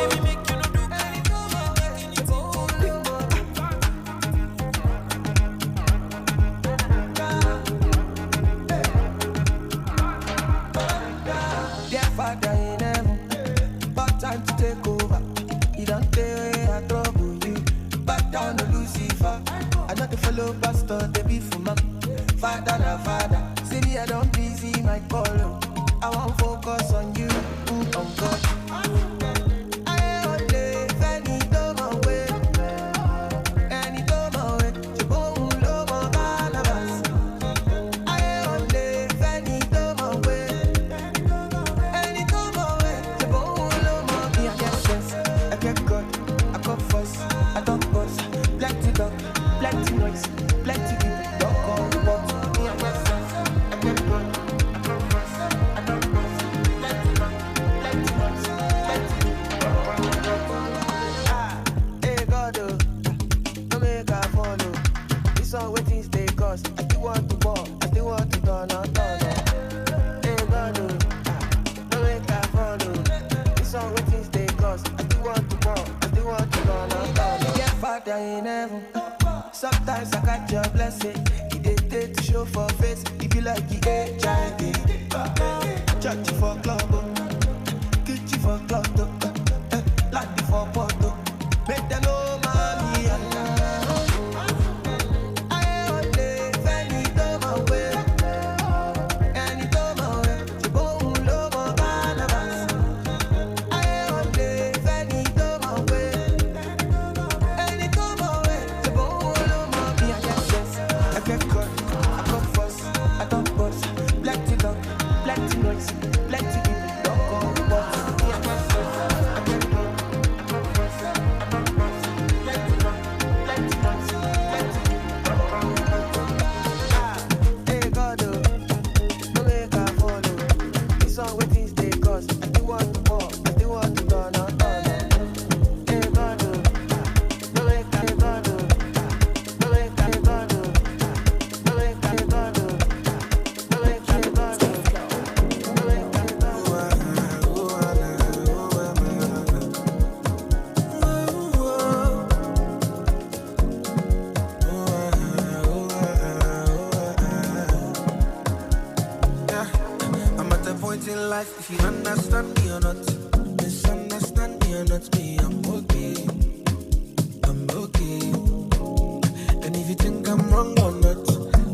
baby, make you no do Dear Father in heaven, about time to take over. You don't pay I trouble you. Back down to Lucifer. I not to follow pastor, they be for mom. Father na father. See me, I don't busy my call. I won't focus on you, on God. I only any my way. Any my way. You won't love my Barnabas. I only any my way. Any my way. You won't love my me. I get sense Father in heaven. Sometimes I got your blessing. It dey take to show for face. If you like the HIV, church for club, kitchen for club, land for photo. Make them know mommy Allah. If you understand me or not, misunderstand me or not, me, I'm okay. I'm okay. And if you think I'm wrong or not,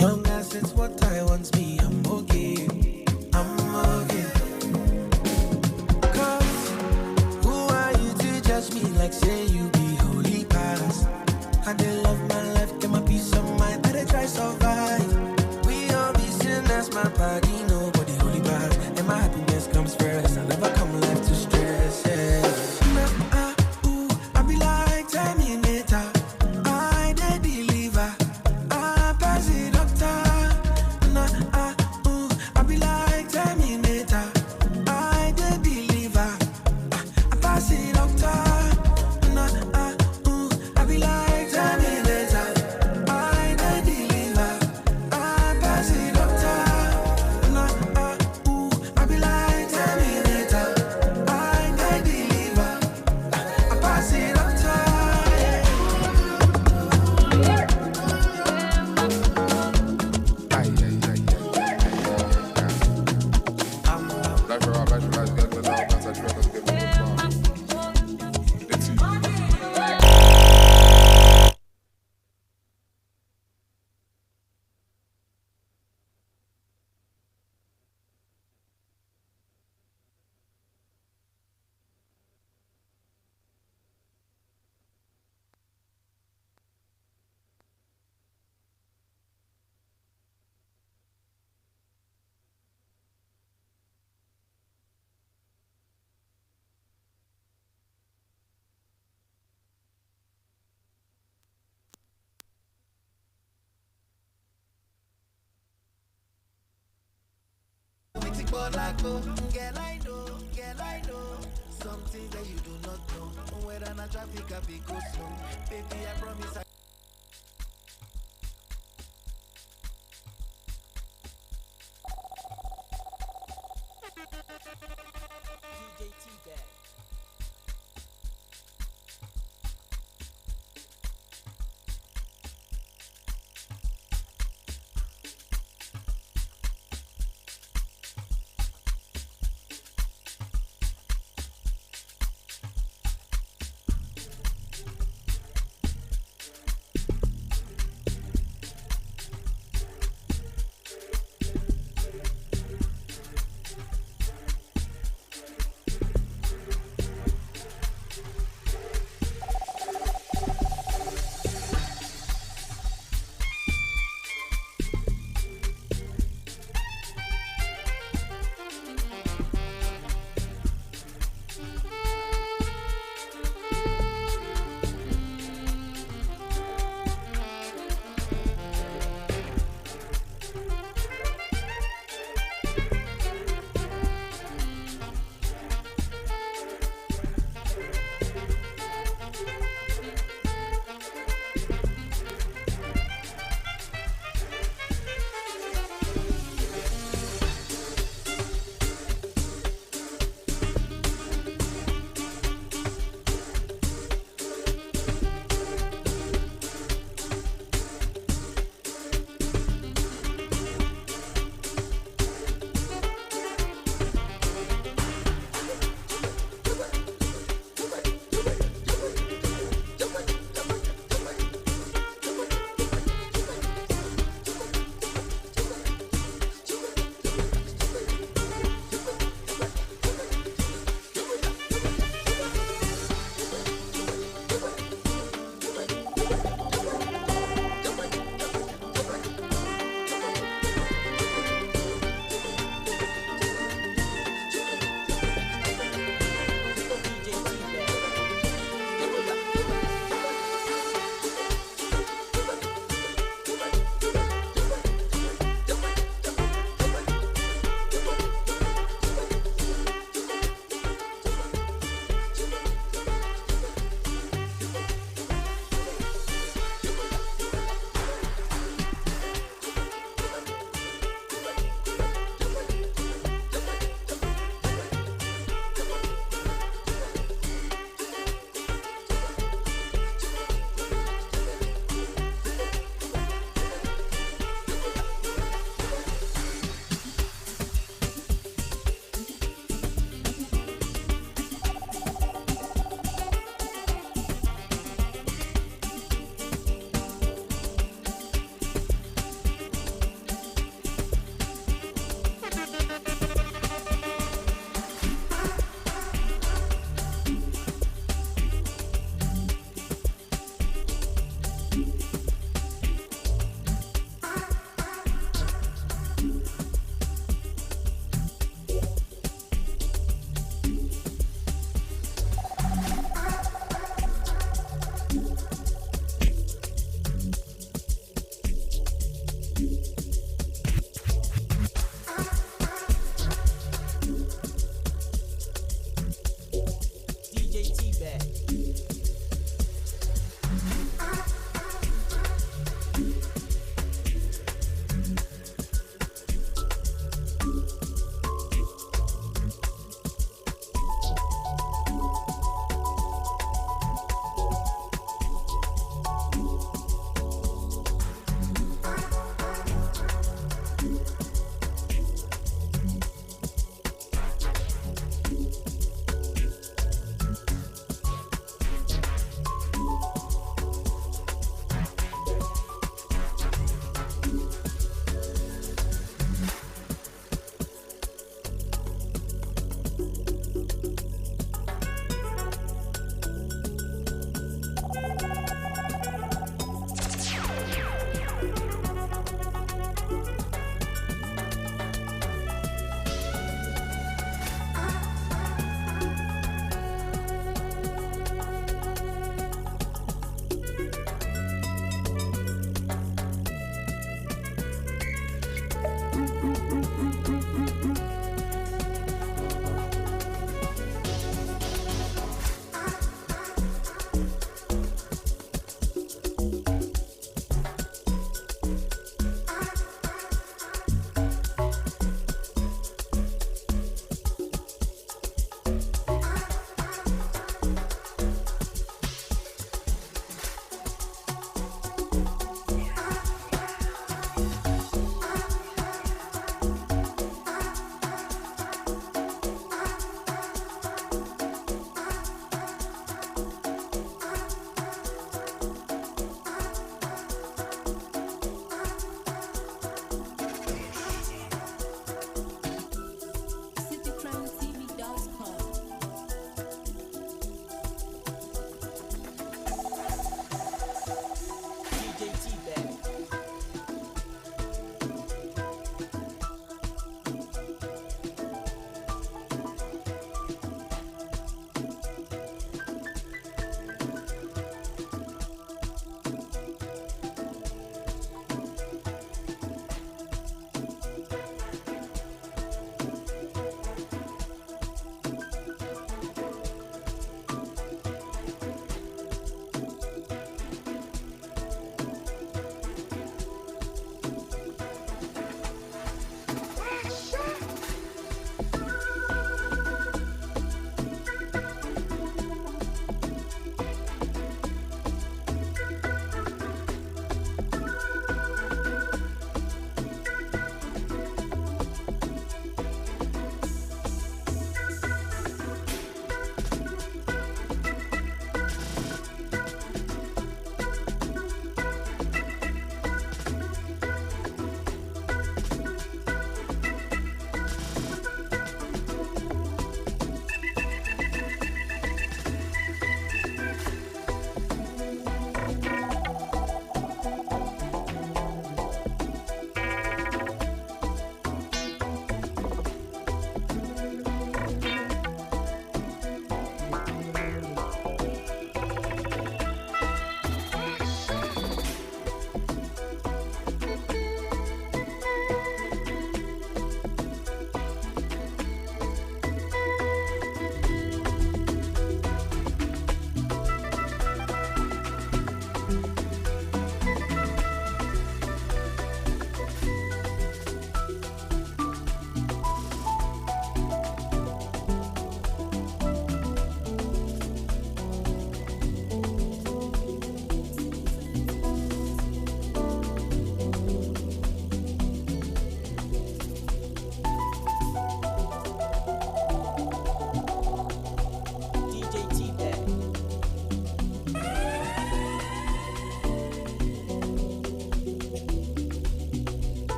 young as it's what I want, me, I'm okay. I'm okay. Cause who are you to judge me like say you be holy past? I did love my life, get my peace of mind, I did try survive. We all be sinners, my body, nobody holy past. And my happiness comes first. I never come left to stress. Yeah. I be like Terminator. I the deliver. I pass it doctor. I be like Terminator. I the deliver. I pass it doctor. I be like Terminator. I the deliver. I pass it doctor. I be like Terminator, I can deliver. I pass it up Girl, I know something that you do not know. Whether na traffic I be go slow. Baby, I promise DJ T-Bag.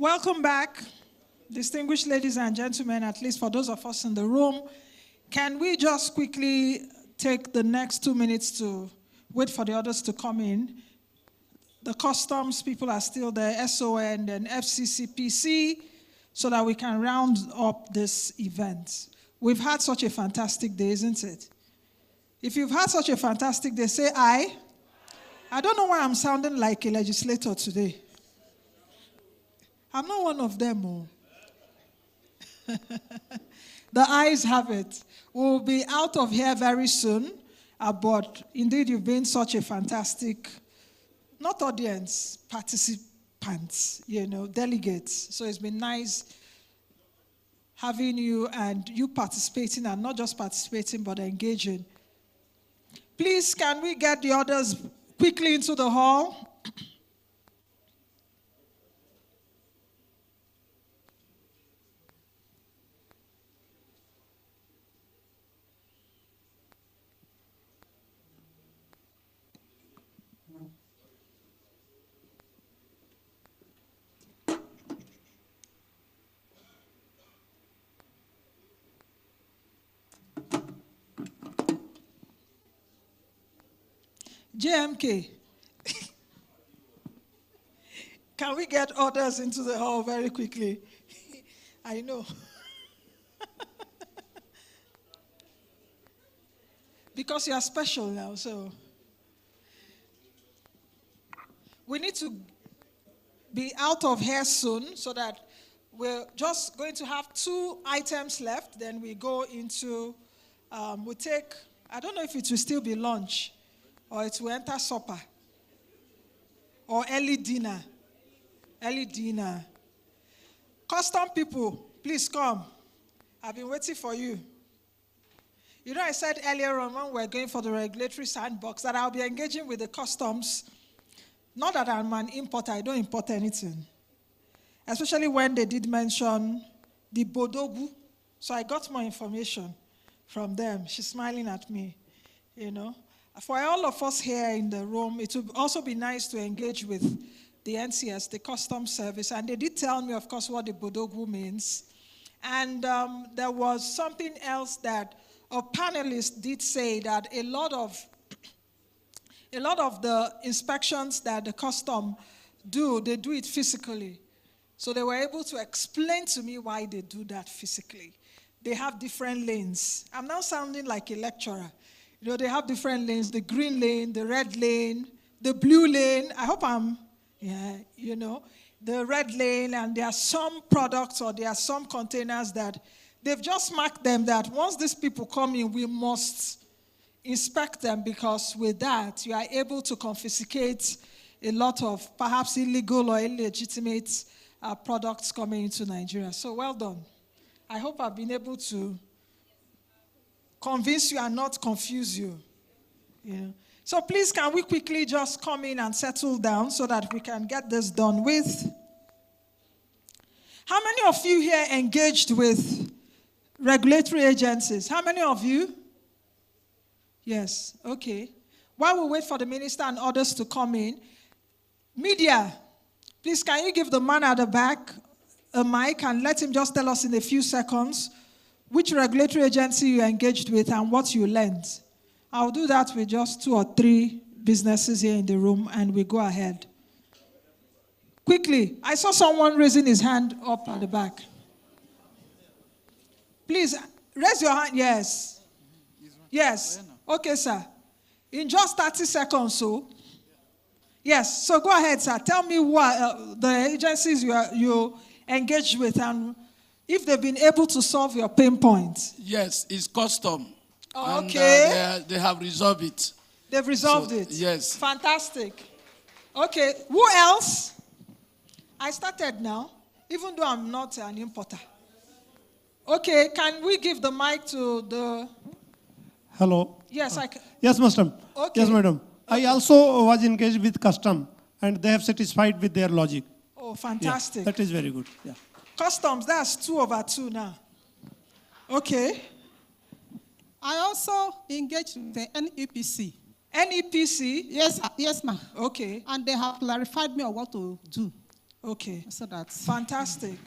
Welcome back, distinguished ladies and gentlemen, at least for those of us in the room. Can we just quickly take the next 2 minutes to wait for the others to come in? The customs people are still there, SON and FCCPC, so that we can round up this event. We've had such a fantastic day, isn't it? If you've had such a fantastic day, say aye. I don't know why I'm sounding like a legislator today. I'm not one of them. Oh. The ayes have it. We'll be out of here very soon, but indeed you've been such a fantastic, not audience, participants, delegates. So it's been nice having you and you participating, and not just participating, but engaging. Please, can we get the others quickly into the hall? JMK, can we get others into the hall very quickly? I know. Because you are special now, so we need to be out of here soon so that we're just going to have 2 items left. Then we go into, we take, I don't know if it will still be lunch, or it will enter supper, or early dinner. Early dinner. Custom people, please come. I've been waiting for you. You know, I said earlier on when we're going for the regulatory sandbox that I'll be engaging with the customs. Not that I'm an importer, I don't import anything. Especially when they did mention the Bodogu. So I got more information from them. She's smiling at me, For all of us here in the room, it would also be nice to engage with the NCS, the Customs Service, and they did tell me, of course, what the Bodogu means. And there was something else that a panelist did say, that a lot of the inspections that the custom do, they do it physically. So they were able to explain to me why they do that physically. They have different lanes. I'm now sounding like a lecturer. They have different lanes, the green lane, the red lane, the blue lane. I hope the red lane, and there are some products or there are some containers that they've just marked them that once these people come in, we must inspect them, because with that, you are able to confiscate a lot of perhaps illegal or illegitimate products coming into Nigeria. So well done. I hope I've been able to convince you and not confuse you. So please, can we quickly just come in and settle down so that we can get this done with? How many of you here engaged with regulatory agencies? How many of you? Yes, okay. While we wait for the minister and others to come in, media, please, can you give the man at the back a mic and let him just tell us in a few seconds which regulatory agency you engaged with and what you learned? I'll do that with just 2 or 3 businesses here in the room, and we go ahead. Quickly, I saw someone raising his hand up at the back. Please, raise your hand. Yes. Yes. Okay, sir. In just 30 seconds, so. Yes, so go ahead, sir. Tell me what the agencies you engaged with and if they've been able to solve your pain points. Yes, it's custom. Oh, and, okay. They have resolved it. They've resolved it? Yes. Fantastic. Okay, who else? I started now, even though I'm not an importer. Okay, can we give the mic to the... Hello. Yes, I can. Yes, madam. Okay. Yes, madam. I also was engaged with custom, and they have satisfied with their logic. Oh, fantastic. Yeah, that is very good. Yeah. Customs, that's 2/2 now. Okay. I also engaged with the NEPC. NEPC? Yes, yes, ma'am. Okay. And they have clarified me on what to do. Okay. So that's fantastic.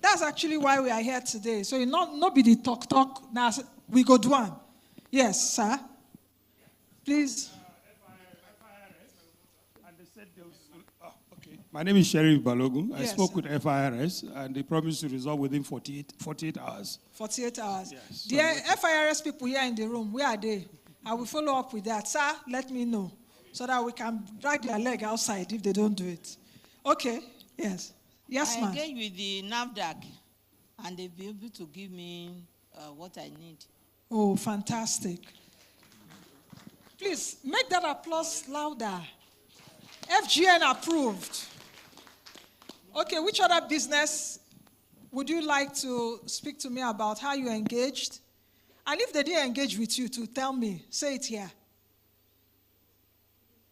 That's actually why we are here today. So you not be the talk. Now we go do one. Yes, sir. Please. My name is Sheriff Balogun. I Yes, spoke sir. with FIRS, and they promised to resolve within 48 hours. 48 hours. Yes. The FIRS people here in the room, where are they? I will follow up with that. Sir, let me know so that we can drag their leg outside if they don't do it. Okay. Yes. Yes, I ma'am. engage with the NAFDAC, and they'll be able to give me what I need. Oh, fantastic. Please, make that applause louder. FGN approved. Okay, which other business would you like to speak to me about how you engaged? And if they didn't engage with you, to tell me, say it here.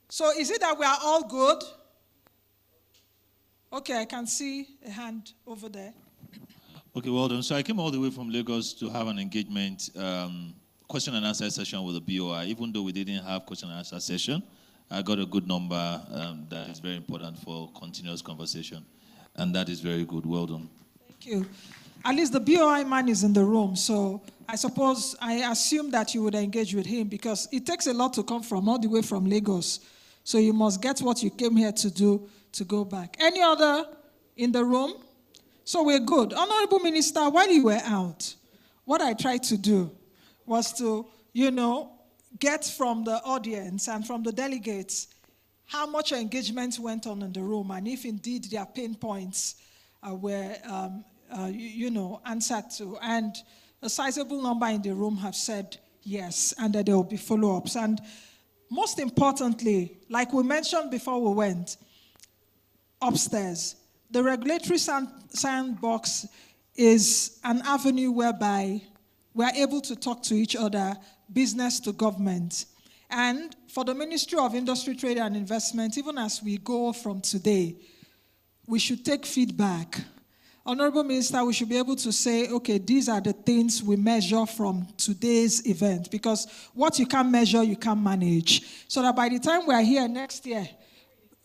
So is it that we are all good? Okay, I can see a hand over there. Okay, well done. So I came all the way from Lagos to have an engagement, question and answer session with the BOI. Even though we didn't have question and answer session, I got a good number that is very important for continuous conversation. And that is very good. Well done. Thank you. At least the BOI man is in the room, so I assume that you would engage with him because it takes a lot to come from all the way from Lagos. So you must get what you came here to do to go back. Any other in the room? So we're good. Honorable Minister, while you were out, what I tried to do was to, get from the audience and from the delegates how much engagement went on in the room and if indeed their pain points were, answered to. And a sizable number in the room have said yes, and that there will be follow-ups. And most importantly, like we mentioned before we went upstairs, the regulatory sandbox is an avenue whereby we're able to talk to each other, business to government. And for the Ministry of Industry, Trade and Investment, even as we go from today, we should take feedback. Honorable Minister, we should be able to say, okay, these are the things we measure from today's event, because what you can't measure, you can't manage. So that by the time we are here next year,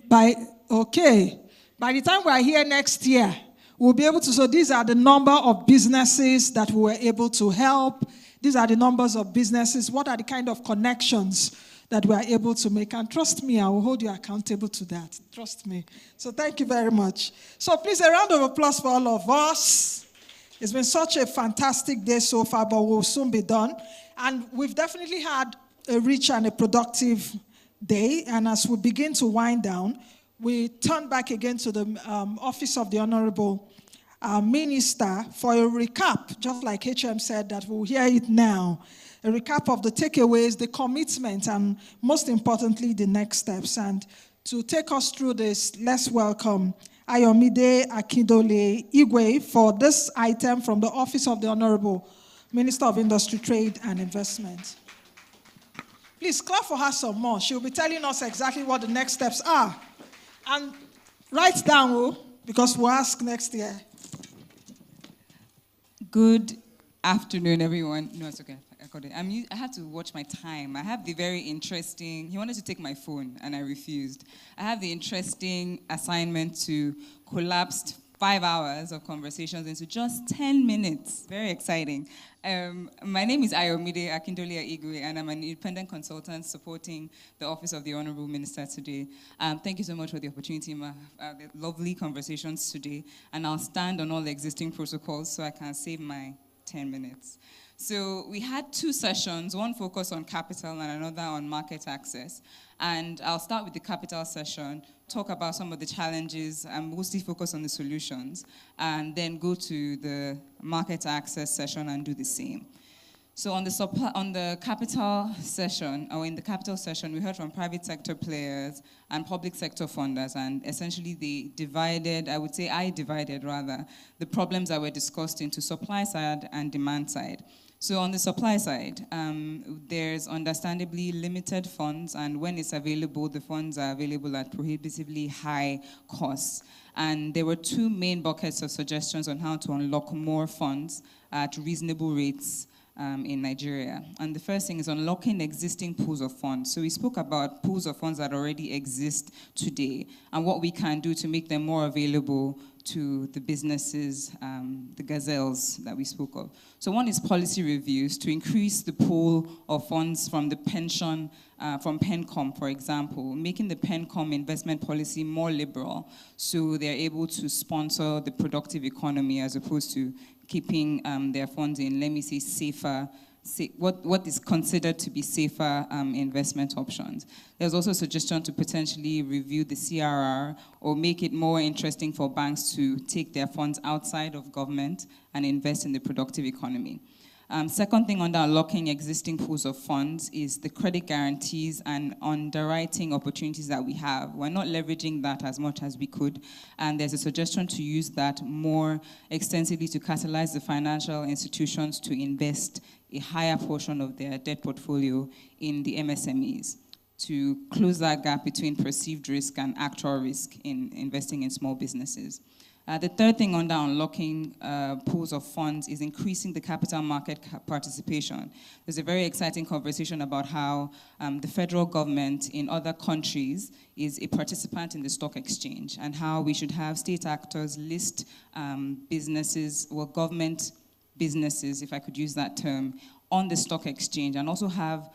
by the time we are here next year, we'll be able to, so these are the number of businesses that we were able to help. These are the numbers of businesses. What are the kind of connections that we are able to make? And trust me, I will hold you accountable to that. Trust me. So thank you very much. So please, a round of applause for all of us. It's been such a fantastic day so far, but we'll soon be done. And we've definitely had a rich and a productive day. And as we begin to wind down, we turn back again to the Office of the Honorable Minister for a recap, just like HM said, that we'll hear it now. A recap of the takeaways, the commitment, and most importantly, the next steps. And to take us through this, let's welcome Ayomide Akindole Igwe for this item from the Office of the Honorable Minister of Industry, Trade and Investment. Please clap for her some more. She'll be telling us exactly what the next steps are. And write down, because we'll ask next year. Good afternoon, everyone. No, it's okay. I got it. I had to watch my time. I have the very interesting, he wanted to take my phone, and I refused. I have the interesting assignment to collapse 5 hours of conversations into just 10 minutes. Very exciting. My name is Ayomide Akindole Igwe, and I'm an independent consultant supporting the Office of the Honorable Minister today. Thank you so much for the opportunity, the lovely conversations today, and I'll stand on all the existing protocols so I can save my 10 minutes. So we had 2 sessions, one focused on capital and another on market access. And I'll start with the capital session, talk about some of the challenges, and mostly focus on the solutions, and then go to the market access session and do the same. So on the capital session, or in the capital session, we heard from private sector players and public sector funders, and essentially they divided, I divided the problems that were discussed into supply side and demand side. So on the supply side, there's understandably limited funds, and when it's available, the funds are available at prohibitively high costs. And there were 2 main buckets of suggestions on how to unlock more funds at reasonable rates in Nigeria. And the first thing is unlocking existing pools of funds. So we spoke about pools of funds that already exist today and what we can do to make them more available to the businesses, the gazelles that we spoke of. So one is policy reviews to increase the pool of funds from the pension, from PENCOM, for example, making the PENCOM investment policy more liberal so they're able to sponsor the productive economy as opposed to keeping their funds in, let me say, safer, what is considered to be safer investment options. There's also a suggestion to potentially review the CRR or make it more interesting for banks to take their funds outside of government and invest in the productive economy. Second thing under unlocking existing pools of funds is the credit guarantees and underwriting opportunities that we have. We're not leveraging that as much as we could, and there's a suggestion to use that more extensively to catalyze the financial institutions to invest a higher portion of their debt portfolio in the MSMEs to close that gap between perceived risk and actual risk in investing in small businesses. The third thing under unlocking pools of funds is increasing the capital market participation. There's a very exciting conversation about how the federal government in other countries is a participant in the stock exchange and how we should have state actors list businesses, well, government businesses, if I could use that term, on the stock exchange, and also have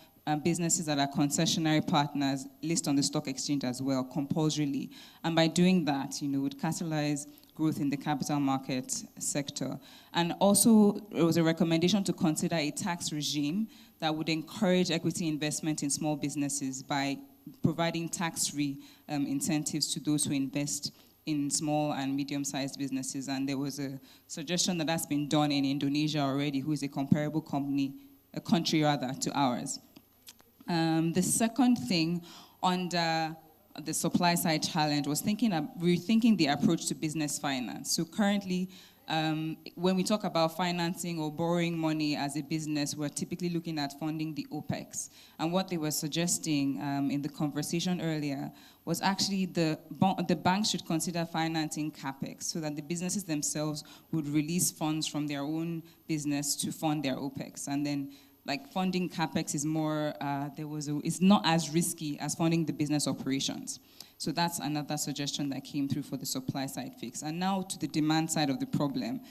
businesses that are concessionary partners list on the stock exchange as well, compulsorily. And by doing that, would catalyze growth in the capital market sector. And also, there was a recommendation to consider a tax regime that would encourage equity investment in small businesses by providing tax-free incentives to those who invest in small and medium-sized businesses. And there was a suggestion that that's been done in Indonesia already, who is a comparable country to ours. The second thing under the supply side challenge was rethinking the approach to business finance. So currently, when we talk about financing or borrowing money as a business, we're typically looking at funding the OPEX. And what they were suggesting in the conversation earlier was actually the banks should consider financing CAPEX so that the businesses themselves would release funds from their own business to fund their OPEX. And then funding CAPEX is more, it's not as risky as funding the business operations. So that's another suggestion that came through for the supply side fix. And now to the demand side of the problem.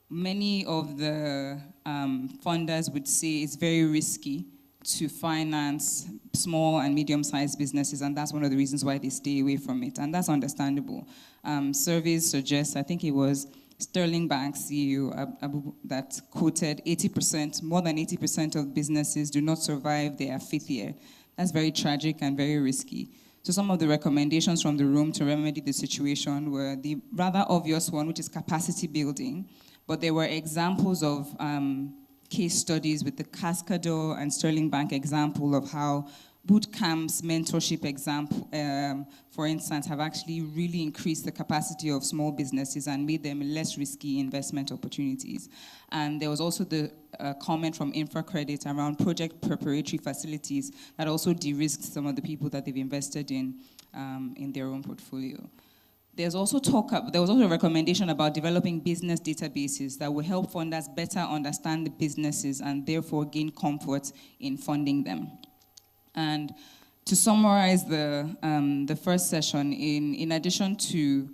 Many of the funders would say it's very risky to finance small and medium-sized businesses, and that's one of the reasons why they stay away from it. And that's understandable. Surveys suggest, I think it was Sterling Bank CEO that quoted more than 80% of businesses do not survive their fifth year. That's very tragic and very risky. So some of the recommendations from the room to remedy the situation were the rather obvious one, which is capacity building, but there were examples of case studies with the Cascador and Sterling Bank example of how boot camps, mentorship example, for instance, have actually really increased the capacity of small businesses and made them less risky investment opportunities. And there was also the comment from InfraCredit around project preparatory facilities that also de-risked some of the people that they've invested in their own portfolio. There was also a recommendation about developing business databases that will help funders better understand the businesses and therefore gain comfort in funding them. And to summarize the first session, in addition to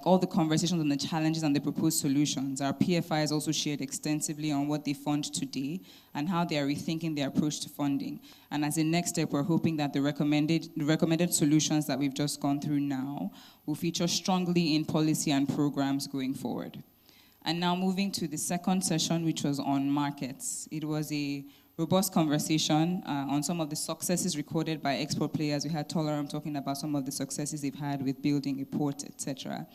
all the conversations on the challenges and the proposed solutions, our PFI has also shared extensively on what they fund today and how they are rethinking their approach to funding. And as a next step, we're hoping that the recommended solutions that we've just gone through now will feature strongly in policy and programs going forward. And now moving to the second session, which was on markets. It was a robust conversation on some of the successes recorded by export players. We had Tolaram talking about some of the successes they've had with building a port, etc.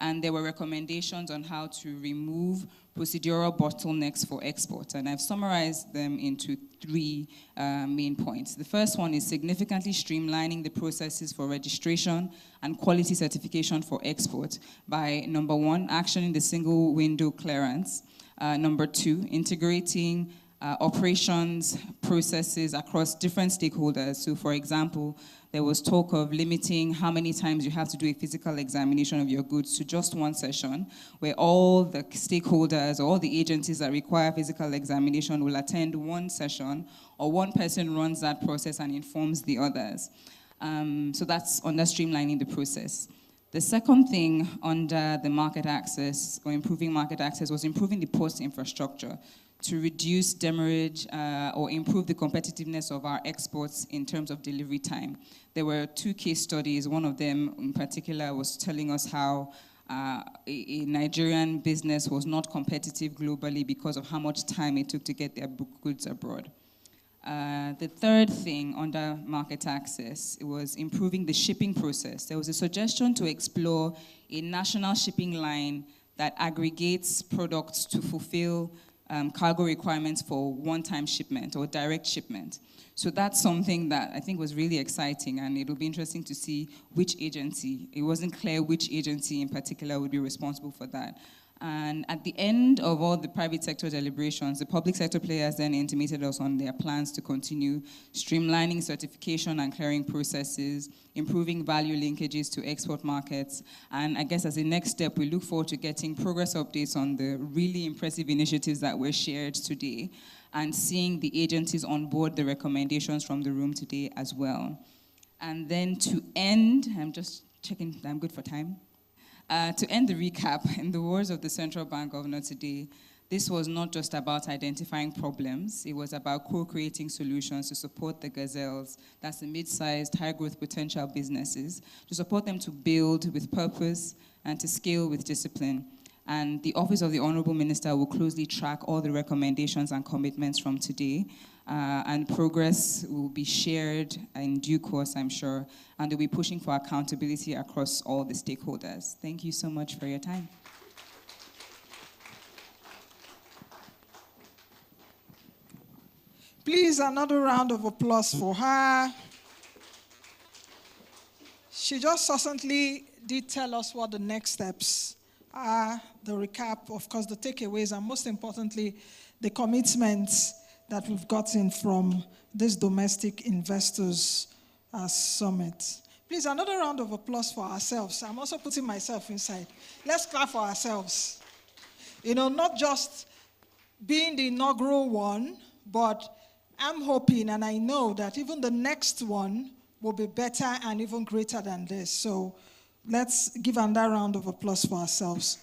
And there were recommendations on how to remove procedural bottlenecks for export. And I've summarized them into three main points. The first one is significantly streamlining the processes for registration and quality certification for export by, number one, actioning the single window clearance. Number two, integrating operations processes across different stakeholders. So for example, There was talk of limiting how many times you have to do a physical examination of your goods to just one session, where all the stakeholders, all the agencies that require physical examination will attend one session, or one person runs that process and informs the others. So that's under streamlining the process. The second thing under the market access, or improving market access, was improving the post infrastructure to reduce demurrage or improve the competitiveness of our exports in terms of delivery time. There were 2 case studies. One of them in particular was telling us how a Nigerian business was not competitive globally because of how much time it took to get their goods abroad. The third thing under market access was improving the shipping process. There was a suggestion to explore a national shipping line that aggregates products to fulfill cargo requirements for one-time shipment or direct shipment. So that's something that I think was really exciting, and it'll be interesting to see which agency. It wasn't clear which agency in particular would be responsible for that. And at the end of all the private sector deliberations, the public sector players then intimated us on their plans to continue streamlining certification and clearing processes, improving value linkages to export markets. And I guess as a next step, we look forward to getting progress updates on the really impressive initiatives that were shared today, and seeing the agencies on board the recommendations from the room today as well. And then to end, I'm just checking that I'm good for time. To end the recap, in the words of the Central Bank Governor today, this was not just about identifying problems, it was about co-creating solutions to support the gazelles, that's the mid-sized, high-growth potential businesses, to support them to build with purpose and to scale with discipline. And the Office of the Honorable Minister will closely track all the recommendations and commitments from today, and progress will be shared in due course, I'm sure, and they'll be pushing for accountability across all the stakeholders. Thank you so much for your time. Please, another round of applause for her. She just succinctly did tell us what the next steps are, the recap, of course, the takeaways, and most importantly, the commitments that we've gotten from this domestic investors summit. Please, another round of applause for ourselves. I'm also putting myself inside. Let's clap for ourselves. You know, not just being the inaugural one, but I'm hoping and I know that even the next one will be better and even greater than this. So let's give another round of applause for ourselves.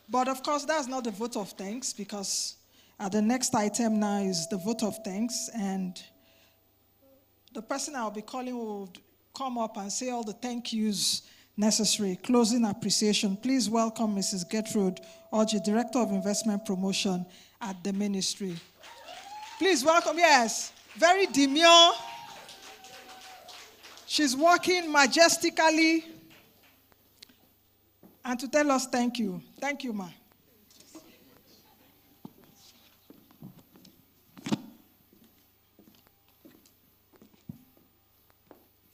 But of course, that's not the vote of thanks, because the next item now is the vote of thanks, and the person I'll be calling will come up and say all the thank yous necessary. Closing appreciation. Please welcome Mrs. Gertrude Orji, Director of Investment Promotion at the Ministry. Please welcome, yes, very demure. She's walking majestically, and to tell us thank you. Thank you, ma.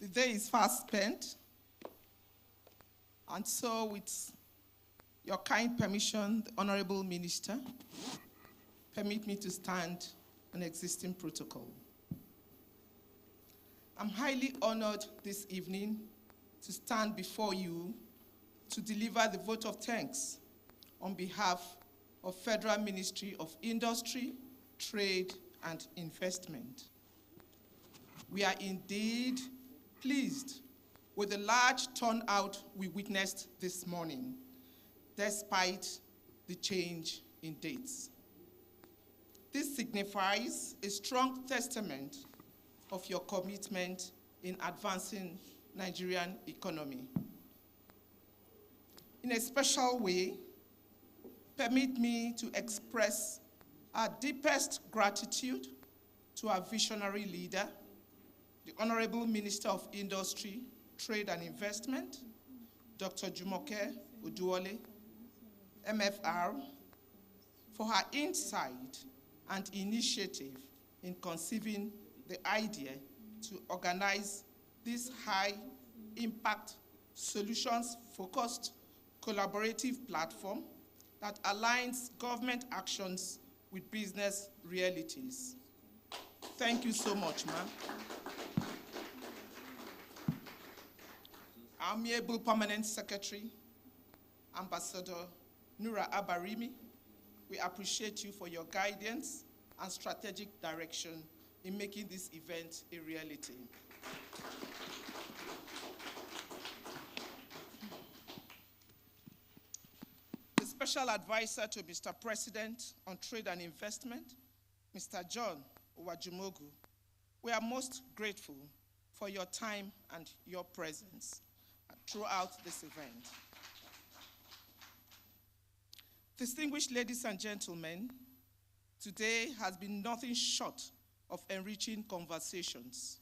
The day is fast spent, and so with your kind permission, the Honorable Minister, permit me to stand on existing protocol. I'm highly honored this evening to stand before you to deliver the vote of thanks on behalf of Federal Ministry of Industry, Trade, and Investment. We are indeed pleased with the large turnout we witnessed this morning, despite the change in dates. This signifies a strong testament of your commitment in advancing Nigerian economy. In a special way, permit me to express our deepest gratitude to our visionary leader, the Honorable Minister of Industry, Trade and Investment, Dr. Jumoke Oduwole, MFR, for her insight and initiative in conceiving the idea to organize this high-impact, solutions-focused collaborative platform that aligns government actions with business realities. Thank you so much, ma'am. our amiable Permanent Secretary, Ambassador Nura Abarimi, we appreciate you for your guidance and strategic direction in making this event a reality. The Special Advisor to Mr. President on Trade and Investment, Mr. John Owajumogu, we are most grateful for your time and your presence throughout this event. Distinguished ladies and gentlemen, today has been nothing short of enriching conversations,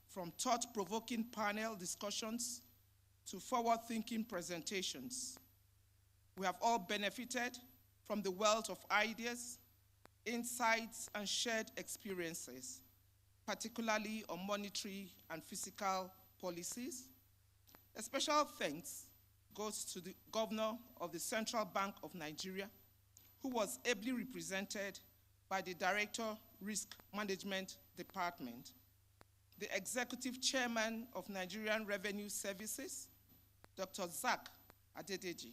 from thought-provoking panel discussions to forward-thinking presentations. We have all benefited from the wealth of ideas, insights, and shared experiences, particularly on monetary and fiscal policies. A special thanks goes to the Governor of the Central Bank of Nigeria, who was ably represented by the Director, Risk Management Department, the Executive Chairman of Nigerian Revenue Services, Dr. Zach Adedeji.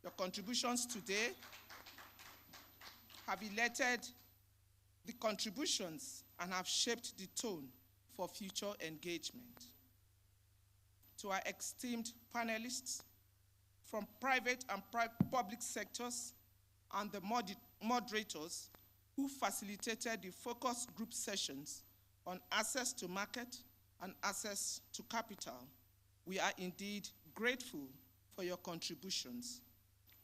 Your contributions today have elated the contributions and have shaped the tone for future engagement. To our esteemed panelists from private and public sectors and the moderators who facilitated the focus group sessions on access to market and access to capital, we are indeed grateful for your contributions,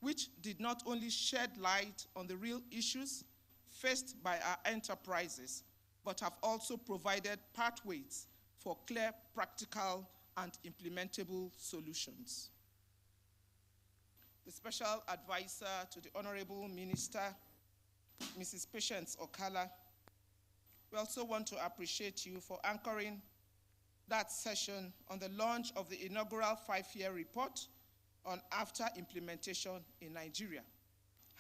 which did not only shed light on the real issues faced by our enterprises, but have also provided pathways for clear, practical, and implementable solutions. The Special Advisor to the Honorable Minister, Mrs. Patience Okala, we also want to appreciate you for anchoring that session on the launch of the inaugural 5-year report on AFTA implementation in Nigeria,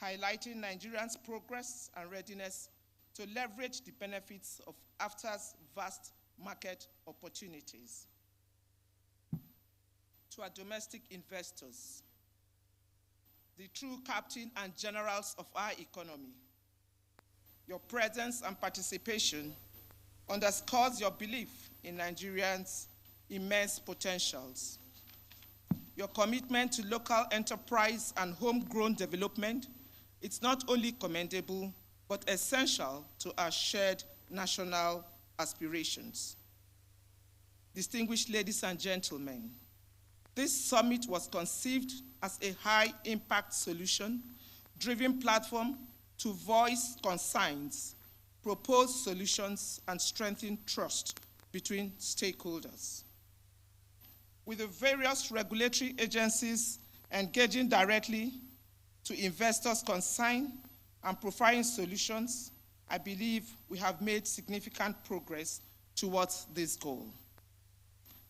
highlighting Nigerians' progress and readiness to leverage the benefits of AFTA's vast market opportunities. To our domestic investors, the true captain and generals of our economy, your presence and participation underscores your belief in Nigerians' immense potentials. Your commitment to local enterprise and homegrown development is not only commendable, but essential to our shared national aspirations. Distinguished ladies and gentlemen, this summit was conceived as a high-impact solution-driven platform to voice concerns, propose solutions, and strengthen trust between stakeholders. With the various regulatory agencies engaging directly to investors' concern and providing solutions, I believe we have made significant progress towards this goal.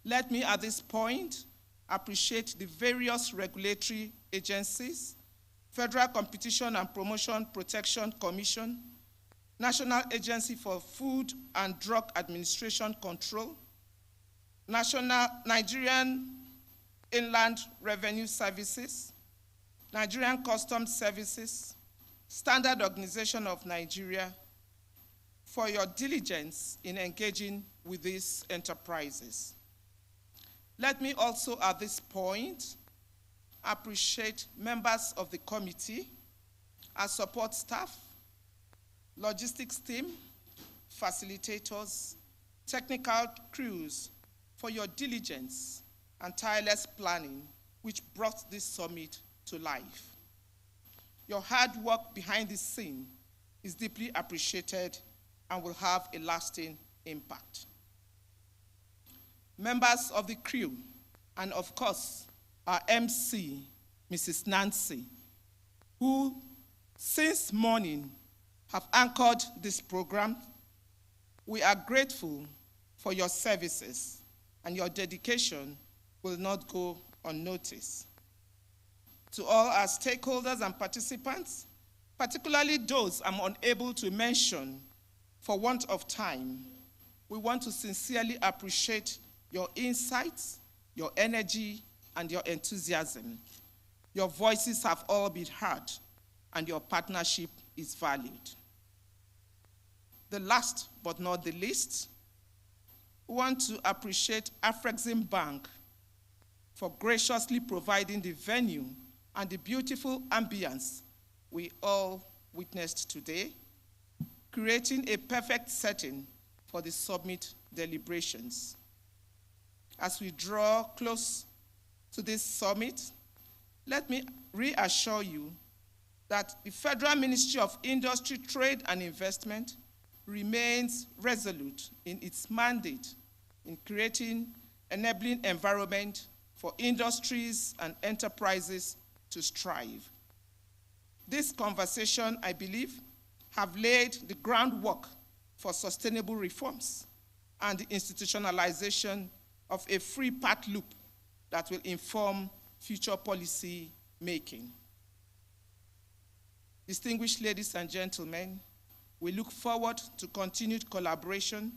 Let me at this point appreciate the various regulatory agencies, Federal Competition and Promotion Protection Commission, National Agency for Food and Drug Administration Control, Nigerian Inland Revenue Services, Nigerian Customs Services, Standard Organization of Nigeria, for your diligence in engaging with these enterprises. Let me also at this point appreciate members of the committee, our support staff, logistics team, facilitators, technical crews for your diligence and tireless planning which brought this summit to life. Your hard work behind the scene is deeply appreciated and will have a lasting impact. Members of the crew, and of course, our MC, Mrs. Nancy, who since morning have anchored this program, we are grateful for your services, and your dedication will not go unnoticed. To all our stakeholders and participants, particularly those I'm unable to mention for want of time, we want to sincerely appreciate your insights, your energy, and your enthusiasm. Your voices have all been heard, and your partnership is valued. The last but not the least, we want to appreciate Afrexim Bank for graciously providing the venue and the beautiful ambience we all witnessed today, creating a perfect setting for the summit deliberations. As we draw close to this summit, let me reassure you that the Federal Ministry of Industry, Trade and Investment remains resolute in its mandate in creating enabling environment for industries and enterprises to strive. This conversation, I believe, have laid the groundwork for sustainable reforms and the institutionalization of a free path loop that will inform future policy making. Distinguished ladies and gentlemen, we look forward to continued collaboration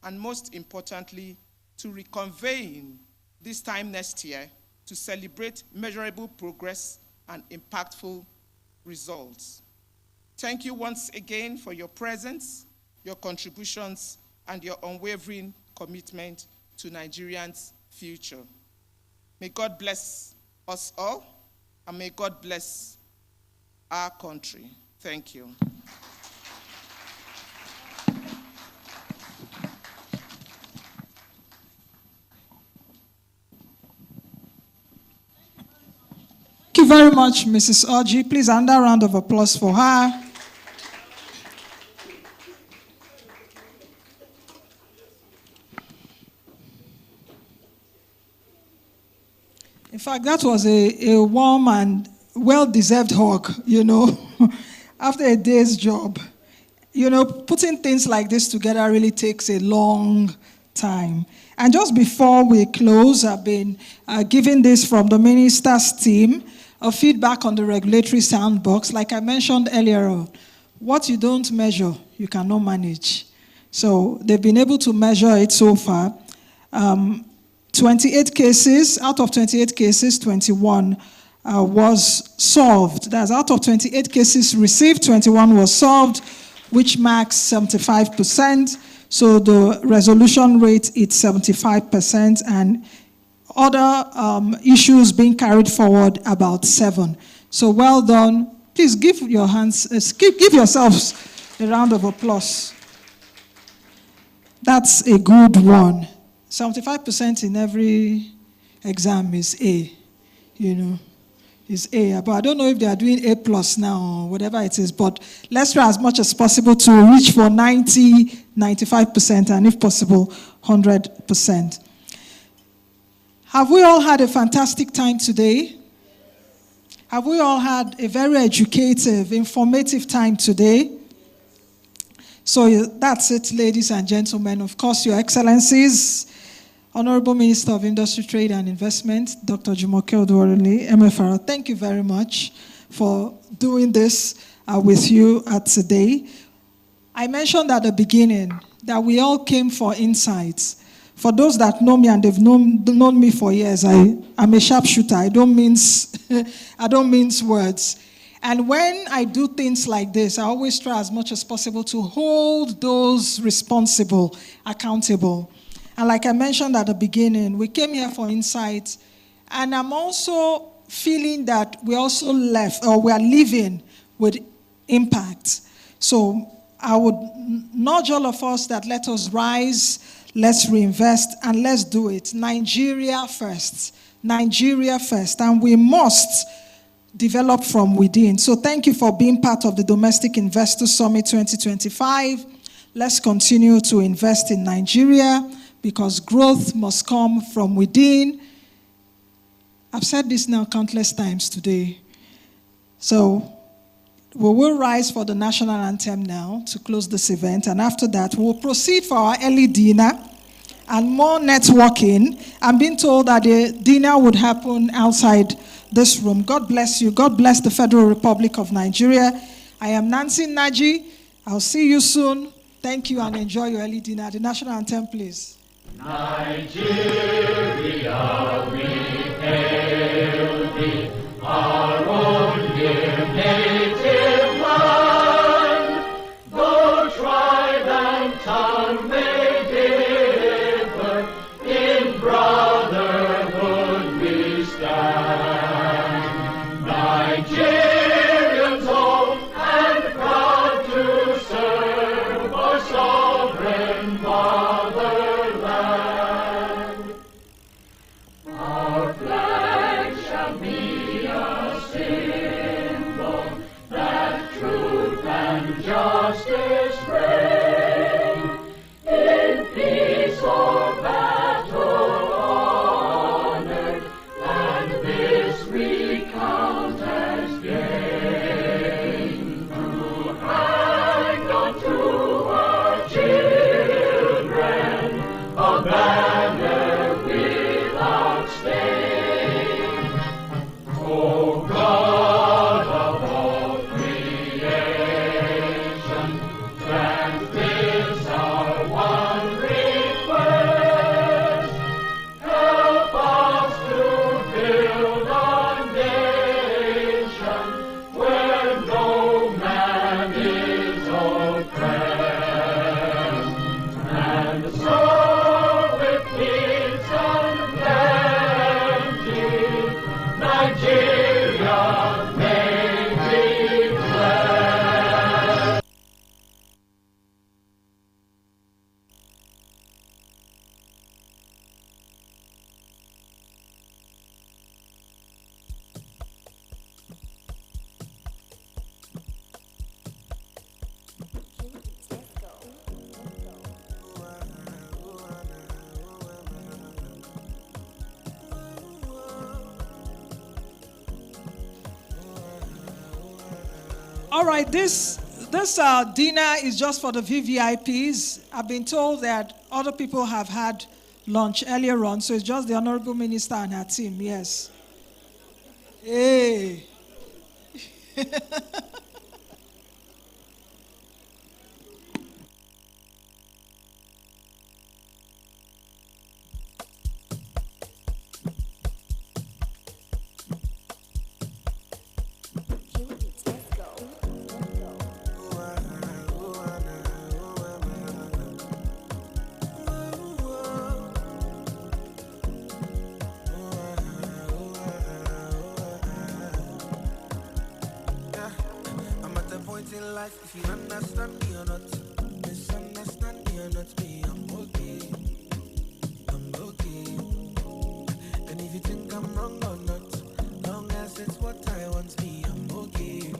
and, most importantly, to reconvene this time next year to celebrate measurable progress and impactful results. Thank you once again for your presence, your contributions, and your unwavering commitment to Nigerians' future. May God bless us all, and may God bless our country. Thank you. Thank you very much, Mrs. Orji. Please, another round of applause for her. In fact, that was a warm and well-deserved hug, after a day's job. Putting things like this together really takes a long time. And just before we close, I've been giving this from the minister's team, a feedback on the regulatory sandbox. Like I mentioned earlier on, what you don't measure, you cannot manage. So they've been able to measure it so far. 28 cases, out of 28 cases, 21 was solved. That's out of 28 cases received, 21 was solved, which marks 75%. So the resolution rate is 75%, and other issues being carried forward about 7. So well done. Please give your hands, give yourselves a round of applause. That's a good one. 75% in every exam is A, is A. But I don't know if they are doing A+ now or whatever it is, but let's try as much as possible to reach for 90, 95%, and if possible, 100%. Have we all had a fantastic time today? Have we all had a very educative, informative time today? So that's it, ladies and gentlemen. Of course, Your Excellencies, Honorable Minister of Industry, Trade and Investment, Dr. Jumoke Oduorole, MFR, thank you very much for doing this with you today. I mentioned at the beginning that we all came for insights. For those that know me and they've known me for years, I'm a sharpshooter. I don't mince words. And when I do things like this, I always try as much as possible to hold those responsible accountable. And like I mentioned at the beginning, we came here for insights. And I'm also feeling that we also we are living with impact. So I would nudge all of us that let us rise, let's reinvest, and let's do it. Nigeria first. Nigeria first. And we must develop from within. So thank you for being part of the Domestic Investor Summit 2025. Let's continue to invest in Nigeria because growth must come from within. I've said this now countless times today. So we will rise for the national anthem now to close this event. And after that, we'll proceed for our early dinner and more networking. I'm being told that the dinner would happen outside this room. God bless you. God bless the Federal Republic of Nigeria. I am Nancy Naji. I'll see you soon. Thank you and enjoy your early dinner. The national anthem, please. Nigeria, we hail thee, our own dear native land. Though tribe and tongue may differ, in brotherhood we stand. Nigerians old and proud to serve our sovereign fatherland. Our flag shall be a symbol that truth and justice reign. In peace or battle honored, and this we count as gain. To hang on to our children a banner without stain. Oh God of all creation, grant this our one request. Help us to build a nation where no man is oppressed. And so with peace and plenty, Nigeria may be blessed. All right, this dinner is just for the VVIPs. I've been told that other people have had lunch earlier on, so it's just the Honorable Minister and her team, yes. Hey. I'm at a point in life, if you understand me or not, misunderstand me or not, me, I'm okay. I'm okay. And if you think I'm wrong or not, long as it's what I want, me, I'm okay.